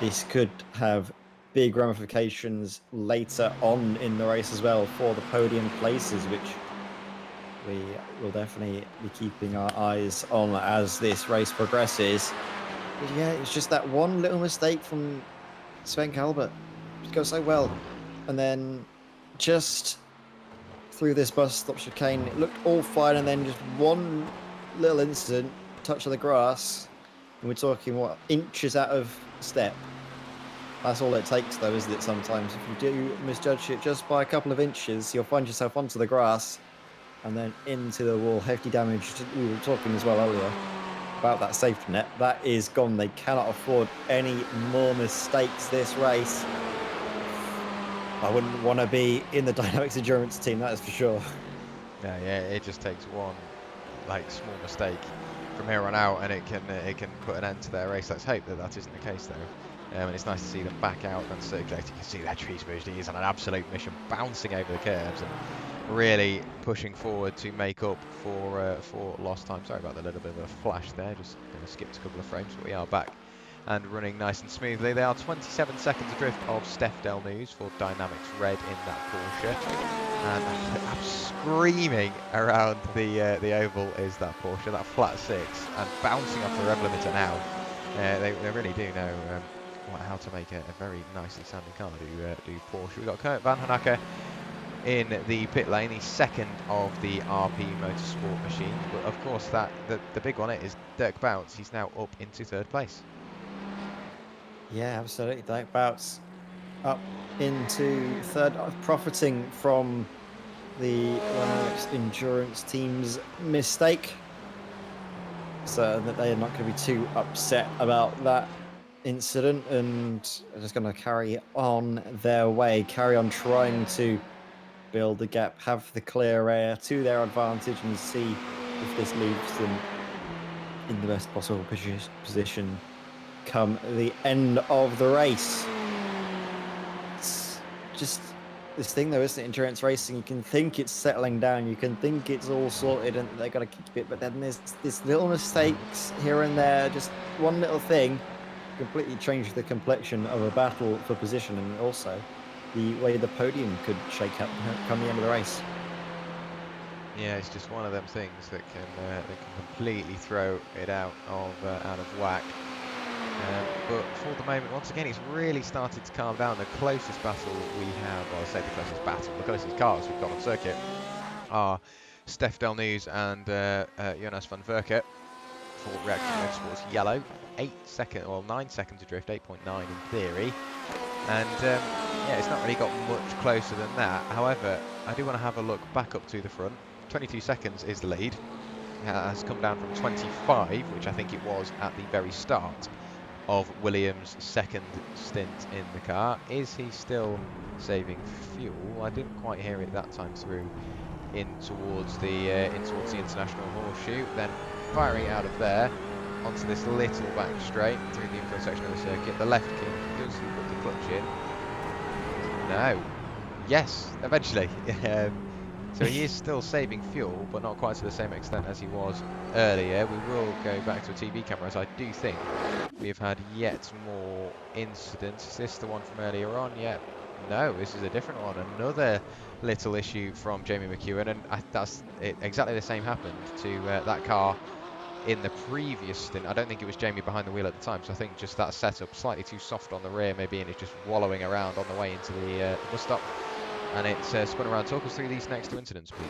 this could have big ramifications later on in the race as well for the podium places, which we will definitely be keeping our eyes on as this race progresses. But yeah, it's just that one little mistake from Sven Kalbert. It goes so well. And then just through this bus stop chicane, it looked all fine, and then just one little incident, touch of the grass, and we're talking, what, inches out of step. That's all it takes, though, isn't it, sometimes? If you do misjudge it just by a couple of inches, you'll find yourself onto the grass and then into the wall. Hefty damage. We were talking as well earlier about that safety net. That is gone. They cannot afford any more mistakes this race. I wouldn't want to be in the DynamiXX Endurance team, that is for sure. Yeah, it just takes one small mistake from here on out, and it can put an end to their race. Let's hope that isn't the case, though. And it's nice to see them back out and circulate. You can see their tree boost. He is on an absolute mission, bouncing over the curbs and really pushing forward to make up for lost time. Sorry about the little bit of a flash there. Just going to skip a couple of frames, but we are back and running nice and smoothly. They are 27 seconds adrift of Steph Delnews for DynamiXX Red in that Porsche, and I'm screaming around the oval is that Porsche, that flat six, and bouncing off the rev limiter now. They really do know how to make a very nicely sounding car. Do Porsche. We've got Kurt Van Honacker in the pit lane, the second of the RP Motorsport machines, but of course the big one is Dirk Boutz. He's now up into third place. Yeah, absolutely. Dirk Boutz up into third, profiting from the DynamiXX Endurance team's mistake, so that they are not going to be too upset about that incident, and are just going to carry on their way, carry on trying to build the gap, have the clear air to their advantage, and see if this leaves them in the best possible position come the end of the race. It's just this thing, though, isn't it? Endurance racing, you can think it's settling down, you can think it's all sorted and they're going to keep it, but then there's this little mistakes here and there, just one little thing completely change the complexion of a battle for position, and also the way the podium could shake up come the end of the race. Yeah, it's just one of them things that can completely throw it out of whack. But for the moment, once again, it's really started to calm down. The closest battle we have, well, I say the closest battle, the closest cars we've got on circuit are Steph Delnews and Jonas van Verker for Reaction Motorsports Yellow. 9 seconds adrift, 8.9 in theory. And yeah, it's not really got much closer than that. However, I do want to have a look back up to the front. 22 seconds is the lead. Has come down from 25, which I think it was at the very start of Williams' second stint in the car. Is he still saving fuel? I didn't quite hear it that time through in towards the international horseshoe. Then firing out of there onto this little back straight through the infield section of the circuit. The left kick, does he put the clutch in? No. Yes, eventually. So he is still saving fuel, but not quite to the same extent as he was earlier. We will go back to a TV camera, as I do think we have had yet more incidents. Is this the one from earlier on? Yeah. No, this is a different one. Another little issue from Jamie McEwen, and that's it. Exactly the same happened to that car in the previous stint. I don't think it was Jamie behind the wheel at the time, so I think just that setup slightly too soft on the rear maybe, and it's just wallowing around on the way into the bus stop. And it's spun around. Talk us through these next two incidents, please.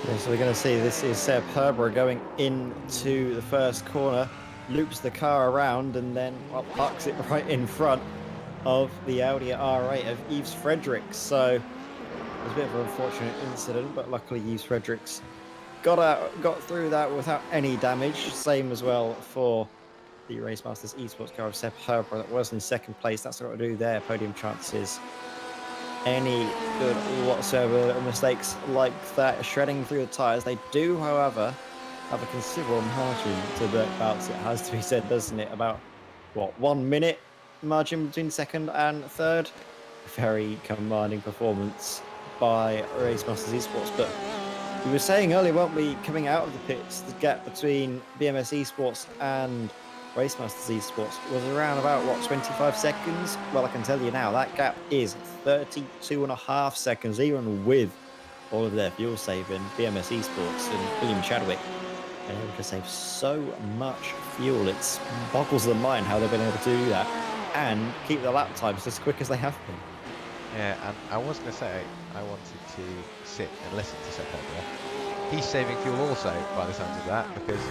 Yeah, so we're going to see this is Seb Herbert going into the first corner, loops the car around, and then parks it right in front of the Audi R8 of Yves Fredericks. So it was a bit of an unfortunate incident, but luckily Yves Fredericks got through that without any damage. Same as well for the Race Masters Esports car of Seb Herbert that was in second place. That's not going to do their podium chances any good whatsoever. Mistakes like that shredding through the tyres. They do, however, have a considerable margin to Dirk Boutz, it has to be said, doesn't it? About, what, 1 minute margin between second and third? Very commanding performance by Race Masters Esports. But we were saying earlier, weren't we, coming out of the pits, the gap between BMS Esports and Racemasters Esports was around about, what, 25 seconds? Well, I can tell you now, that gap is 32.5 seconds, even with all of their fuel saving. BMS Esports and William Chadwick been able to save so much fuel. It boggles the mind how they've been able to do that and keep their lap times as quick as they have been. Yeah, and I was going to say, I wanted to sit and listen to Seb Hebner. He's saving fuel also, by the sounds of that, because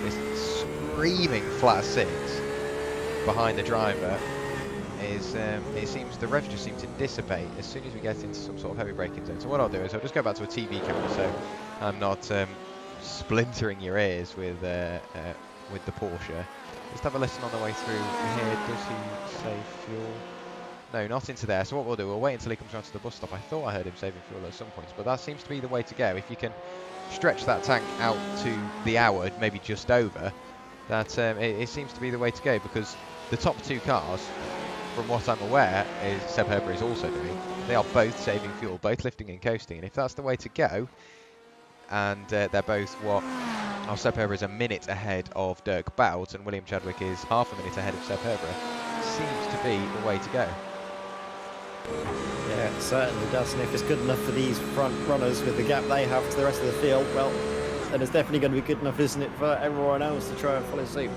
this screaming flat six behind the driver is, it seems the revs just seem to dissipate as soon as we get into some sort of heavy braking zone. So what I'll do is I'll just go back to a TV camera so I'm not splintering your ears with the Porsche. Just have a listen on the way through here. Does he save fuel? No, not into there. So what we'll do, we'll wait until he comes around to the bus stop. I thought I heard him saving fuel at some points, but that seems to be the way to go. If you can stretch that tank out to the hour, maybe just over, that it seems to be the way to go, because the top two cars, from what I'm aware, is Seb Herber is also doing. They are both saving fuel, both lifting and coasting, and if that's the way to go, and they're both what... Oh, Seb Herber is a minute ahead of Dirk Bout, and William Chadwick is half a minute ahead of Seb Herber. Seems to be the way to go. Yeah, it certainly does. And if it's good enough for these front runners with the gap they have to the rest of the field, well, then it's definitely going to be good enough, isn't it, for everyone else to try and follow suit.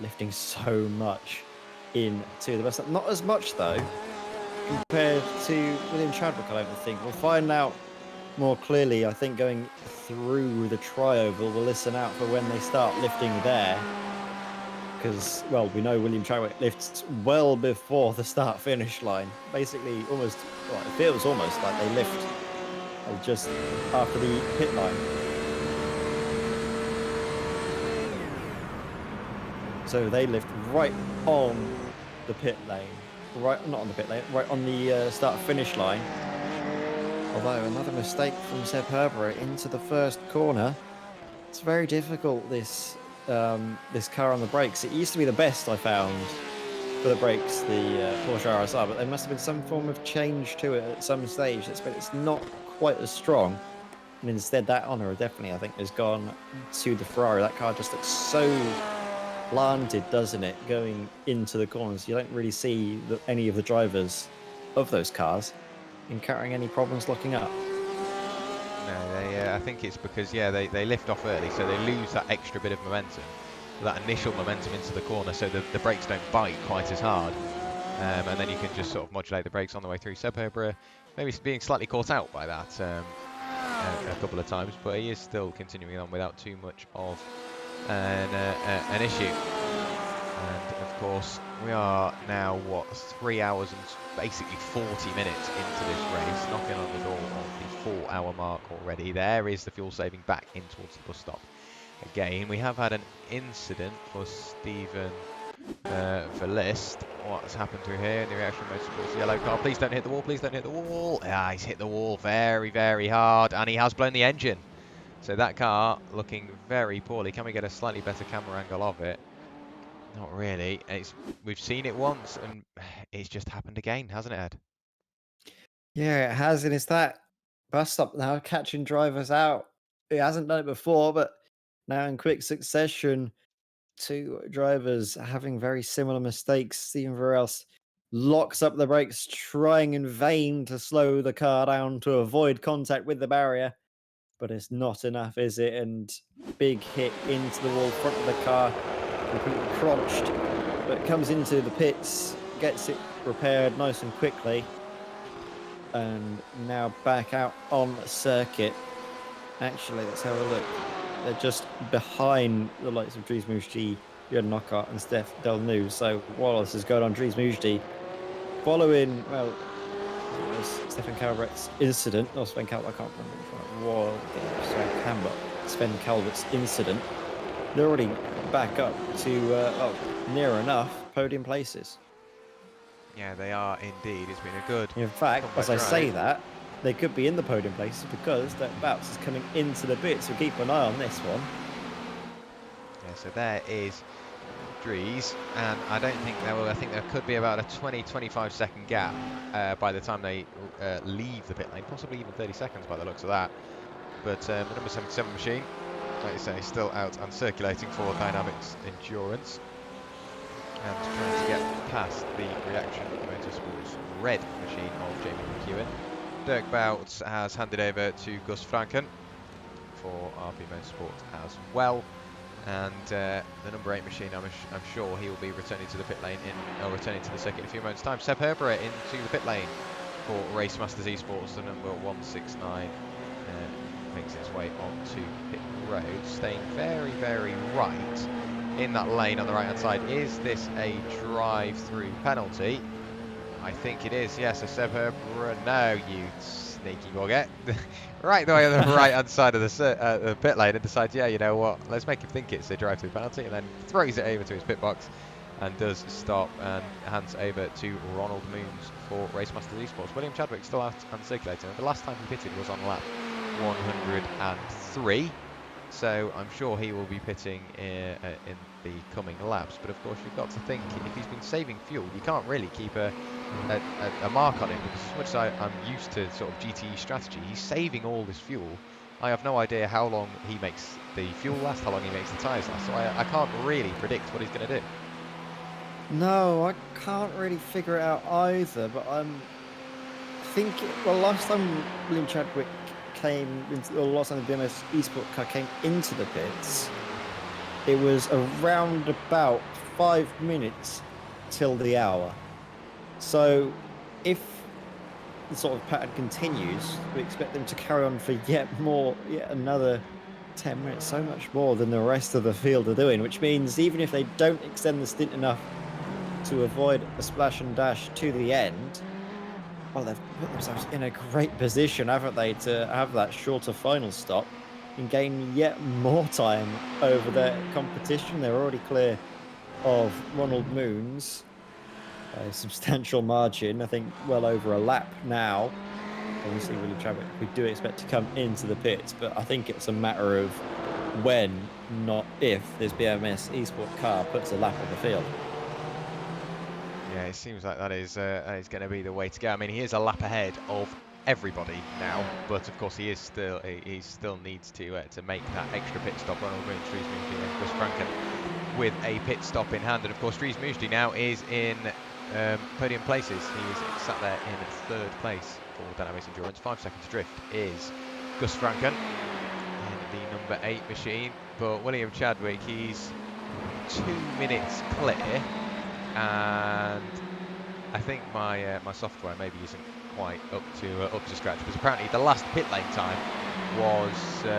Lifting so much into the best. Not as much, though, compared to William Chadwick, I don't think. We'll find out more clearly, I think, going through the tri-oval. We'll listen out for when they start lifting there. Because, well, we know William Chadwick lifts well before the start-finish line. Basically, almost, well, it feels almost like they lift just after the pit line. So they lift right on the pit lane. Right, not on the pit lane, right on the start-finish line. Although, another mistake from Seb Herber into the first corner. It's very difficult, this car on the brakes. It used to be the best, I found, for the brakes, the Porsche RSR, but there must have been some form of change to it at some stage. It's not quite as strong, and instead that honour definitely, I think, has gone to the Ferrari. That car just looks so planted, doesn't it, going into the corners. You don't really see any of the drivers of those cars encountering any problems locking up. No, I think it's because, yeah, they lift off early, so they lose that extra bit of momentum, that initial momentum into the corner, so the brakes don't bite quite as hard, and then you can just sort of modulate the brakes on the way through. Seb Herber maybe being slightly caught out by that a couple of times, but he is still continuing on without too much of an issue. And of course, we are now, what, 3 hours and basically 40 minutes into this race, knocking on the door of the 4-hour mark already. There is the fuel saving back in towards the bus stop. Again, we have had an incident for Stephen Verlist. What's happened to here in the reaction motorsports yellow car? Please don't hit the wall, please don't hit the wall. Ah, he's hit the wall very, very hard, and he has blown the engine. So that car looking very poorly. Can we get a slightly better camera angle of it? Not really. We've seen it once, and it's just happened again, hasn't it, Ed? Yeah, it has, and it's that bus stop now catching drivers out. It hasn't done it before, but now in quick succession, two drivers having very similar mistakes. Stephen Werrell locks up the brakes, trying in vain to slow the car down to avoid contact with the barrier, but it's not enough, is it? And big hit into the wall, front of the car, completely crunched, but comes into the pits, gets it repaired nice and quickly, and now back out on circuit. Actually, let's have a look. They're just behind the likes of Dries Mujdi, Jürgen Knockout, and Steph Delnu. So Wallace is going on Dries Mujdi, following, well, it was Stefan Calvert's incident. No, Sven Calvert, I can't remember which one it was. Sven Calvert's incident. They're already back up to, well, near enough podium places. Yeah, they are indeed. It's been a good... In fact, as I say that, they could be in the podium places because that Bouts is coming into the bit, so keep an eye on this one. Yeah, so there is Dries, and I don't think there will... I think there could be about a 20-25 second gap by the time they leave the pit lane, possibly even 30 seconds by the looks of that. But the number 77 machine, like you say, still out and circulating for DynamiXX Endurance. and trying to get past the Reaction Motorsports red machine of Jamie McEwen. Dirk Bout has handed over to Gus Franken for RP Motorsport as well. And the number 8 machine, I'm sure he will be returning to the pit lane or returning to the circuit in a few moments' time. Seb Herbert into the pit lane for Race Masters Esports. The number 169 makes its way onto pit road, staying very, very right in that lane on the right hand side. Is this a drive-through penalty? I think it is, yes. So Seb Herbert, no, you sneaky bugger. Right the way on the right hand side of the pit lane, and decides, yeah, you know what, let's make him think it's a drive-through penalty, and then throws it over to his pit box and does stop and hands over to Ronald Moons for Race Masters Esports. William Chadwick still out and circulating. The last time he pitted was on lap 103, so I'm sure he will be pitting in the coming laps. But of course, you've got to think, if he's been saving fuel, you can't really keep a mark on him, because as much as I'm used to sort of GTE strategy, he's saving all this fuel. I have no idea how long he makes the fuel last, how long he makes the tyres last, so I can't really predict what he's going to do. No, I can't really figure it out either, but I'm thinking, well, last time William Chadwick came into, or last time the DynamiXX Esports car came into the pits, it was around about 5 minutes till the hour. So if the sort of pattern continues, we expect them to carry on for yet another 10 minutes, so much more than the rest of the field are doing, which means even if they don't extend the stint enough to avoid a splash and dash to the end, well, they've put themselves in a great position, haven't they, to have that shorter final stop and gain yet more time over their competition. They're already clear of Ronald Moons by a substantial margin, I think well over a lap now. Obviously, William Chadwick, we do expect to come into the pits, but I think it's a matter of when, not if, this BMS Esports car puts a lap on the field. Yeah, it seems like that is going to be the way to go. I mean, he is a lap ahead of everybody now, but of course he still needs to make that extra pit stop. Ronald Moons, Dries Moosdy and Gus Franken with a pit stop in hand, and of course Dries Moosdy now is in podium places. He is sat there in 3rd place for DynamiXX Endurance. 5 seconds drift is Gus Franken in the number 8 machine, but William Chadwick, he's 2 minutes clear. And I think my software maybe isn't quite up to scratch, because apparently the last pit lane time was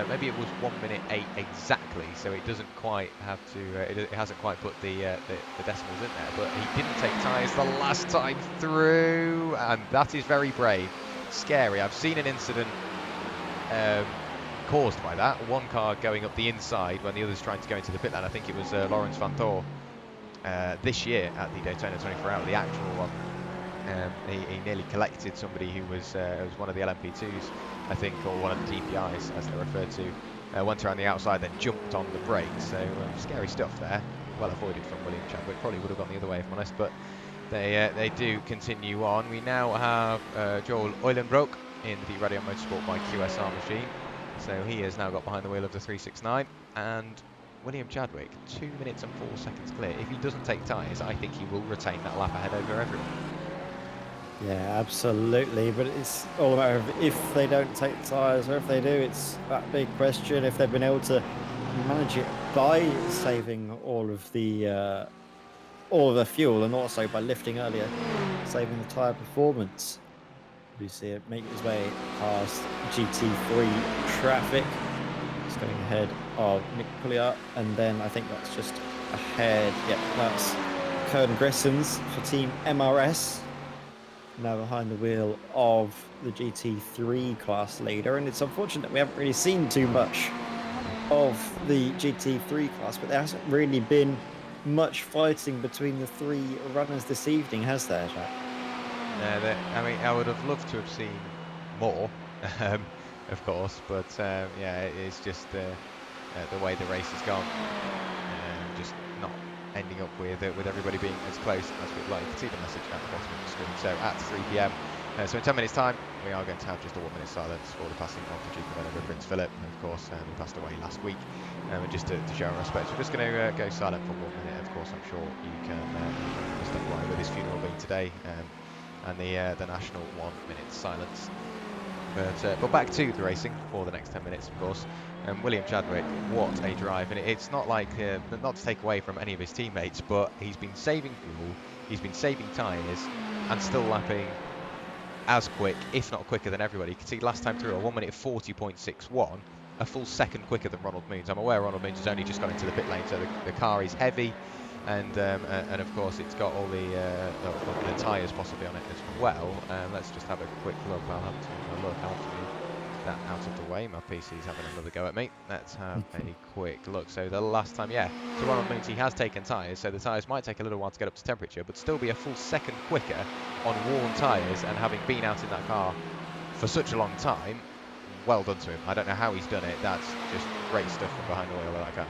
maybe it was 1:08 exactly, so it doesn't quite have to it hasn't quite put the decimals in there, but he didn't take tyres the last time through, and that is very brave. Scary. I've seen an incident caused by that, one car going up the inside when the other's trying to go into the pit lane. I think it was Lawrence Van Thor this year at the Daytona 24 Hour, the actual one. He nearly collected somebody who was one of the LMP2s, I think, or one of the DPIs as they're referred to. Went around the outside, then jumped on the brakes. So scary stuff there. Well avoided from William Chadwick. Probably would have gone the other way, if I'm honest, but they do continue on. We now have Joel Eulenbroek in the Radio Motorsport by QSR machine. So he has now got behind the wheel of the 369, and William Chadwick, 2 minutes and 4 seconds clear. If he doesn't take tyres, I think he will retain that lap ahead over everyone. Yeah, absolutely. But it's all a matter of if they don't take tyres, or if they do, it's that big question. If they've been able to manage it by saving all of the fuel, and also by lifting earlier, saving the tyre performance. We see it make its way past GT3 traffic. It's going ahead of Nick Pouliot, and then I think that's just ahead. Yeah, that's Kern Gressens for Team MRS. Now behind the wheel of the GT3 class leader, and it's unfortunate that we haven't really seen too much of the GT3 class, but there hasn't really been much fighting between the 3 runners this evening, has there, Jack? I mean, I would have loved to have seen more, of course, but yeah, it's just the way the race has gone, just not ending up with everybody being as close as we'd like. You can see the message at the bottom of the screen. So at 3 p.m, So in 10 minutes time, we are going to have just a 1 minute silence for the passing of the Duke of Edinburgh, Prince Philip. And of course, he passed away last week. And just to show our respect, we're just going to go silent for 1 minute. Of course, I'm sure you can understand why, with his funeral being today, and the national 1 minute silence. But back to the racing for the next 10 minutes, of course. William Chadwick, what a drive. And it's not like, not to take away from any of his teammates, but he's been saving fuel, he's been saving tyres, and still lapping as quick, if not quicker than everybody. You can see last time through a 1 minute 40.61, a full second quicker than Ronald Moons. I'm aware Ronald Moons has only just got into the pit lane, so the car is heavy, and of course it's got all the tyres possibly on it as well. Let's just have a quick look. I'll have to look after that out of the way. My PC's having another go at me. Let's have a quick look. So the last time, so Ronald Moons, he has taken tyres, so the tyres might take a little while to get up to temperature, but still be a full second quicker on worn tyres, and having been out in that car for such a long time, well done to him. I don't know how he's done it. That's just great stuff from behind the wheel of that car.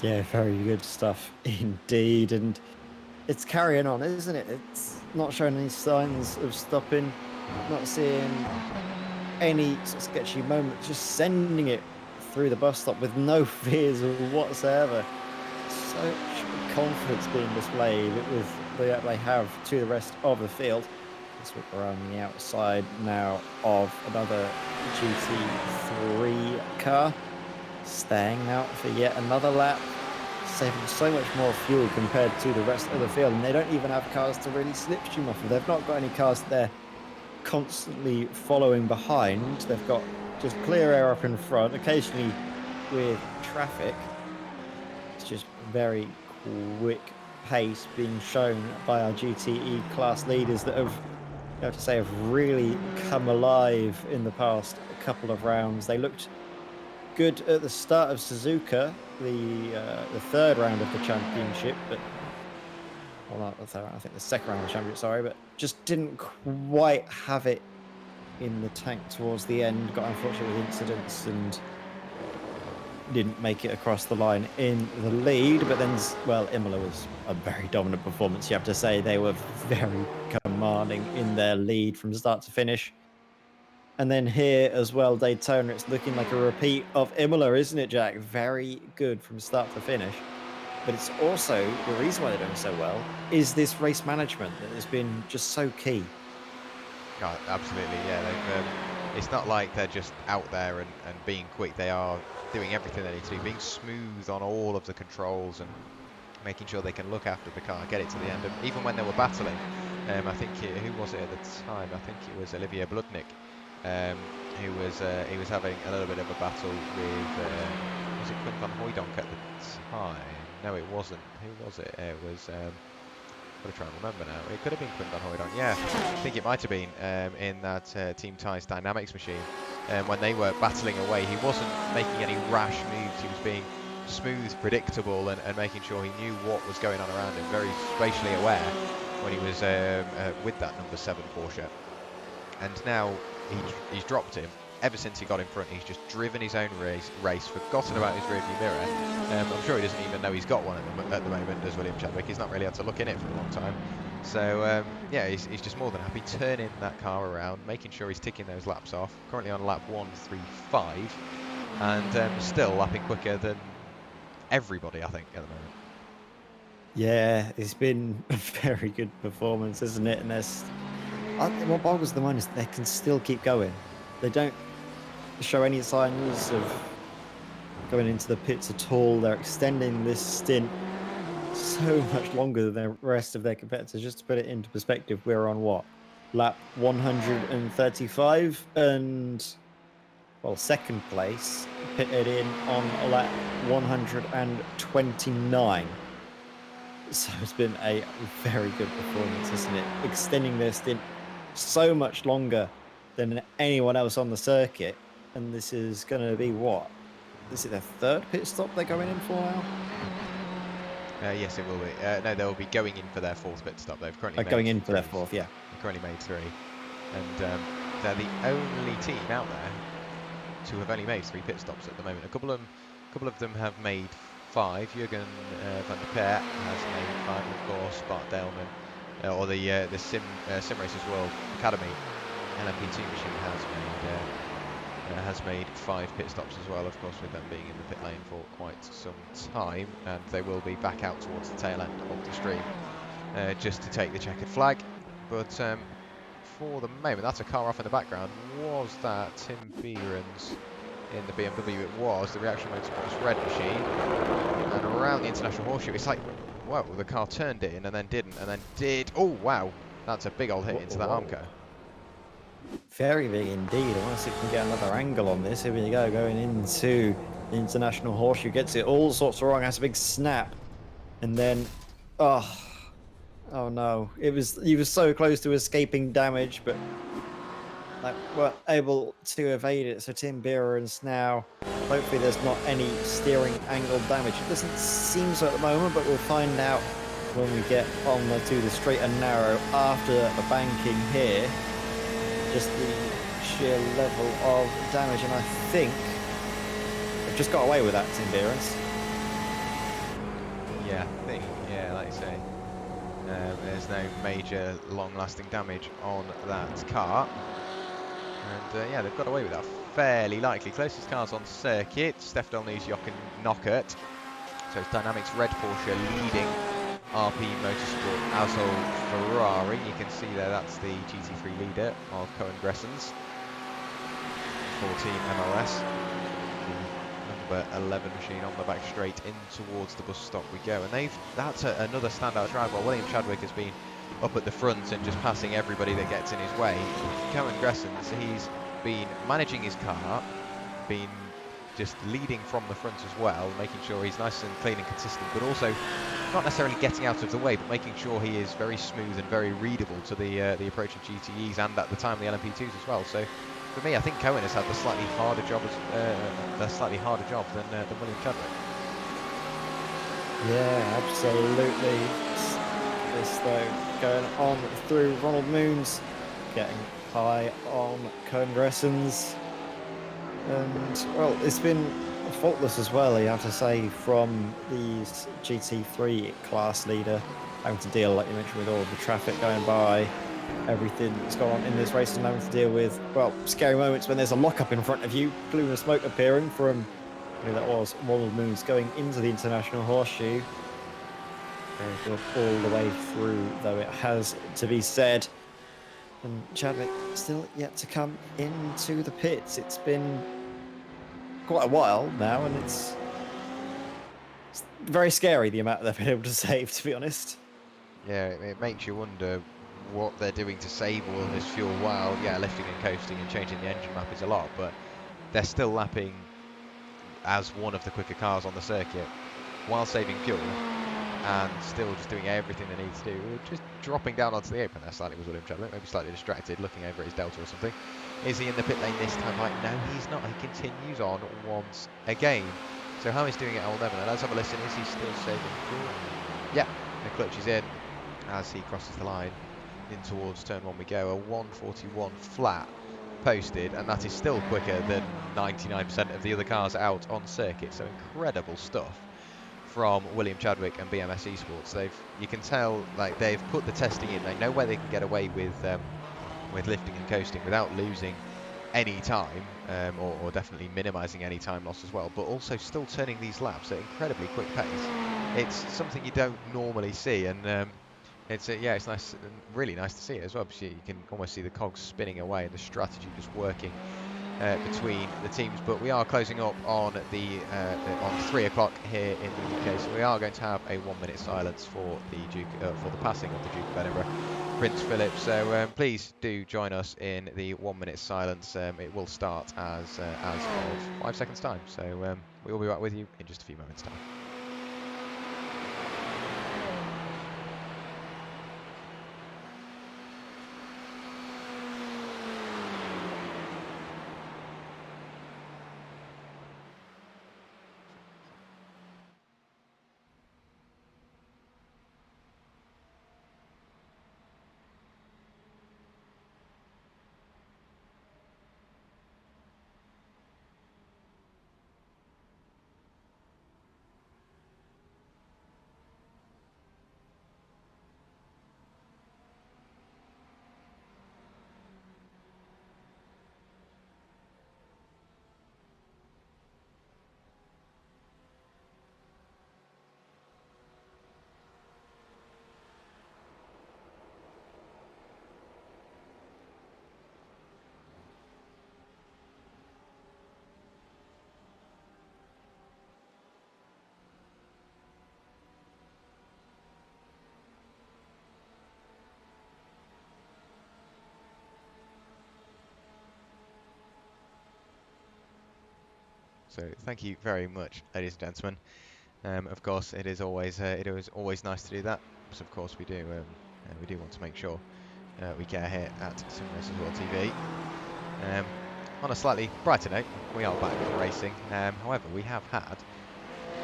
Yeah, very good stuff indeed, and it's carrying on, isn't it? It's not showing any signs of stopping, not seeing any sort of sketchy moment, just sending it through the bus stop with no fears whatsoever. Such confidence being displayed with that they have to the rest of the field. As we're on the outside now of another GT3 car, staying out for yet another lap, saving so much more fuel compared to the rest of the field, and they don't even have cars to really slipstream off of. They've not got any cars that they're constantly following behind. They've got just clear air up in front, occasionally with traffic. It's just very quick pace being shown by our GTE class leaders that have, you have to say, have really come alive in the past couple of rounds. They looked good at the start of Suzuka, the third round of the championship, but well, not the third round, I think the second round of the championship, sorry, but just didn't quite have it in the tank towards the end. Got unfortunate with incidents and didn't make it across the line in the lead. But then, well, Imola was a very dominant performance, you have to say. They were very commanding in their lead from start to finish. And then here as well, Daytona, it's looking like a repeat of Imola, isn't it, Jack? Very good from start to finish. But it's also, the reason why they're doing so well is this race management that has been just so key. Oh, absolutely, yeah. It's not like they're just out there and being quick. They are doing everything they need to do, being smooth on all of the controls and making sure they can look after the car, get it to the end. And even when they were battling, I think, who was it at the time? I think it was Olivier Bludnik, who was having a little bit of a battle with, was it Quinn van Hooijdonk at the time? No, it wasn't. Who was it? It was, I'm going to try and remember now. It could have been Quinn van Hooijdonk. Yeah, I think it might have been in that Team Ty's Dynamics machine. When they were battling away, he wasn't making any rash moves. He was being smooth, predictable, and making sure he knew what was going on around him, very spatially aware when he was with that number 7 Porsche. And now he's dropped him. Ever since he got in front, he's just driven his own race, forgotten about his rearview mirror. I'm sure he doesn't even know he's got one at the moment, does William Chadwick. He's not really had to look in it for a long time. So, yeah, he's just more than happy turning that car around, making sure he's ticking those laps off. Currently on lap 135, and still lapping quicker than everybody, I think, at the moment. Yeah, it's been a very good performance, isn't it? And what boggles the mind is they can still keep going. They don't show any signs of going into the pits at all. They're extending this stint so much longer than the rest of their competitors. Just to put it into perspective, we're on what? Lap 135, and, well, second place pitted in on lap 129. So it's been a very good performance, isn't it? Extending their stint so much longer than anyone else on the circuit. And this is going to be what? Is it their third pit stop they're going in for now? Yes, it will be. No, they'll be going in for their 4th pit stop. They've currently made going in for their 3. 4th, yeah. They've currently made 3. And they're the only team out there to have only made 3 pit stops at the moment. A couple of them have made 5. Jürgen van der Peer has made 5, of course. Bart Delman or the Sim Racers World Academy LMP2 machine has made 5 pit stops as well, of course, with them being in the pit lane for quite some time, and they will be back out towards the tail end of the stream just to take the checkered flag. But for the moment, that's a car off in the background. Was that Tim Beeran's in the BMW? It was the Reaction Motorsports red machine. And around the International Horseshoe, it's like, whoa, the car turned in and then didn't, and then did. Oh, wow. That's a big old hit into that armcar. Very big indeed. I want to see if we can get another angle on this. Here we go, going into the International Horseshoe. Gets it all sorts of wrong. Has a big snap. And then, oh no. He was so close to escaping damage, but like, weren't able to evade it. So Tim Beeran's now, hopefully there's not any steering angle damage. It doesn't seem so at the moment, but we'll find out when we get on to the straight and narrow after the banking here. Just the sheer level of damage, and I think they've just got away with that, Tim Beeran's. Yeah, I think, yeah, like you say, there's no major long-lasting damage on that car. And yeah, they've got away with that fairly likely. Closest cars on circuit, Stefan Jochen Nockert. So it's Dynamics Red Porsche leading RP Motorsport Azul Ferrari. You can see there, that's the GT3 leader of Cohen Gressens for Team MLS. The number 11 machine on the back straight in towards the bus stop we go. And that's another standout drive. While William Chadwick has been up at the front and just passing everybody that gets in his way, Cohen Gressens, he's been managing his car, been just leading from the front as well, making sure he's nice and clean and consistent, but also not necessarily getting out of the way, but making sure he is very smooth and very readable to the approaching GTEs and at the time the LMP2s as well. So for me, I think Cohen has had the slightly harder job than William Chadwick. Yeah, absolutely. This though going on through Ronald Moons, getting high on Cohen Gressens. And, well, it's been faultless as well, you have to say, from the GT3 class leader, having to deal, like you mentioned, with all the traffic going by, everything that's gone on in this race, and having to deal with, well, scary moments when there's a lockup in front of you, plume of smoke appearing from, who that was, Ronald Moons, going into the International Horseshoe. Very good all the way through, though it has to be said. And Chadwick still yet to come into the pits. It's been quite a while now, and it's very scary the amount they've been able to save, to be honest. Yeah, it makes you wonder what they're doing to save all of this fuel while, yeah, lifting and coasting and changing the engine map is a lot, but they're still lapping as one of the quicker cars on the circuit while saving fuel and still just doing everything they need to do. Just dropping down onto the apron there slightly was William Chadwick, maybe slightly distracted, looking over at his Delta or something. Is he in the pit lane this time? Like, no, he's not. He continues on once again. So how he's doing it, I will never know. Let's have a listen. Is he still saving fuel? Yeah, the clutch is in as he crosses the line in towards turn 1 we go. A 141 flat posted, and that is still quicker than 99% of the other cars out on circuit. So incredible stuff from William Chadwick and BMS Esports. You can tell, like, they've put the testing in. They know where they can get away with lifting and coasting without losing any time, or definitely minimising any time loss as well, but also still turning these laps at incredibly quick pace. It's something you don't normally see, and it's nice, really nice to see it as well, because you can almost see the cogs spinning away and the strategy just working between the teams. But we are closing up on on 3 o'clock here in the UK, so we are going to have a 1 minute silence for the passing of the Duke of Edinburgh, Prince Philip. So please do join us in the 1 minute silence. It will start as of 5 seconds time. So we will be back with you in just a few moments time. So thank you very much, ladies and gentlemen. Of course, it is always nice to do that. Because of course we do want to make sure we get here at Sim Races World TV. On a slightly brighter note, we are back racing. However, we have had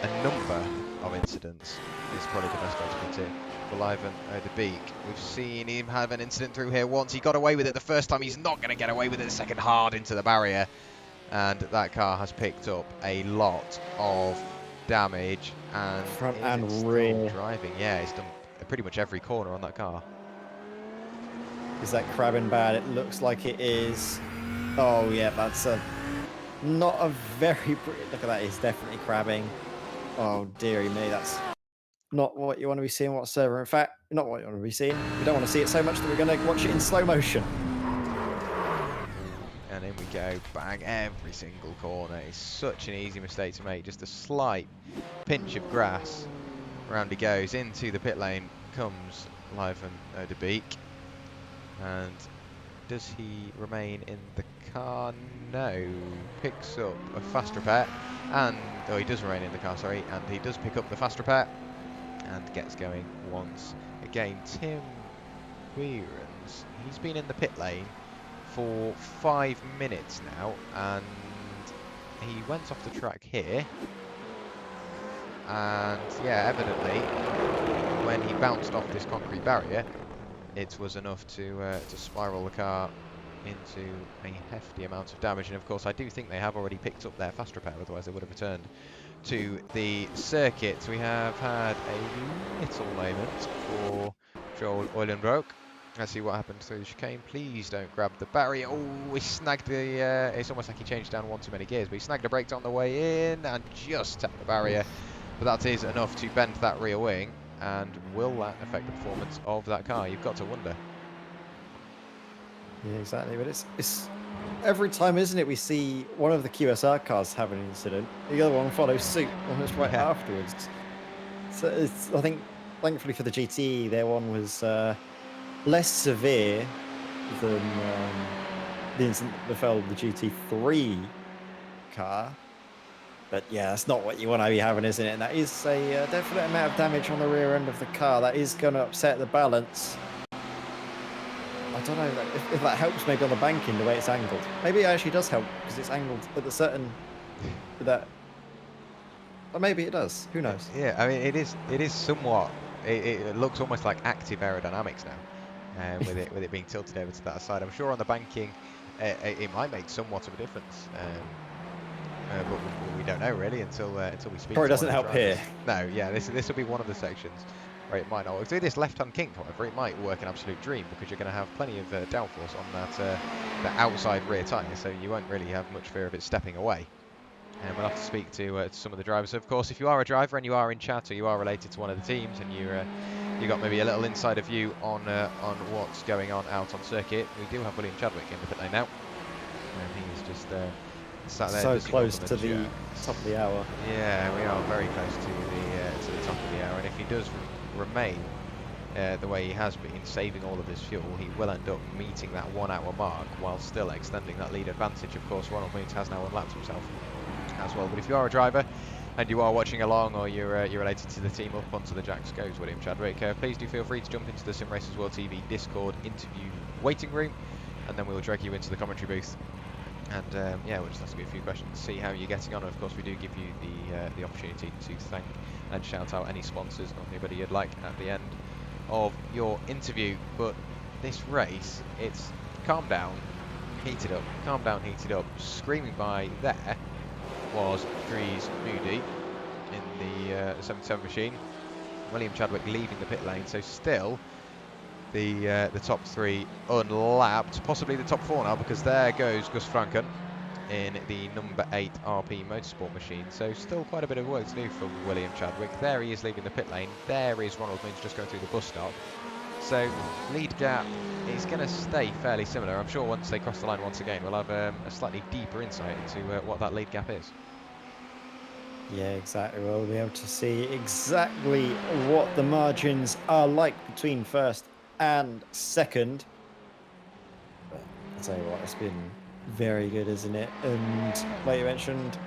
a number of incidents. Is probably the best way to put it. For Werrell and Ed May. We've seen him have an incident through here once. He got away with it the first time. He's not going to get away with it the second, hard into the barrier. And that car has picked up a lot of damage. And Front is and it still rear. driving. Yeah, it's done pretty much every corner on that car. Is that crabbing bad? It looks like it is. Oh yeah, that's not a very pretty. Look at that. It's definitely crabbing. Oh dearie me, that's not what you want to be seeing whatsoever. In fact, not what you want to be seeing. We don't want to see it so much that we're going to watch it in slow motion. And in we go, bang, every single corner. It's such an easy mistake to make. Just a slight pinch of grass. Round he goes, into the pit lane comes Werrell and Ed May. And does he remain in the car? No. Picks up a fast repair. And, oh, he does remain in the car, sorry. And he does pick up the fast repair. And gets going once again. Tim Weirens, he's been in the pit lane for 5 minutes now, and he went off the track here, and yeah, evidently when he bounced off this concrete barrier, it was enough to spiral the car into a hefty amount of damage. And of course I do think they have already picked up their fast repair, otherwise they would have returned to the circuit. We have had a little moment for Joel Eulenbroek. Let's see what happens through the chicane. Please don't grab the barrier. Oh, he snagged the... it's almost like he changed down one too many gears, but he snagged the brakes on the way in and just tapped the barrier. But that is enough to bend that rear wing. And will that affect the performance of that car? You've got to wonder. Yeah, exactly. But it's every time, isn't it? We see one of the QSR cars have an incident, the other one follows suit almost right afterwards. So it's, I think, thankfully for the GT, their one was less severe than the incident that befell the GT3 car. But yeah, that's not what you want to be having, isn't it? And that is a definite amount of damage on the rear end of the car. That is going to upset the balance. I don't know if that helps maybe on the banking, the way it's angled. Maybe it actually does help because it's angled at a certain... that. Or maybe it does. Who knows? Yeah, I mean, it is somewhat... It looks almost like active aerodynamics now, with it being tilted over to that side. I'm sure on the banking, it might make somewhat of a difference. But we don't know really until we speak. Probably to doesn't help here. No, yeah, this will be one of the sections where it might not work. Through this left-hand kink, however, it might work an absolute dream because you're going to have plenty of downforce on that outside rear tyre, so you won't really have much fear of it stepping away. And we'll have to speak to some of the drivers. So of course, if you are a driver and you are in chat or you are related to one of the teams and you got maybe a little insider view on what's going on out on circuit, we do have William Chadwick in the pit lane now, and he's just sat there so close to the top of the hour. Yeah, we are very close to the top of the hour, and if he does remain the way he has been, saving all of his fuel, he will end up meeting that 1 hour mark while still extending that lead advantage. Of course, Ronald Moons has now unlapped himself as well. But if you are a driver and you are watching along, or you're related to the team up onto the Jacks Goes William Chadwick, please do feel free to jump into the Sim Races World TV Discord interview waiting room, and then we will drag you into the commentary booth. And yeah, we'll just ask you a few questions, see how you're getting on. And of course, we do give you the opportunity to thank and shout out any sponsors or anybody you'd like at the end of your interview. But this race, it's calm down, heated up, calm down, heated up. Screaming by there was Dries Moody in the 77 machine. William Chadwick leaving the pit lane, so still the top 3 unlapped, possibly the top 4 now, because there goes Gus Franken in the number 8 RP Motorsport machine. So still quite a bit of work to do for William Chadwick. There he is leaving the pit lane. There is Ronald Moons just going through the bus stop. So lead gap is going to stay fairly similar. I'm sure once they cross the line once again, we'll have a slightly deeper insight into what that lead gap is. Yeah, exactly. We'll be able to see exactly what the margins are like between first and second. But I'll tell you what, it's been very good, isn't it? And like you mentioned,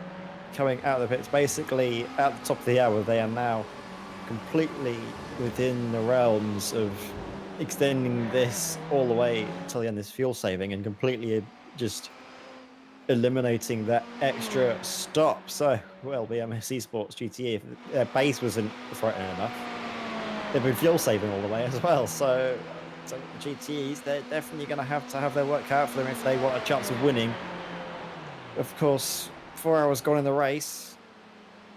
coming out of the pits. Basically, at the top of the hour, they are now completely within the realms of extending this all the way till the end of this fuel saving and completely just eliminating that extra stop. So, well, BMS Esports GTE, if their base wasn't frightening enough, they've been fuel saving all the way as well. So the GTEs, they're definitely going to have their work cut out for them if they want a chance of winning. Of course, 4 hours gone in the race,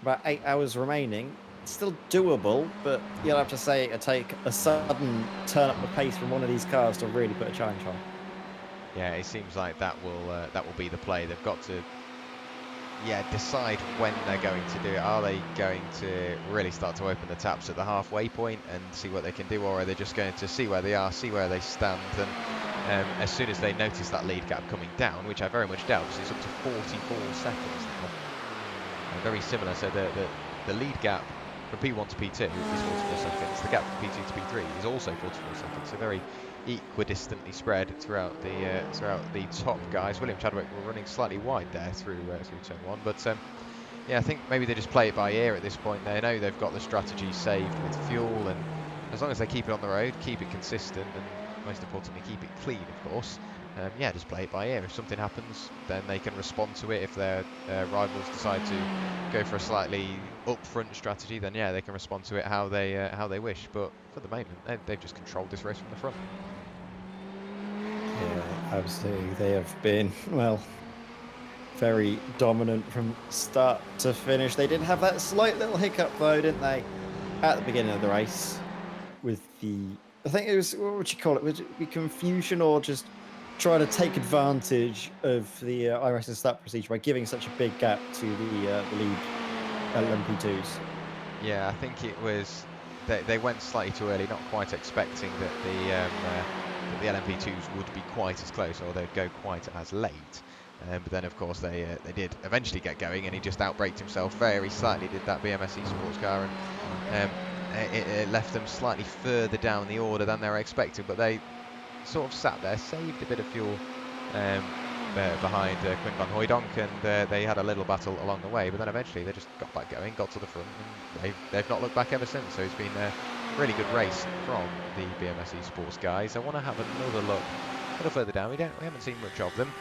about 8 hours remaining. Still doable, but you'll have to say it'll take a sudden turn up the pace from one of these cars to really put a challenge on. Yeah, it seems like that will be the play. They've got to decide when they're going to do it. Are they going to really start to open the taps at the halfway point and see what they can do, or are they just going to see where they are, see where they stand, and as soon as they notice that lead gap coming down, which I very much doubt, because it's up to 44 seconds now, very similar. So the lead gap from P1 to P2 is 44 seconds. The gap from P2 to P3 is also 44 seconds. So very equidistantly spread throughout the top guys. William Chadwick were running slightly wide there through turn 1, but yeah, I think maybe they just play it by ear at this point. They know they've got the strategy saved with fuel, and as long as they keep it on the road, keep it consistent, and most importantly keep it clean, of course. Yeah, just play it by ear. If something happens, then they can respond to it. If their rivals decide to go for a slightly upfront strategy, then yeah, they can respond to it how they wish. But for the moment, they've just controlled this race from the front. Yeah, absolutely. They have been, well, very dominant from start to finish. They did have that slight little hiccup though, didn't they, at the beginning of the race with the, I think it was, what would you call it? Would it be confusion or just trying to take advantage of the IRS and start procedure by giving such a big gap to the lead LMP2s? Yeah, I think it was they went slightly too early, not quite expecting that the LMP2s would be quite as close, or they'd go quite as late. But then, of course, they did eventually get going, and he just outbraked himself very slightly, did that BMS Esports car, and it left them slightly further down the order than they were expecting. But they sort of sat there, saved a bit of fuel behind Quinn van Hooijdonk, and they had a little battle along the way, but then eventually they just got back going, got to the front, and they've not looked back ever since. So it's been a really good race from the BMS Esports guys. I want to have another look a little further down. We haven't seen much of them,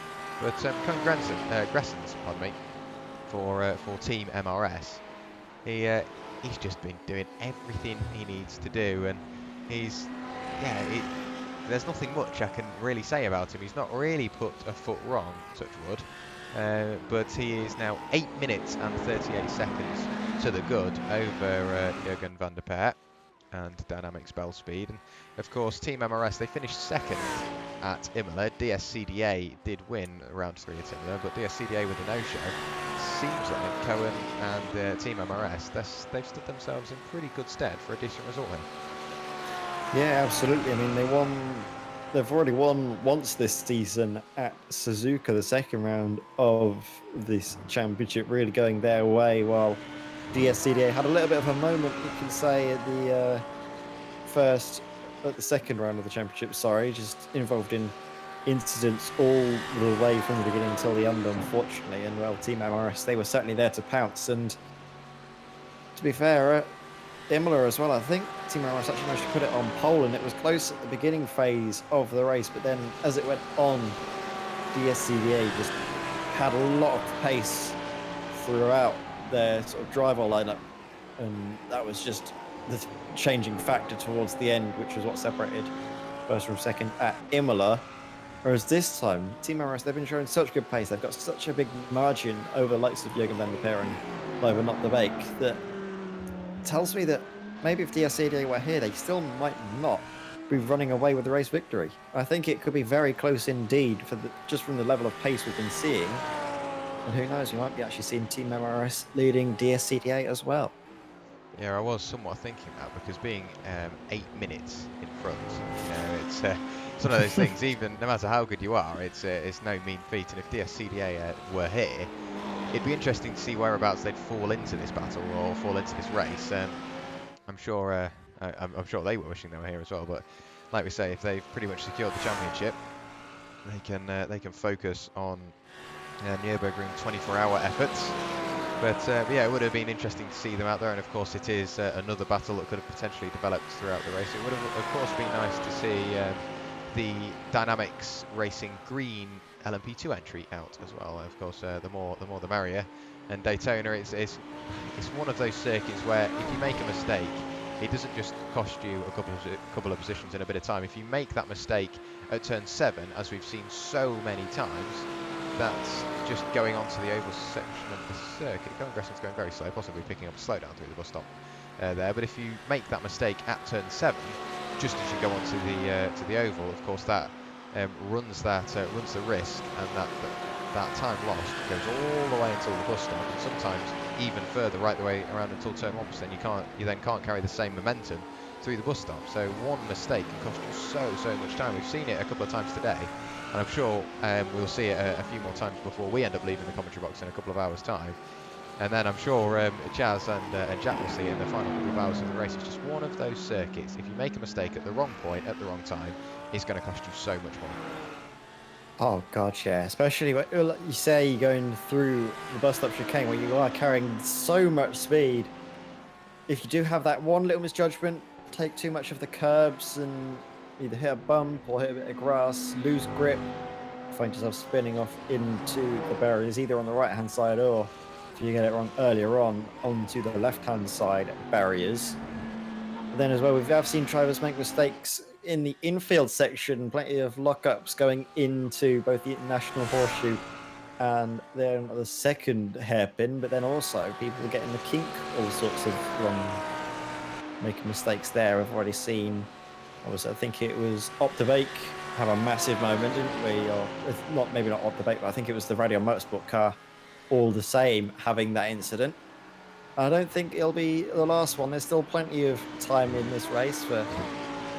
but Colin Gressens, pardon me, for Team MRS, he's just been doing everything he needs to do, and there's nothing much I can really say about him. He's not really put a foot wrong, touch wood, but he is now 8 minutes and 38 seconds to the good over Jürgen van der Peer and Dynamics Bell Speed. And of course, Team MRS, they finished second at Imola. DSCDA did win round 3 at Imola, but DSCDA with a no-show. Seems like Cohen and Team MRS, they've stood themselves in pretty good stead for a decent result here. Yeah, absolutely. I mean, they've already won once this season at Suzuka, the second round of this championship, really going their way, while DSCDA had a little bit of a moment, you can say, at the second round of the championship, just involved in incidents all the way from the beginning until the end, unfortunately. And well, Team MRS, they were certainly there to pounce. And to be fair, Imola as well, I think Team MRS actually managed to put it on pole, and it was close at the beginning phase of the race, but then as it went on, DSCDA just had a lot of pace throughout their sort of driver lineup, and that was just the changing factor towards the end, which was what separated first from second at Imola. Whereas this time, Team MRS, they've been showing such good pace, they've got such a big margin over the likes of Jürgen van der Peer and Loiva Not the Bake, that tells me that maybe if DSCDA were here, they still might not be running away with the race victory. I think it could be very close indeed, just from the level of pace we've been seeing. And who knows, we might be actually seeing Team MRS leading DSCDA as well. Yeah, I was somewhat thinking that, because being 8 minutes in front, it's one of those things. Even no matter how good you are, it's no mean feat. And if DSCDA were here, it'd be interesting to see whereabouts they'd fall into this battle or fall into this race. I'm sure they were wishing they were here as well. But like we say, if they've pretty much secured the championship, they can focus on Nürburgring 24-hour efforts. But yeah, it would have been interesting to see them out there, and of course it is another battle that could have potentially developed throughout the race. It would have, of course, been nice to see the Dynamics Racing Green LMP2 entry out as well. Of course, the more the merrier. And Daytona, it's one of those circuits where if you make a mistake, it doesn't just cost you a couple of positions in a bit of time. If you make that mistake at turn 7, as we've seen so many times, that's just going on to the oval section of the circuit. Gresson's going very slow, possibly picking up a slowdown through the bus stop there. But if you make that mistake at turn 7, just as you go on to the oval, of course that runs the risk, and that time lost goes all the way until the bus stop, and sometimes even further right the way around until turn 1. Then you then can't carry the same momentum through the bus stop. So one mistake can cost you so much time. We've seen it a couple of times today, and I'm sure we'll see it a few more times before we end up leaving the commentary box in a couple of hours' time. And then I'm sure Chaz and Jack will see it in the final couple of hours of the race. It's just one of those circuits. If you make a mistake at the wrong point, at the wrong time, it's going to cost you so much money. Oh god, yeah. Especially when you say you're going through the bus stop chicane where you are carrying so much speed. If you do have that one little misjudgment, take too much of the curbs and either hit a bump or hit a bit of grass, lose grip, find yourself spinning off into the barriers, either on the right hand side or, if you get it wrong earlier on, onto the left hand side barriers. But then as well, I've seen drivers make mistakes in the infield section, plenty of lockups going into both the International Horseshoe and then the second hairpin, but then also people getting the kink, all sorts of wrong, making mistakes there. I've already seen, I think it was Optibake have a massive moment, didn't we? Or maybe not Optibake, but I think it was the Radio Motorsport car, all the same, having that incident. I don't think it'll be the last one. There's still plenty of time in this race for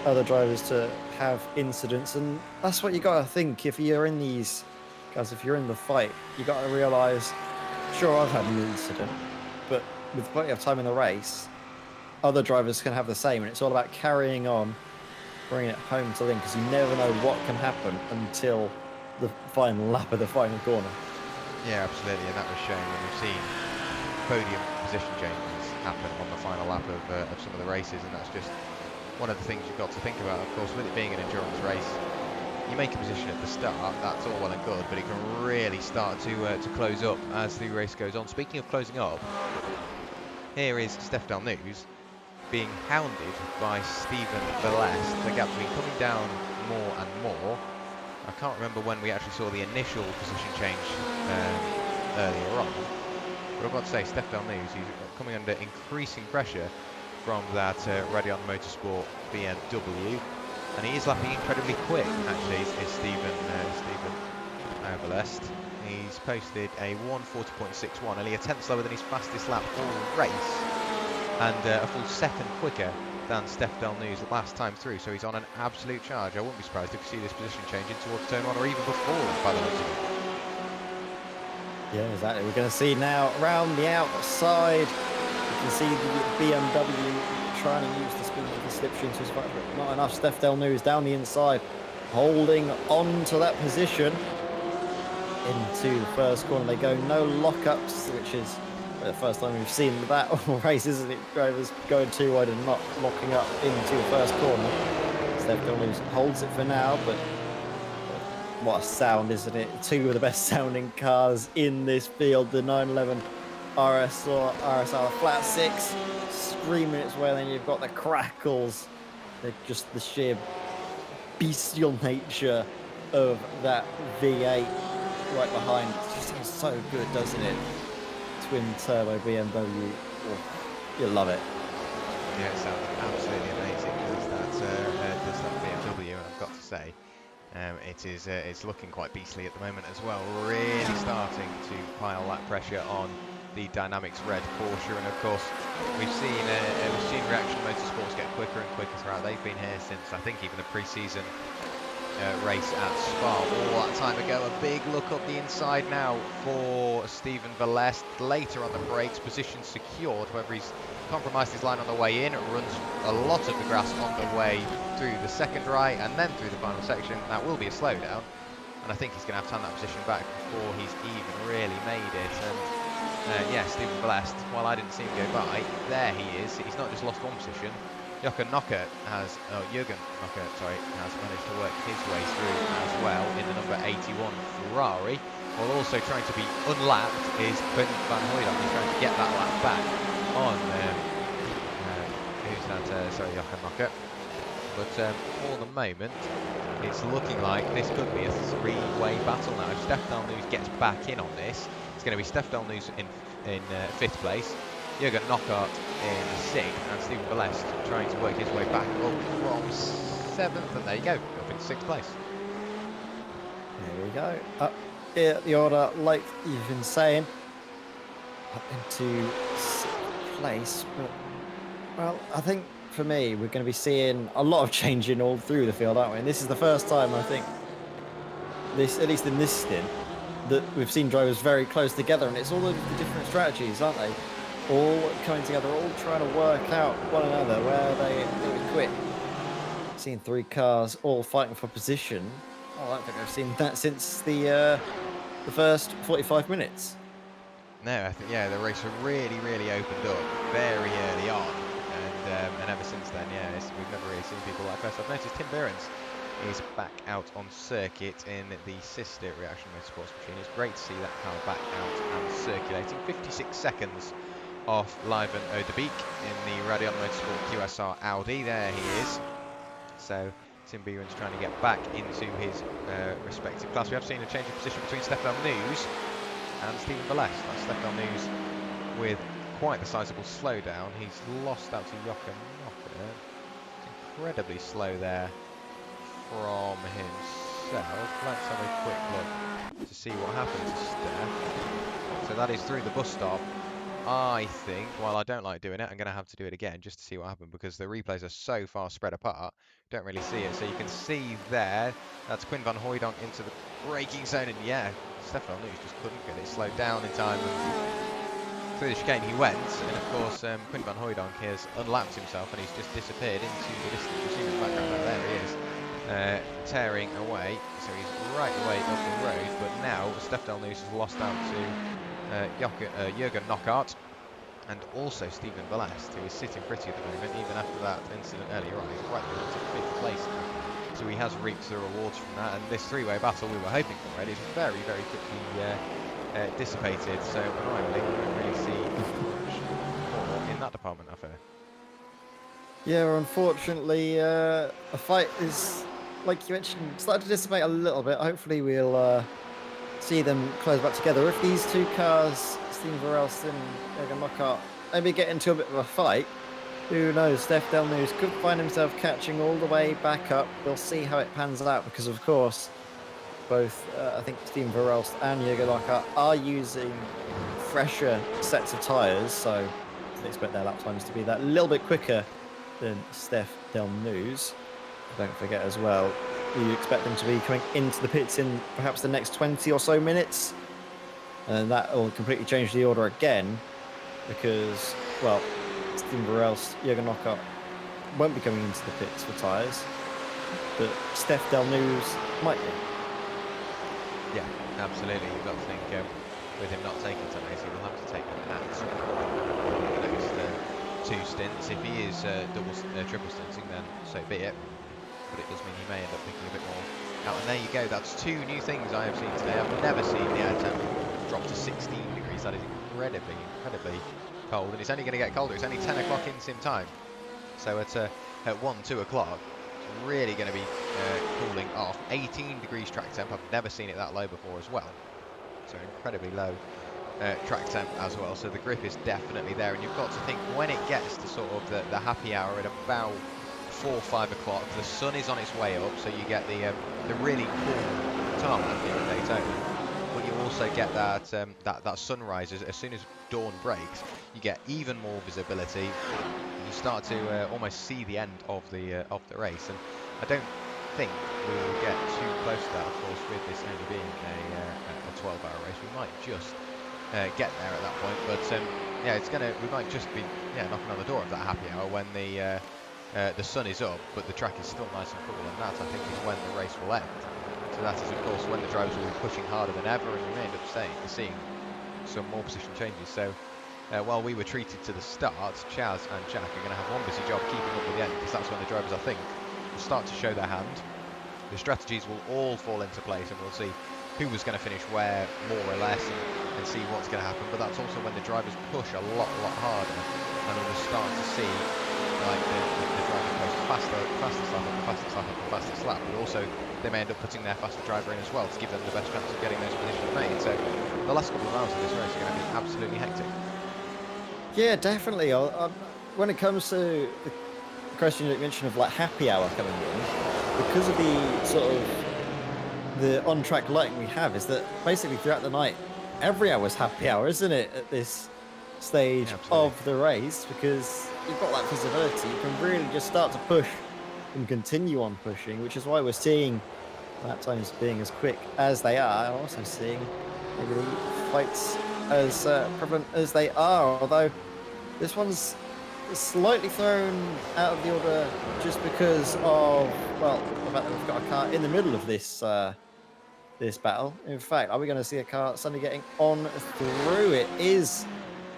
other drivers to have incidents, and that's what you got to think. If you're in these guys, if you're in the fight, you got to realize, sure, I've had an incident, but with plenty of time in the race, other drivers can have the same, and it's all about carrying on, bringing it home to them, because you never know what can happen until the final lap of the final corner. Yeah, absolutely, and that was shown when we've seen podium position changes happen on the final lap of some of the races, and that's just one of the things you've got to think about. Of course, with it being an endurance race, you make a position at the start, that's all well and good, but it can really start to close up as the race goes on. Speaking of closing up, here is Steph Dalnews being hounded by Stephen Velest. The gap's been coming down more and more. I can't remember when we actually saw the initial position change earlier on, but I've got to say, Steph Dalnews, he's coming under increasing pressure from that Werrell Motorsport BMW, and he is lapping incredibly quick. Actually, is Stephen Velest. He's posted a 1:40.61, only a tenth slower than his fastest lap all race, and a full second quicker than Steph Dalnews last time through. So he's on an absolute charge. I wouldn't be surprised if you see this position changing towards turn 1 or even before, by the looks of it. Yeah, exactly. We're going to see now around the outside. You can see the BMW trying to use the speed of the slipstream to survive, but not enough. Steph Dalnews down the inside, holding on to that position into the first corner. They go no lockups, which is the first time we've seen that all race, isn't it? Drivers going too wide and not locking up into the first corner. Steph Dalnews holds it for now, but what a sound, isn't it? Two of the best sounding cars in this field, the 911 RSR, the flat 6, screaming its way. Then you've got the crackles, just the sheer bestial nature of that V8 right behind. It just sounds so good, doesn't it? Twin turbo BMW. Oh, you love it. Yeah, it sounds absolutely amazing. Does that BMW, and I've got to say, it's looking quite beastly at the moment as well. Really starting to pile that pressure on the Dynamics Red Porsche, and of course we've seen Reaction Motorsports get quicker and quicker throughout. They've been here since, I think, even the pre-season race at Spa all that time ago. A big look up the inside now for Stephen Velest. Later on the brakes, position secured. However, he's compromised his line on the way in. It runs a lot of the grass on the way through the second right and then through the final section. That will be a slowdown, and I think he's going to have to hand that position back before he's even really made it. And Yeah, Stephen Blessed, while I didn't see him go by, there he is. He's not just lost one position. Jürgen Knocker has managed to work his way through as well in the number 81 Ferrari, while also trying to be unlapped is Quentin van Hooydonk. He's trying to get that lap back on, Jürgen Knocker. But for the moment, it's looking like this could be a three-way battle now. If Stefan News gets back in on this, it's going to be Stefan News in 5th place, Jürgen Knockart in 6th, and Stephen Blessed trying to work his way back up from 7th, and there you go, up in 6th place. There we go. Up the order, like you've been saying, up into 6th place. But, well, I think for me, we're going to be seeing a lot of changing all through the field, aren't we? And this is the first time, I think, at least in this stint, that we've seen drivers very close together, and it's all of the different strategies, aren't they? All coming together, all trying to work out one another where they would quit. Seeing 3 cars all fighting for position. Oh, I don't think I've seen that since the first 45 minutes. No, I think, yeah, the race really opened up very early on, and ever since then, yeah, we've never really seen people like this. I've noticed Tim Behrens is back out on circuit in the sister Reaction Motorsports machine. It's great to see that car back out and circulating. 56 seconds off Liven Odebeek in the Radeon Motorsport QSR Audi. There he is. So Tim Behrens trying to get back into his respective class. We have seen a change of position between Stefan News and Stephen Blessed. That's Stefan News with quite the sizable slowdown. He's lost out to Jürgen Knocker. Incredibly slow there from himself. Let's have a quick look to see what happens to Steph. So that is through the bus stop. I think, while I don't like doing it, I'm going to have to do it again just to see what happened, because the replays are so far spread apart, don't really see it. So you can see there, that's Quinn van Hooydonk into the braking zone, and yeah, Stefan News just couldn't get it slowed down in time. Through the chicane he went, and of course Quinn van Hooydonk has unlapped himself, and he's just disappeared into the distance. You see in the background there he is. Tearing away, so he's right away up the road, but now Stefan News has lost out to Jürgen Knockart, and also Stephen Blessed, who is sitting pretty at the moment, even after that incident earlier on. He's right into 5th place now, so he has reaped the rewards from that, and this three-way battle we were hoping for is very quickly dissipated, so annoyingly we don't really see much more in that department, I fear. Yeah, unfortunately, the fight is, like you mentioned, starting to dissipate a little bit. Hopefully we'll see them close back together. If these 2 cars, Steven Werrell and Jürgen Knockart, maybe get into a bit of a fight, who knows? Steph Delnews could find himself catching all the way back up. We'll see how it pans out, because of course both I think Steven Werrell and Jürgen Knockart are using fresher sets of tyres, so you can expect their lap times to be that little bit quicker than Steph Delnews. Don't forget as well, you expect them to be coming into the pits in perhaps the next 20 or so minutes, and that will completely change the order again, because, well, Steven Werrell, Jürgen Knockart won't be coming into the pits for tyres, but Steph Delnews might be. Yeah, absolutely. You've got to think, with him not taking tyres, he will have to take them at the next 2 stints. If he is triple stinting, then so be it. But it does mean he may end up picking a bit more out. And there you go, that's 2 new things I have seen today. I've never seen the air temp drop to 16 degrees. That is incredibly cold, and it's only going to get colder. It's only 10 o'clock in sim time, so at 1-2 o'clock it's really going to be cooling off. 18 degrees track temp. I've never seen it that low before as well, so incredibly low track temp as well. So the grip is definitely there, and you've got to think, when it gets to sort of the happy hour at about 4-5 o'clock, the sun is on its way up, so you get the really cool tarmac here at Daytona, but you also get that sunrise as soon as dawn breaks. You get even more visibility. You start to almost see the end of the race, and I don't think we will get too close to that, of course, with this only being a 12-hour race. We might just get there at that point, but yeah, we might just be knocking on the door of that happy hour when the sun is up, but the track is still nice and cool, and that, I think, is when the race will end. So that is, of course, when the drivers will be pushing harder than ever, and we may end up seeing some more position changes. So while we were treated to the start, Chaz and Jack are going to have one busy job keeping up with the end, because that's when the drivers, I think, will start to show their hand. The strategies will all fall into place, and we'll see who was going to finish where more or less, and see what's going to happen. But that's also when the drivers push a lot harder, and we'll start to see like the driver goes fastest lap and the fastest lap and the fastest lap. But also they may end up putting their faster driver in as well to give them the best chance of getting those positions made. So the last couple of rounds of this race are going to be absolutely hectic. Yeah, definitely. When it comes to the question you mentioned of like happy hour coming in, because of the sort of the on-track lighting we have, is that basically throughout the night, every hour's happy hour, isn't it? At this stage of the race, because you've got that visibility, you can really just start to push and continue on pushing, which is why we're seeing lap times being as quick as they are, and also seeing maybe the fights as prevalent as they are, although this one's slightly thrown out of the order just because of, well, the fact that we've got a car in the middle of this this battle. In fact, are we going to see a car suddenly getting on through? It is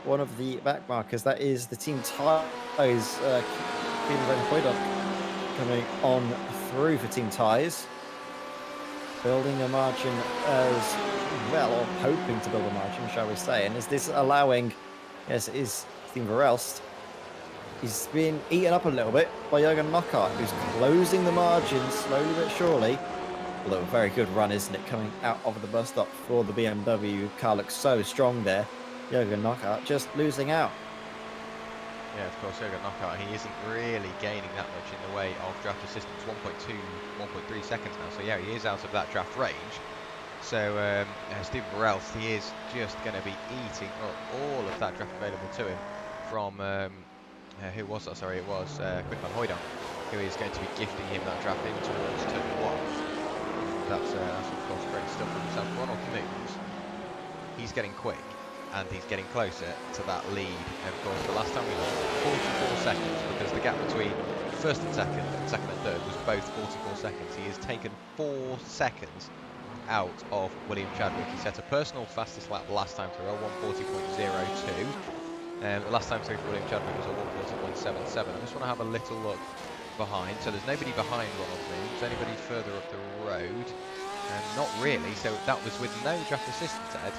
one of the back markers. That is the team ties, coming on through for team ties, building a margin as well, or hoping to build a margin, shall we say. And is this allowing, yes, it is Team Werrell. He's been eaten up a little bit by Jürgen Knockart, who's closing the margin slowly but surely. Although a very good run, isn't it, coming out of the bus stop for the BMW. Car looks so strong there. Jürgen Knockart just losing out. Yeah, of course, Jürgen Knockart, he isn't really gaining that much in the way of draft assistance, 1.2, 1.3 seconds now. So yeah, he is out of that draft range. So Stephen Werrell, he is just going to be eating up all of that draft available to him from, who was that? Sorry, it was Quick Van Hooydonk, who is going to be gifting him that draft in towards turn 1. That's of course great stuff for himself. Ronald Moons, he's getting quick, and he's getting closer to that lead. And of course, the last time we looked, 44 seconds, because the gap between first and second and third was both 44 seconds. He has taken 4 seconds out of William Chadwick. He set a personal fastest lap last time through, 1:40.02. The last time through for William Chadwick was a 1:40.77. I just want to have a little look behind. So there's nobody behind Ronald Moons. Anybody further up the road? Not really. So that was with no draft assistance, Ed.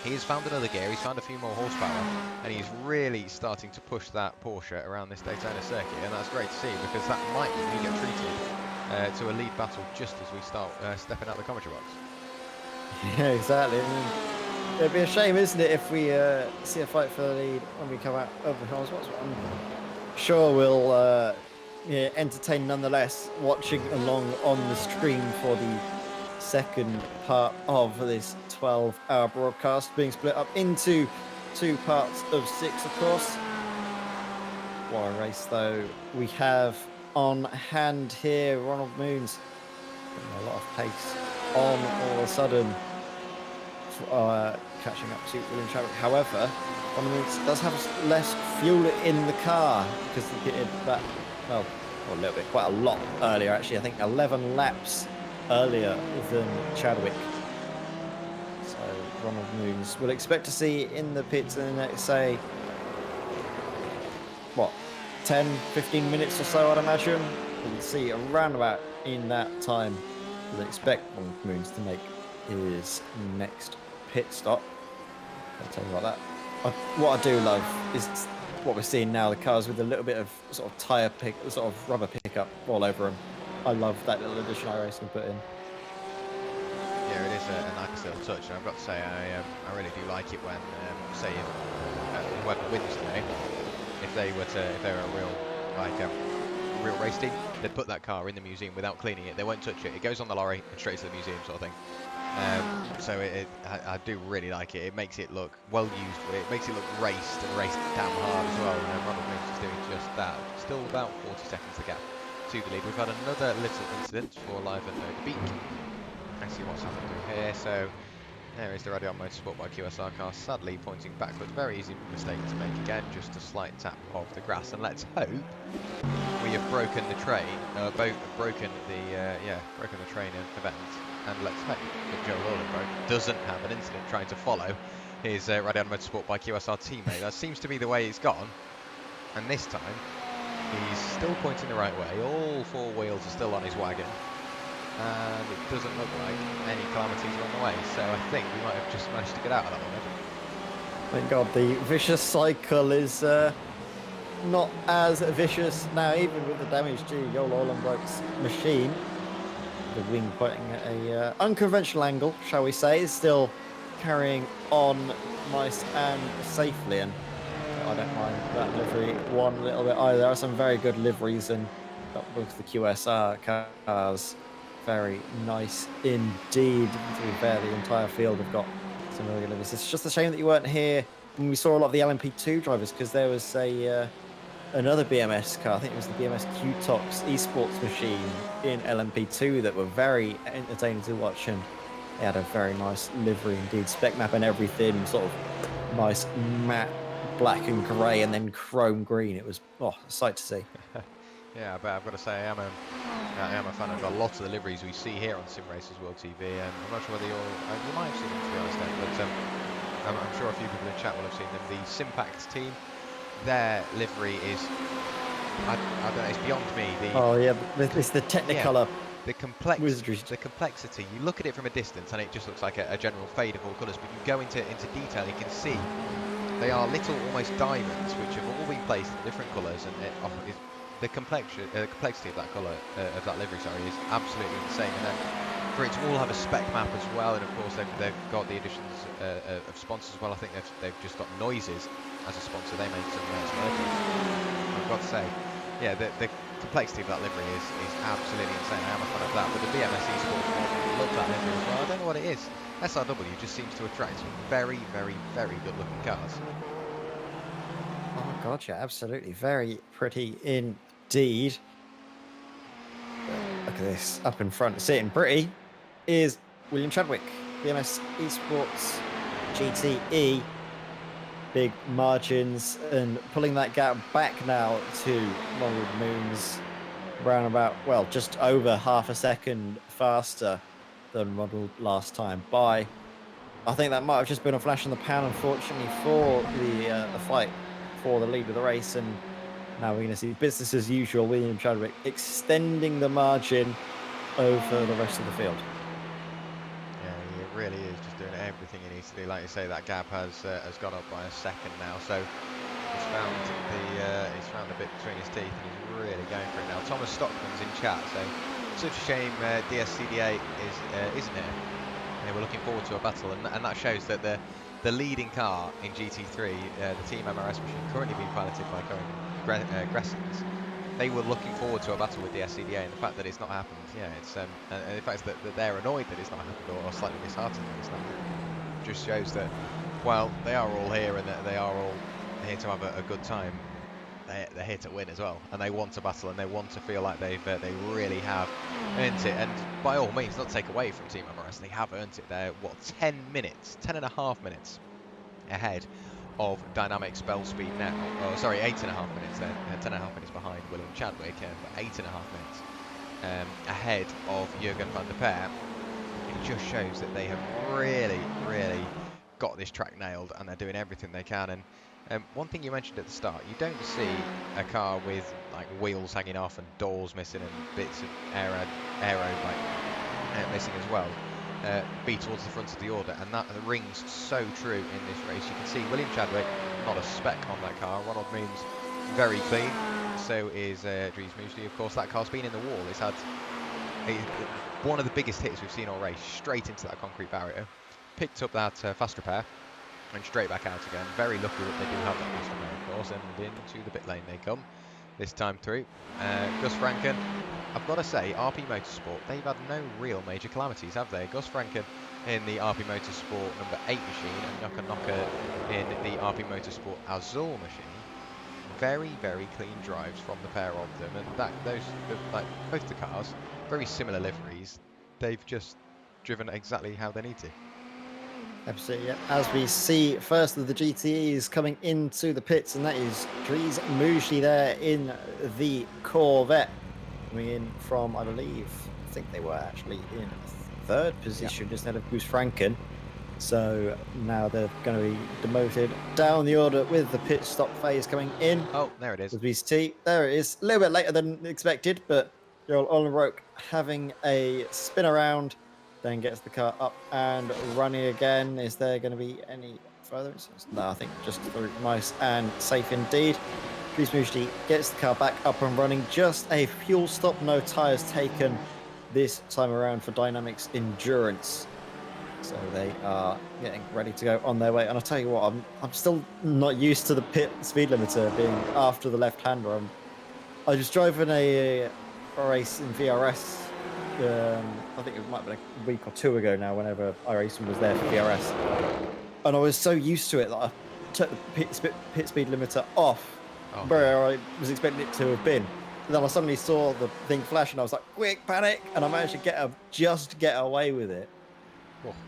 He has found another gear, he's found a few more horsepower, and he's really starting to push that Porsche around this Daytona circuit, and that's great to see, because that might be we get treated to a lead battle just as we start stepping out the commentary box. Yeah, exactly. I mean, it'd be a shame, isn't it, if we see a fight for the lead when we come out of the hills. I'm sure we'll entertain nonetheless, watching along on the stream for the second part of this 12-hour broadcast, being split up into 2 parts of 6, of course. What a race, though, we have on hand here. Ronald Moons a lot of pace on all of a sudden, catching up to William Chadwick. However, Ronald Moons does have less fuel in the car, because he hit that, well, a little bit, quite a lot earlier actually. I think 11 laps earlier than Chadwick. So Ronald Moons we'll expect to see in the pits in the next, say, what, 10-15 minutes or so, I'd imagine. We'll see around about in that time. We'll expect Ronald Moons to make his next pit stop. I'll tell you about that. What I do love is what we're seeing now, the cars with a little bit of sort of sort of rubber pickup all over them. I love that little addition iRacing put in. Yeah, it is a nice little touch, and I've got to say, I really do like it when, say, whoever wins today, if they were a real race team, they'd put that car in the museum without cleaning it. They won't touch it. It goes on the lorry and straight to the museum, sort of thing. So I do really like it. It makes it look well used. It makes it look raced damn hard as well. And Ronald Moons is doing just that. Still about 40 seconds to gap to the lead. We've had another little incident for Live and No Beak. Let's see what's happened through here. So there is the Radio on Motorsport by QSR car, sadly pointing backwards. Very easy mistake to make again, just a slight tap of the grass. And let's hope we have broken the train, broken the train event. And let's hope that Joe Lawlenberg doesn't have an incident trying to follow his Radian Motorsport by QSR teammate. That seems to be the way it's gone. And this time, he's still pointing the right way. All 4 wheels are still on his wagon. And it doesn't look like any calamities are on the way. So I think we might have just managed to get out of that one. Thank God the vicious cycle is not as vicious now, even with the damage to Yoel Olenbroek's machine. The wing pointing at a unconventional angle, shall we say, is still carrying on nice and safely, and I don't mind that livery one little bit either. There are some very good liveries in both the QSR cars. Very nice indeed. To be fair, the entire field have got some really good liveries. It's just a shame that you weren't here when we saw a lot of the LMP2 drivers, because there was another BMS car. I think it was the BMS Q-Tox esports machine in LMP2 that were very entertaining to watch, and they had a very nice livery indeed. Spec map and everything, sort of nice matte black and grey and then chrome green. It was a sight to see. Yeah, but I've got to say I am a fan of a lot of the liveries we see here on Sim Racers World TV, and I'm not sure whether you might have seen them, to be honest, but I'm sure a few people in chat will have seen them. The Simpax team, their livery is, I don't know, it's beyond me. It's the Technicolor. The complexity. You look at it from a distance and it just looks like a general fade of all colours, but you go into detail, you can see they are little, almost diamonds, which have all been placed in different colours, and the complexity of that colour, of that livery, is absolutely insane. And then for it to all have a spec map as well, and of course they've got the additions of sponsors as well. I think they've just got Noises as a sponsor. They made some merchandise. I've got to say, yeah, the complexity of that livery is absolutely insane. I am a fan of that. But the BMS Esports one, I love that livery as well. I don't know what it is. SRW just seems to attract some very, very, very good looking cars. Oh god, yeah, absolutely. Very pretty indeed. Look at this up in front, sitting pretty, is William Chadwick, BMS Esports GTE. Big margins and pulling that gap back now to Ronald Moons, around about, well, just over half a second faster than Ronald last time by. I think that might have just been a flash in the pan, unfortunately, for the fight for the lead of the race. And now we're going to see business as usual. William Chadwick extending the margin over the rest of the field. Yeah, he really is just doing everything he needs to do. Like you say, that gap has gone up by a second now. So he's found the bit between his teeth, and he's really going for it now. Thomas Stockman's in chat, so such a shame DSCDA isn't here. We're looking forward to a battle, and that shows that the leading car in GT3, the Team MRS machine, currently being piloted by Cohen Gressens, they were looking forward to a battle with the SCDA, and the fact that it's not happened, yeah, it's and the fact that they're annoyed that it's not happened, or slightly disheartened that it's not happened, just shows that while they are all here and that they are all here to have a good time, they're here to win as well, and they want to battle, and they want to feel like they really have earned it. And by all means, not take away from Team MRS, they have earned it. They're 10 and a half minutes ahead of Dynamic spell speed now. Oh, sorry, 8.5 minutes. They're 10.5 minutes behind William Chadwick, but 8.5 minutes ahead of Jurgen van der Peer. It just shows that they have really got this track nailed, and they're doing everything they can. And one thing you mentioned at the start, you don't see a car with like wheels hanging off and doors missing and bits of aero like missing as well, be towards the front of the order, and that rings so true in this race. You can see William Chadwick, not a speck on that car. Ronald Moons, very clean. So is Dries Mooshley. Of course, that car's been in the wall. It's had one of the biggest hits we've seen all race, straight into that concrete barrier. Picked up that fast repair and straight back out again. Very lucky that they do have that fast repair, of course, and into the pit lane they come this time through. Gus Franken, I've got to say, RP Motorsport, they've had no real major calamities, have they? Gus Franken in the RP Motorsport number 8 machine, and Knocker in the RP Motorsport Azul machine. Very clean drives from the pair of them, and like both the cars, very similar liveries. They've just driven exactly how they need to. Absolutely, yeah. As we see first of the GTEs coming into the pits, and that is Dries Mooshley there in the Corvette. Coming in from, I think they were actually in third position, just ahead of Gus Franken. So now they're going to be demoted down the order with the pit stop phase coming in. Oh, there it is. As we see, there it is. A little bit later than expected, but Werrell and Roke having a spin around, then gets the car up and running again. Is there going to be any further incidents? No, I think just very nice and safe indeed. Dries gets the car back up and running. Just a fuel stop, no tyres taken this time around for DynamiXX Endurance. So they are getting ready to go on their way. And I'll tell you what, I'm still not used to the pit speed limiter being after the left-hander. I was driving a race in VRS. I think it might have been a week or two ago now, whenever iRacing was there for VRS. And I was so used to it that I took the pit speed limiter off where I was expecting it to have been. And then I suddenly saw the thing flash and I was like, quick, panic! And I managed to just get away with it.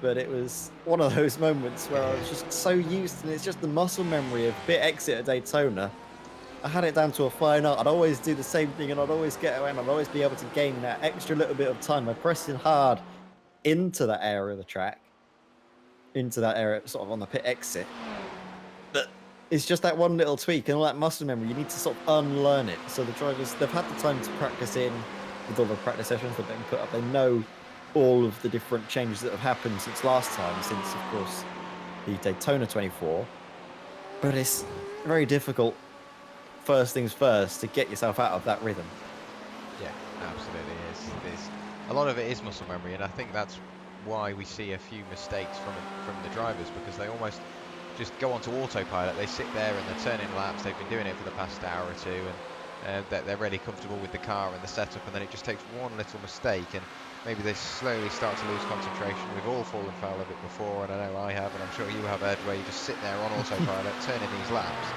But it was one of those moments where I was just so used, and it's just the muscle memory of pit exit at Daytona. I had it down to a fine art. I'd always do the same thing, and I'd always get away, and I'd always be able to gain that extra little bit of time by pressing hard into that area of the track, into that area sort of on the pit exit. But it's just that one little tweak and all that muscle memory. You need to sort of unlearn it. So the drivers, they've had the time to practice in with all the practice sessions that they've been put up. They know all of the different changes that have happened since last time, since of course the Daytona 24. But it's very difficult, first things first, to get yourself out of that rhythm. Yeah, absolutely is. There's a lot of it is muscle memory, and I think that's why we see a few mistakes from the drivers, because they almost just go onto autopilot. They sit there and they're turning laps. They've been doing it for the past hour or two, and they're really comfortable with the car and the setup, and then it just takes one little mistake and maybe they slowly start to lose concentration. We've all fallen foul of it before, and I know I have, and I'm sure you have, Ed, where you just sit there on autopilot, turning these laps.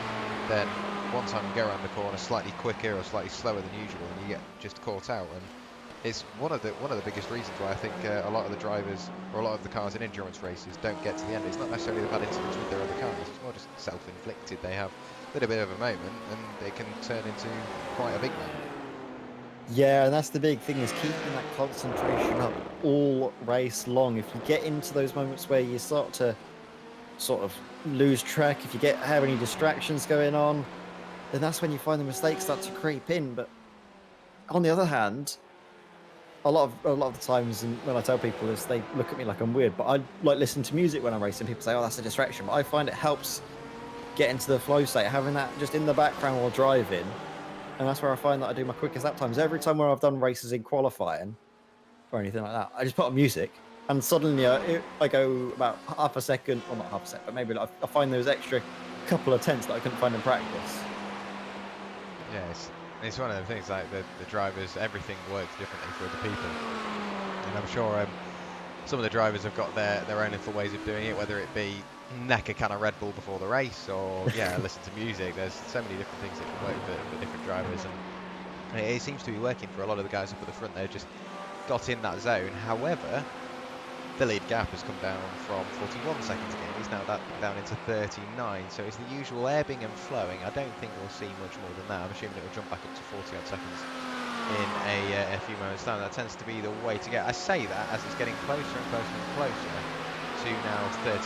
Then one time you go around the corner slightly quicker or slightly slower than usual, and you get just caught out. And it's one of the biggest reasons why I think a lot of the drivers or a lot of the cars in endurance races don't get to the end. It's not necessarily they've had incidents with their other cars. It's more just self-inflicted. They have a little bit of a moment, and it can turn into quite a big moment. Yeah, and that's the big thing, is keeping that concentration up all race long. If you get into those moments where you start to sort of lose track, if you have any distractions going on, then that's when you find the mistakes start to creep in. But on the other hand, a lot of the times, and when I tell people this, they look at me like I'm weird, but I like listen to music when I'm racing. People say, oh, that's a distraction, but I find it helps get into the flow state, having that just in the background while driving. And that's where I find that I do my quickest lap times. Every time where I've done races in qualifying or anything like that, I just put on music, and suddenly I go about half a second, well, not half a second, but maybe I find those extra couple of tenths that I couldn't find in practice. Yeah, it's one of the things, like the drivers, everything works differently for other people. And I'm sure some of the drivers have got their own little ways of doing it, whether it be neck a can of Red Bull before the race, or listen to music. There's so many different things that can work for different drivers, and it seems to be working for a lot of the guys up at the front. They've just got in that zone. However, the lead gap has come down from 41 seconds again. He's now down into 39, so it's the usual ebbing and flowing. I don't think we'll see much more than that. I'm assuming it will jump back up to 40 odd seconds in a few moments time. That tends to be the way to get. I say that as it's getting closer and closer and closer to now 38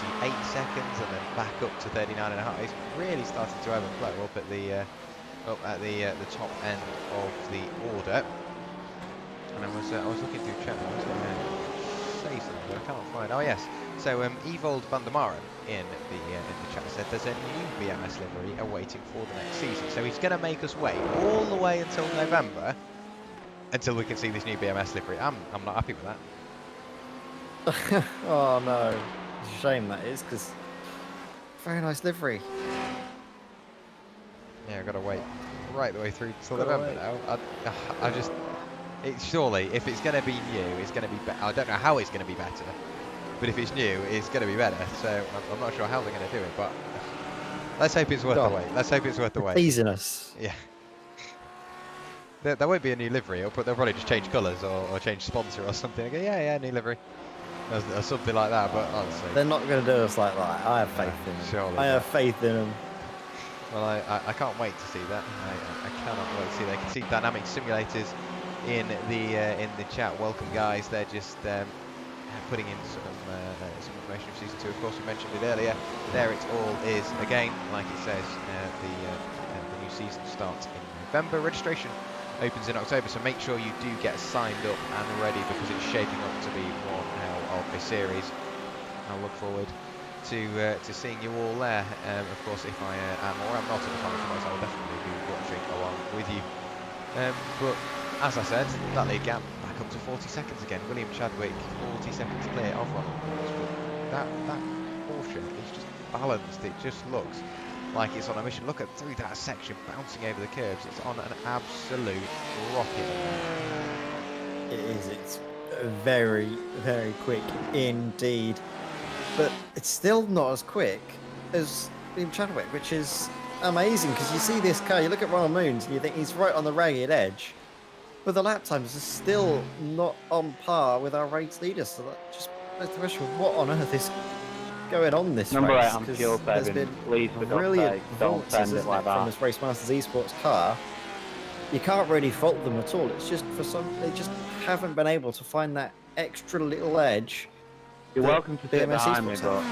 seconds, and then back up to 39.5. It's really starting to ebb and flow up at the top end of the order. And I was looking through chat. I was going to say something, but I can't find. Oh yes. So Evold van der Maren in the chat said there's a new BMS livery awaiting for the next season. So he's going to make us wait all the way until November until we can see this new BMS livery. I'm not happy with that. Oh no, it's a shame that is, because very nice livery. Yeah, I've got to wait right the way through till November now. I just, surely if it's going to be new, it's going to be better. I don't know how it's going to be better, but if it's new, it's going to be better. So I'm not sure how they're going to do it, but let's hope it's worth the wait. Let's hope it's worth the wait. Teasing us. Yeah. There won't be a new livery, but they'll probably just change colours or change sponsor or something. I go, yeah, new livery. Or something like that, but honestly, they're not going to do us like that. I have faith in them. Surely I have faith in them. Well, I can't wait to see that. I cannot wait to see that. I can see dynamic simulators in the chat. Welcome, guys. They're just putting in some information of season 2. Of course, we mentioned it earlier. There it all is again, like it says. The new season starts in November. Registration opens in October, so make sure you do get signed up and ready, because it's shaping up to be one hell of a series. I'll look forward to seeing you all there. Of course, if I am or am not in the final tonight, I'll definitely be watching along with you. But as I said, that lead gap back up to 40 seconds again. William Chadwick 40 seconds clear of Ronald. That Porsche is just balanced. It just looks like it's on a mission. Look at through that section, bouncing over the curves. It's on an absolute rocket. It is. It's very, very quick indeed. But it's still not as quick as William Chadwick, which is amazing, because you see this car, you look at Ronald Moons and you think he's right on the ragged edge, but the lap times are still not on par with our race leaders. So that just begs the question, what on earth is going on this Number race? 8 on 'Cause fuel there's saving. been Please, for God's brilliant sake, don't performances, send it isn't like it, from that. this Race Masters Esports car. You can't really fault them at all. It's just they just haven't been able to find that extra little edge. You're that welcome to sit BMS behind me, Esports but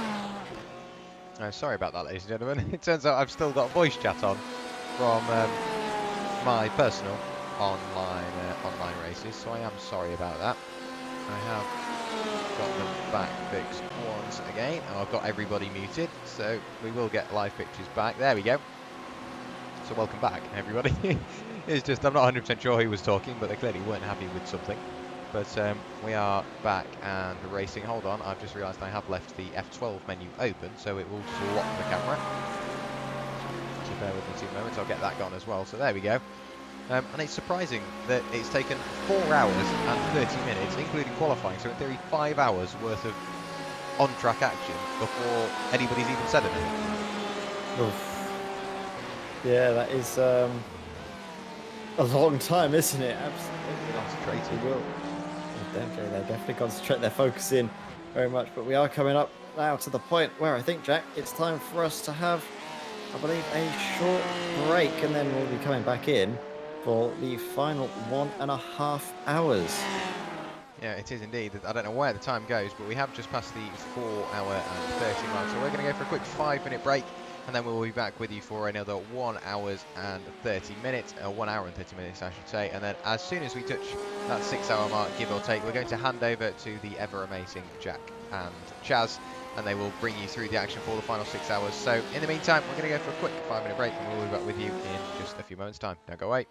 have. Sorry about that, ladies and gentlemen. It turns out I've still got voice chat on from my personal online races, so I am sorry about that. I have got them back fixed once again, and I've got everybody muted, so we will get live pictures back. There we go. So welcome back, everybody. It's just I'm not 100% sure who was talking, but they clearly weren't happy with something. But we are back and racing. Hold on, I've just realised I have left the F12 menu open, so it will swap the camera. So bear with me 2 moments, I'll get that gone as well. So there we go. And it's surprising that it's taken 4 hours and 30 minutes, including qualifying, so in theory 5 hours worth of on-track action before anybody's even said anything. Oof. Yeah, that is a long time, isn't it? Absolutely. Concentrated. They will. They definitely concentrate their focus in very much. But we are coming up now to the point where I think, Jack, it's time for us to have, I believe, a short break, and then we'll be coming back in for the final 1.5 hours. Yeah, it is indeed. I don't know where the time goes, but we have just passed the 4 hour and 30 mark. So we're going to go for a quick 5-minute break, and then we'll be back with you for another 1 hour and 30 minutes, 1 hour and 30 minutes, I should say. And then as soon as we touch that 6 hour mark, give or take, we're going to hand over to the ever amazing Jack and Chaz, and they will bring you through the action for the final 6 hours. So in the meantime, we're going to go for a quick 5-minute break, and we'll be back with you in just a few moments' time. Don't go away.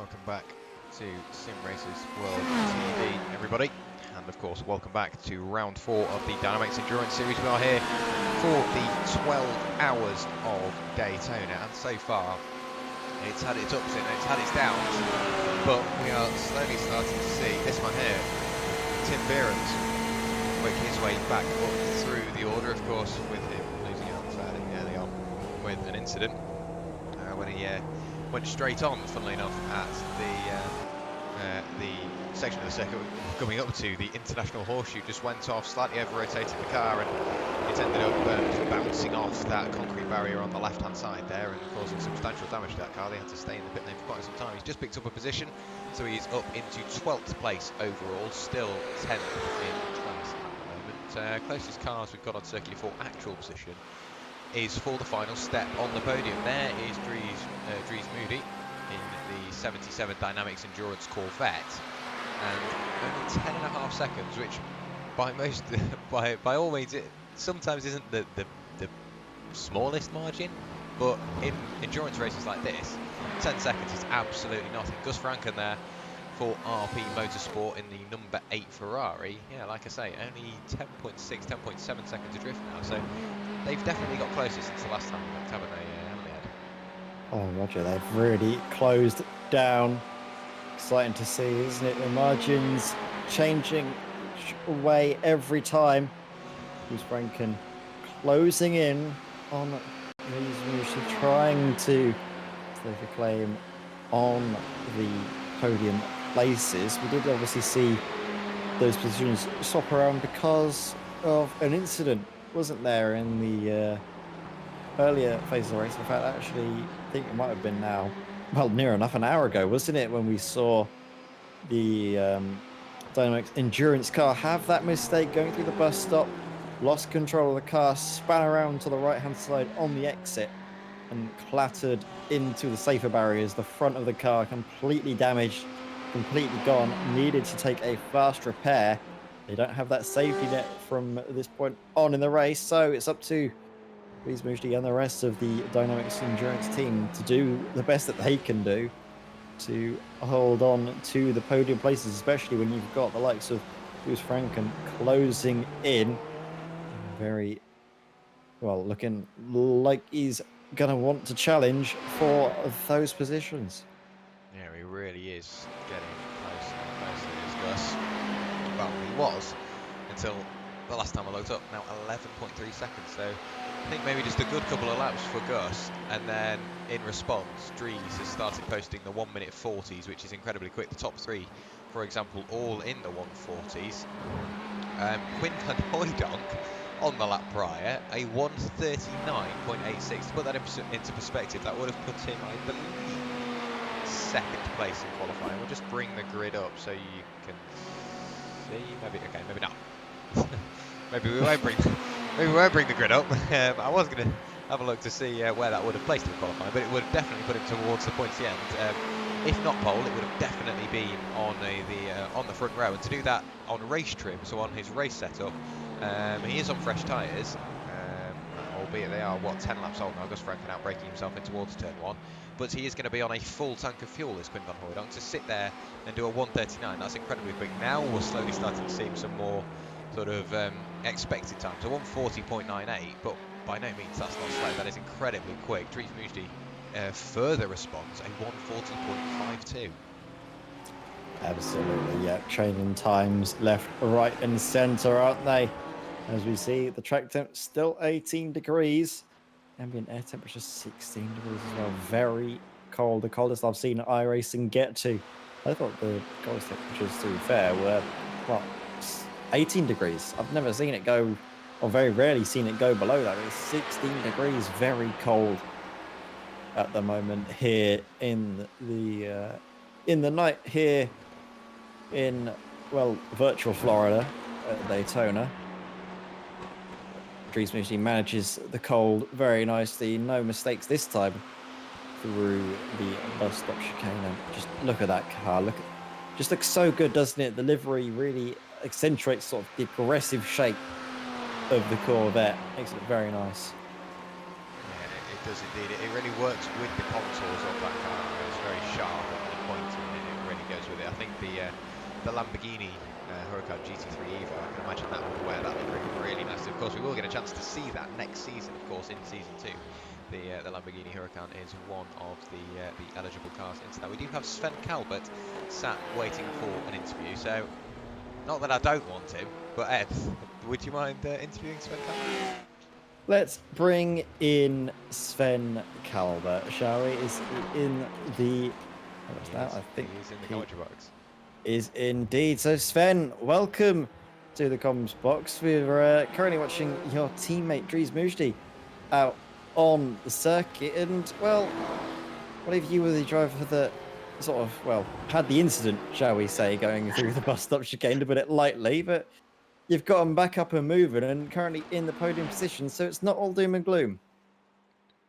Welcome back to Sim Racers World TV, everybody. And of course, welcome back to round 4 of the DynamiXX Endurance Series. We are here for the 12 hours of Daytona, and so far it's had its ups and it's had its downs, but we are slowly starting to see this one here, Tim Behrens, work his way back up through the order, of course, with him losing out fairly early on with an incident when he went straight on, funnily enough, at the section of the circuit coming up to the International Horseshoe. Just went off, slightly over-rotated the car, and it ended up bouncing off that concrete barrier on the left-hand side there and causing substantial damage to that car. They had to stay in the pit lane for quite some time. He's just picked up a position, so he's up into 12th place overall, still 10th in class at the moment. Closest cars we've got on circuit for actual position is for the final step on the podium. There is Dries Moody in the 77 DynamiXX Endurance Corvette, and only 10.5 seconds, which by all means it sometimes isn't the smallest margin, but in endurance races like this, 10 seconds is absolutely nothing. Gus Franken there for RP Motorsport in the number 8 Ferrari. Yeah, like I say, only 10.6, 10.7 seconds adrift now, so they've definitely got closer since the last time we looked, haven't they, Ed? Oh, Roger, they've really closed down. Exciting to see, isn't it? The margins changing away every time. Who's Franken closing in on these, trying to stake a claim on the podium places. We did obviously see those positions swap around because of an incident, wasn't there, in the earlier phase of the race. In fact, actually, I think it might have been now, well, near enough an hour ago, wasn't it, when we saw the DynamiXX Endurance car have that mistake going through the bus stop, lost control of the car, span around to the right-hand side on the exit, and clattered into the safer barriers. The front of the car completely damaged, completely gone, needed to take a fast repair. They don't have that safety net from this point on in the race, so it's up to Dries Moody and the rest of the DynamiXX Endurance team to do the best that they can do to hold on to the podium places, especially when you've got the likes of Gus Franken closing in. Very well, looking like he's going to want to challenge for those positions. Yeah, he really is getting closer and closer, is Gus. Well, he was until the last time I looked up, now 11.3 seconds, so I think maybe just a good couple of laps for Gus, and then in response, Dries has started posting the 1:40s, which is incredibly quick. The top 3, for example, all in the 1:40s. Quinn van Hooijdonk on the lap prior, a 1:39.86. To put that into perspective, that would have put him, I believe, 2nd place in qualifying. We'll just bring the grid up so you can see. Maybe not. maybe we won't bring the grid up. I was going to have a look to see where that would have placed him in qualifying, but it would have definitely put him towards the pointy end. If not pole, it would have definitely been on the front row, and to do that on race trim, so on his race setup, he is on fresh tyres, albeit they are 10 laps old now. Gus Franken out braking himself in towards turn 1, but he is going to be on a full tank of fuel, as Quinn van Hooijdonk. To sit there and do a 1:39, that's incredibly quick. Now we're slowly starting to see some more sort of expected time, so 1:40.98, but by no means that's not slow. That is incredibly quick. Dries Moody further responds, a 1:40.52. Absolutely, yeah. Training times left, right, and centre, aren't they? As we see, the track temp still 18 degrees. Ambient air temperature 16 degrees as well. Very cold. The coldest I've seen iRacing get to. I thought the coldest temperatures, to be fair, were, well, 18 degrees. I've never seen it go, or very rarely seen it go below that. It's 16 degrees, very cold at the moment here in the night here in, well, virtual Florida at Daytona. Dries Moody manages the cold very nicely. No mistakes this time through the bus stop chicane. And just look at that car. Just looks so good, doesn't it? The livery really accentuates sort of the aggressive shape of the Corvette. Makes it very nice. Yeah, it does indeed. It really works with the contours of that car. It's very sharp and pointy. the Lamborghini Huracan GT3 Evo. I can imagine that will wear that livery really nicely. Of course, we will get a chance to see that next season, of course, in season 2. The Lamborghini Huracan is one of the eligible cars into that. We do have Sven Calvert sat waiting for an interview, so not that I don't want him, but Ed, would you mind interviewing Sven Calvert? Let's bring in Sven Calvert, shall we? Is in the... What's that? I think he's in the commentary box. Is indeed. So Sven, welcome to the comms box. We're currently watching your teammate Dries Mujdi out on the circuit, and well, what if you were the driver that sort of, well, had the incident, shall we say, going through the bus stop chicane, to put it lightly, but you've got them back up and moving and currently in the podium position, so it's not all doom and gloom.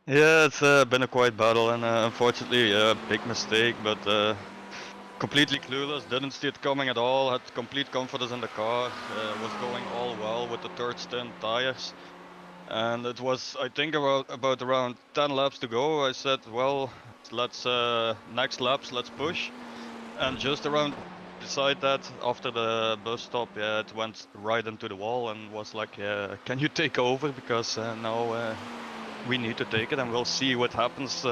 Yeah, it's been a quite battle, and unfortunately, a big mistake, but completely clueless, didn't see it coming at all, had complete confidence in the car, was going all well with the third stint tires. And it was, I think, about around 10 laps to go. I said, well, let's next laps, let's push. And just around beside that, after the bus stop, yeah, it went right into the wall and was like, yeah, can you take over? Because now we need to take it, and we'll see what happens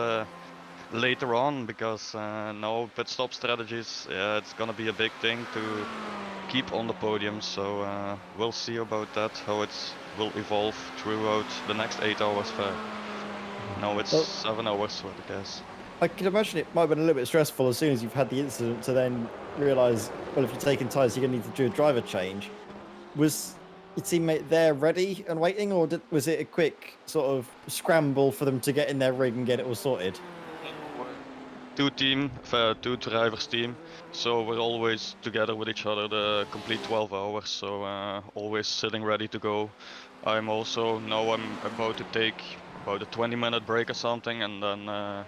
later on. Because now pit stop strategies, yeah, it's gonna be a big thing to keep on the podium. So we'll see about that, how it will evolve throughout the next 8 hours fair. Now it's 7 hours, I guess. I can imagine it might have been a little bit stressful as soon as you've had the incident to then realise, well, if you're taking tyres, you're going to need to do a driver change. Was your teammate there ready and waiting, or was it a quick sort of scramble for them to get in their rig and get it all sorted? Two drivers team, so we're always together with each other the complete 12 hours, so always sitting ready to go. I'm about to take about a 20-minute break or something, and then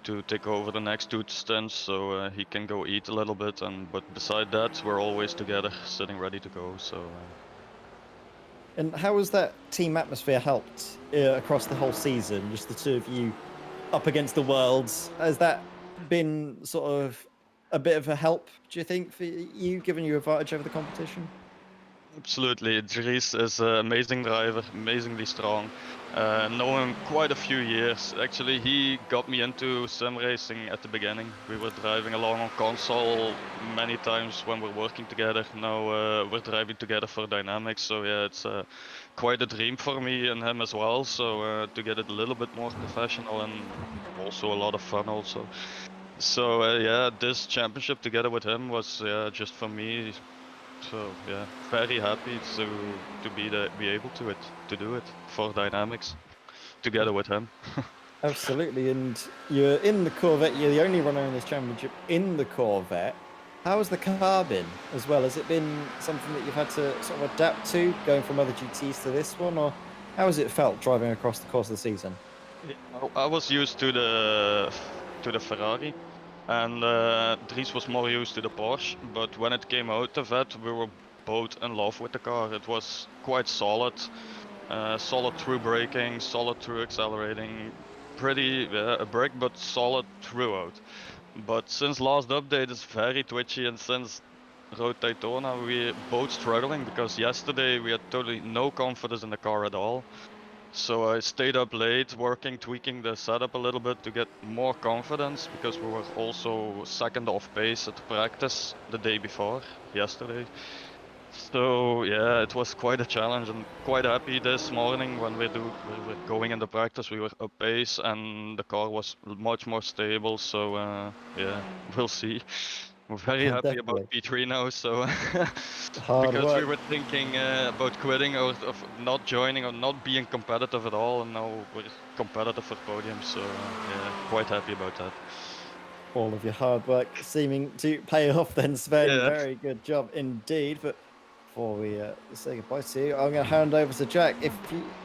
to take over the next 2 stints, so he can go eat a little bit, but beside that we're always together sitting ready to go. So And how has that team atmosphere helped across the whole season, just the two of you up against the worlds? Has that been sort of a bit of a help, do you think, for you, giving you advantage over the competition? absolutely, Dries is an amazing driver, amazingly strong. Know him quite a few years. Actually, he got me into sim racing at the beginning. We were driving along on console many times when we're working together. Now we're driving together for Dynamics, so yeah, it's quite a dream for me and him as well. So to get it a little bit more professional and also a lot of fun also. So yeah, this championship together with him was just for me. So yeah, very happy to be able to do it for Dynamics together with him. Absolutely, and you're in the Corvette. You're the only runner in this championship in the Corvette. How has the car been as well? Has it been something that you've had to sort of adapt to, going from other GTs to this one, or how has it felt driving across the course of the season? I was used to the Ferrari, and Dries was more used to the Porsche. But when it came out of that, we were both in love with the car. It was quite solid, solid through braking, solid through accelerating, pretty a brake, but solid throughout. But since last update, it's very twitchy, and since Road Daytona, we both struggling because yesterday we had totally no confidence in the car at all. So I stayed up late working, tweaking the setup a little bit to get more confidence, because we were also second off pace at practice the day before, yesterday. So yeah, it was quite a challenge, and quite happy this morning when we were going into practice, we were up pace and the car was much more stable. So yeah, we'll see. We're very happy about P3 now, so because we were thinking about quitting or of not joining or not being competitive at all, and now we're competitive for podium, so yeah, quite happy about that. All of your hard work seeming to pay off then, Sven. Yeah. Very good job indeed. But before we say goodbye to you, I'm going to hand over to Jack.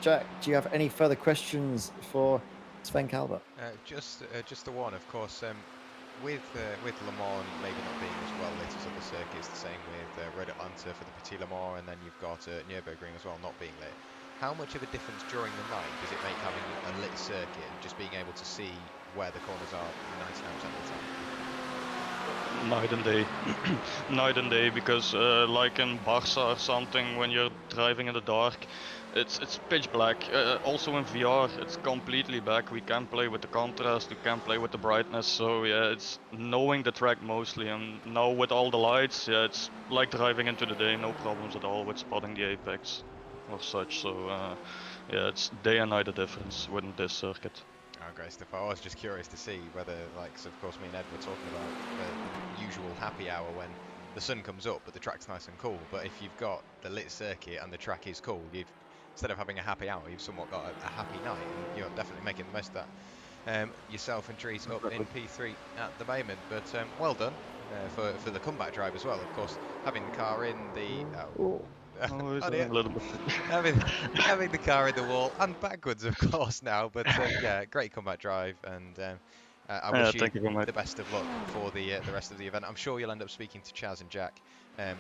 Jack, do you have any further questions for Sven Calvert? Just the one, of course. With Le Mans maybe not being as well lit as other circuits, the same with Red Atlanta for the Petit Le Mans, and then you've got Nürburgring as well not being lit. How much of a difference during the night does it make having a lit circuit and just being able to see where the corners are 99% of the time? night and day. Night and day, because like in Barca or something, when you're driving in the dark, it's pitch black. Also in VR, it's completely black. We can play with the contrast, we can play with the brightness. So yeah, it's knowing the track mostly. And now with all the lights, yeah, it's like driving into the day. No problems at all with spotting the apex or such. So yeah, it's day and night the difference within this circuit. Oh, great stuff. I was just curious to see whether, like, 'cause of course me and Ed were talking about the usual happy hour when the sun comes up but the track's nice and cool. But if you've got the lit circuit and the track is cool, you've, instead of having a happy hour, you've somewhat got a happy night, and you're definitely making the most of that. Yourself and Trees up in P3 at the moment, but well done for the comeback drive as well. Of course, having the car in the Oh, oh dear. a little bit. having the car in the wall and backwards, of course, now. But yeah, great comeback drive, and I wish you Thank you very much. the best of luck for the rest of the event. I'm sure you'll end up speaking to Chaz and Jack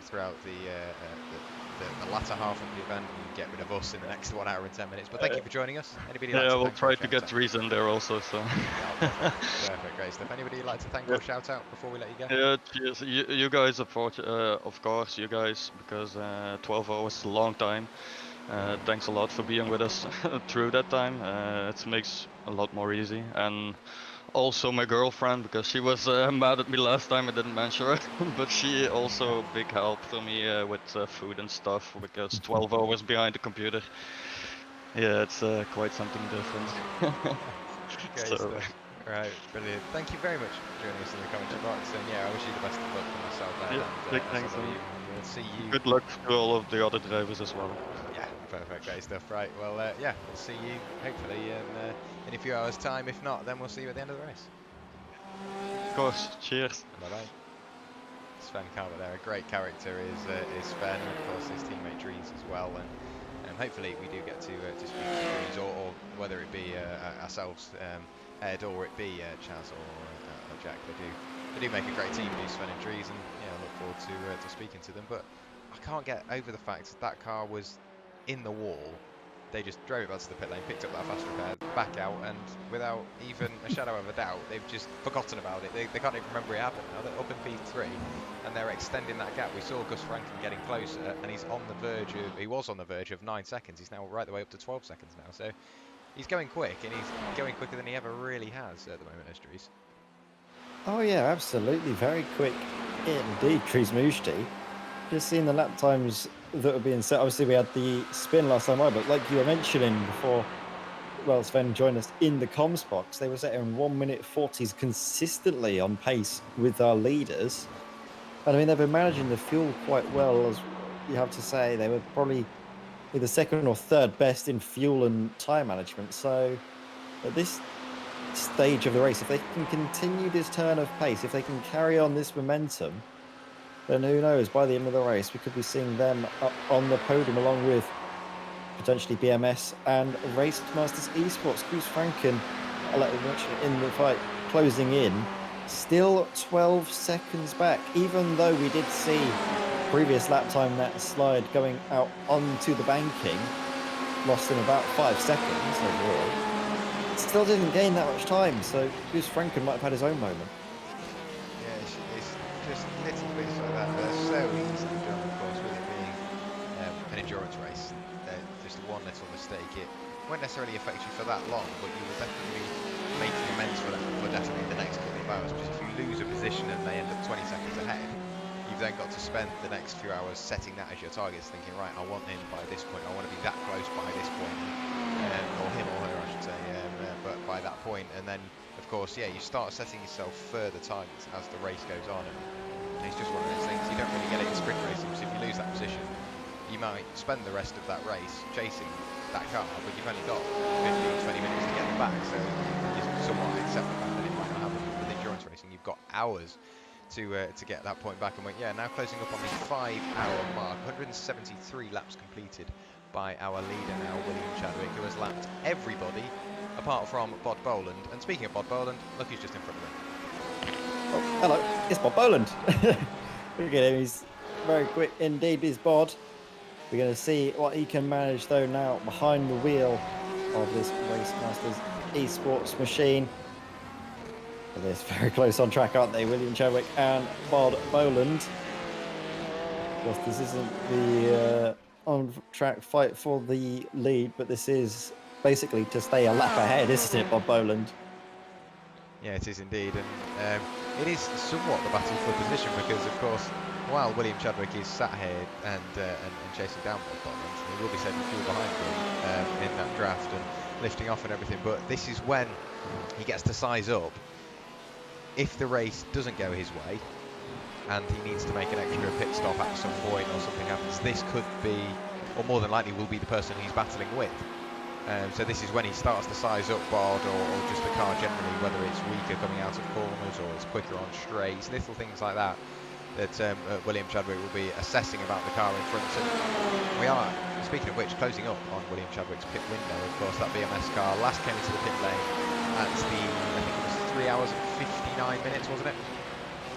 throughout the latter half of the event, and get rid of us in the next 1 hour and 10 minutes. But thank you for joining us. Anybody like Yeah, to we'll thank or try to shout get out? Reason there also. So. Perfect, great stuff. Anybody like to thank or shout out before we let you go? Yeah, cheers. You guys, of course, you guys, because 12 hours is a long time. Thanks a lot for being with us through that time. It makes a lot more easy. And also my girlfriend, because she was mad at me last time I didn't mention her, but she also big help for me with food and stuff, because 12 hours behind the computer. Yeah, it's quite something different. Great So, stuff. Right, brilliant. Thank you very much for joining us in the commentary box, and yeah, I wish you the best of luck for myself yeah, and big some thanks. of you. And we'll see you. Good luck to all of the other drivers as well. Yeah, perfect, great stuff. Right, well, yeah, we'll see you hopefully in a few hours' time. If not, then we'll see you at the end of the race. Of course, cheers. Bye bye. Sven Carver there, a great character is Sven, and of course his teammate Drees as well, and hopefully we do get to speak to Drees, or whether it be ourselves, Ed, or it be Chaz or Jack. They do make a great team, do Sven and Drees, and yeah, I look forward to speaking to them. But I can't get over the fact that car was in the wall. They just drove it back to the pit lane, picked up that fast repair, back out, and without even a shadow of a doubt, they've just forgotten about it. They can't even remember it happened. Now they're up in P3, and they're extending that gap. We saw Gus Franken getting closer, and he was on the verge of 9 seconds. He's now right the way up to 12 seconds now. So he's going quick, and he's going quicker than he ever really has at the moment, Estries. Oh yeah, absolutely, very quick indeed, Trismushti. Just seeing the lap times that were being set. Obviously, we had the spin last time, but like you were mentioning before, well, Sven joined us in the comms box. They were setting 1 minute 40s consistently on pace with our leaders. And I mean, they've been managing the fuel quite well, as you have to say. They were probably either second or third best in fuel and tyre management. So at this stage of the race, if they can continue this turn of pace, if they can carry on this momentum, then who knows, by the end of the race, we could be seeing them up on the podium along with potentially BMS and Race Masters Esports. Goose Franken, I'll let you mention it in the fight, closing in, still 12 seconds back, even though we did see previous lap time that slide going out onto the banking, lost in about 5 seconds overall. Still didn't gain that much time, so Goose Franken might have had his own moment. Yeah, it's just little bits like that. They're so easily done, of course, with it being an endurance race. Just one little mistake, it won't necessarily affect you for that long, but you will definitely be making amends for that for definitely the next couple of hours. Because if you lose a position and they end up 20 seconds ahead, you've then got to spend the next few hours setting that as your targets, thinking, right, I want him by this point, I want to be that close by this point, or him or her, I should say, but by that point, and then, of course, yeah, you start setting yourself further targets as the race goes on, and it's just one of those things. You don't really get it in sprint racing, so if you lose that position, you might spend the rest of that race chasing that car, but you've only got 15, 20 minutes to get them back, so you somewhat accept the fact that it might not happen. With endurance racing, you've got hours to get that point back, and yeah, now closing up on the 5-hour mark, 173 laps completed by our leader now, William Chadwick, who has lapped everybody apart from Bod Boland. And speaking of Bod Boland, look who's just in front of him. Oh, hello, it's Bod Boland. Look at him, he's very quick indeed, is Bod. We're going to see what he can manage though now behind the wheel of this Race Masters Esports machine. They're very close on track, aren't they? William Chadwick and Bob Boland. Of course, this isn't the on-track fight for the lead, but this is basically to stay a lap ahead, isn't it, Bob Boland? Yeah, it is indeed, and it is somewhat the battle for position because, of course, while William Chadwick is sat here and chasing down Bob Boland, he will be saving fuel behind him in that draft and lifting off and everything. But this is when he gets to size up. If the race doesn't go his way and he needs to make an extra pit stop at some point or something happens, this could be, or more than likely will be, the person he's battling with. So this is when he starts to size up Bod or just the car generally, whether it's weaker coming out of corners or it's quicker on straights, little things like that, that William Chadwick will be assessing about the car in front. And we are, speaking of which, closing up on William Chadwick's pit window. Of course, that BMS car last came into the pit lane at I think it was 3 hours and 59 minutes, wasn't it?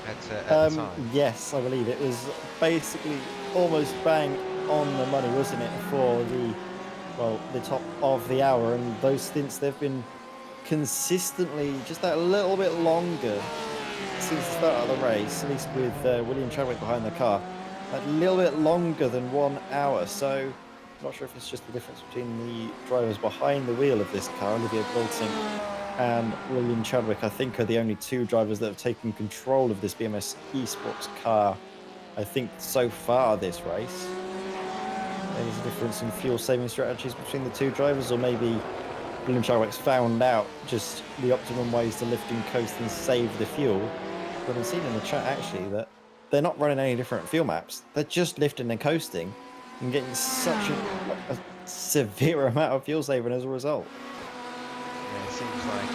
At the time. Yes, I believe it was basically almost bang on the money, wasn't it, for the top of the hour. And those stints, they've been consistently just that little bit longer since the start of the race, at least with William Chadwick behind the car, a little bit longer than 1 hour. So I'm not sure if it's just the difference between the drivers behind the wheel of this car, Olivier Bilting and William Chadwick. I think are the only two drivers that have taken control of this BMS eSports car, I think, so far this race. Maybe there's a difference in fuel saving strategies between the two drivers, or maybe William Chadwick's found out just the optimum ways to lift and coast and save the fuel. But I've seen in the chat actually that they're not running any different fuel maps. They're just lifting and coasting and getting such a severe amount of fuel saving as a result. Yeah, it seems like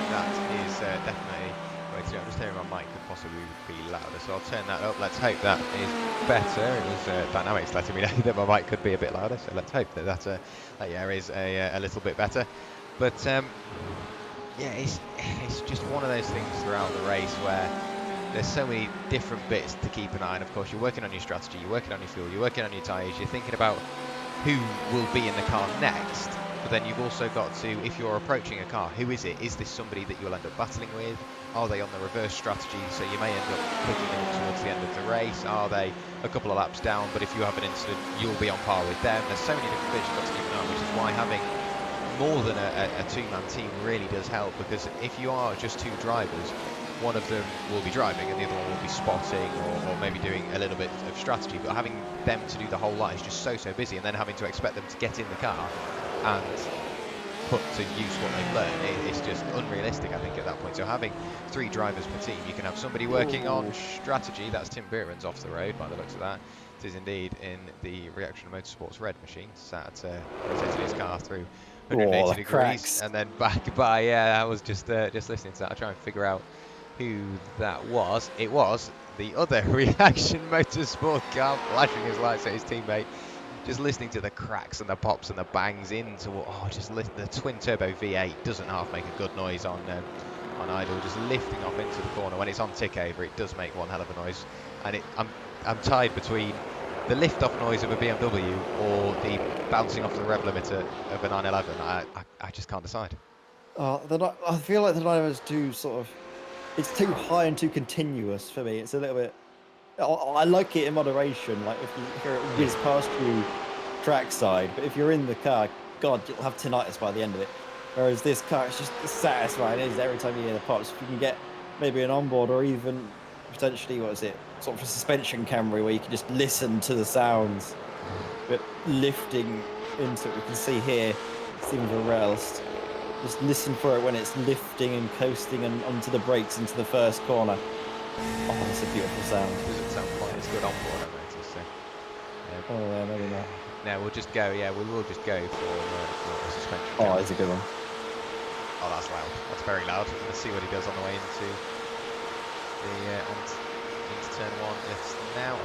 that is definitely. Wait, I'm just hearing my mic could possibly be louder, so I'll turn that up. Let's hope that is better. It was Dynamics letting me know that my mic could be a bit louder, so let's hope that that is a little bit better. But yeah, it's just one of those things throughout the race where there's so many different bits to keep an eye on. Of course, you're working on your strategy, you're working on your fuel, you're working on your tyres, you're thinking about who will be in the car next. But then you've also got to, if you're approaching a car, who is it? Is this somebody that you'll end up battling with? Are they on the reverse strategy, so you may end up picking them up towards the end of the race? Are they a couple of laps down, but if you have an incident, you'll be on par with them? There's so many different bits you've got to keep an eye on, which is why having more than a two-man team really does help, because if you are just two drivers, one of them will be driving and the other one will be spotting or maybe doing a little bit of strategy, but having them to do the whole lot is just so busy, and then having to expect them to get in the car and put to use what they've learned, it's just unrealistic, I think, at that point. So having three drivers per team, you can have somebody working on strategy. That's Tim Bierman's off the road by the looks of that. It is indeed in the Reaction Motorsports red machine, sat rotating his car through 180 degrees cracks. and then back by. Yeah, I was just listening to that. I try and figure out who that was. It was the other Reaction Motorsport car flashing his lights at his teammate. Just listening to the cracks and the pops and the bangs into the twin turbo V8 doesn't half make a good noise on idle. Just lifting off into the corner when it's on tick over, it does make one hell of a noise. And I'm tied between the lift off noise of a BMW or the bouncing off the rev limiter of a 911. I just can't decide. I feel like the Dynamo's too it's too high and too continuous for me. It's a little bit. I like it in moderation, like if you hear it whiz past you trackside, but if you're in the car, God, you'll have tinnitus by the end of it. Whereas this car, it's just satisfying, isn't it? Every time you hear the pops. If you can get maybe an onboard or even potentially, sort of a suspension camera where you can just listen to the sounds, but lifting into it. We can see here, Stephen Werrell, just listen for it when it's lifting and coasting and onto the brakes into the first corner. Oh, that's a beautiful sound. It doesn't sound quite as good on board, I noticed. So, Oh, yeah, maybe not. no, we'll just go. Yeah, we will just go for a suspension. Oh, it's a good one. Oh, that's loud. That's very loud. Let's see what he does on the way into into turn one. It's now.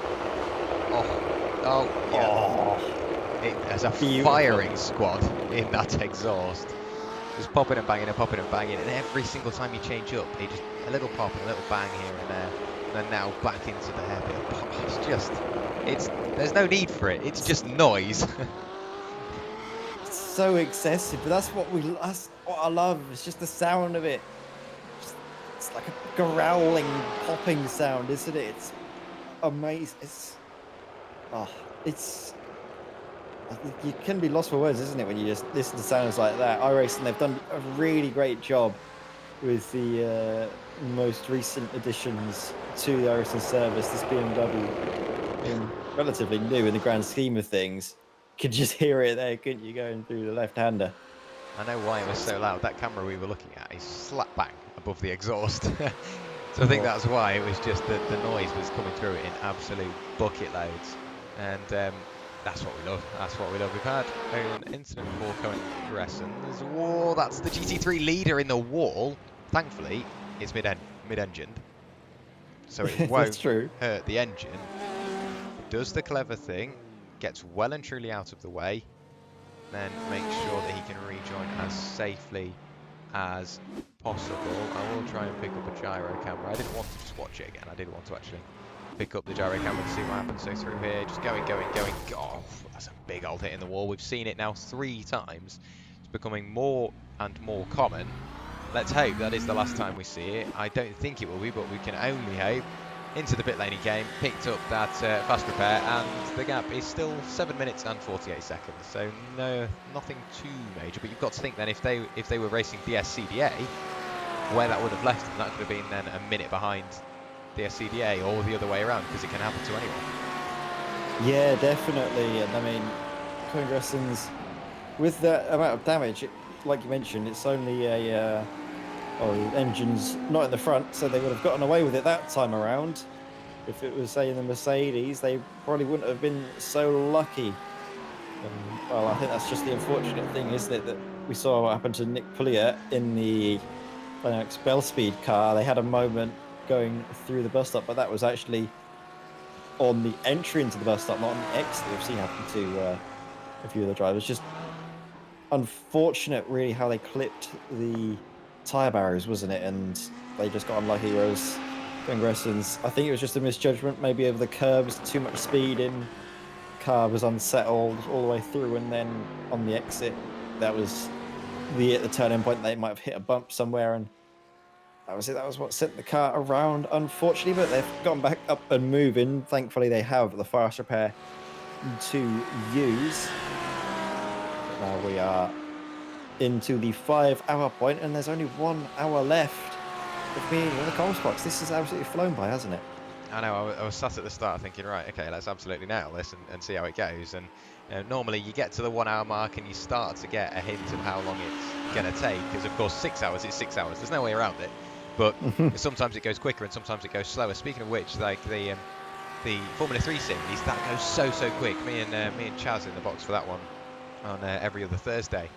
Oh, yeah. There's a firing squad in that exhaust. Just popping and banging and popping and banging, and every single time you change up, it just a little pop and a little bang here and there, and then now back into the hairpin. There's no need for it. It's just noise. It's so excessive, but that's what I love. It's just the sound of it. It's like a growling, popping sound, isn't it? It's amazing. You can be lost for words, isn't it, when you just listen to sounds like that. iRacing, they've done a really great job with the most recent additions to the iRacing service. This BMW being relatively new in the grand scheme of things. You could just hear it there, couldn't you, going through the left-hander? I know why it was so loud. That camera we were looking at is slap bang above the exhaust. So I think that's why it was just that the noise was coming through it in absolute bucket loads. And that's what we love. That's what we love. We've had an incident before coming progressing. There's a wall. That's the GT3 leader in the wall. Thankfully, it's mid-engined, so it won't hurt the engine. It does the clever thing, gets well and truly out of the way, then makes sure that he can rejoin as safely as possible. I will try and pick up a gyro camera. I didn't want to just watch it again. I did want to actually pick up the gyro camera to see what happens. So through here, just going. Oh, that's a big old hit in the wall. We've seen it now 3 times. It's becoming more and more common. Let's hope that is the last time we see it. I don't think it will be, but we can only hope. Into the pit lane he came, picked up that fast repair, and the gap is still 7 minutes and 48 seconds. So no, nothing too major. But you've got to think then, if they were racing DSCDA, where that would have left them, that could have been then a minute behind DSCDA, or the other way around, because it can happen to anyone. Yeah, definitely. And I mean, Congressons, with that amount of damage, like you mentioned, it's only a the engine's not in the front, so they would have gotten away with it that time around. If it was, say, in the Mercedes, they probably wouldn't have been so lucky. Well, I think that's just the unfortunate thing, isn't it, that we saw what happened to Nick Pouliot in the DynamiXX Bellspeed car. They had a moment going through the bus stop, but that was actually on the entry into the bus stop, not on the exit. We've seen happen to a few of the drivers. Just unfortunate, really, how they clipped the tyre barriers, wasn't it? And they just got unlucky, whereas Congressons, I think it was just a misjudgment, maybe over the curbs, too much speed in, car was unsettled all the way through, and then on the exit, that was the turning point. They might have hit a bump somewhere, and that was it. That was what sent the car around, unfortunately, but they've gone back up and moving. Thankfully, they have the fast repair to use. Now we are into the 5-hour point, and there's only 1 hour left of being in the comms box. This has absolutely flown by, hasn't it? I know. I was sat at the start thinking, right, okay, let's absolutely nail this and see how it goes. And normally you get to the 1 hour mark and you start to get a hint of how long it's going to take, because of course 6 hours is 6 hours. There's no way around it. But sometimes it goes quicker and sometimes it goes slower. Speaking of which, like the Formula 3 series, that goes so quick. Me and Chaz in the box for that one on every other Thursday.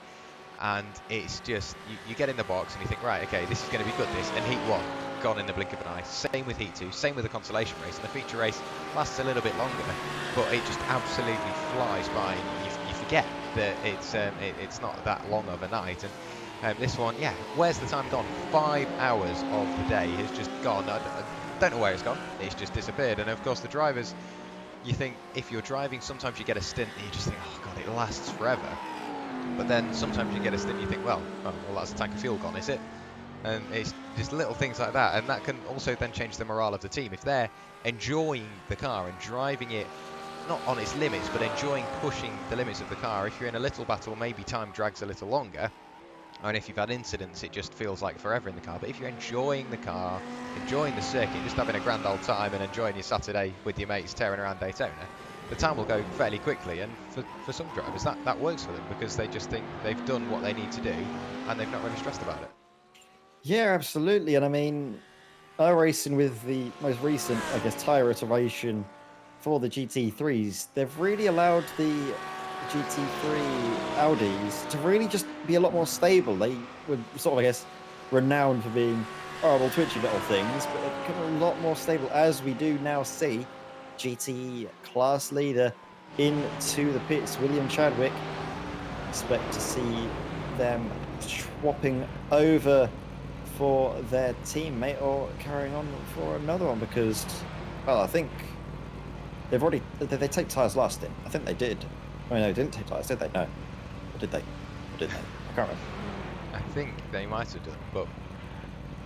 And it's just, you get in the box and you think, right, okay, this is going to be good, this. And Heat 1, gone in the blink of an eye. Same with Heat 2, same with the consolation race. And the feature race lasts a little bit longer, but it just absolutely flies by. And you forget that it's not that long of a night. And this one, yeah, where's the time gone? 5 hours of the day has just gone. I don't know where it's gone. It's just disappeared. And of course, the drivers, you think, if you're driving, sometimes you get a stint and you just think, oh God, it lasts forever. But then sometimes you get a stint, you think, well, that's a tank of fuel gone, is it? And it's just little things like that, and that can also then change the morale of the team. If they're enjoying the car and driving it, not on its limits, but enjoying pushing the limits of the car, if you're in a little battle, maybe time drags a little longer, and if you've had incidents, it just feels like forever in the car. But if you're enjoying the car, enjoying the circuit, just having a grand old time and enjoying your Saturday with your mates tearing around Daytona, the time will go fairly quickly. And for some drivers, that works for them, because they just think they've done what they need to do and they've not really stressed about it. Yeah, absolutely. And I mean, iRacing with the most recent, I guess, tyre iteration for the GT3s, they've really allowed the GT3 Audis to really just be a lot more stable. They were sort of, I guess, renowned for being horrible, twitchy little things, but they've become a lot more stable, as we do now see GT class leader into the pits, William Chadwick. Expect to see them swapping over for their teammate or carrying on for another one, because, well, I think they've already, did they take tyres last in? I think they did. Oh no, they didn't take tyres, did they? No. Or did they? Or didn't they? I can't remember. I think they might have done, but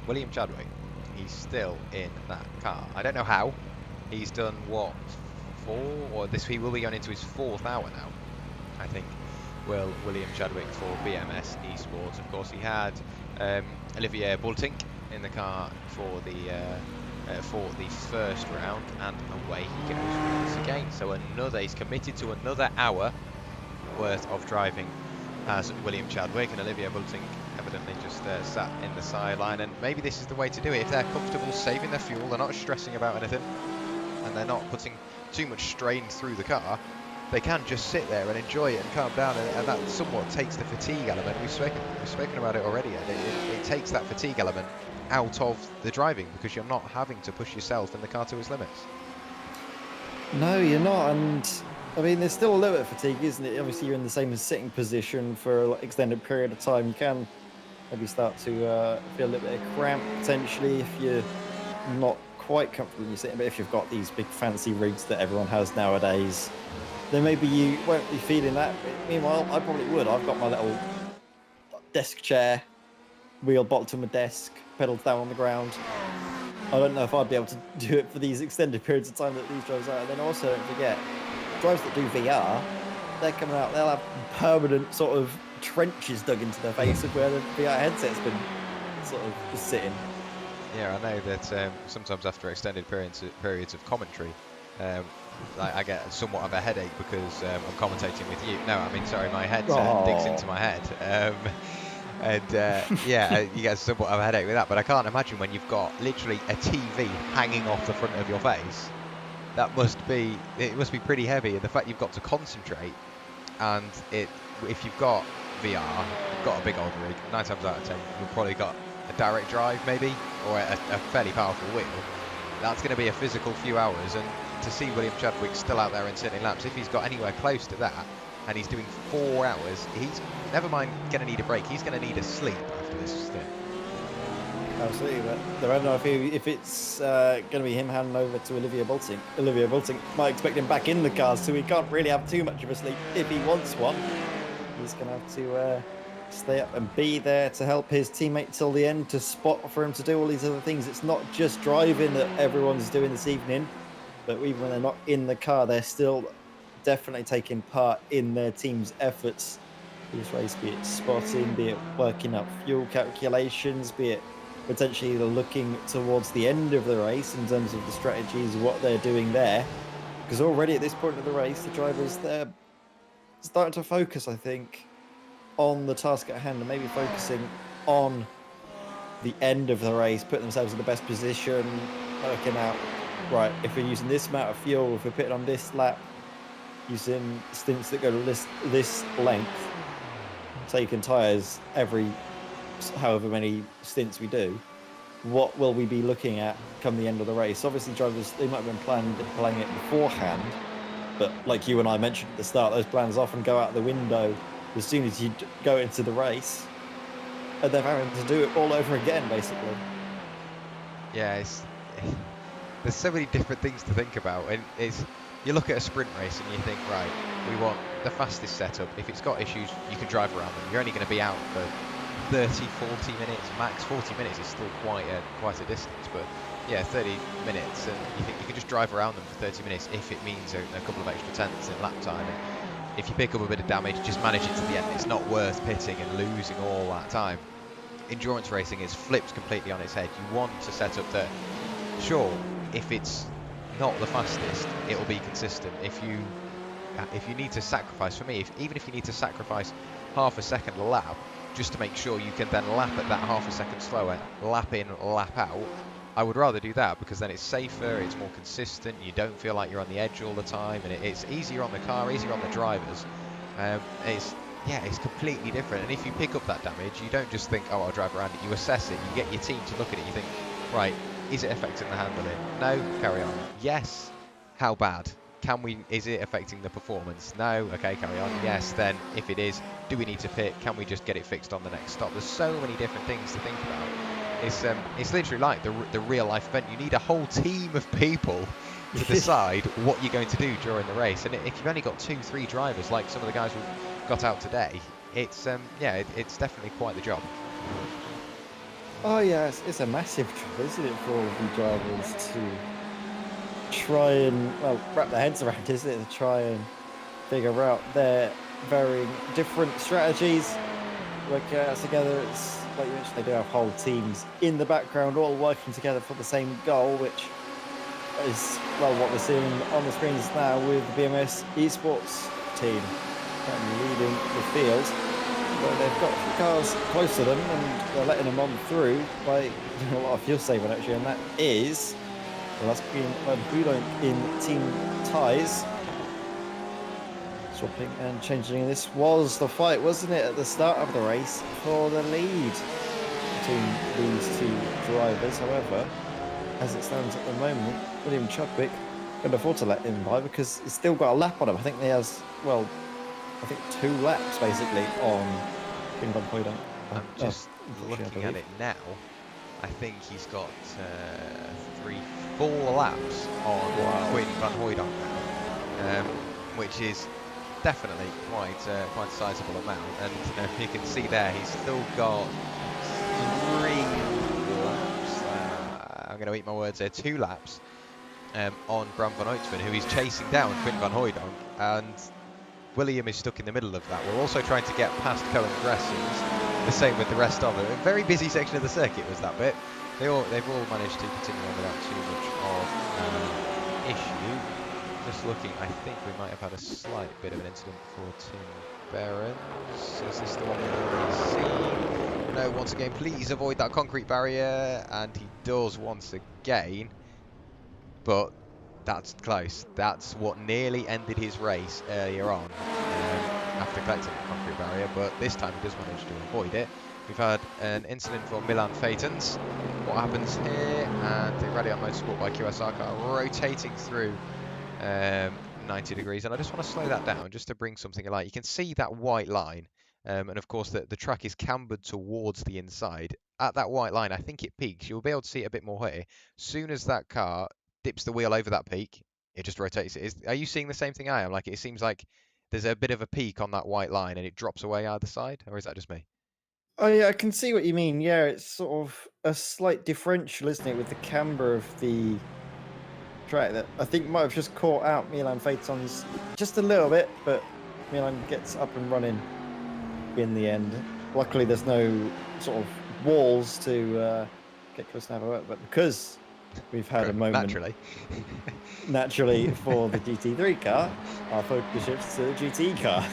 William Chadwick, he's still in that car. I don't know how. He's done what, 4, or he will be going into his 4th hour now, I think. William Chadwick for BMS Esports. Of course, he had Olivier Bultink in the car for the first round, and away he goes once again. So he's committed to another hour worth of driving as William Chadwick, and Olivier Bultink evidently just sat in the sideline. And maybe this is the way to do it. If they're comfortable saving their fuel, they're not stressing about anything, and they're not putting too much strain through the car, they can just sit there and enjoy it and calm down, and that somewhat takes the fatigue element. We've spoken about it already, and it takes that fatigue element out of the driving, because you're not having to push yourself and the car to its limits. No, you're not, and I mean, there's still a little bit of fatigue, isn't it? Obviously, you're in the same sitting position for an extended period of time. You can maybe start to feel a little bit of cramp potentially if you're not quite comfortable in your sitting. But if you've got these big fancy rigs that everyone has nowadays, then maybe you won't be feeling that. Meanwhile, I probably would. I've got my little desk chair, wheel bolted to my desk, pedals down on the ground. I don't know if I'd be able to do it for these extended periods of time that these drivers are. And then also, don't forget, drivers that do VR, they're coming out, they'll have permanent sort of trenches dug into their face of where the VR headset's been sort of sitting. Yeah, I know that sometimes after extended periods of commentary, I get somewhat of a headache because I'm commentating with you. No, I mean, sorry, my headset digs into my head. You get somewhat of a headache with that. But I can't imagine when you've got literally a TV hanging off the front of your face. It must be pretty heavy. And the fact you've got to concentrate, and if you've got VR, you've got a big old rig, 9 times out of 10, you've probably got a direct drive maybe, or a fairly powerful wheel. That's going to be a physical few hours, and to see William Chadwick still out there in turning laps, if he's got anywhere close to that, and he's doing 4 hours, he's never mind going to need a break, he's going to need a sleep after this stint. Absolutely, but I don't know if it's going to be him handing over to Olivier Bultink. Olivier Bultink might expect him back in the car, so he can't really have too much of a sleep if he wants one. He's going to have to stay up and be there to help his teammate till the end, to spot for him to do all these other things. It's not just driving that everyone's doing this evening, but even when they're not in the car, they're still definitely taking part in their team's efforts for this race, be it spotting, be it working up fuel calculations, be it potentially looking towards the end of the race in terms of the strategies, what they're doing there. Because already at this point of the race, the drivers, they're starting to focus, I think, on the task at hand, and maybe focusing on the end of the race, putting themselves in the best position, working out, right, if we're using this amount of fuel, if we're putting on this lap, using stints that go to this length, taking tyres every however many stints we do, what will we be looking at come the end of the race? Obviously, drivers, they might have been playing it beforehand, but like you and I mentioned at the start, those plans often go out the window as soon as you go into the race, and they're having to do it all over again, basically. Yeah, there's so many different things to think about, and you look at a sprint race and you think, right, we want the fastest setup. If it's got issues, you can drive around them. You're only going to be out for 30, 40 minutes, max 40 minutes is still quite a distance, but yeah, 30 minutes, and you think you can just drive around them for 30 minutes if it means a couple of extra tenths in lap time. And if you pick up a bit of damage, just manage it to the end. It's not worth pitting and losing all that time. Endurance racing is flipped completely on its head. You want to set up that, sure, if it's not the fastest, it'll be consistent. If you need to sacrifice, for me, even if you need to sacrifice half a second a lap, just to make sure you can then lap at that half a second slower, lap in, lap out, I would rather do that, because then it's safer, it's more consistent, you don't feel like you're on the edge all the time, and it's easier on the car, easier on the drivers. It's completely different. And if you pick up that damage, you don't just think, oh, I'll drive around it. You assess it, you get your team to look at it, you think, right, is it affecting the handling? No, carry on. Yes, how bad? Is it affecting the performance? No, okay, carry on. Yes, then if it is, do we need to pit? Can we just get it fixed on the next stop? There's so many different things to think about. It's literally like the real life event. You need a whole team of people to decide what you're going to do during the race. And if you've only got 2-3 drivers, like some of the guys we've got out today, it's definitely quite the job. Oh yeah, it's a massive job, isn't it, for all of the drivers to try and, well, wrap their heads around, isn't it, to try and figure out their varying different strategies, work out together. It's like you mentioned, they do have whole teams in the background all working together for the same goal, which is, well, what we're seeing on the screens now with the BMS esports team currently leading the field. But they've got a few cars close to them and they're letting them on through by doing a lot of fuel saving actually, and that is, well, that's been Werrell in team ties. Swapping and changing. This was the fight, wasn't it, at the start of the race for the lead between these two drivers. However, as it stands at the moment, William Chudwick couldn't afford to let him by because he's still got a lap on him. I think he has, well, I think 2 laps basically on Quinn van Hooydonk. I'm just looking at it now. I think he's got 3-4 laps on Quinn van Hooydonk now, which is definitely quite a sizable amount. And you can see there he's still got 3 laps. I'm going to eat my words there. 2 laps on Bram van Uytven, who is chasing down Quinn van Hooydonk, and William is stuck in the middle of that. We're also trying to get past Cohen Gressels. The same with the rest of it. A very busy section of the circuit was that bit. They've all managed to continue on without too much of issue. Just looking, I think we might have had a slight bit of an incident for Tim Behrens. Is this the one we've already seen? No, once again, please avoid that concrete barrier. And he does once again. But that's close. That's what nearly ended his race earlier on after collecting the concrete barrier. But this time he does manage to avoid it. We've had an incident for Milan Phaetons. What happens here? And the Werrell Motorsport by QSR car rotating through 90 degrees, and I just want to slow that down just to bring something alight. You can see that white line, and of course the track is cambered towards the inside. At that white line, I think it peaks. You'll be able to see it a bit more here. Soon as that car dips the wheel over that peak, it just rotates it. Are you seeing the same thing I am? Like, it seems like there's a bit of a peak on that white line and it drops away either side, or is that just me? Oh yeah, I can see what you mean. Yeah, it's sort of a slight differential, isn't it, with the camber of the track that I think might have just caught out Milan Phaetons just a little bit, but Milan gets up and running in the end. Luckily, there's no sort of walls to get close to have a work, but because we've had a moment naturally for the GT3 car, our focus shifts to the GT car.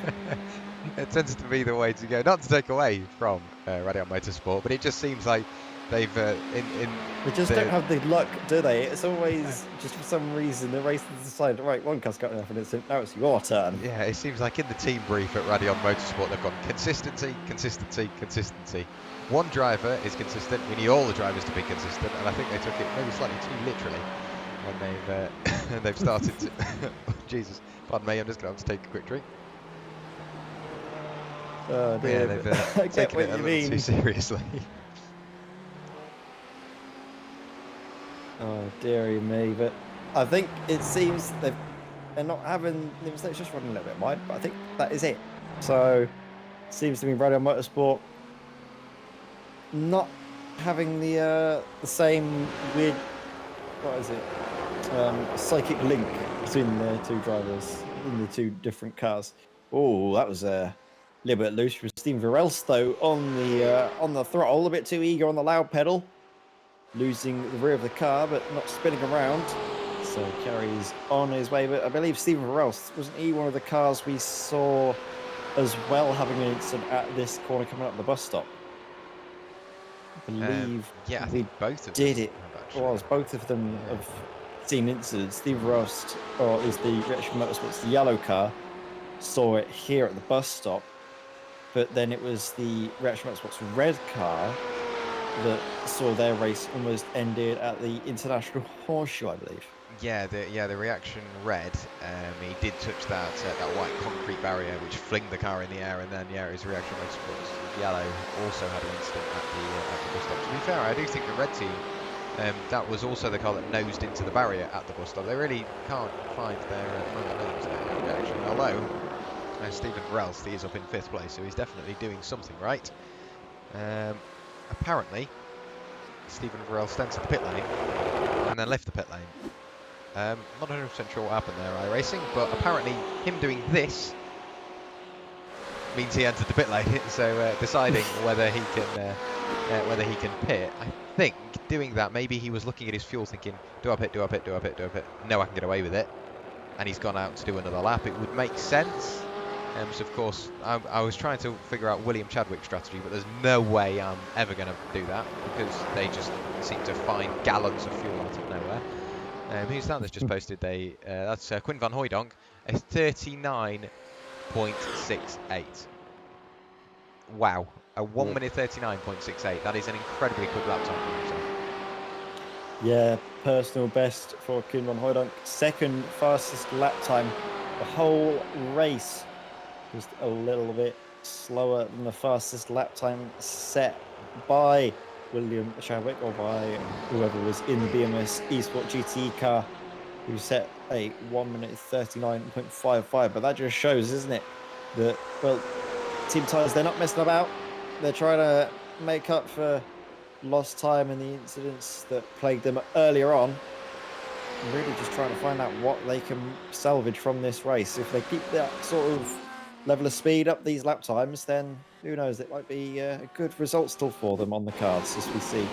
It tends to be the way to go. Not to take away from Werrell Motorsport, but it just seems like they've They just don't have the luck, do they? It's always just for some reason the race has decided, right, one car's got enough, and now it's your turn. Yeah, it seems like in the team brief at Werrell Motorsport they've gone consistency, consistency, consistency. One driver is consistent. We need all the drivers to be consistent, and I think they took it maybe slightly too literally when they've started to. Oh, Jesus, pardon me. I'm just going to have to take a quick drink. Oh dear, yeah, they've taken it a little too seriously. Oh dearie me, but I think it seems they're not having the mistakes, just running a little bit wide, but I think that is it. So it seems to be Werrell Motorsport not having the same weird, what is it, psychic link between the two drivers in the two different cars. Oh, that was a little bit loose for Steven Werrell though on the throttle, a bit too eager on the loud pedal. Losing the rear of the car, but not spinning around. So carries on his way. But I believe Steven Werrell, wasn't he one of the cars we saw as well having an incident at this corner coming up the bus stop? I believe yeah, I think both of did them it. have Was both of them have seen incidents. Steven Werrell, or is the Reaction Motorsports, the yellow car, saw it here at the bus stop. But then it was the Reaction Motorsports red car that saw their race almost ended at the International Horseshoe, I believe. Yeah, the reaction red. He did touch that white concrete barrier, which flinged the car in the air, and then his reaction motorsports yellow also had an incident at the bus stop. To be fair, I do think the red team, that was also the car that nosed into the barrier at the bus stop. They really can't find their reaction. Although Steven Werrell is up in 5th place, so he's definitely doing something right. Apparently, Stephen Werrell Stints at the pit lane and then left the pit lane. Not 100% sure what happened there, iRacing, but apparently him doing this means he entered the pit lane. So deciding whether he can pit. I think doing that, maybe he was looking at his fuel, thinking, do I pit? Do I pit? Do I pit? Do I pit? No, I can get away with it. And he's gone out to do another lap. It would make sense. So of course, I was trying to figure out William Chadwick's strategy, but there's no way I'm ever going to do that because they just seem to find gallons of fuel out of nowhere. Who's that that's just posted? That's Quinn van Hooijdonk, a 39.68. Wow, a 1 minute 39.68. That is an incredibly quick lap time for himself. Yeah, personal best for Koen van Hooijdonk. Second fastest lap time the whole race. Just a little bit slower than the fastest lap time set by William Chadwick or by whoever was in the BMS eSport GTE car, who set a 1 minute 39.55. But that just shows, isn't it, that, well, Team Tires, they're not messing about. They're trying to make up for lost time in the incidents that plagued them earlier on. Really just trying to find out what they can salvage from this race. If they keep that sort of level of speed up these lap times, then who knows, it might be a good result still for them on the cards, as we see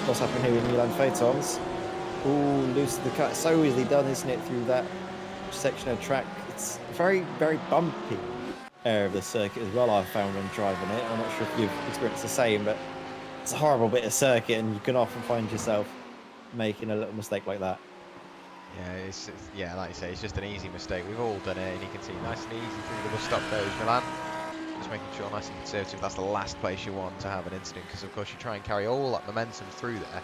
what's happening here with Milan Phaetons. Ooh, loose of the cut. So easily done, isn't it, through that section of track. It's very, very bumpy area of the circuit as well, I've found when driving it. I'm not sure if you've experienced the same, but it's a horrible bit of circuit and you can often find yourself making a little mistake like that. Yeah, like you say, it's just an easy mistake. We've all done it, and you can see nice and easy through the bus stop goes Milan. Just making sure nice and conservative. That's the last place you want to have an incident, because of course you try and carry all that momentum through there,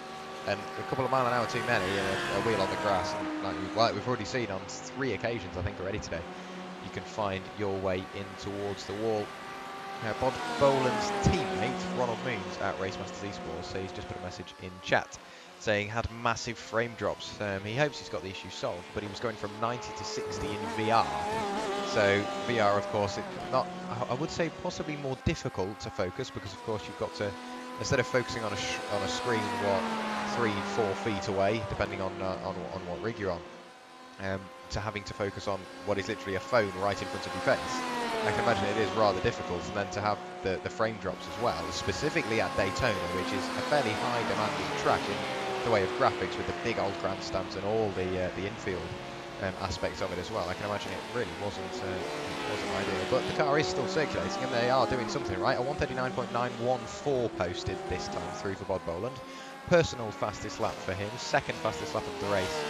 and a couple of mile an hour too many, a wheel on the grass, and like we've already seen on 3 occasions, I think, already today, you can find your way in towards the wall. Bob Boland's teammate, Ronald Moons, at Racemasters Esports, so he's just put a message in chat saying had massive frame drops. He hopes he's got the issue solved, but he was going from 90 to 60 in VR. So VR, of course, it's not, I would say, possibly more difficult to focus, because of course you've got to, instead of focusing on a screen 3-4 feet away, depending on what rig you're on, to having to focus on what is literally a phone right in front of your face. I can imagine it is rather difficult, and then to have the frame drops as well, specifically at Daytona, which is a fairly high demanding track in the way of graphics, with the big old grandstands and all the infield aspects of it as well. I can imagine it really wasn't ideal, but the car is still circulating and they are doing something right. A 139.914 posted this time through for Bob Boland. Personal fastest lap for him, second fastest lap of the race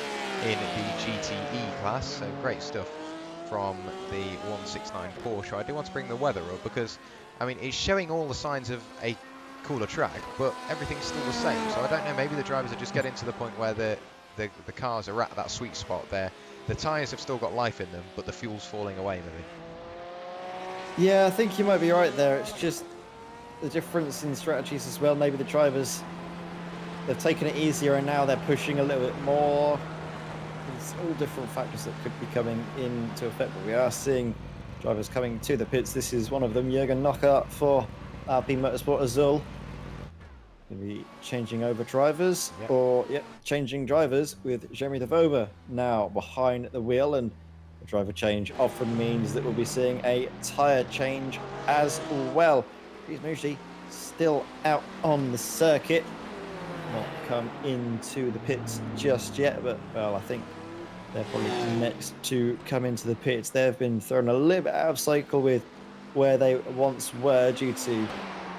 in the GTE class, so great stuff from the 169 Porsche. I do want to bring the weather up because, I mean, it's showing all the signs of a cooler track, but everything's still the same. So I don't know, maybe the drivers are just getting to the point where the cars are at that sweet spot there. The tyres have still got life in them, but the fuel's falling away, maybe. Yeah, I think you might be right there. It's just the difference in strategies as well. Maybe the drivers, they've taken it easier and now they're pushing a little bit more. It's all different factors that could be coming into effect, but we are seeing drivers coming to the pits. This is one of them, Jürgen Knocker for Alpine Motorsport Azul. Going to be changing over drivers, changing drivers with Jeremy De Vauber now behind the wheel, and a driver change often means that we'll be seeing a tyre change as well. He's usually still out on the circuit, not come into the pits just yet, but well, I think they're probably next to come into the pits. They've been thrown a little bit out of cycle with where they once were due to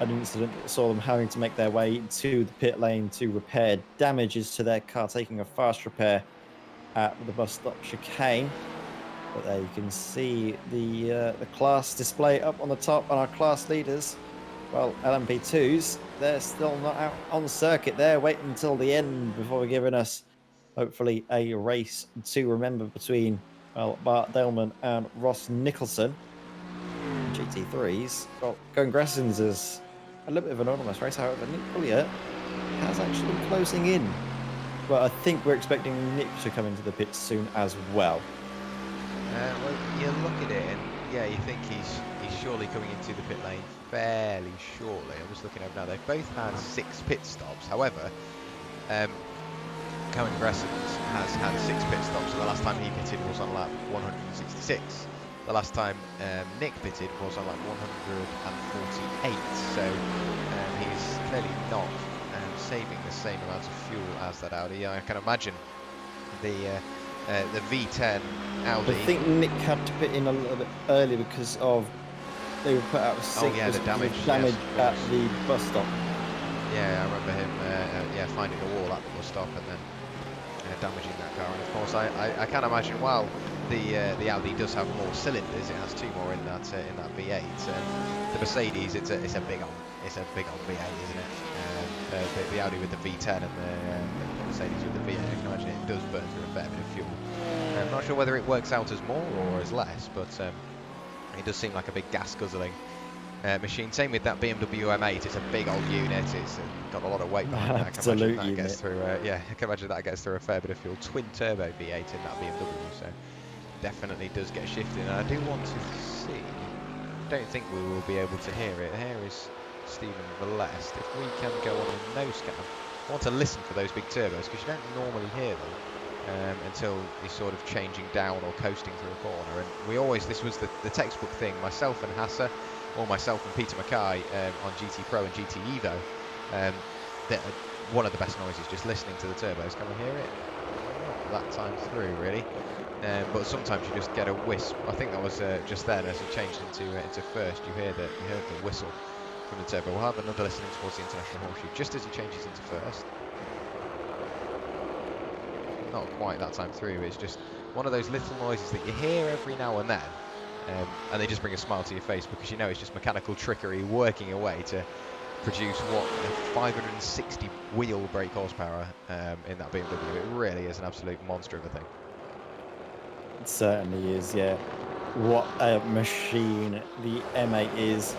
an incident that saw them having to make their way to the pit lane to repair damages to their car, taking a fast repair at the bus stop chicane. But there you can see the class display up on the top, and our class leaders, well, LMP2s, they're still not out on the circuit. They're waiting until the end before giving us, hopefully, a race to remember between, well, Bart Delman and Ross Nicholson. GT3s. Well, Going Gressens is a little bit of an anonymous race, however, Nick Pouliot has actually been closing in. But I think we're expecting Nick to come into the pits soon as well. Well, you look at it and yeah, you think he's surely coming into the pit lane fairly shortly. I'm just looking over now. They've both had 6 pit stops. However, Cohen Gressons has had 6 pit stops, and the last time he pitted was on lap 166. The last time Nick pitted was on lap 148. So he's clearly not saving the same amount of fuel as that Audi. I can imagine the V10 Audi. I think Nick had to pit in a little bit earlier because of they were put out with Oh yeah, the damage. Damage yes, at the bus stop. Yeah, I remember him finding a wall at the bus stop and then damaging that car. And of course, I can imagine while the Audi does have more cylinders, it has 2 more in that V8. The Mercedes, it's a big on V8, isn't it? The Audi with the V10 and the Mercedes with the V8. I can imagine it does burn through a fair bit of fuel. I'm not sure whether it works out as more or as less, but it does seem like a big gas guzzling machine. Same with that BMW M8. It's a big old unit. It's got a lot of weight behind it. I can imagine that gets through. I can imagine that gets through a fair bit of fuel. Twin turbo V8 in that BMW, so definitely does get shifted. And I do want to see. Don't think we will be able to hear it. Here is Stephen Valest. If we can go on a nose cam, I want to listen for those big turbos because you don't normally hear them until you're sort of changing down or coasting through a corner. And we always, this was the textbook thing. Myself and Hassa, or myself and Peter Mackay on GT Pro and GT Evo, one of the best noises, just listening to the turbos. Can we hear it? Not that time through, really. But sometimes you just get a wisp. I think that was just then as it changed into first. You heard the whistle from the turbo. We'll have another listening towards the International Horseshoe just as he changes into first. Not quite that time through. It's just one of those little noises that you hear every now and then. And they just bring a smile to your face because you know it's just mechanical trickery working away to produce what a 560 wheel brake horsepower in that BMW. It really is an absolute monster of a thing. It certainly is, yeah. What a machine the M8 is.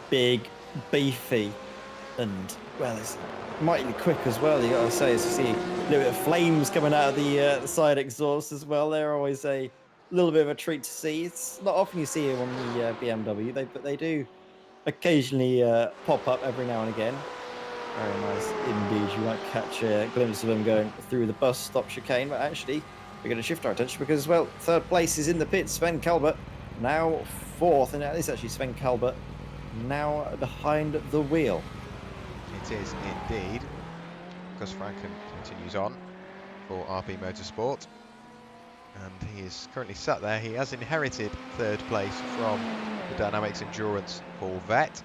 Big, beefy, and, well, it's mightily quick as well, you gotta say. As you see a little bit of flames coming out of the side exhaust as well. They're always a little bit of a treat to see. It's not often you see them on the BMW, but they do occasionally pop up every now and again. Very nice indeed. You might catch a glimpse of them going through the bus stop chicane, but actually we're going to shift our attention because, well, 3rd place is in the pits. Sven Calbert now 4th, and that is actually Sven Calbert now behind the wheel. It is indeed. Gus Franken continues on for RP Motorsport. And he is currently sat there. He has inherited 3rd place from the DynamiXX Endurance Corvette.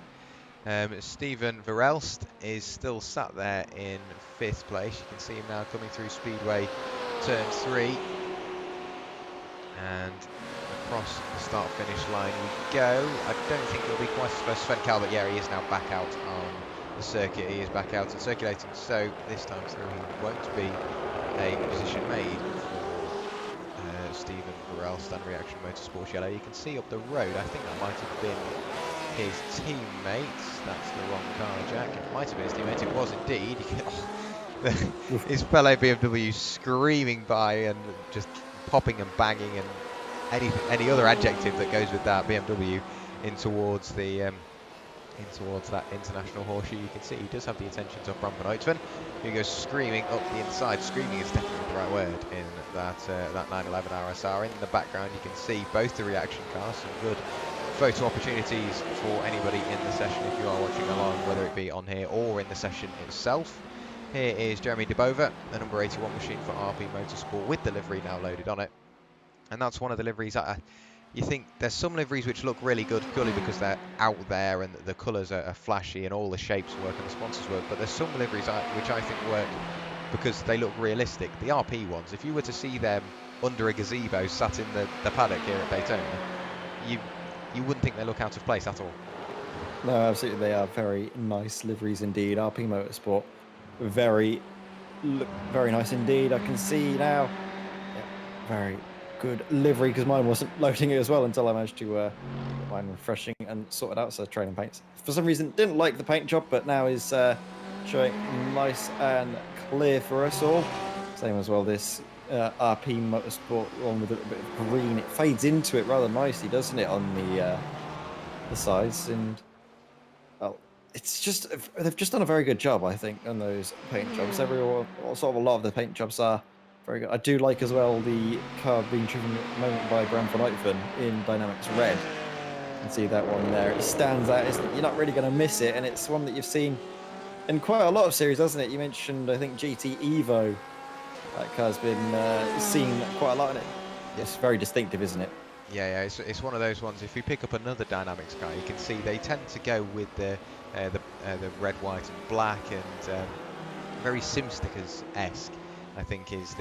Stephen Verelst is still sat there in 5th place. You can see him now coming through Speedway turn 3. And across the start-finish line we go. I don't think it'll be quite as fast. Sven Calvert, yeah, he is now back out on the circuit. He is back out and circulating. So this time through he won't be a position made Stephen Verelst and Reaction Motorsports Yellow. You can see up the road, I think that might have been his teammate. That's the wrong car, Jack. It might have been his teammate. It was indeed. His fellow BMW screaming by and just popping and banging and any other adjective that goes with that BMW in towards that international horseshoe. You can see he does have the attentions of Bram van Uitven, who goes screaming up the inside. Screaming is definitely the right word in that 911 RSR. In the background you can see both the reaction cars. Some good photo opportunities for anybody in the session if you are watching along, whether it be on here or in the session itself. Here is Jeremy Debova, the number 81 machine for RP Motorsport with the livery now loaded on it. And that's one of the liveries you think there's some liveries which look really good purely because they're out there and the colours are flashy and all the shapes work and the sponsors work, but there's some liveries which I think work because they look realistic. The RP ones, if you were to see them under a gazebo sat in the paddock here at Daytona, you wouldn't think they look out of place at all. No, absolutely, they are very nice liveries indeed. RP Motorsport, very nice indeed. I can see now, yeah, very good livery because mine wasn't loading it as well until I managed to get mine refreshing and sorted out. So training paints for some reason didn't like the paint job, but now is showing nice and clear for us all. Same as well this RP Motorsport one with a little bit of green. It fades into it rather nicely, doesn't it, on the size, and well, it's just they've just done a very good job, I think, on those paint jobs. Everyone, sort of a lot of the paint jobs are very good. I do like as well the car being driven at the moment by Bram van Uytven in DynamiXX Red. You can see that one there. It stands out. You're not really going to miss it, and it's one that you've seen in quite a lot of series, hasn't it? You mentioned, I think, GT Evo. That car's been seen quite a lot, and it's very distinctive, isn't it? Yeah, it's one of those ones. If you pick up another Dynamics car, you can see they tend to go with the red, white, and black, and very SimStickers-esque, I think, is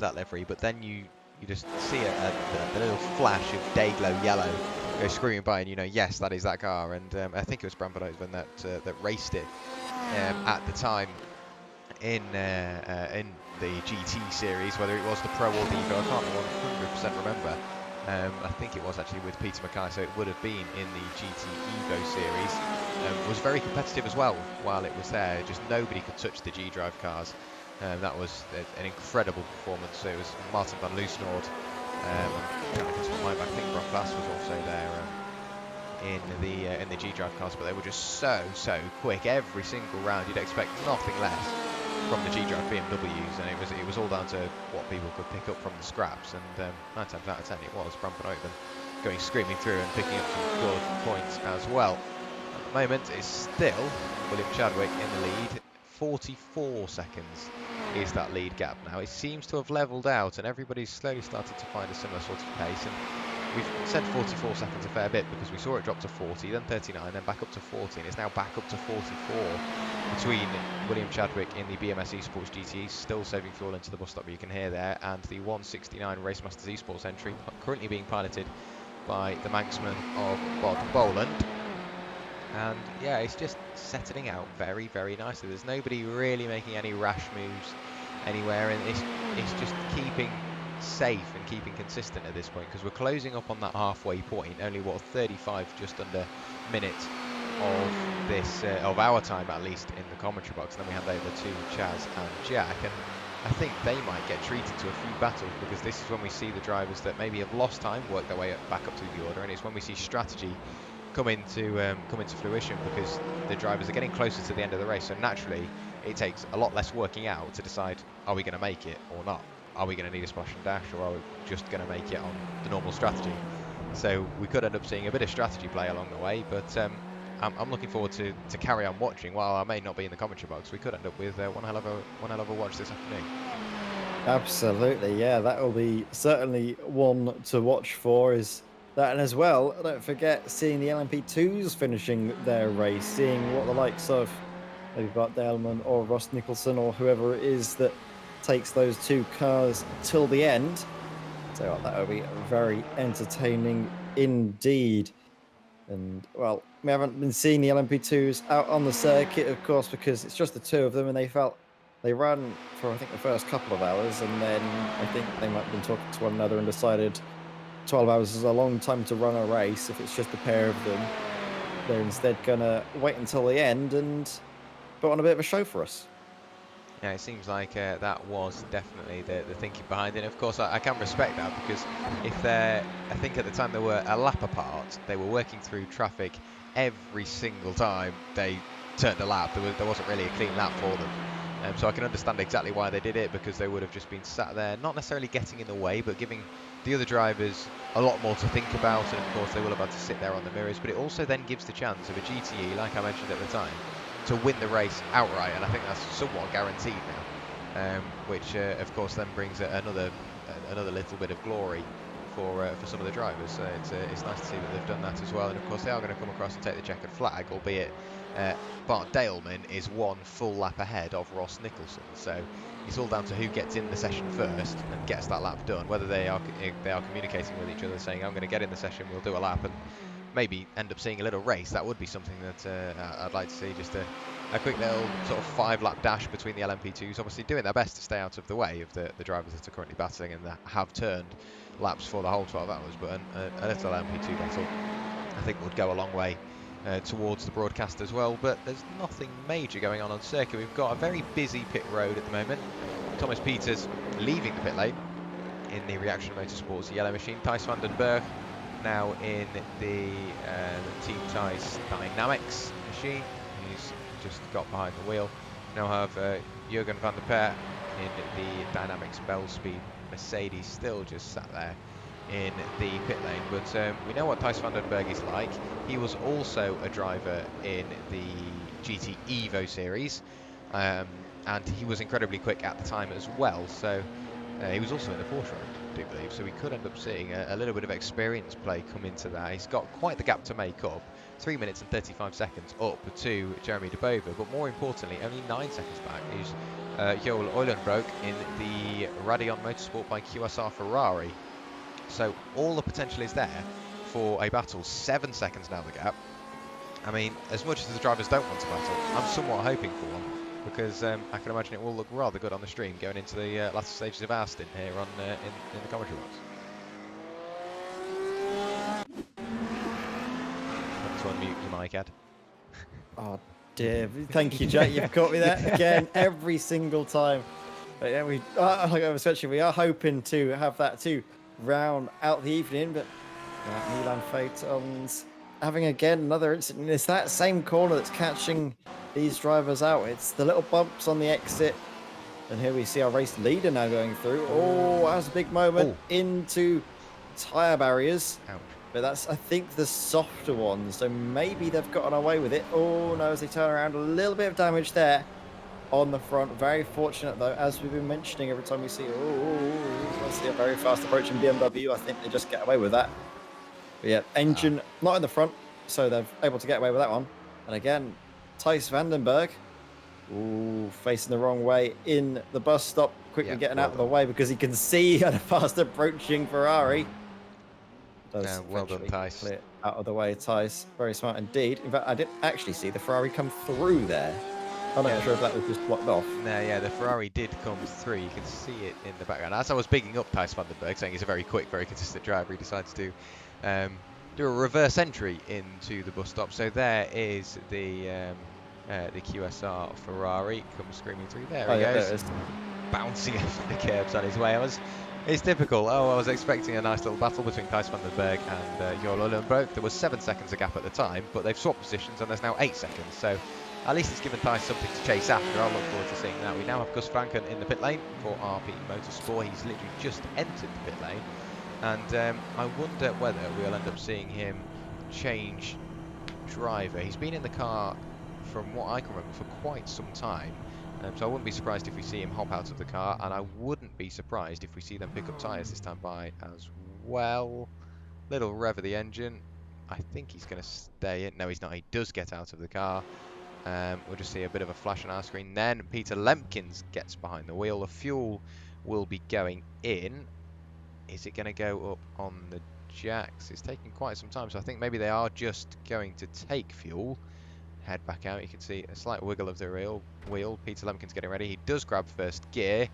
that livery. But then you just see the little flash of Dayglow yellow go screaming by, and you know, yes, that is that car. And I think it was Bram van Uytven that raced it at the time in the GT series, whether it was the Pro or the Evo, I can't 100% remember. I think it was actually with Peter Mackay, so it would have been in the GT Evo series. Was very competitive as well while it was there. Just nobody could touch the G-Drive cars. That was an incredible performance. So it was Martin van Loosnoord. I think Brock Glass was also there in the G-Drive cars, but they were just so quick every single round. You'd expect nothing less from the G-Drive BMWs, and it was all down to what people could pick up from the scraps, and 9 times out of 10 it was Bram van Uytven going screaming through and picking up some good points as well. At the moment it's still William Chadwick in the lead. 44 seconds is that lead gap now. It seems to have levelled out, and everybody's slowly started to find a similar sort of pace, and we've said 44 seconds a fair bit because we saw it drop to 40, then 39, then back up to 40, and it's now back up to 44 between William Chadwick in the BMS Esports GT, still saving fuel into the bus stop, you can hear there, and the 169 Racemasters Esports entry, currently being piloted by the Manxman of Bod Boland. And yeah, it's just settling out very nicely. There's nobody really making any rash moves anywhere, and it's just keeping safe and keeping consistent at this point, because we're closing up on that halfway point. Only 35 just under minutes of this of our time, at least, in the commentary box. And then we hand over to Chaz and Jack, and I think they might get treated to a few battles, because this is when we see the drivers that maybe have lost time work their way back up through the order, and it's when we see strategy come into fruition, because the drivers are getting closer to the end of the race. So naturally, it takes a lot less working out to decide, are we going to make it or not? Are we going to need a splash and dash, or are we just going to make it on the normal strategy? So we could end up seeing a bit of strategy play along the way, but I'm looking forward to carry on watching. While I may not be in the commentary box, we could end up with one hell of a watch this afternoon. Absolutely, yeah, that will be certainly one to watch for. Is that, and as well, don't forget seeing the LMP2s finishing their race, seeing what the likes of maybe Bart Daleman or Ross Nicholson or whoever it is that takes those two cars till the end. So that will be very entertaining indeed. And well, we haven't been seeing the LMP2s out on the circuit, of course, because it's just the two of them, and they ran for, I think, the first couple of hours, and then I think they might have been talking to one another and decided 12 hours is a long time to run a race if it's just a pair of them. They're instead gonna wait until the end and put on a bit of a show for us. Yeah, it seems like that was definitely the thinking behind it. And of course, I can respect that, because if I think at the time they were a lap apart, they were working through traffic every single time they turned a lap. There wasn't really a clean lap for them. So I can understand exactly why they did it, because they would have just been sat there, not necessarily getting in the way, but giving the other drivers a lot more to think about. And of course, they will have had to sit there on the mirrors, but it also then gives the chance of a GTE, like I mentioned at the time, to win the race outright, and I think that's somewhat guaranteed now, which of course then brings another little bit of glory for some of the drivers. So it's nice to see that they've done that as well. And of course they are going to come across and take the checkered flag, albeit Bart Daleman is one full lap ahead of Ross Nicholson. So it's all down to who gets in the session first and gets that lap done, whether they are communicating with each other, saying, I'm going to get in the session, we'll do a lap, and maybe end up seeing a little race. That would be something that I'd like to see, just a quick little sort of 5-lap dash between the LMP2s, obviously doing their best to stay out of the way of the drivers that are currently battling and that have turned laps for the whole 12 hours, but a little LMP2 battle I think would go a long way towards the broadcast as well. But there's nothing major going on circuit. We've got a very busy pit road at the moment. Thomas Peters leaving the pit lane in the Reaction Motorsports yellow machine. Thijs van den Berg now in the Team Ties Dynamics machine. He's just got behind the wheel. Now have Jurgen van der Peer in the Dynamics Bell Speed Mercedes, still just sat there in the pit lane. But we know what Thijs van den Berg is like. He was also a driver in the GT Evo series, and he was incredibly quick at the time as well. So he was also in the Porsche, I do believe. So we could end up seeing a little bit of experience play come into that. He's got quite the gap to make up. 3 minutes and 35 seconds up to Jeremy de Boven, but more importantly, only 9 seconds back is Joel Eulenbroek in the Radeon Motorsport by QSR Ferrari. So all the potential is there for a battle. 7 seconds now the gap. I mean, as much as the drivers don't want to battle, I'm somewhat hoping for one, because I can imagine it will look rather good on the stream going into the latter stages of our stint here on in the commentary box. To unmute your mic, Ed. Oh dear, thank you, Jack. You've caught me there again every single time. But yeah, especially we are hoping to have that to round out the evening. But Milan Phaeton's having again another incident. It's that same corner that's catching these drivers out. It's the little bumps on the exit, and here we see our race leader now going through. Oh, that was a big moment into tyre barriers. Ouch. But that's, I think, the softer ones, so maybe they've gotten away with it. Oh no, as they turn around, a little bit of damage there on the front. Very fortunate though, as we've been mentioning every time we see, I see a very fast approaching BMW. I think they just get away with that. But yeah, engine not in the front, so they're able to get away with that one. And again, Thijs van den Berg, facing the wrong way in the bus stop, quickly getting out of the way because he can see a fast approaching Ferrari. Well done, Thijs. Clear out of the way, Thijs. Very smart indeed. In fact, I didn't actually see the Ferrari come through there. I'm not sure if that was just blocked off. No, yeah, the Ferrari did come through. You can see it in the background. As I was bigging up Thijs van den Berg, saying he's a very quick, very consistent driver, he decides to do a reverse entry into the bus stop. So there is the QSR Ferrari comes screaming through. There he goes, there bouncing off the curbs on his way. It's typical. I was expecting a nice little battle between Thijs van den Berg and Joel Eulenbroek. There was 7 seconds of gap at the time, but they've swapped positions and there's now 8 seconds. So at least it's given Thijs something to chase after. I'll look forward to seeing that. We now have Gus Franken in the pit lane for RP Motorsport. He's literally just entered the pit lane. And I wonder whether we'll end up seeing him change driver. He's been in the car, from what I can remember, for quite some time. So I wouldn't be surprised if we see him hop out of the car, and I wouldn't be surprised if we see them pick up tyres this time by as well. Little rev of the engine. I think he's going to stay in. No, he's not. He does get out of the car. We'll just see a bit of a flash on our screen. Then Peter Lemkins gets behind the wheel. The fuel will be going in. Is it going to go up on the jacks? It's taking quite some time, so I think maybe they are just going to take fuel. Head back out. You can see a slight wiggle of the wheel. Peter Lemkin's getting ready. He does grab first gear,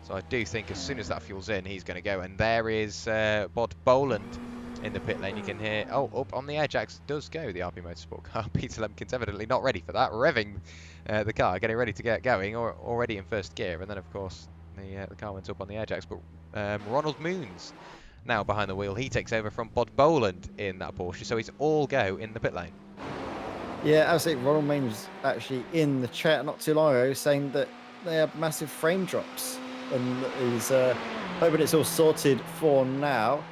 so I do think as soon as that fuel's in, he's going to go. And there is Bod Boland in the pit lane. You can hear, up on the Ajax does go the RP Motorsport car. Peter Lemkin's evidently not ready for that, revving the car, getting ready to get going, or already in first gear. And then of course the car went up on the Ajax. But Ronald Moons now behind the wheel. He takes over from Bod Boland in that Porsche, so it's all go in the pit lane. Yeah, absolutely. Ronald Main was actually in the chat not too long ago saying that they have massive frame drops, and he's hoping it's all sorted for now,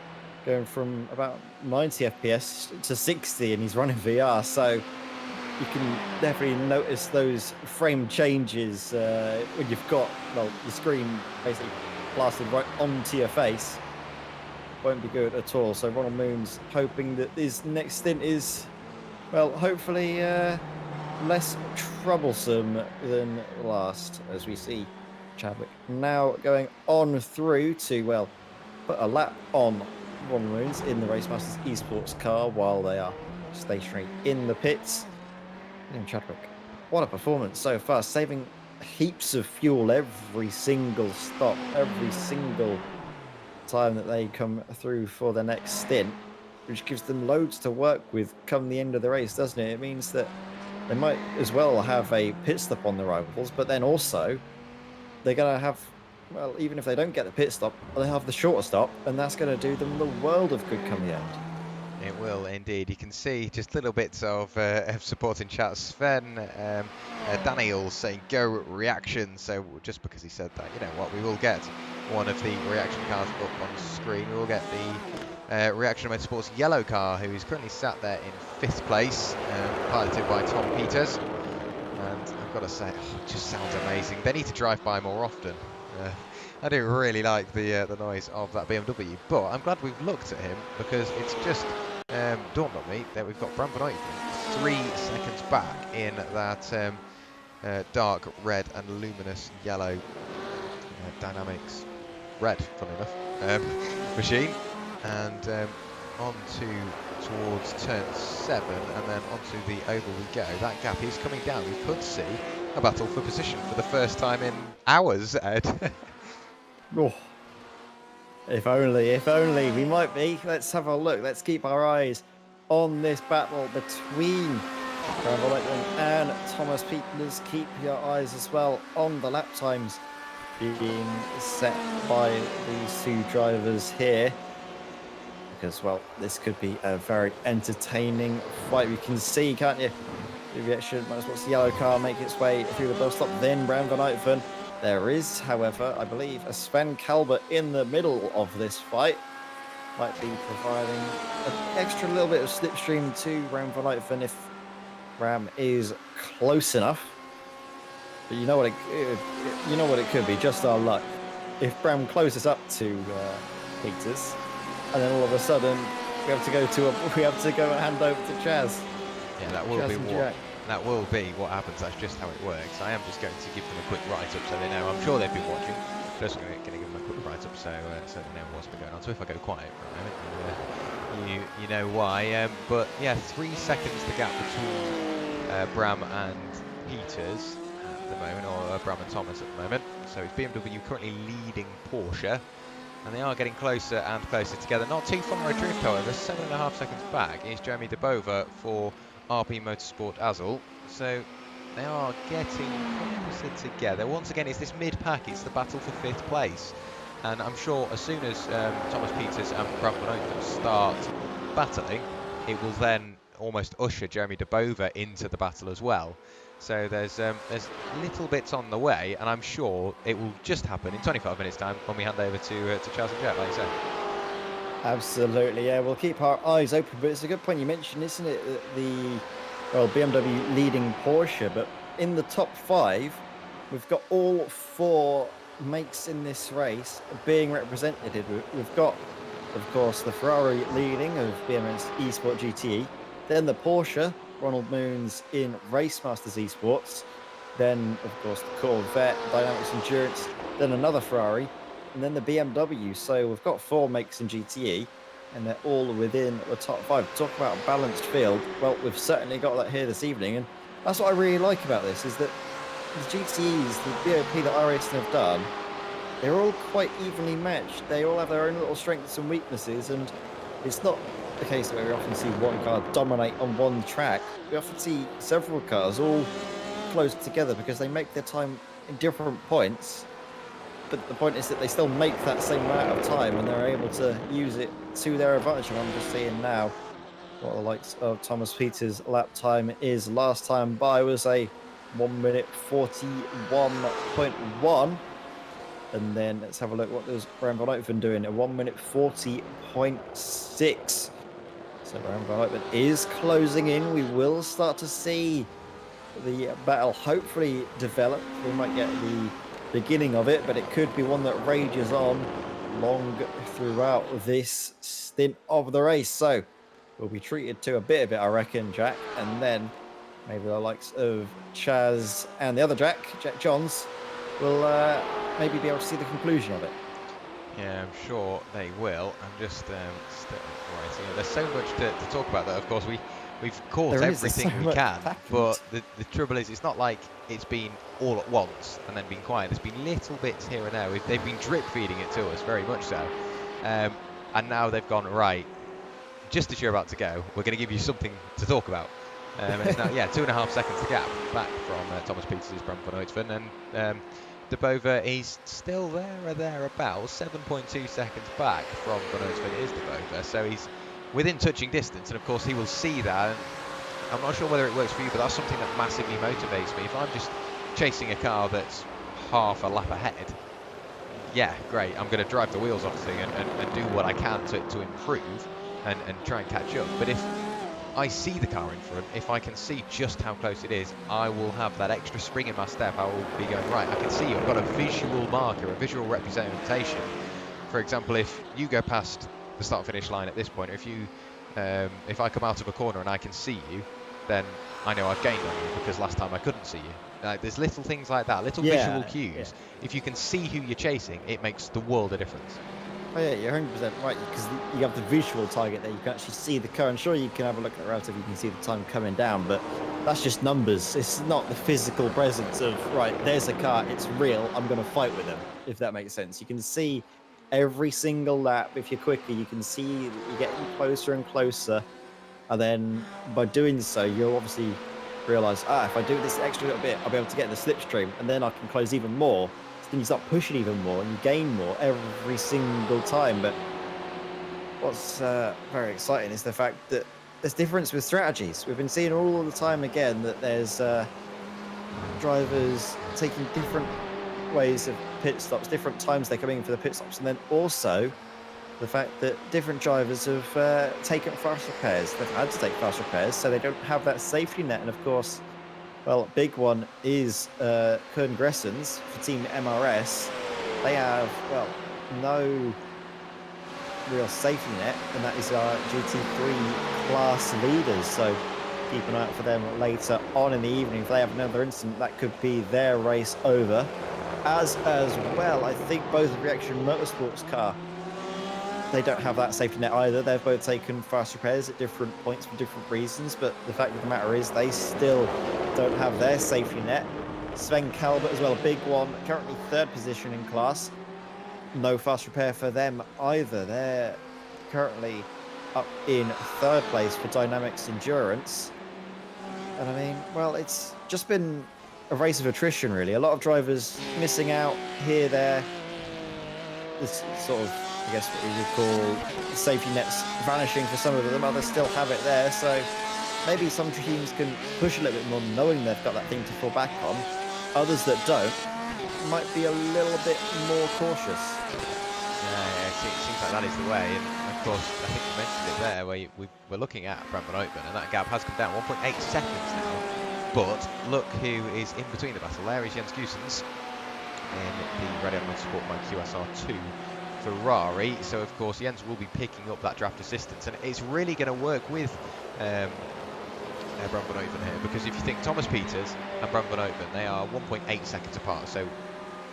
going from about 90 FPS to 60, and he's running VR, so you can definitely notice those frame changes when you've got your screen basically plastered right onto your face. Won't be good at all. So Ronald Moon's hoping that his next stint is, well, hopefully less troublesome than last, as we see Chadwick now going on through to, well, put a lap on Ronald Moons in the Racemasters Esports car while they are stationary in the pits. And Chadwick, what a performance so far, saving heaps of fuel every single stop, every single time that they come through for the next stint, which gives them loads to work with come the end of the race, doesn't it? It means that they might as well have a pit stop on the rivals, but then also they're going to have, well, even if they don't get the pit stop, they'll have the shorter stop, and that's going to do them the world of good come the end. It will indeed. You can see just little bits of supporting chat. Sven Daniel saying go reaction. So just because he said that, you know what, we will get one of the reaction cars up on screen. We will get the Reaction Motorsports yellow car, who is currently sat there in 5th place, piloted by Tom Peters. And I've got to say, it just sounds amazing. They need to drive by more often. I do really like the noise of that BMW, but I'm glad we've looked at him, because it's just dawned on me that we've got Bram van Uytven 3 seconds back in that dark red and luminous yellow Dynamics red, funny enough, machine, and towards turn 7, and then onto the oval we go. That gap is coming down. We could see a battle for position for the first time in hours, Ed. Oh, if only we might be. Let's have a look. Let's keep our eyes on this battle between Bram van Uytven and Thomas Peters. Keep your eyes as well on the lap times being set by these 2 drivers here, because, well, this could be a very entertaining fight. We can see, can't you, the Reaction Motorsports yellow car make its way through the bus stop, then Bram van Uytven. There is, however, I believe, a Sven Kalbert in the middle of this fight. Might be providing an extra little bit of slipstream to Bram van Uytven if Bram is close enough. But you know what it could be, just our luck. If Bram closes up to Peters, and then all of a sudden we have to go and hand over to Chaz. Yeah, that will be what happens. That's just how it works. I am just going to give them a quick write-up so they know. I'm sure they've been watching. Just going to give them a quick write-up so they know what's been going on. So if I go quiet for a moment, you know why. But yeah, 3 seconds the gap between Bram and Peters at the moment, or Bram and Thomas at the moment. So it's BMW currently leading Porsche, and they are getting closer and closer together. Not too far adrift, however. 7.5 seconds back is Jeremy De Bover for RP Motorsport Azul. So they are getting closer together. Once again, it's this mid-pack. It's the battle for 5th place. And I'm sure as soon as Thomas Peters and Bram van Uytven start battling, it will then almost usher Jeremy De Bover into the battle as well. So there's little bits on the way, and I'm sure it will just happen in 25 minutes time when we hand over to Chaz and Jet, like you said. Absolutely, yeah. We'll keep our eyes open, but it's a good point you mentioned, isn't it? That BMW leading Porsche, but in the top 5, we've got all 4 makes in this race being represented. We've got, of course, the Ferrari leading of BMS eSport GTE, then the Porsche, Ronald Moons in Racemasters Esports, then, of course, the Corvette, DynamiXX Endurance, then another Ferrari, and then the BMW. So we've got 4 makes in GTE, and they're all within the top 5. Talk about a balanced field. Well, we've certainly got that here this evening, and that's what I really like about this, is that the GTEs, the BOP that iRacing have done, they're all quite evenly matched. They all have their own little strengths and weaknesses, and it's not the case where we often see one car dominate on one track. We often see several cars all close together because they make their time in different points, but the point is that they still make that same amount of time and they're able to use it to their advantage. And I'm just seeing now what the likes of Thomas Peters' lap time is. Last time by was a 1 minute 41.1, and then let's have a look what was Bram van Uytven doing, a 1 minute 40.6. So Bram van Uytven is closing in. We will start to see the battle hopefully develop. We might get the beginning of it, but it could be one that rages on long throughout this stint of the race. So we'll be treated to a bit of it, I reckon, Jack, and then maybe the likes of Chaz and the other Jack Johns, will maybe be able to see the conclusion of it. Yeah, I'm sure they will. I'm just writing. There's so much to talk about that. Of course, we've caught everything we can, but the trouble is, it's not like it's been all at once and then been quiet. There's been little bits here and there. They've been drip feeding it to us, very much so. And now they've gone, right, just as you're about to go, we're going to give you something to talk about. It's now, 2.5 seconds to gap back from Thomas Peters' Bram van Uytven, and De Bover is still there or thereabouts, 7.2 seconds back from van Uytven is De Bover, so he's within touching distance, and of course he will see that. And I'm not sure whether it works for you, but that's something that massively motivates me. If I'm just chasing a car that's half a lap ahead, yeah, great, I'm going to drive the wheels off the thing and do what I can to improve and try and catch up. But if I see the car in front, if I can see just how close it is, I will have that extra spring in my step. I will be going, right, I can see you. I've got a visual marker, a visual representation. For example, if you go past the start and finish line at this point, or if I come out of a corner and I can see you, then I know I've gained on you because last time I couldn't see you. There's little things like that, little visual cues. Yeah. If you can see who you're chasing, it makes the world of difference. Oh yeah, you're 100% right, because you have the visual target there. You can actually see the car, and sure, you can have a look at the relative, you can see the time coming down, but that's just numbers. It's not the physical presence of, right, there's a car, it's real, I'm going to fight with them, if that makes sense. You can see every single lap. If you're quicker, you can see you're getting closer and closer, and then by doing so, you'll obviously realise, if I do this extra little bit, I'll be able to get in the slipstream, and then I can close even more. So then you start pushing even more, and you gain more every single time. But what's very exciting is the fact that there's difference with strategies. We've been seeing all the time again that there's drivers taking different ways of pit stops, different times they're coming in for the pit stops, and then also the fact that different drivers have taken fast repairs. They've had to take fast repairs, so they don't have that safety net. And of course, well, big one is Kern Gressens for Team MRS. They have, well, no real safety net, and that is our GT3 class leaders. So keep an eye out for them later on in the evening. If they have another incident, that could be their race over. As well, I think both Reaction Motorsports car, they don't have that safety net either. They've both taken fast repairs at different points for different reasons, but the fact of the matter is they still don't have their safety net. Sven Calvert as well, a big one, currently third position in class. No fast repair for them either. They're currently up in third place for DynamiXX Endurance. And I mean, well, it's just been a race of attrition, really. A lot of drivers missing out here, there. This sort of, I guess what we would call safety nets vanishing for some of them. Others still have it there, so maybe some teams can push a little bit more knowing they've got that thing to fall back on. Others that don't might be a little bit more cautious. Yeah, it seems like that is the way. And of course, I think you mentioned it there, where we're looking at Bram van Open, and that gap has come down 1.8 seconds now. But look who is in between the battle. There is Jens Goosens in the Red Motorsport by QSR2 Ferrari. So of course Jens will be picking up that draft assistance, and it's really going to work with Bram van Open here, because if you think Thomas Peters and Bram van Open, they are 1.8 seconds apart. So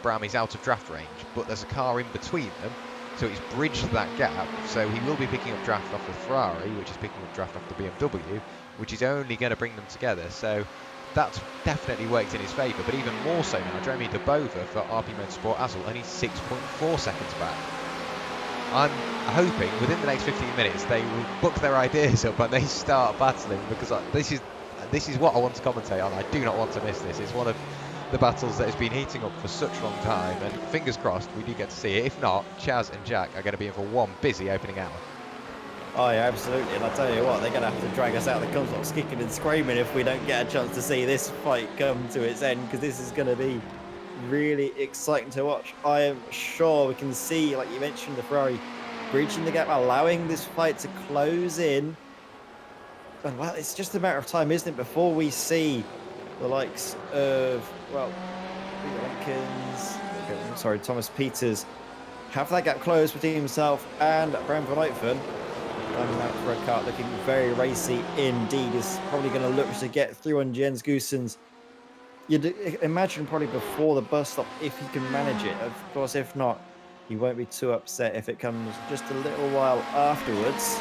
Bram is out of draft range, but there's a car in between them, so it's bridged that gap. So he will be picking up draft off the Ferrari, which is picking up draft off the BMW, which is only going to bring them together. So that's definitely worked in his favour, but even more so now, Jeremy De Bova for RP Motorsport Azul, only 6.4 seconds back. I'm hoping within the next 15 minutes they will book their ideas up and they start battling, because this is what I want to commentate on. I do not want to miss this. It's one of the battles that has been heating up for such a long time, and fingers crossed we do get to see it. If not, Chaz and Jack are going to be in for one busy opening hour. Oh yeah, absolutely. And I'll tell you what, they're going to have to drag us out of the consoles kicking and screaming if we don't get a chance to see this fight come to its end, because this is going to be really exciting to watch. I am sure we can see, like you mentioned, the Ferrari breaching the gap, allowing this fight to close in. And well, it's just a matter of time, isn't it, before we see the likes of, well, Thomas Peters have that gap closed between himself and Bram van Open. Coming out for a car looking very racy indeed. Is probably going to look to get through on Jens Goosens. You'd imagine probably before the bus stop, if he can manage it. Of course, if not, he won't be too upset if it comes just a little while afterwards.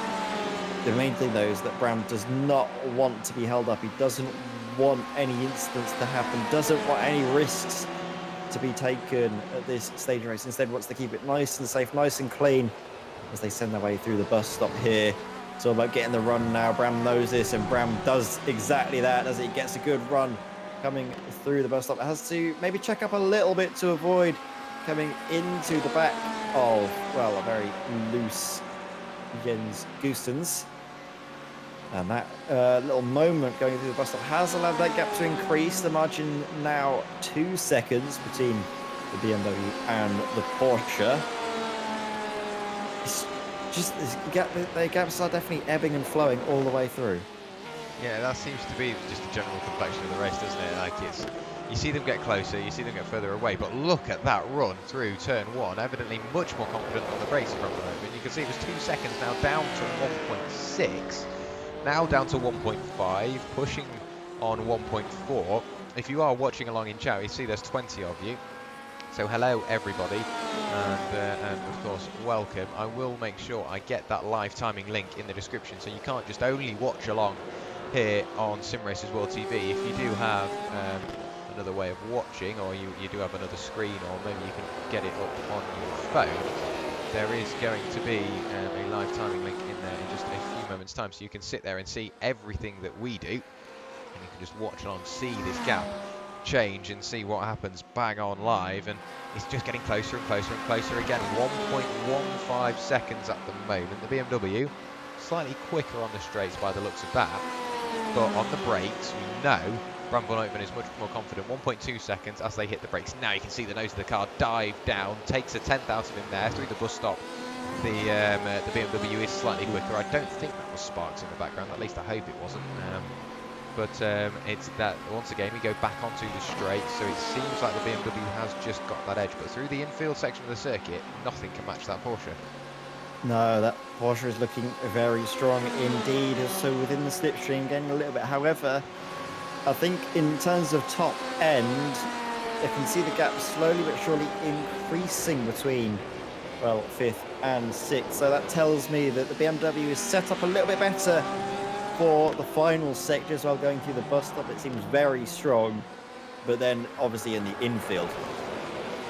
The main thing, though, is that Bram does not want to be held up. He doesn't want any incidents to happen, doesn't want any risks to be taken at this stage of race. Instead, wants to keep it nice and safe, nice and clean as they send their way through the bus stop here. It's all about getting the run now. Bram knows this, and Bram does exactly that as he gets a good run coming through the bus stop. It has to maybe check up a little bit to avoid coming into the back of, well, a very loose Jens Goosens. And that little moment going through the bus stop has allowed that gap to increase. The margin now 2 seconds between the BMW and the Porsche. It's just the gaps are definitely ebbing and flowing all the way through. Yeah, that seems to be just the general complexion of the race, doesn't it? Like you see them get closer, you see them get further away, but look at that run through turn 1, evidently much more confident on the brakes from the moment. You can see it was 2 seconds now down to 1.6, now down to 1.5, pushing on 1.4. If you are watching along in chat, you see there's 20 of you. So hello everybody, and of course welcome. I will make sure I get that live timing link in the description, so you can't just only watch along here on Sim Racers World TV. If you do have another way of watching, or you do have another screen, or maybe you can get it up on your phone, there is going to be a live timing link in there in just a few moments time, so you can sit there and see everything that we do, and you can just watch along, see this gap change and see what happens bang on live. And it's just getting closer and closer and closer again. 1.15 seconds at the moment. The BMW slightly quicker on the straights by the looks of that, but on the brakes we know Bram van Oeven is much more confident. 1.2 seconds as they hit the brakes. Now you can see the nose of the car dive down, takes a tenth out of him there through the bus stop. The BMW is slightly quicker. I don't think that was sparks in the background, at least I hope it wasn't. But it's that, once again, we go back onto the straight, so it seems like the BMW has just got that edge, but through the infield section of the circuit, nothing can match that Porsche. No, that Porsche is looking very strong indeed, so within the slipstream getting a little bit. However, I think in terms of top end, you can see the gap slowly but surely increasing between, well, 5th and 6th, so that tells me that the BMW is set up a little bit better for the final sector as well. Going through the bus stop, it seems very strong, but then obviously in the infield,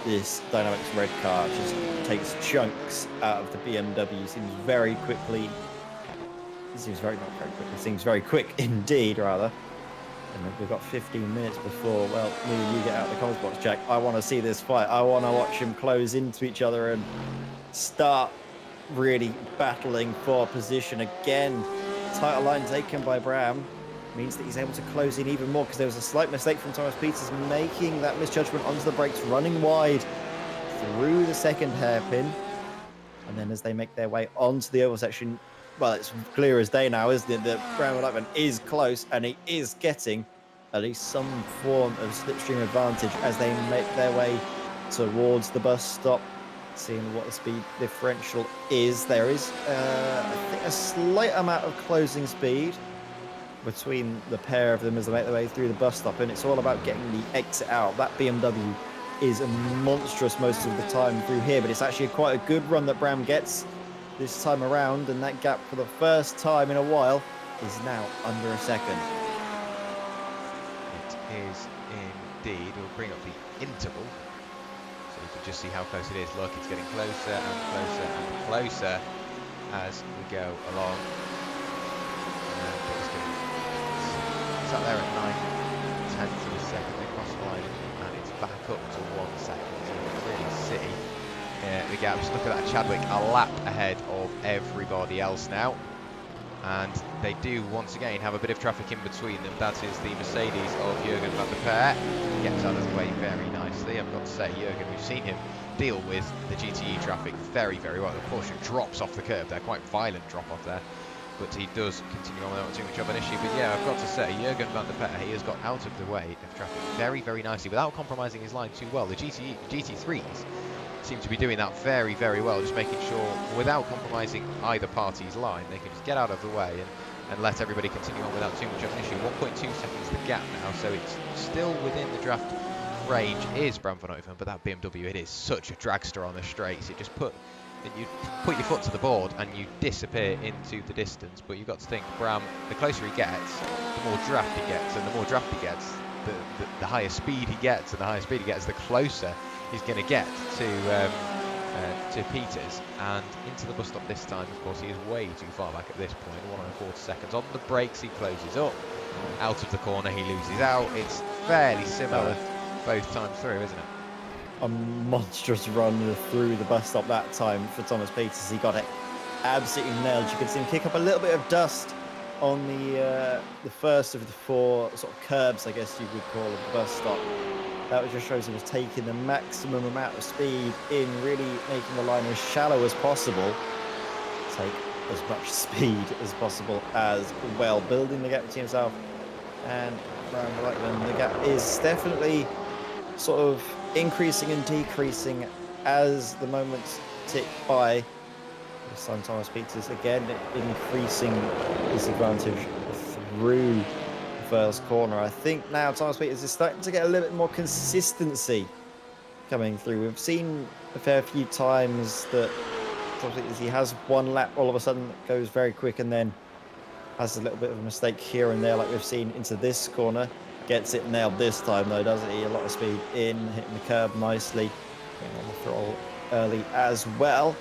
this Dynamics red car just takes chunks out of the BMW. Seems very quickly. It seems very not very quick. It seems very quick indeed, rather. And we've got 15 minutes before, well, me and you get out of the comments box, Jack. I want to see this fight. I want to watch them close into each other and start really battling for position again. Tighter line taken by Bram means that he's able to close in even more, because there was a slight mistake from Thomas Peters making that misjudgment onto the brakes, running wide through the second hairpin. And then as they make their way onto the oval section, well, it's clear as day now, isn't it, that Bram van Oeven is close, and he is getting at least some form of slipstream advantage as they make their way towards the bus stop. Seeing what the speed differential is, there is I think a slight amount of closing speed between the pair of them as they make their way through the bus stop, and it's all about getting the exit out. That BMW is monstrous most of the time through here, but it's actually quite a good run that Bram gets this time around, and that gap for the first time in a while is now under a second. It is indeed. We'll bring up the interval, so you can just see how close it is. Look, it's getting closer and closer and closer as we go along. It's up there at 9/10 of a second. They cross the line, and it's back up to 1 second. So you can really see the gaps. Look at that, Chadwick a lap ahead of everybody else now. And they do once again have a bit of traffic in between them. That is the Mercedes of Jürgen van der Peer. Gets out of the way very nicely. I've got to say, Jürgen, we've seen him deal with the GTE traffic very, very well. The Porsche drops off the curb there, quite violent drop off there. But he does continue on without too much of an issue. But yeah, I've got to say, Jürgen van der Peer, he has got out of the way of traffic very, very nicely without compromising his line too well. The GT3s seem to be doing that very, very well, just making sure without compromising either party's line, they can just get out of the way and let everybody continue on without too much of an issue. 1.2 seconds the gap now, so it's still within the draft range is Bram van Oeven, but that BMW, it is such a dragster on the straights. It just you put your foot to the board and you disappear into the distance. But you've got to think, Bram, the closer he gets, the more draft he gets, and the more draft he gets, the higher speed he gets, and the higher speed he gets, the closer he's going to get to Peters. And into the bus stop this time, of course, he is way too far back at this point. 1.25 seconds on the brakes, he closes up. Out of the corner, he loses out. It's fairly similar both times through, isn't it? A monstrous run through the bus stop that time for Thomas Peters. He got it absolutely nailed. You could see him kick up a little bit of dust on the first of the 4 sort of curbs, I guess you would call it, the bus stop. That just shows he was taking the maximum amount of speed in, really making the line as shallow as possible. Take as much speed as possible as well, building the gap between himself and Brian Blackman. The gap is definitely sort of increasing and decreasing as the moments tick by. This time Thomas Peters again increasing his advantage through the first corner. I think now Thomas Peters is starting to get a little bit more consistency coming through. We've seen a fair few times that Thomas Peters, he has one lap all of a sudden that goes very quick and then has a little bit of a mistake here and there, like we've seen into this corner. Gets it nailed this time though, doesn't he? A lot of speed in, hitting the curb nicely, getting on the throttle early as well.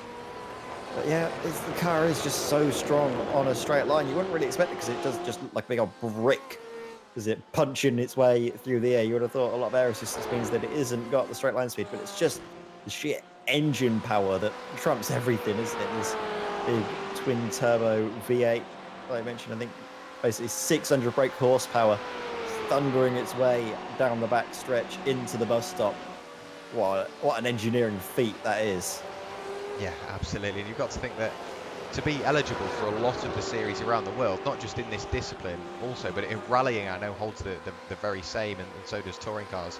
But yeah, the car is just so strong on a straight line. You wouldn't really expect it because it does just look like a big old brick. Is it punching its way through the air? You would have thought a lot of air assistance means that it isn't got the straight line speed, but it's just the sheer engine power that trumps everything, isn't it? This big twin turbo V8, like I mentioned, I think basically 600 brake horsepower, thundering its way down the back stretch into the bus stop. What an engineering feat that is. Yeah, absolutely. And you've got to think that to be eligible for a lot of the series around the world, not just in this discipline also, but in rallying I know holds the very same, and so does touring cars.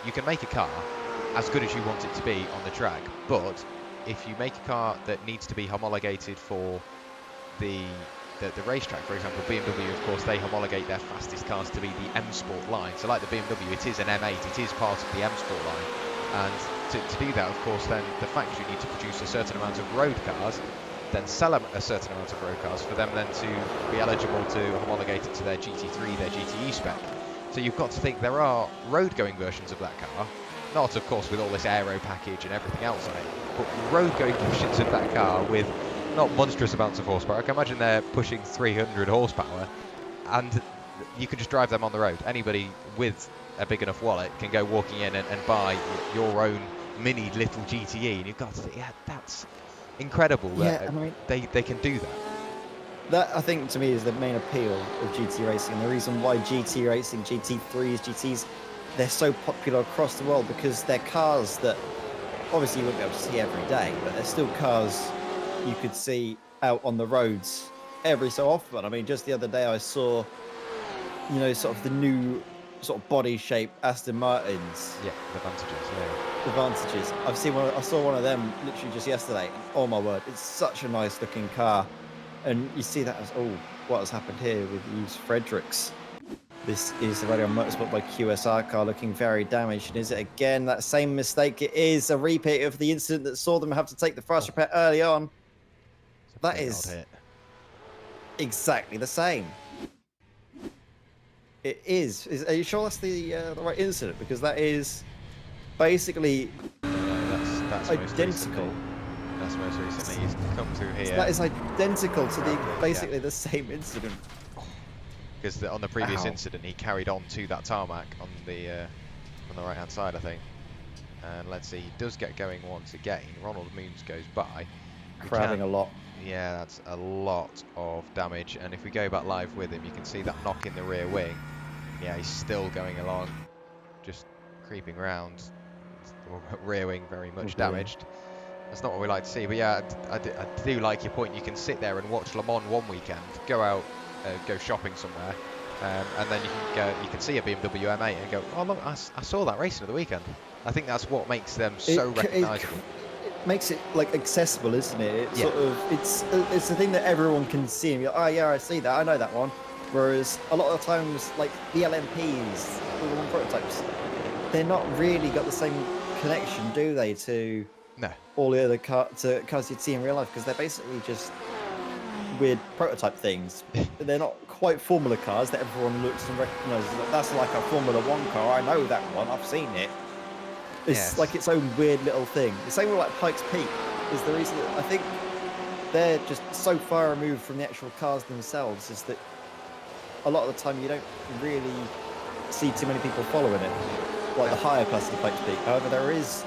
You can make a car as good as you want it to be on the track, but if you make a car that needs to be homologated for the racetrack, for example, BMW, of course, they homologate their fastest cars to be the M Sport line. So like the BMW, it is an M8, it is part of the M Sport line. And to do that, of course, then the factory need to produce a certain amount of road cars, then sell a certain amount of road cars for them then to be eligible to homologate it to their GT3, their GTE spec. So you've got to think there are road-going versions of that car, not of course with all this aero package and everything else on it, but road-going versions of that car with not monstrous amounts of horsepower. I can imagine they're pushing 300 horsepower, and you can just drive them on the road. Anybody with a big enough wallet can go walking in and buy your own mini little GTE, and you've got to think, yeah, that's incredible. Yeah, I mean, they can do that. That, I think, to me, is the main appeal of GT racing, and the reason why GT racing, GT3s, GTs, they're so popular across the world, because they're cars that obviously you wouldn't be able to see every day, but they're still cars you could see out on the roads every so often. I mean, just the other day I saw, you know, sort of the new sort of body shape Aston Martins. Yeah, the Vantages, yeah. The Vantages. I saw one of them literally just yesterday. And, oh my word, it's such a nice looking car. And you see that as, oh, what has happened here with Hughes Fredericks. This is the Radio Motorsport by QSR car looking very damaged. And is it again that same mistake? It is a repeat of the incident that saw them have to take the fast repair early on. That is exactly the same. It is. Are you sure that's the right incident? Because that is basically that's identical. That's most recently. He's come through here. So that is identical to the basically the same incident. Because on the previous incident, he carried on to that tarmac on the right hand side, I think. And let's see, he does get going once again. Ronald Moons goes by. Crabbing a lot. Yeah, that's a lot of damage. And if we go back live with him, you can see that knock in the rear wing. Yeah, he's still going along, just creeping around. Rear wing very much damaged. That's not what we like to see. But yeah, I do like your point. You can sit there and watch Le Mans one weekend, go out, go shopping somewhere, and then you can see a BMW M8 and go, oh look, I saw that racing of the weekend. I think that's what makes them so recognisable. It makes it like accessible, isn't it? Sort of, it's the thing that everyone can see. And you're like, oh yeah, I see that, I know that one. Whereas a lot of times, like the LMPs, the one prototypes, they're not really got the same connection, do they, to all the other cars you'd see in real life? Because they're basically just weird prototype things. They're not quite Formula cars that everyone looks and recognises. That's like a Formula 1 car. I know that one. I've seen it. It's like its own weird little thing. The same with like Pikes Peak is the reason that I think they're just so far removed from the actual cars themselves, is that a lot of the time you don't really see too many people following it, like the higher class of the Pikes Peak. However, there is,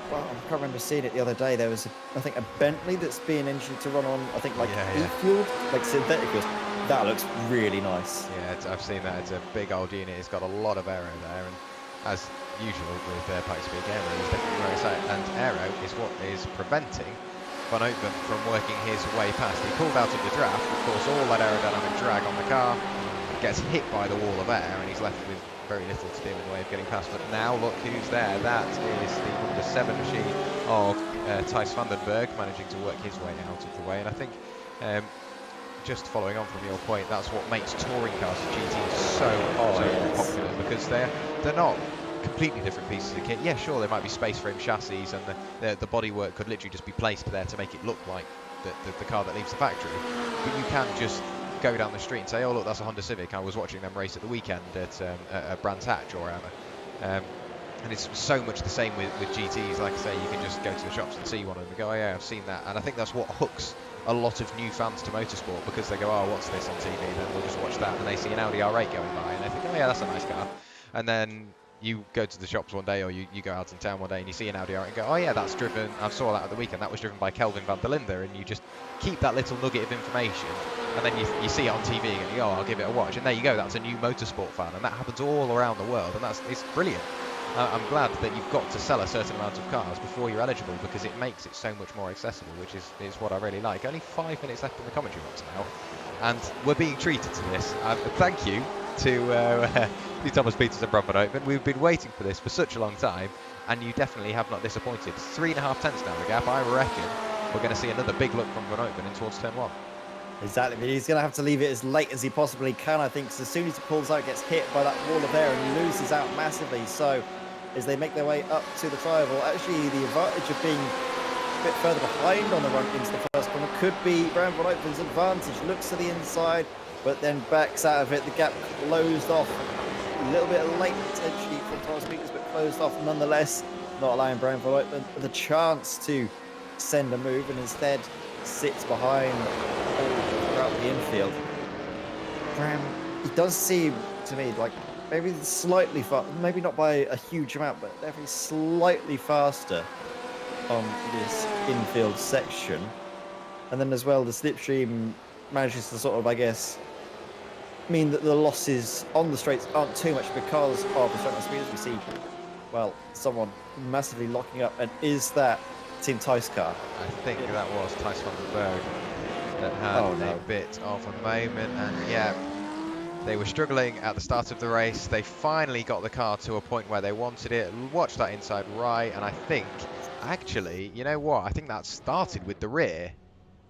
well, I can't remember seeing it the other day, there was I think a Bentley that's being engineered to run on, I think like e-fueled, like synthetic fuels. That looks really nice. Yeah, I've seen that. It's a big old unit. It's got a lot of aero there, and as usual with Pikespeed aero, is definitely where it's at. And aero is what is preventing Van Open from working his way past. He pulled out of the draft. Of course, all that aerodynamic drag on the car gets hit by the wall of air, and he's left with very little to do in the way of getting past. But now look who's there. That is the number 7 machine of Thijs van den Berg, managing to work his way out of the way. And I think just following on from your point, that's what makes touring cars and GTs so popular, because they're not completely different pieces of kit. Yeah, sure, there might be space frame chassis, and the bodywork could literally just be placed there to make it look like the car that leaves the factory. But you can just go down the street and say, oh look, that's a Honda Civic. I was watching them race at the weekend at Brands Hatch or wherever. And it's so much the same with GTs. Like I say, you can just go to the shops and see one of them and go, oh yeah, I've seen that. And I think that's what hooks a lot of new fans to motorsport, because they go, oh, what's this on TV? Then we'll just watch that, and they see an Audi R8 going by, and they think, oh yeah, that's a nice car. And then you go to the shops one day, or you go out in town one day and you see an Audi R8 and go, oh yeah, that's driven, I saw that at the weekend, that was driven by Kelvin van der Linde, and you just keep that little nugget of information, and then you see it on TV and you go, oh, I'll give it a watch, and there you go, that's a new motorsport fan, and that happens all around the world, and it's brilliant. I'm glad that you've got to sell a certain amount of cars before you're eligible, because it makes it so much more accessible, which is what I really like. Only 5 minutes left in the commentary box now, and we're being treated to this. Thank you to Thomas Peters and Brad Van Open. We've been waiting for this for such a long time, and you definitely have not disappointed. 3.5 tenths now the gap. I reckon we're going to see another big look from Van Open in towards turn 1. Exactly, but he's going to have to leave it as late as he possibly can, I think, because as soon as he pulls out, gets hit by that wall of air and he loses out massively. So as they make their way up to the tri-oval, actually the advantage of being a bit further behind on the run into the first corner could be Brad Van Open's advantage. Looks to the inside, but then backs out of it. The gap closed off a little bit late potentially from Thomas Peters, but closed off nonetheless, not allowing Brad Van Open the chance to send a move, and instead sits behind throughout the infield. Bram, he does seem to me like maybe slightly fast, maybe not by a huge amount, but definitely slightly faster on this infield section. And then as well, the slipstream manages to sort of, I guess, mean that the losses on the straights aren't too much because of the straight line speed, as we see, well, someone massively locking up. And is that Team Thijs car? I think that was Thijs van den Berg that had a bit of a moment, and yeah, they were struggling at the start of the race. They finally got the car to a point where they wanted it. Watch that inside right, and I think, actually, you know what? I think that started with the rear,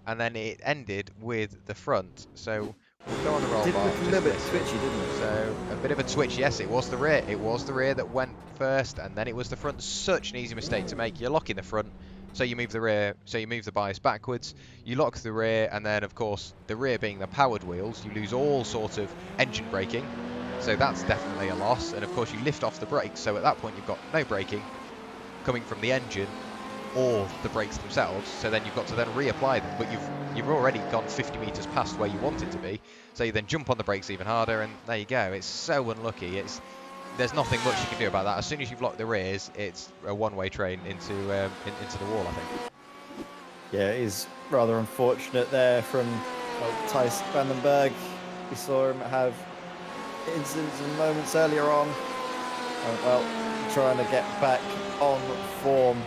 and then it ended with the front. So we'll go on the roll bar. Did look a little bit twitchy, didn't it? So a bit of a twitch. Yes, it was the rear. It was the rear that went first, and then it was the front. Such an easy mistake to make. You're locking the front. So you move the rear, so you move the bias backwards, you lock the rear, and then of course the rear being the powered wheels, you lose all sort of engine braking, so that's definitely a loss. And of course you lift off the brakes, so at that point you've got no braking coming from the engine or the brakes themselves, so then you've got to then reapply them, but you've already gone 50 meters past where you wanted to be, so you then jump on the brakes even harder, and there you go. It's so unlucky. There's nothing much you can do about that. As soon as you've locked the rears, it's a one-way train into the wall, I think. Yeah, it is rather unfortunate there from Thijs van den Berg. We saw him have incidents and moments earlier on. Trying to get back on form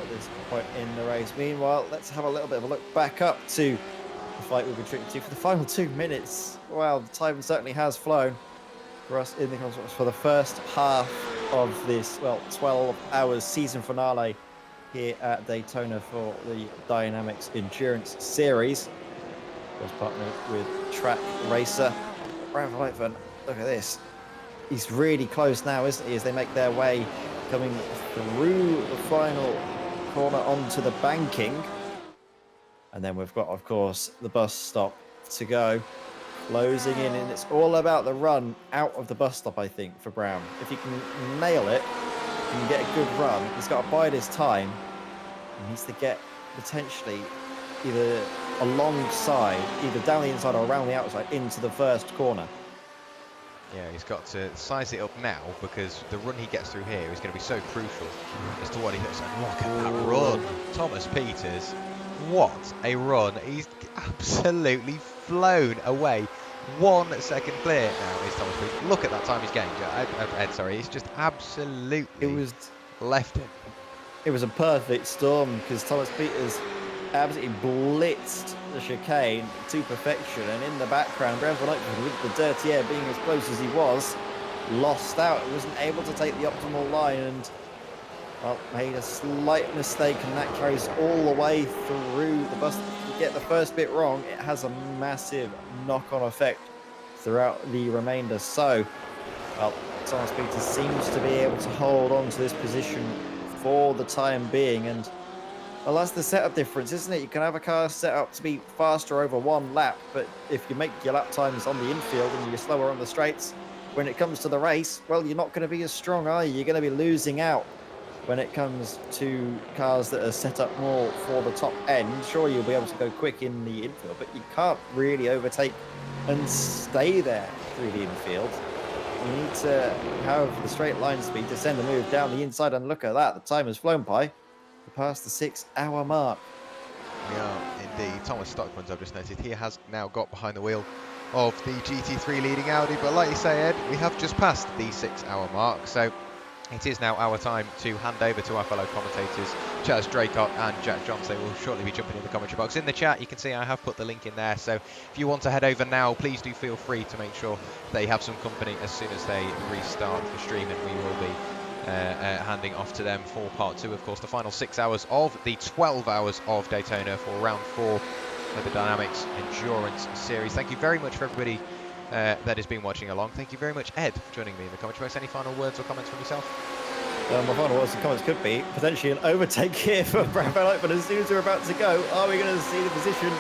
at this point in the race. Meanwhile, let's have a little bit of a look back up to the fight we've been treated to for the final 2 minutes. Wow, the time certainly has flown for us in the for the first half of this, 12 hours season finale here at Daytona for the DynamiXX Endurance Series. Was partnered with Track Racer. Brad Van Open, look at this. He's really close now, isn't he, as they make their way coming through the final corner onto the banking. And then we've got, of course, the bus stop to go. Closing in, and it's all about the run out of the bus stop, I think, for Brown. If he can nail it, he can get a good run. He's got to bide his time. He needs to get potentially either alongside, either down the inside or around the outside into the first corner. Yeah, he's got to size it up now, because the run he gets through here is going to be so crucial as to what he does. And look at that run. Thomas Peters, what a run. He's absolutely flown away. 1 second clear now is Thomas Peters. Look at that time he's gained. Ed, sorry, he's just absolutely left him. It was a perfect storm because Thomas Peters absolutely blitzed the chicane to perfection, and in the background, Werrell and Ed May, with the dirty air being as close as he was, lost out. He wasn't able to take the optimal line and, well, made a slight mistake, and that carries all the way through the bus. If you get the first bit wrong, it has a massive knock-on effect throughout the remainder. So, well, Thomas Peters seems to be able to hold on to this position for the time being, and well, that's the setup difference, isn't it? You can have a car set up to be faster over 1 lap, but if you make your lap times on the infield and you're slower on the straights, when it comes to the race, well, you're not going to be as strong, are you? You're going to be losing out when it comes to cars that are set up more for the top end. Sure, you'll be able to go quick in the infield, but you can't really overtake and stay there through the infield. You need to have the straight line speed to send the move down the inside, and look at that, the time has flown by. Past the 6-hour mark. We are indeed. Thomas Stockman's, I've just noticed, he has now got behind the wheel of the GT3 leading Audi, but like you say, Ed, we have just passed the 6-hour mark, so it is now our time to hand over to our fellow commentators, Chaz Draycott and Jack Johnson. They will shortly be jumping in the commentary box. In the chat, you can see I have put the link in there, so if you want to head over now, please do feel free to make sure they have some company as soon as they restart the stream, and we will be handing off to them for part 2, of course, the final 6 hours of the 12 hours of Daytona for round 4 of the DynamiXX Endurance Series. Thank you very much for everybody that has been watching along. Thank you very much, Ed, for joining me in the commentary box. Any final words or comments from yourself? My final words and comments could be potentially an overtake here for Werrell and Ed, but as soon as we're about to go, are we going to see the position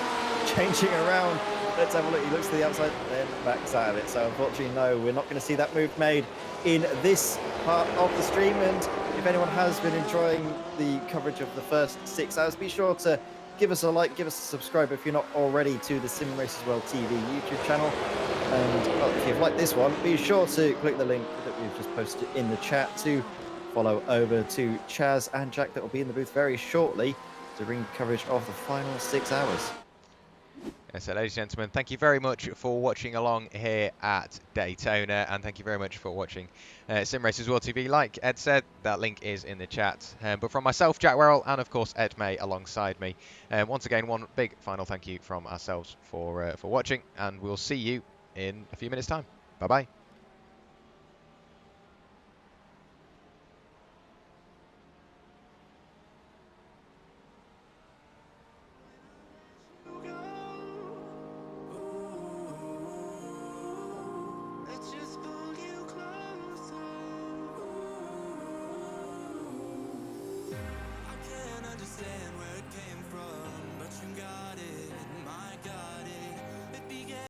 changing around? Let's have a look. He looks to the outside, then backs out of it. So unfortunately, no, we're not going to see that move made in this part of the stream. And if anyone has been enjoying the coverage of the first 6 hours, be sure to give us a like, give us a subscribe if you're not already to the Sim Races World TV YouTube channel. And well, if you've liked this one, be sure to click the link that we've just posted in the chat to follow over to Chaz and Jack that will be in the booth very shortly to bring coverage of the final 6 hours. So, ladies and gentlemen, thank you very much for watching along here at Daytona, and thank you very much for watching Sim Races World TV. Like Ed said, that link is in the chat. But from myself, Jack Werrell, and of course Ed May alongside me, once again, one big final thank you from ourselves for watching, and we'll see you in a few minutes' time. Bye-bye.